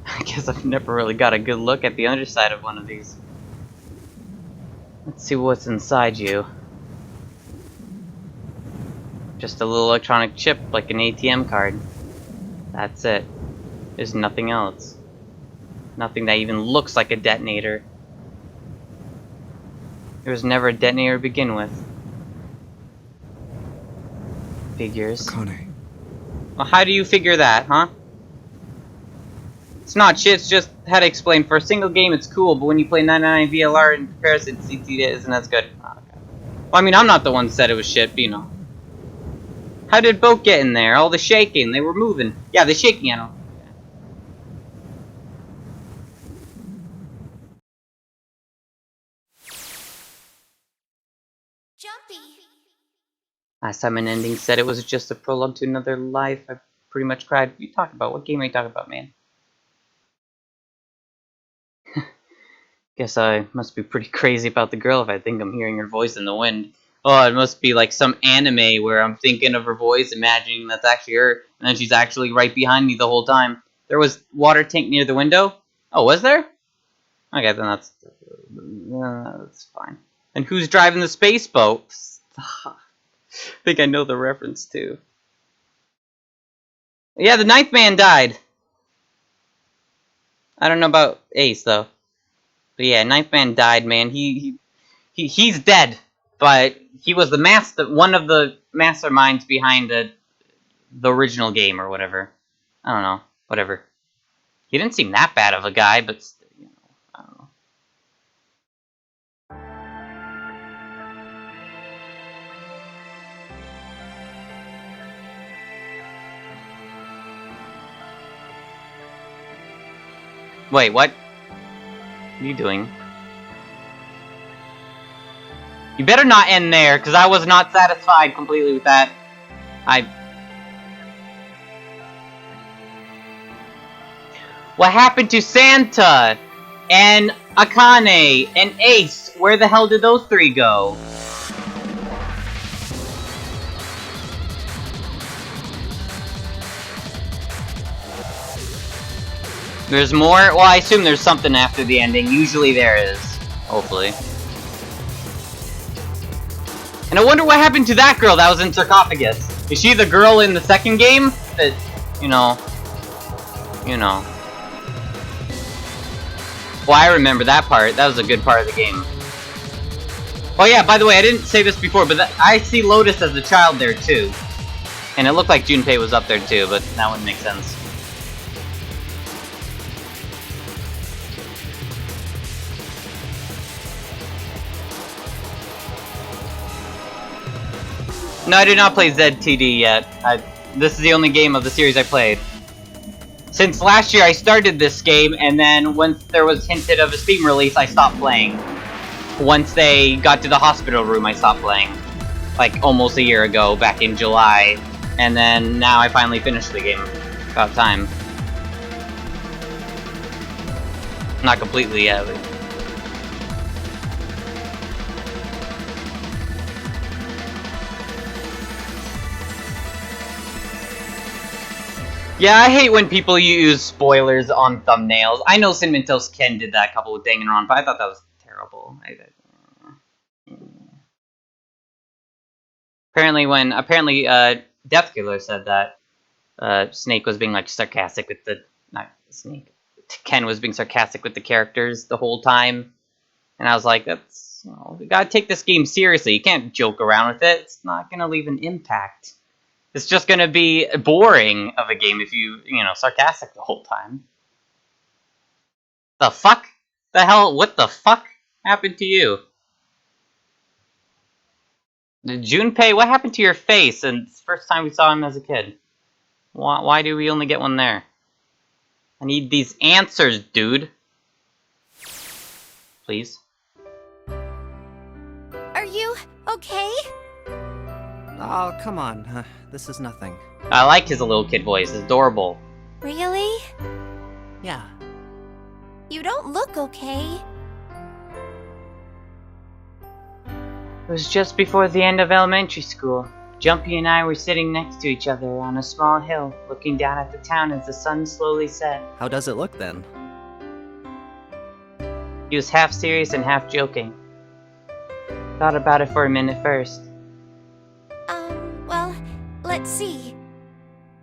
I guess I've never really got a good look at the underside of one of these. Let's see what's inside you. Just a little electronic chip, like an ATM card. That's it. There's nothing else. Nothing that even looks like a detonator. There was never a detonator to begin with. Figures. Akane. Well, how do you figure that, huh? It's not shit, it's just how to explain. For a single game, it's cool, but when you play 99 VLR in comparison, CT isn't as good. Oh, okay. Well, I mean, I'm not the one who said it was shit, but you know. How did boat get in there? All the shaking, they were moving. Yeah, the shaking, I know. Jumpy. Last time an ending said it was just a prologue to another life, I pretty much cried. What are you talking about? What game are you talking about, man? Guess I must be pretty crazy about the girl if I think I'm hearing her voice in the wind. Oh, it must be like some anime where I'm thinking of her voice, imagining that's actually her, and then she's actually right behind me the whole time. There was water tank near the window? Oh, was there? Okay, then that's fine. And who's driving the space boat? I think I know the reference too. Yeah, the ninth man died. I don't know about Ace though. But yeah, ninth man died, man. He's dead, but he was the one of the masterminds behind the original game or whatever. I don't know, whatever. He didn't seem that bad of a guy, but you know, I don't know. Wait, what? What are you doing? You better not end there, because I was not satisfied completely with that. What happened to Santa? And Akane? And Ace? Where the hell did those three go? There's more? Well, I assume there's something after the ending. Usually there is. Hopefully. And I wonder what happened to that girl that was in Sarcophagus. Is she the girl in the second game? That, you know. Well, I remember that part. That was a good part of the game. Oh yeah, by the way, I didn't say this before, but I see Lotus as a child there too. And it looked like Junpei was up there too, but that wouldn't make sense. No, I did not play ZTD yet. This is the only game of the series I played. Since last year I started this game, and then once there was hinted of a Steam release, I stopped playing. Once they got to the hospital room, I stopped playing. Like, almost a year ago, back in July. And then, now I finally finished the game. About time. Not completely yet, but... Yeah, I hate when people use spoilers on thumbnails. I know Cinnamon Toast Ken did that a couple with Danganronpa, but I thought that was terrible. Apparently, Deathkiller said that Snake was being like sarcastic with the Ken was being sarcastic with the characters the whole time, and I was like, that's, you know, you gotta take this game seriously. You can't joke around with it. It's not gonna leave an impact. It's just gonna be boring of a game if you know, sarcastic the whole time. The fuck? The hell? What the fuck happened to you? Junpei, what happened to your face? And it's the first time we saw him as a kid. Why do we only get one there? I need these answers, dude. Please. Are you okay? Oh, come on. This is nothing. I like his little kid voice. It's adorable. Really? Yeah. You don't look okay. It was just before the end of elementary school. Jumpy and I were sitting next to each other on a small hill, looking down at the town as the sun slowly set. How does it look then? He was half serious and half joking. Thought about it for a minute first. Well, let's see.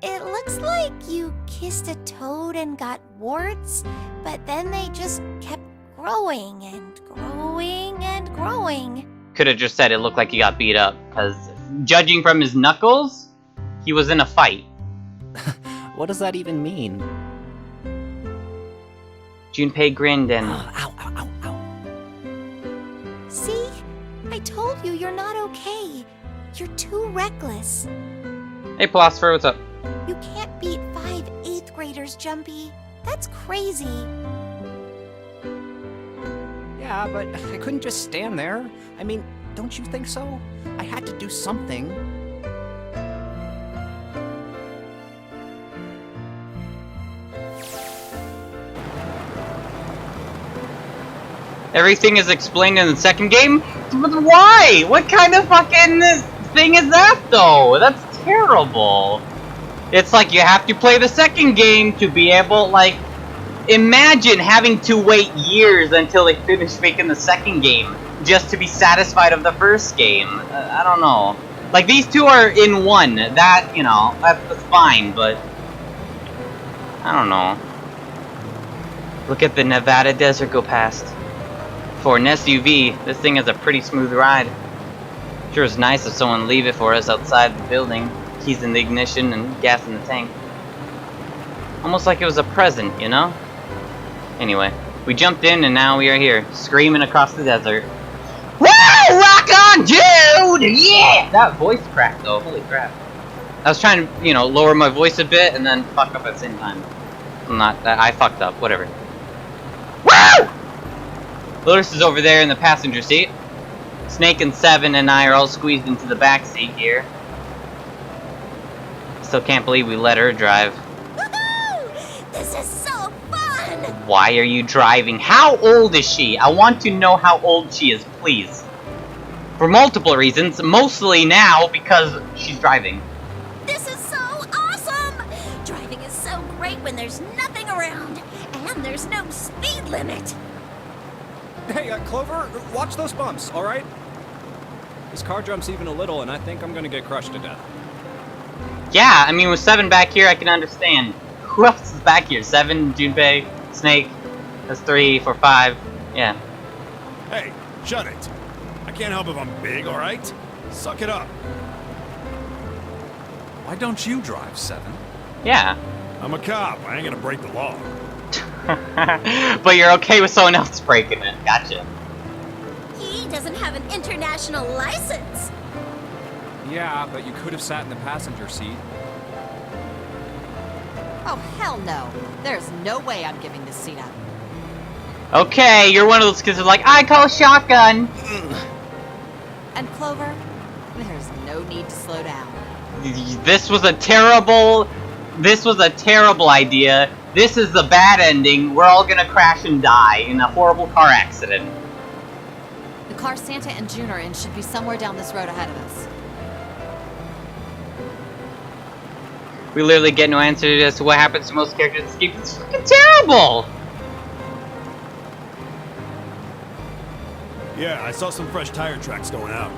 It looks like you kissed a toad and got warts, but then they just kept growing and growing and growing. Could have just said it looked like he got beat up, because judging from his knuckles, he was in a fight. What does that even mean? Junpei grinned and... See? I told you you're not okay. You're too reckless. Hey, Philosopher, what's up? You can't beat 5 8th graders, Jumpy. That's crazy. Yeah, but I couldn't just stand there. I mean, don't you think so? I had to do something. Everything is explained in the second game? Why? What kind of fucking thing is that, though? That's terrible. It's like you have to play the second game to be able, like... Imagine having to wait years until they finish making the second game just to be satisfied of the first game. I don't know. Like, these two are in one. That, you know, that's fine, but... I don't know. Look at the Nevada desert go past. For an SUV, this thing is a pretty smooth ride. Sure is nice if someone leave it for us outside the building. Keys in the ignition and gas in the tank. Almost like it was a present, you know? Anyway, we jumped in and now we are here, screaming across the desert. Woo! Rock on, dude! Yeah! That voice cracked though, holy crap. I was trying to, you know, lower my voice a bit and then fuck up at the same time. I fucked up, whatever. Woo! Lotus is over there in the passenger seat. Snake and Seven and I are all squeezed into the back seat here. Still can't believe we let her drive. Woohoo! This is so fun! Why are you driving? How old is she? I want to know how old she is, please. For multiple reasons, mostly now because she's driving. This is so awesome! Driving is so great when there's nothing around, and there's no speed limit. Hey, Clover, watch those bumps, all right? This car jumps even a little, and I think I'm gonna get crushed to death. Yeah, I mean, with Seven back here, I can understand. Who else is back here? Seven, Junpei, Snake. That's 3, 4, 5. Yeah. Hey, shut it. I can't help if I'm big, all right? Suck it up. Why don't you drive, Seven? Yeah. I'm a cop. I ain't gonna break the law. But you're okay with someone else breaking it. Gotcha. He doesn't have an international license. Yeah, but you could have sat in the passenger seat. Oh, hell no. There's no way I'm giving this seat up. Okay, you're one of those kids who's like, I call shotgun. And Clover, there's no need to slow down. This was a terrible idea. This is the bad ending. We're all gonna crash and die in a horrible car accident. The car Santa and June are in should be somewhere down this road ahead of us. We literally get no answer as to what happens to most characters in this game. It's fucking terrible! Yeah, I saw some fresh tire tracks going out.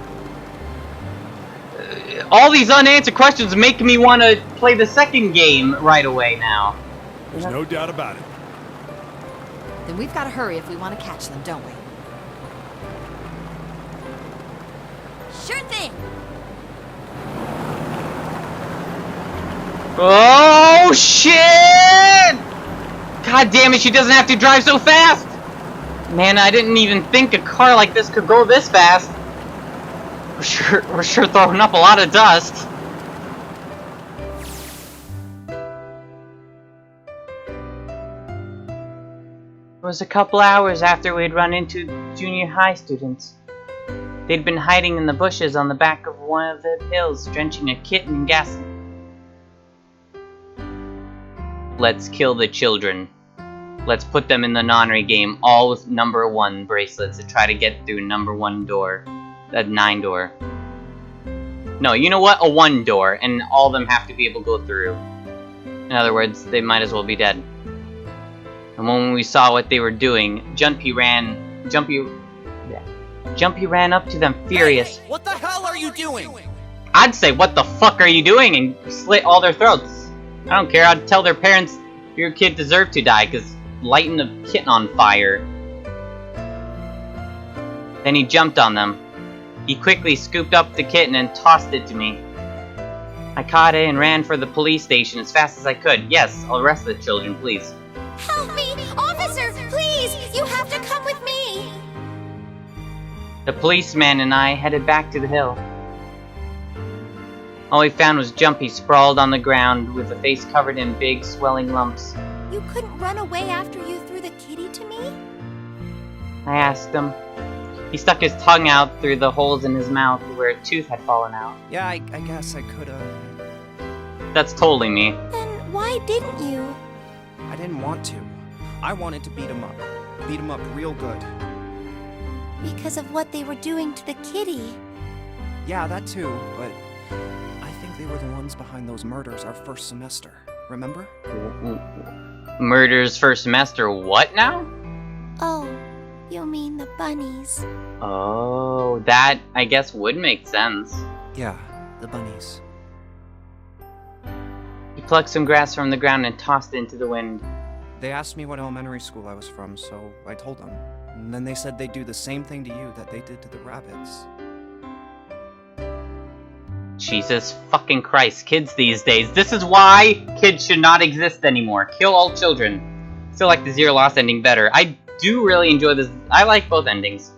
All these unanswered questions make me want to play the second game right away now. There's no doubt about it. Then we've got to hurry if we want to catch them, don't we? Sure thing. Oh, shit! God damn it, she doesn't have to drive so fast! Man, I didn't even think a car like this could go this fast. We're sure throwing up a lot of dust. It was a couple hours after we'd run into junior high students. They'd been hiding in the bushes on the back of one of the hills, drenching a kitten in gasoline. Let's kill the children. Let's put them in the nonary game, all with number 1 bracelets to try to get through number 1 door. A 9 door. No, you know what? A 1 door, and all of them have to be able to go through. In other words, they might as well be dead. And when we saw what they were doing, Jumpy ran up to them furious. Hey, what the hell are you doing? I'd say, what the fuck are you doing? And slit all their throats. I don't care, I'd tell their parents your kid deserved to die, because lighting a kitten on fire. Then he jumped on them. He quickly scooped up the kitten and tossed it to me. I caught it and ran for the police station as fast as I could. Yes, I'll arrest the children, please. Help me! Officer, You have to come with me! The policeman and I headed back to the hill. All we found was Jumpy sprawled on the ground with a face covered in big, swelling lumps. You couldn't run away after you threw the kitty to me? I asked him. He stuck his tongue out through the holes in his mouth where a tooth had fallen out. Yeah, I guess I could've... That's totally me. Then why didn't you? I didn't want to. I wanted to beat him up. Beat him up real good. Because of what they were doing to the kitty. Yeah, that too, but I think they were the ones behind those murders our first semester. Remember? Murders first semester, what now? Oh, you mean the bunnies. Oh, that, I guess, would make sense. Yeah, the bunnies. He plucked some grass from the ground and tossed it into the wind. They asked me what elementary school I was from, so I told them. And then they said they'd do the same thing to you that they did to the rabbits. Jesus fucking Christ, kids these days. This is why kids should not exist anymore. Kill all children. Still like the Zero Lost ending better. I do really enjoy this. I like both endings.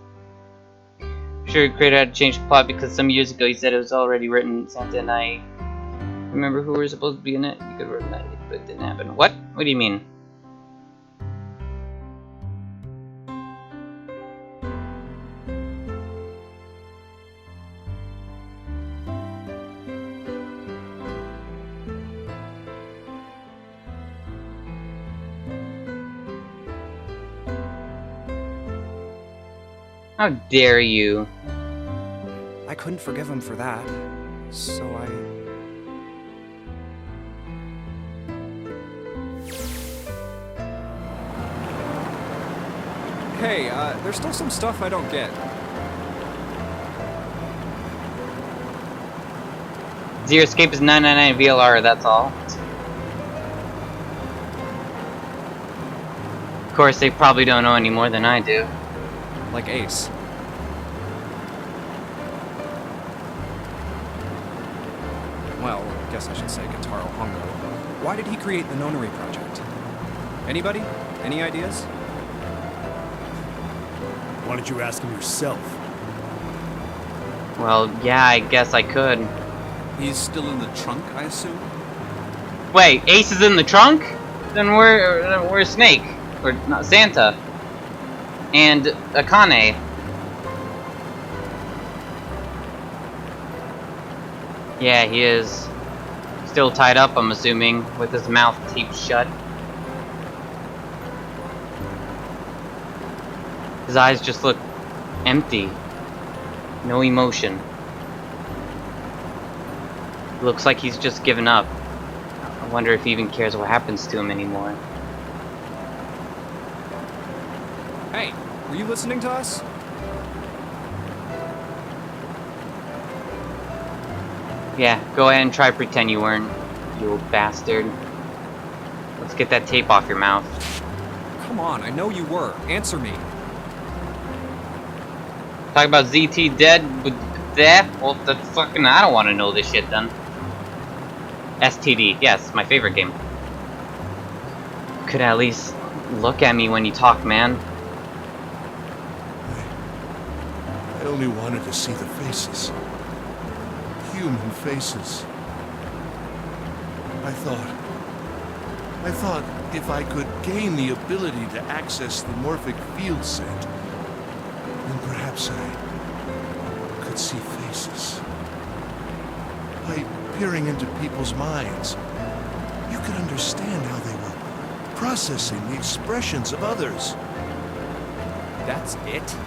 Sure, the creator had to change the plot because some years ago he said it was already written. Santa and I remember who were supposed to be in it. You could have written that, but it didn't happen. What? What do you mean? How dare you? I couldn't forgive him for that, so I... Hey, there's still some stuff I don't get. Zero Escape is 999 VLR, that's all. Of course, they probably don't know any more than I do. Like Ace. Well, I guess I should say Gentaro Hongo. Why did he create the Nonary Project? Anybody? Any ideas? Why don't you ask him yourself? Well, yeah, I guess I could. He's still in the trunk, I assume? Wait, Ace is in the trunk? Then we're Snake. Or not Santa. And Akane. Yeah, he is. Still tied up, I'm assuming, with his mouth taped shut. His eyes just look empty. No emotion. Looks like he's just given up. I wonder if he even cares what happens to him anymore. Hey, were you listening to us? Yeah, go ahead and try pretend you weren't, you old bastard. Let's get that tape off your mouth. Come on, I know you were. Answer me. Talk about ZT dead with that? Well, that's fucking, I don't want to know this shit then. STD, yes, my favorite game. Could at least look at me when you talk, man. I only wanted to see the faces. Human faces. I thought if I could gain the ability to access the morphic field set, then perhaps I could see faces. By peering into people's minds, you could understand how they were processing the expressions of others. That's it?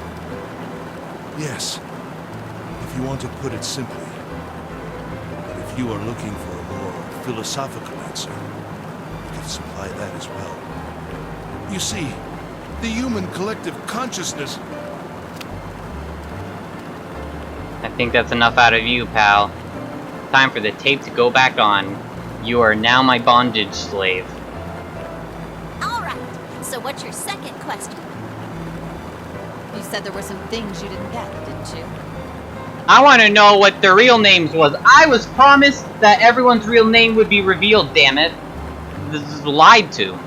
Yes, if you want to put it simply. But if you are looking for a more philosophical answer, you can supply that as well. You see, the human collective consciousness... I think that's enough out of you, pal. Time for the tape to go back on. You are now my bondage slave. Alright, so what's your second question? You said there were some things you didn't get, didn't you? I want to know what their real names was. I was promised that everyone's real name would be revealed, damn it. This is lied to.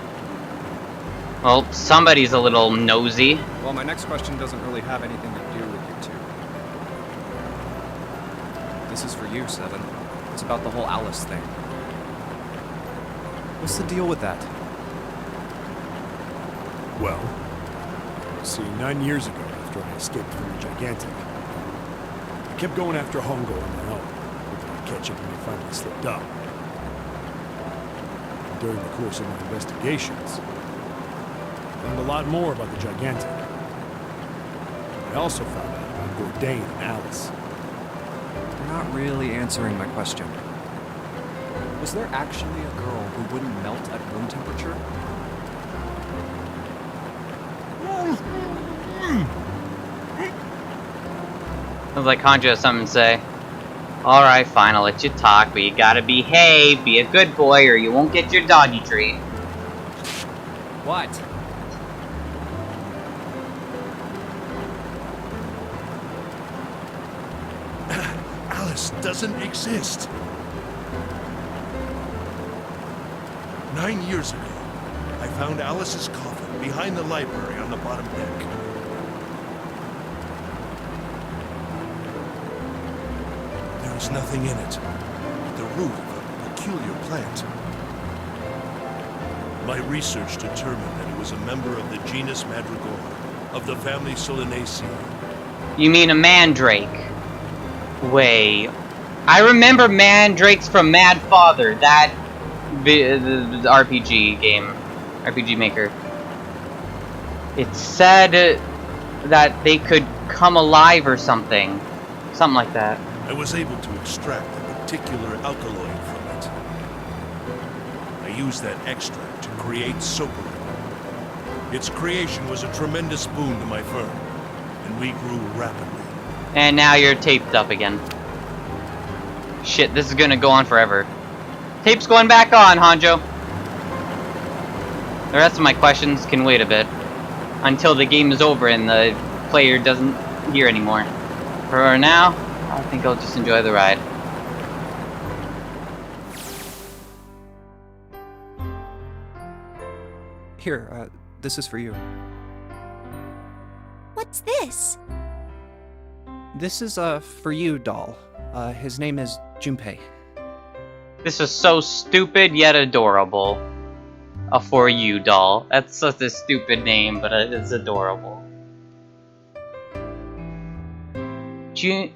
Well, somebody's a little nosy. Well, my next question doesn't really have anything to do with you two. This is for you, Seven. It's about the whole Alice thing. What's the deal with that? Well, see, 9 years ago, after I escaped from the Gigantic, I kept going after Hongo on my own, hoping I'd catch him when he finally slipped up. And during the course of my investigations, I learned a lot more about the Gigantic. I also found out about Bourdain and Alice. You're not really answering my question. Was there actually a girl who wouldn't melt at room temperature? Sounds like Hanjo has something to say. Alright, fine, I'll let you talk, but you gotta behave, be a good boy, or you won't get your doggy treat. What? Alice doesn't exist. 9 years ago, I found Alice's coffin behind the library on the bottom deck. There was nothing in it but the root of a peculiar plant. My research determined that it was a member of the genus Madrigora, of the family Solanaceae. You mean a mandrake? Wait. I remember mandrakes from Mad Father, that the RPG game. RPG Maker. It said that they could come alive or something. Something like that. I was able to extract a particular alkaloid from it. I used that extract to create Socorro. Its creation was a tremendous boon to my firm, and we grew rapidly. And now you're taped up again. Shit, this is gonna go on forever. Tape's going back on, Hanjo. The rest of my questions can wait a bit. Until the game is over and the player doesn't hear anymore. For now, I think I'll just enjoy the ride. Here, this is for you. What's this? This is, for you, doll. His name is Junpei. This is so stupid yet adorable. A For You doll. That's such a stupid name, but it's adorable.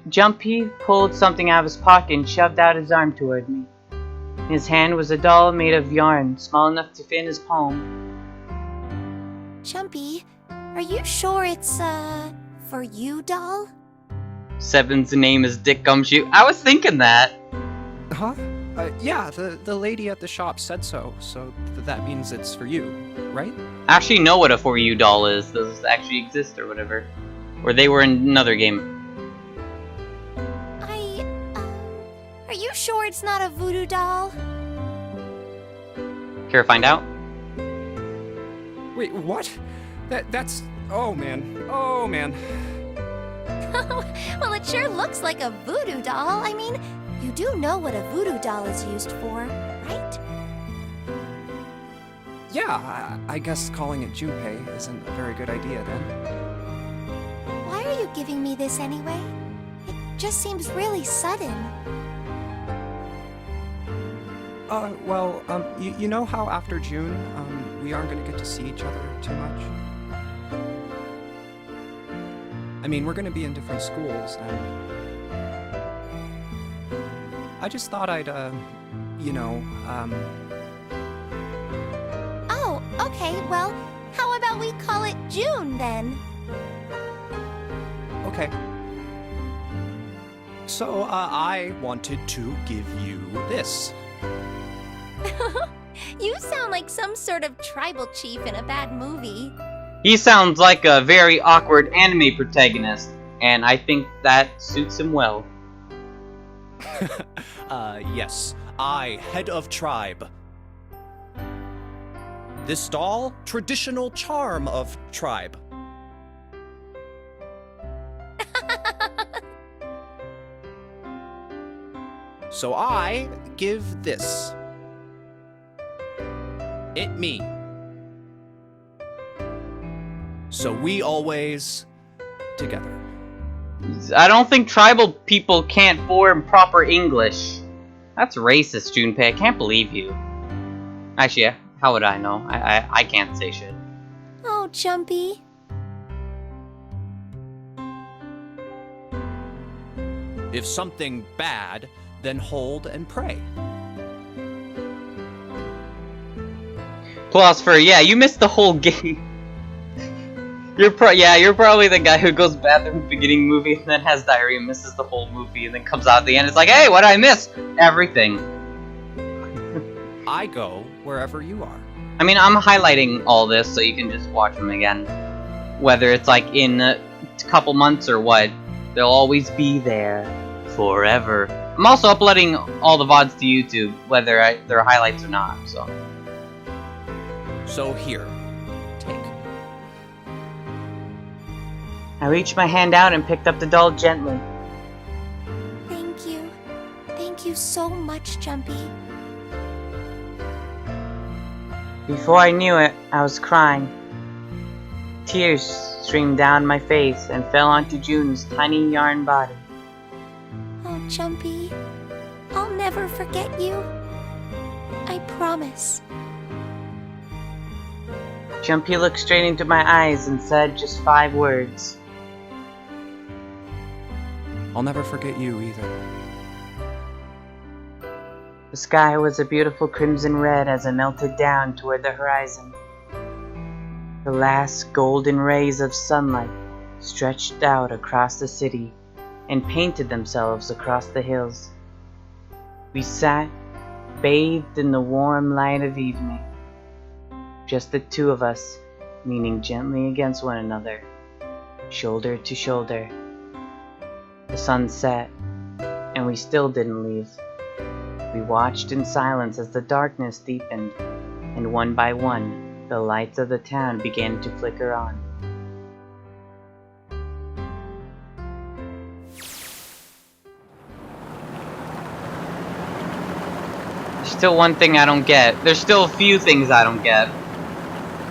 Jumpy pulled something out of his pocket and shoved out his arm toward me. In his hand was a doll made of yarn, small enough to fit in his palm. Jumpy, are you sure it's, for you, doll? Seven's name is Dick Gumshoe. I was thinking that. Huh? Yeah, the lady at the shop said so, that means it's for you, right? I actually know what a For You doll is. Does it actually exist or whatever? Or they were in another game. Are you sure it's not a voodoo doll? Care to find out? Wait, what? That's... Oh, man. Oh, man. Well, it sure looks like a voodoo doll. I mean, you do know what a voodoo doll is used for, right? Yeah, I guess calling it Junpei isn't a very good idea then. Why are you giving me this anyway? It just seems really sudden. Well, you know how after June, we aren't gonna get to see each other too much? I mean, we're gonna be in different schools, and I just thought I'd, Oh, okay, well, how about we call it June, then? Okay. So, I wanted to give you this. You sound like some sort of tribal chief in a bad movie. He sounds like a very awkward anime protagonist, and I think that suits him well. Yes. I, head of tribe. This doll, traditional charm of tribe. So I give this. It me. So we always together. I don't think tribal people can't form proper English. That's racist, Junpei. I can't believe you. Actually, yeah, how would I know? I can't say shit. Oh, Jumpy. If something bad, then hold and pray. Philosopher, yeah, you missed the whole game. You're probably the guy who goes bathroom at the beginning of the movie and then has diarrhea and misses the whole movie and then comes out at the end. It's like, hey, what did I miss? Everything. I go wherever you are. I mean, I'm highlighting all this so you can just watch them again. Whether it's like in a couple months or what, they'll always be there forever. I'm also uploading all the VODs to YouTube, whether they're highlights or not, so. So here, take. I reached my hand out and picked up the doll gently. Thank you. Thank you so much, Jumpy. Before I knew it, I was crying. Tears streamed down my face and fell onto June's tiny yarn body. Oh, Jumpy. I'll never forget you. I promise. Jumpy looked straight into my eyes and said just 5 words. I'll never forget you either. The sky was a beautiful crimson red as it melted down toward the horizon. The last golden rays of sunlight stretched out across the city and painted themselves across the hills. We sat, bathed in the warm light of evening. Just the two of us, leaning gently against one another, shoulder to shoulder. The sun set, and we still didn't leave. We watched in silence as the darkness deepened, and one by one, the lights of the town began to flicker on. There's still one thing I don't get. There's still a few things I don't get.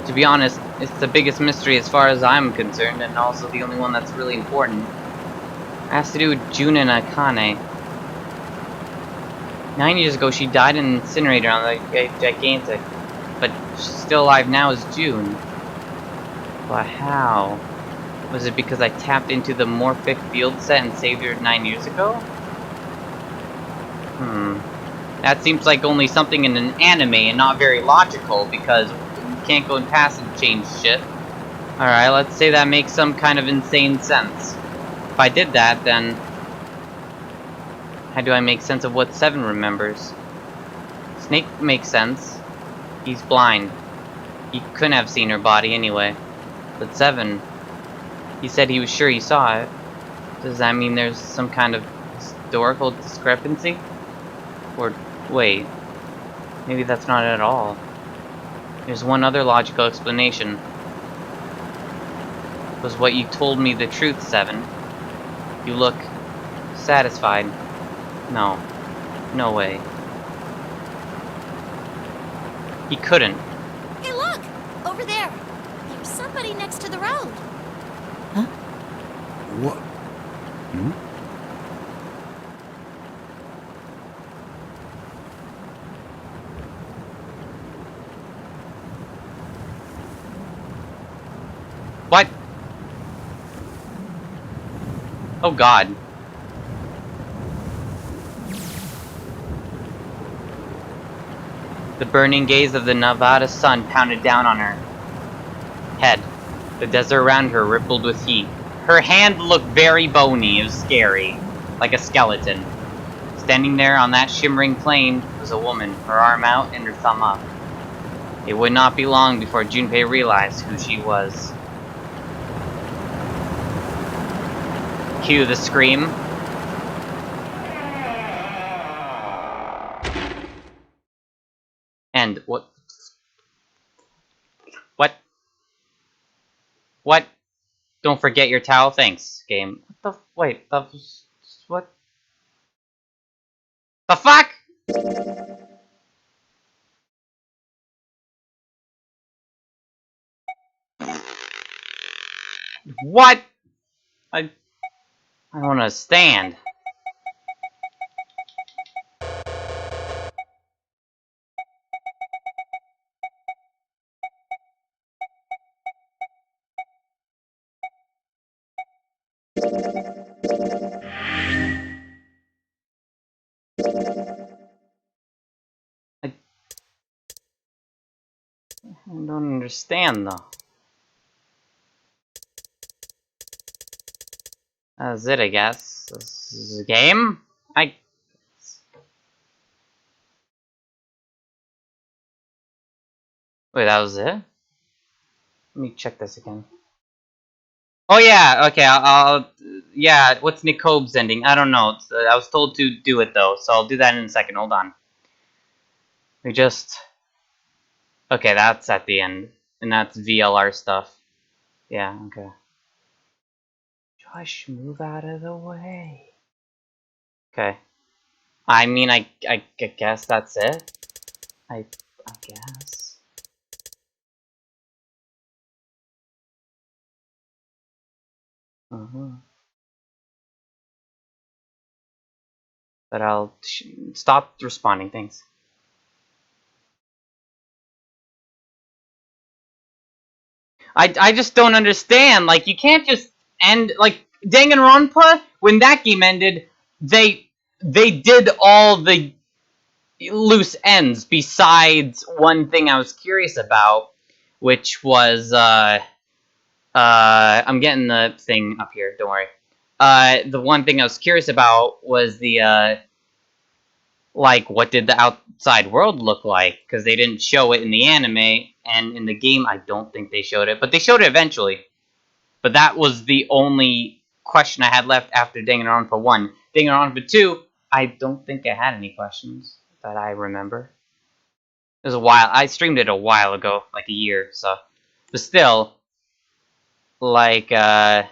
To be honest, it's the biggest mystery as far as I'm concerned, and also the only one that's really important. It has to do with June and Akane. 9 years ago, she died in an incinerator on the Gigantic, but she's still alive now as June. But how? Was it because I tapped into the Morphic field set and saved her 9 years ago? That seems like only something in an anime and not very logical, because you can't go in past and change shit. Alright, let's say that makes some kind of insane sense. If I did that, then how do I make sense of what Seven remembers? Snake makes sense. He's blind. He couldn't have seen her body anyway. But Seven, he said he was sure he saw it. Does that mean there's some kind of historical discrepancy? Or, wait, maybe that's not it at all. There's one other logical explanation. Was what you told me the truth, Seven? You look satisfied. No. No way. He couldn't. Hey, look! Over there! There's somebody next to the road. Huh? What? Hmm? What? Oh god. The burning gaze of the Nevada sun pounded down on her head. The desert around her rippled with heat. Her hand looked very bony. It was scary. Like a skeleton. Standing there on that shimmering plain was a woman, her arm out and her thumb up. It would not be long before Junpei realized who she was. Cue the scream. And what? What? What? Don't forget your towel. Thanks, game. What the? Wait. What? The fuck? What? I don't understand. I don't understand though. That's it, I guess. This is a game? Wait, that was it? Let me check this again. Oh yeah, okay, yeah, what's Nicob's ending? I don't know. I was told to do it though, so I'll do that in a second. Hold on. Okay, that's at the end. And that's VLR stuff. Yeah, okay. Josh, move out of the way. Okay. I mean, I guess that's it. I guess. But I'll stop responding, thanks. I just don't understand. Like, you can't just end, like, Danganronpa, when that game ended, they did all the loose ends besides one thing I was curious about, which was, I'm getting the thing up here, don't worry. The one thing I was curious about was the, like, what did the outside world look like? Because they didn't show it in the anime, and in the game, I don't think they showed it. But they showed it eventually. But that was the only question I had left after Danganronpa 1. Danganronpa 2, I don't think I had any questions that I remember. It was a while. I streamed it a while ago, like a year, so. But still, like, okay,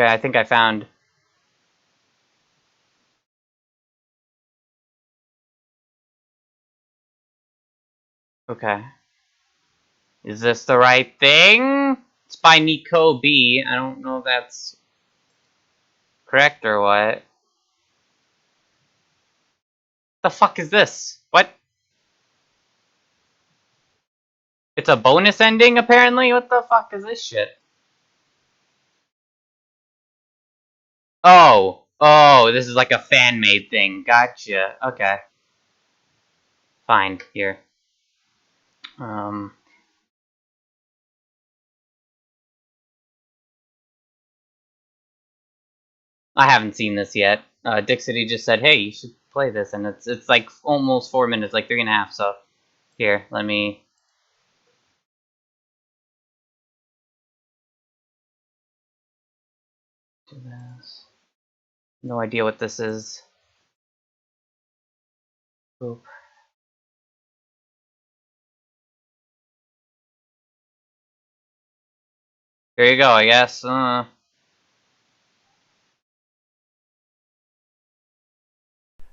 I think I found... Okay. Is this the right thing? It's by Nico B. I don't know if that's correct or what. The fuck is this? What? It's a bonus ending, apparently? What the fuck is this shit? Oh. Oh, this is like a fan-made thing. Gotcha. Okay. Fine. Here. I haven't seen this yet. Dixity just said, hey, you should play this, and it's like almost 4 minutes, like 3.5, so... Here, let me... do this. No idea what this is. Boop. Here you go, I guess.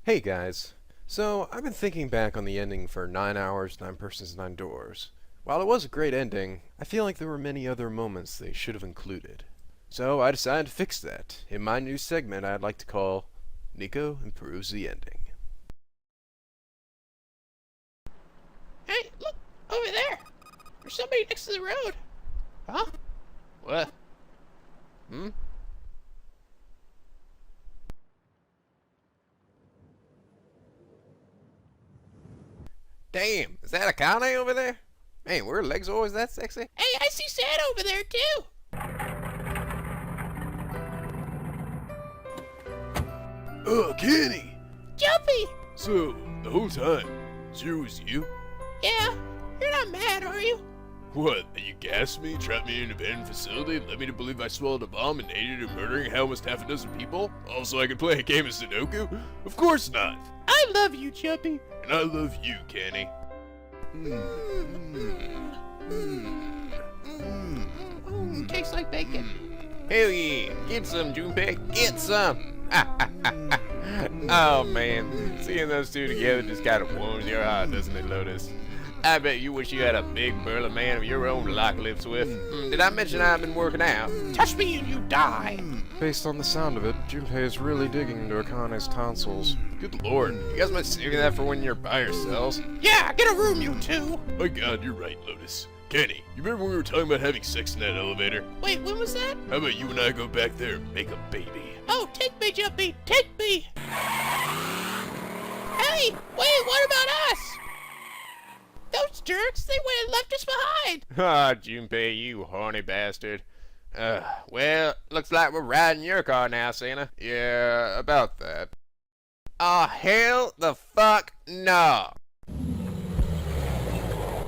Hey guys, so I've been thinking back on the ending for 9 Hours, 9 Persons, 9 Doors. While it was a great ending, I feel like there were many other moments they should have included. So I decided to fix that in my new segment I'd like to call Nico Improves the Ending. Hey, look! Over there! There's somebody next to the road! Huh? What? Hmm? Damn, is that Akane over there? Man, were her legs always that sexy? Hey, I see Sad over there too! Oh, Kenny! Jumpy! So, the whole time, Zero was you? Yeah, you're not mad, are you? What, that you gassed me, trapped me in an abandoned facility, led me to believe I swallowed a bomb and aided in murdering almost half a dozen people? Also, I could play a game of Sudoku? Of course not! I love you, Jumpy! And I love you, Kenny. Tastes like bacon. Hell yeah! Get some, Junpei! Get some! Oh man, seeing those two together just kind of warms your heart, doesn't it, Lotus? I bet you wish you had a big burly man of your own to lock lips with. Did I mention I've been working out? Touch me and you die. Based on the sound of it, Junpei is really digging into Akane's tonsils. Good lord, you guys might save that for when you're by yourselves. Yeah, get a room, you two. My god, you're right, Lotus. Kenny, you remember when we were talking about having sex in that elevator? Wait, when was that? How about you and I go back there and make a baby? Oh, take me, Jumpy, take me. Hey, wait, what about us? Those jerks, they went and left us behind. Ah, Junpei, you horny bastard. Well, looks like we're riding your car now, Santa. Yeah, about that. Oh, hell the fuck no.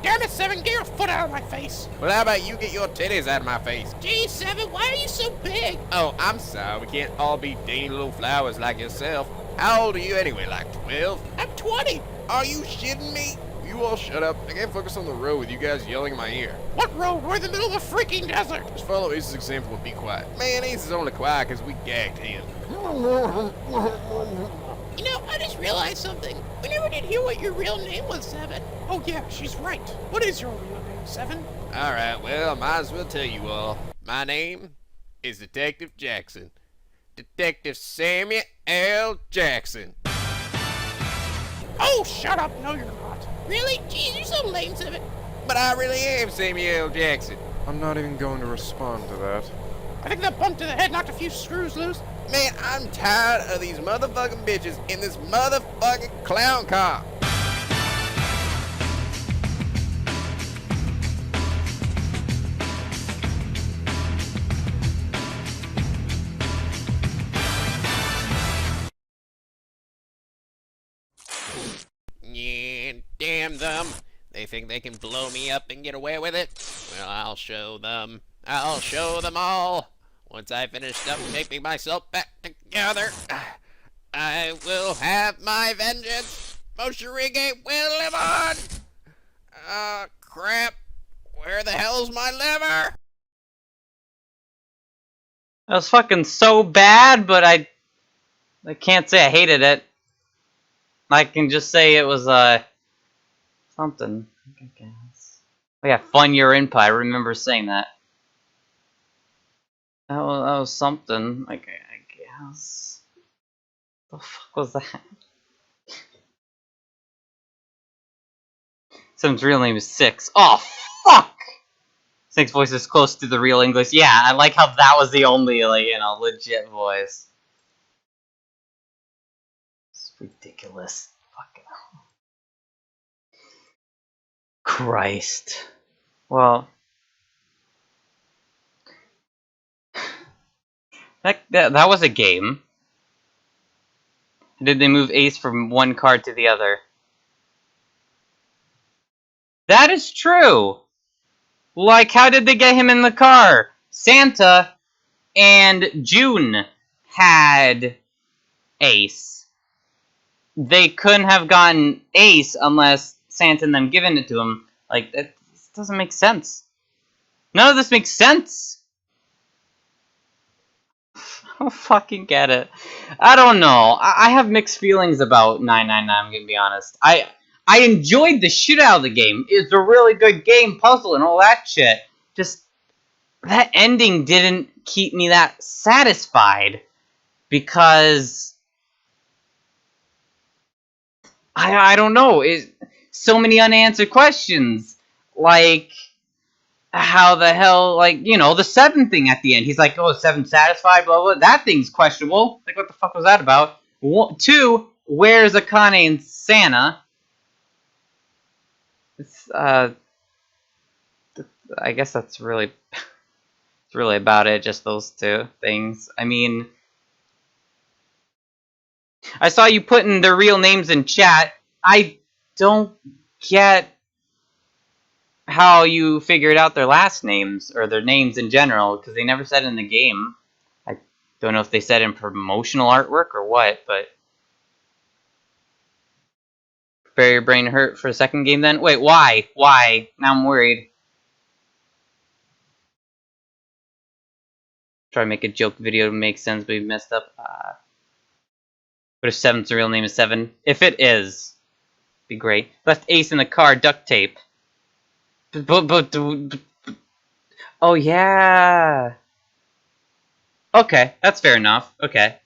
Damn it, Seven, get your foot out of my face. Well, how about you get your titties out of my face? Gee, Seven, why are you so big? Oh, I'm sorry, we can't all be dainty little flowers like yourself. How old are you anyway, like 12? I'm 20. Are you shitting me? You all shut up. I can't focus on the road with you guys yelling in my ear. What road? We're in the middle of a freaking desert. Just follow Ace's example and be quiet. Man, Ace is only quiet because we gagged him. You know, I just realized something. We never did hear what your real name was, Seven. Oh yeah, she's right. What is your real name, Seven? Alright, well, I might as well tell you all. My name is Detective Jackson. Detective Samuel L. Jackson. Oh, shut up. No, you're not. Really? Jeez, you're so lame, Seven. But I really am Samuel L. Jackson. I'm not even going to respond to that. I think that bump to the head knocked a few screws loose. Man, I'm tired of these motherfucking bitches in this motherfucking clown car. Yeah, damn them. They think they can blow me up and get away with it? Well, I'll show them. I'll show them all. Once I finish up taping myself back together, I will have my vengeance. Moshirige will live on. Crap. Where the hell's my liver? That was fucking so bad, but I can't say I hated it. I can just say it was, something, I guess. Oh yeah, fun year input, I remember saying that. That was something, like, I guess. The fuck was that? Sim's real name is Six. Oh, fuck! Six voice is close to the real English. Yeah, I like how that was the only, like, you know, legit voice. It's ridiculous. Fucking hell. Christ. Well... That was a game. Did they move Ace from one card to the other? That is true! Like, how did they get him in the car? Santa and June had Ace. They couldn't have gotten Ace unless Santa and them given it to him. Like, that doesn't make sense. None of this makes sense! I don't fucking get it. I don't know. I have mixed feelings about 999, I'm gonna be honest. I enjoyed the shit out of the game. It's a really good game, puzzle, and all that shit. Just, that ending didn't keep me that satisfied. Because... I don't know. So many unanswered questions. Like... how the hell, like, you know, the Seven thing at the end. He's like, oh, Seven satisfied, blah, blah. That thing's questionable. Like, what the fuck was that about? 2, where's Akane and Santa? It's, I guess that's really, it's really about it, just those two things. I mean, I saw you putting their real names in chat. I don't get how you figured out their last names, or their names in general, because they never said in the game. I don't know if they said in promotional artwork or what, but... Prepare your brain to hurt for a second game then? Wait, why? Why? Now I'm worried. Try to make a joke video to make sense, but we messed up. What if Seven's real name is Seven? If it is, be great. Left Ace in the car, duct tape. Oh yeah. Okay, that's fair enough. Okay.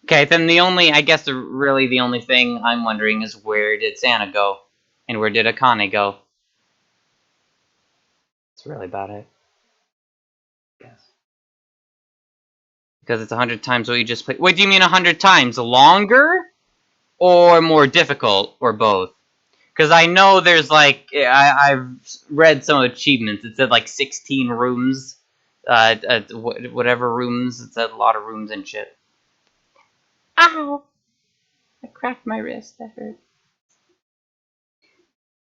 Okay, then I guess really the only thing I'm wondering is where did Santa go? And where did Akane go? That's really about it. Yes. Because it's 100 times what you just played. What do you mean 100 times? Longer? Or more difficult? Or both? Because I know there's like, I've read some achievements. It said like 16 rooms. Whatever rooms. It said a lot of rooms and shit. Ow! I cracked my wrist. That hurt.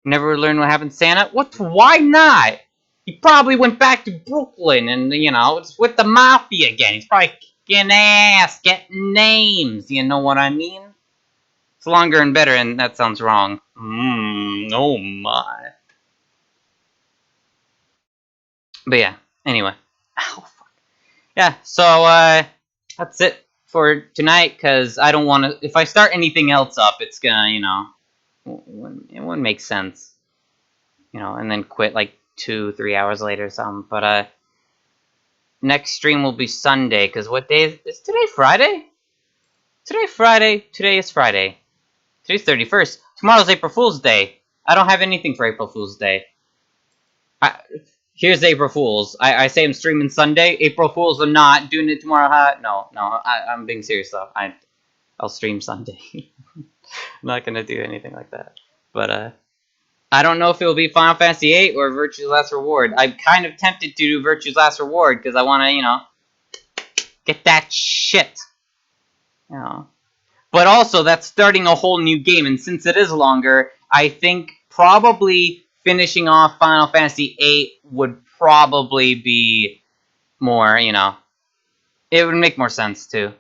Never learned what happened to Santa? What? Why not? He probably went back to Brooklyn and, you know, it's with the Mafia again. He's probably kicking ass, getting names. You know what I mean? It's longer and better, and that sounds wrong. Oh my. But yeah, anyway. Ow, fuck. Yeah, so, that's it for tonight, because I don't want to... If I start anything else up, it's gonna, you know... It wouldn't make sense. You know, and then quit, like, 2-3 hours later or something. But, next stream will be Sunday, because what day is today? Friday? Today Friday. Today is Friday. Today's 31st. Tomorrow's April Fool's Day. I don't have anything for April Fool's Day. Here's April Fool's. I say I'm streaming Sunday. April Fool's, I'm not doing it tomorrow. No, I'm being serious though. I'll stream Sunday. I'm not gonna do anything like that. But I don't know if it will be Final Fantasy VIII or Virtue's Last Reward. I'm kind of tempted to do Virtue's Last Reward because I want to, you know, get that shit. You know. But also, that's starting a whole new game, and since it is longer, I think probably finishing off Final Fantasy VIII would probably be more, you know, it would make more sense to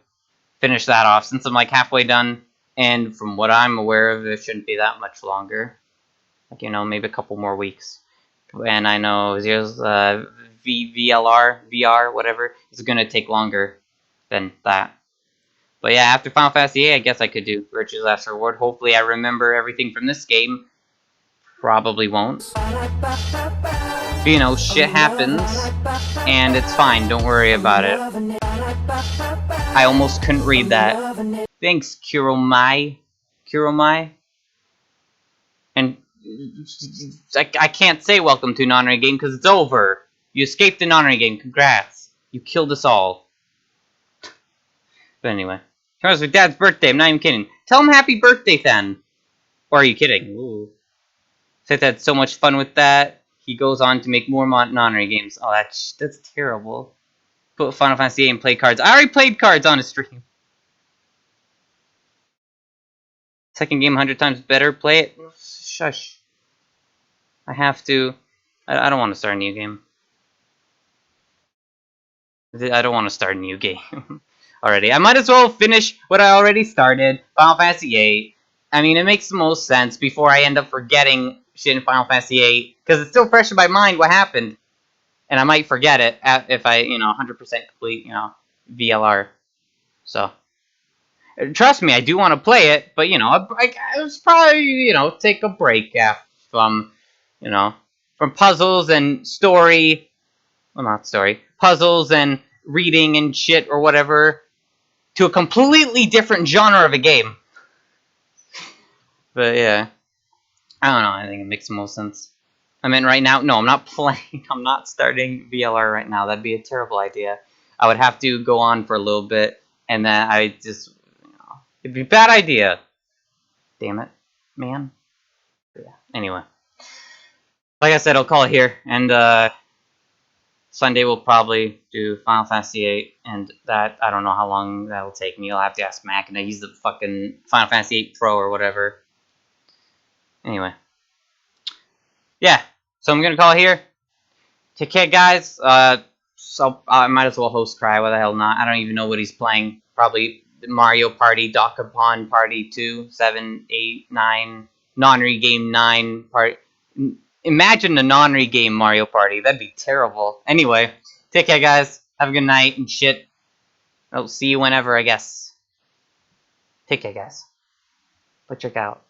finish that off, since I'm like halfway done, and from what I'm aware of, it shouldn't be that much longer. Like, you know, maybe a couple more weeks. And I know Zero's VR, whatever, is going to take longer than that. But yeah, after Final Fantasy VIII, I guess I could do Virtue's Last Reward. Hopefully I remember everything from this game. Probably won't. But, you know, shit happens, and it's fine. Don't worry about it. I almost couldn't read that. Thanks, Kuromai. Kuromai? And I can't say welcome to an honorary game because it's over. You escaped an honorary game. Congrats. You killed us all. But anyway. Tomorrow's with Dad's birthday. I'm not even kidding. Tell him happy birthday then. Or are you kidding? Ooh. Seth had so much fun with that. He goes on to make more non-honorary games. Oh, that's terrible. Put Final Fantasy VIII and play cards. I already played cards on a stream. Second game 100 times better. Play it. Shush. I have to. I don't want to start a new game. I don't want to start a new game. Already. I might as well finish what I already started. Final Fantasy VIII. I mean, it makes the most sense before I end up forgetting shit in Final Fantasy VIII. Because it's still fresh in my mind what happened. And I might forget it if I, you know, 100% complete, you know, VLR. So. Trust me, I do want to play it. But, you know, I was probably, you know, take a break from, you know, from puzzles and story. Well, not story. Puzzles and reading and shit or whatever. To a completely different genre of a game. But yeah. I don't know, I think it makes the most sense. I mean, right now, no, I'm not playing, I'm not starting VLR right now. That'd be a terrible idea. I would have to go on for a little bit, and then I just, you know, it'd be a bad idea. Damn it, man. But yeah, anyway. Like I said, I'll call it here, and Sunday we'll probably do Final Fantasy VIII, and that, I don't know how long that'll take me. I'll have to ask Mac, and I use the fucking Final Fantasy VIII Pro or whatever. Anyway. Yeah, so I'm gonna call it here. Take care, guys. So I might as well host Cry. Why the hell not? I don't even know what he's playing. Probably Mario Party, Dokapon Party 2, 7, 8, 9, non-re game 9 part. Imagine a non-re game Mario Party. That'd be terrible. Anyway, take care, guys. Have a good night and shit. I'll see you whenever, I guess. Take care, guys. But check out.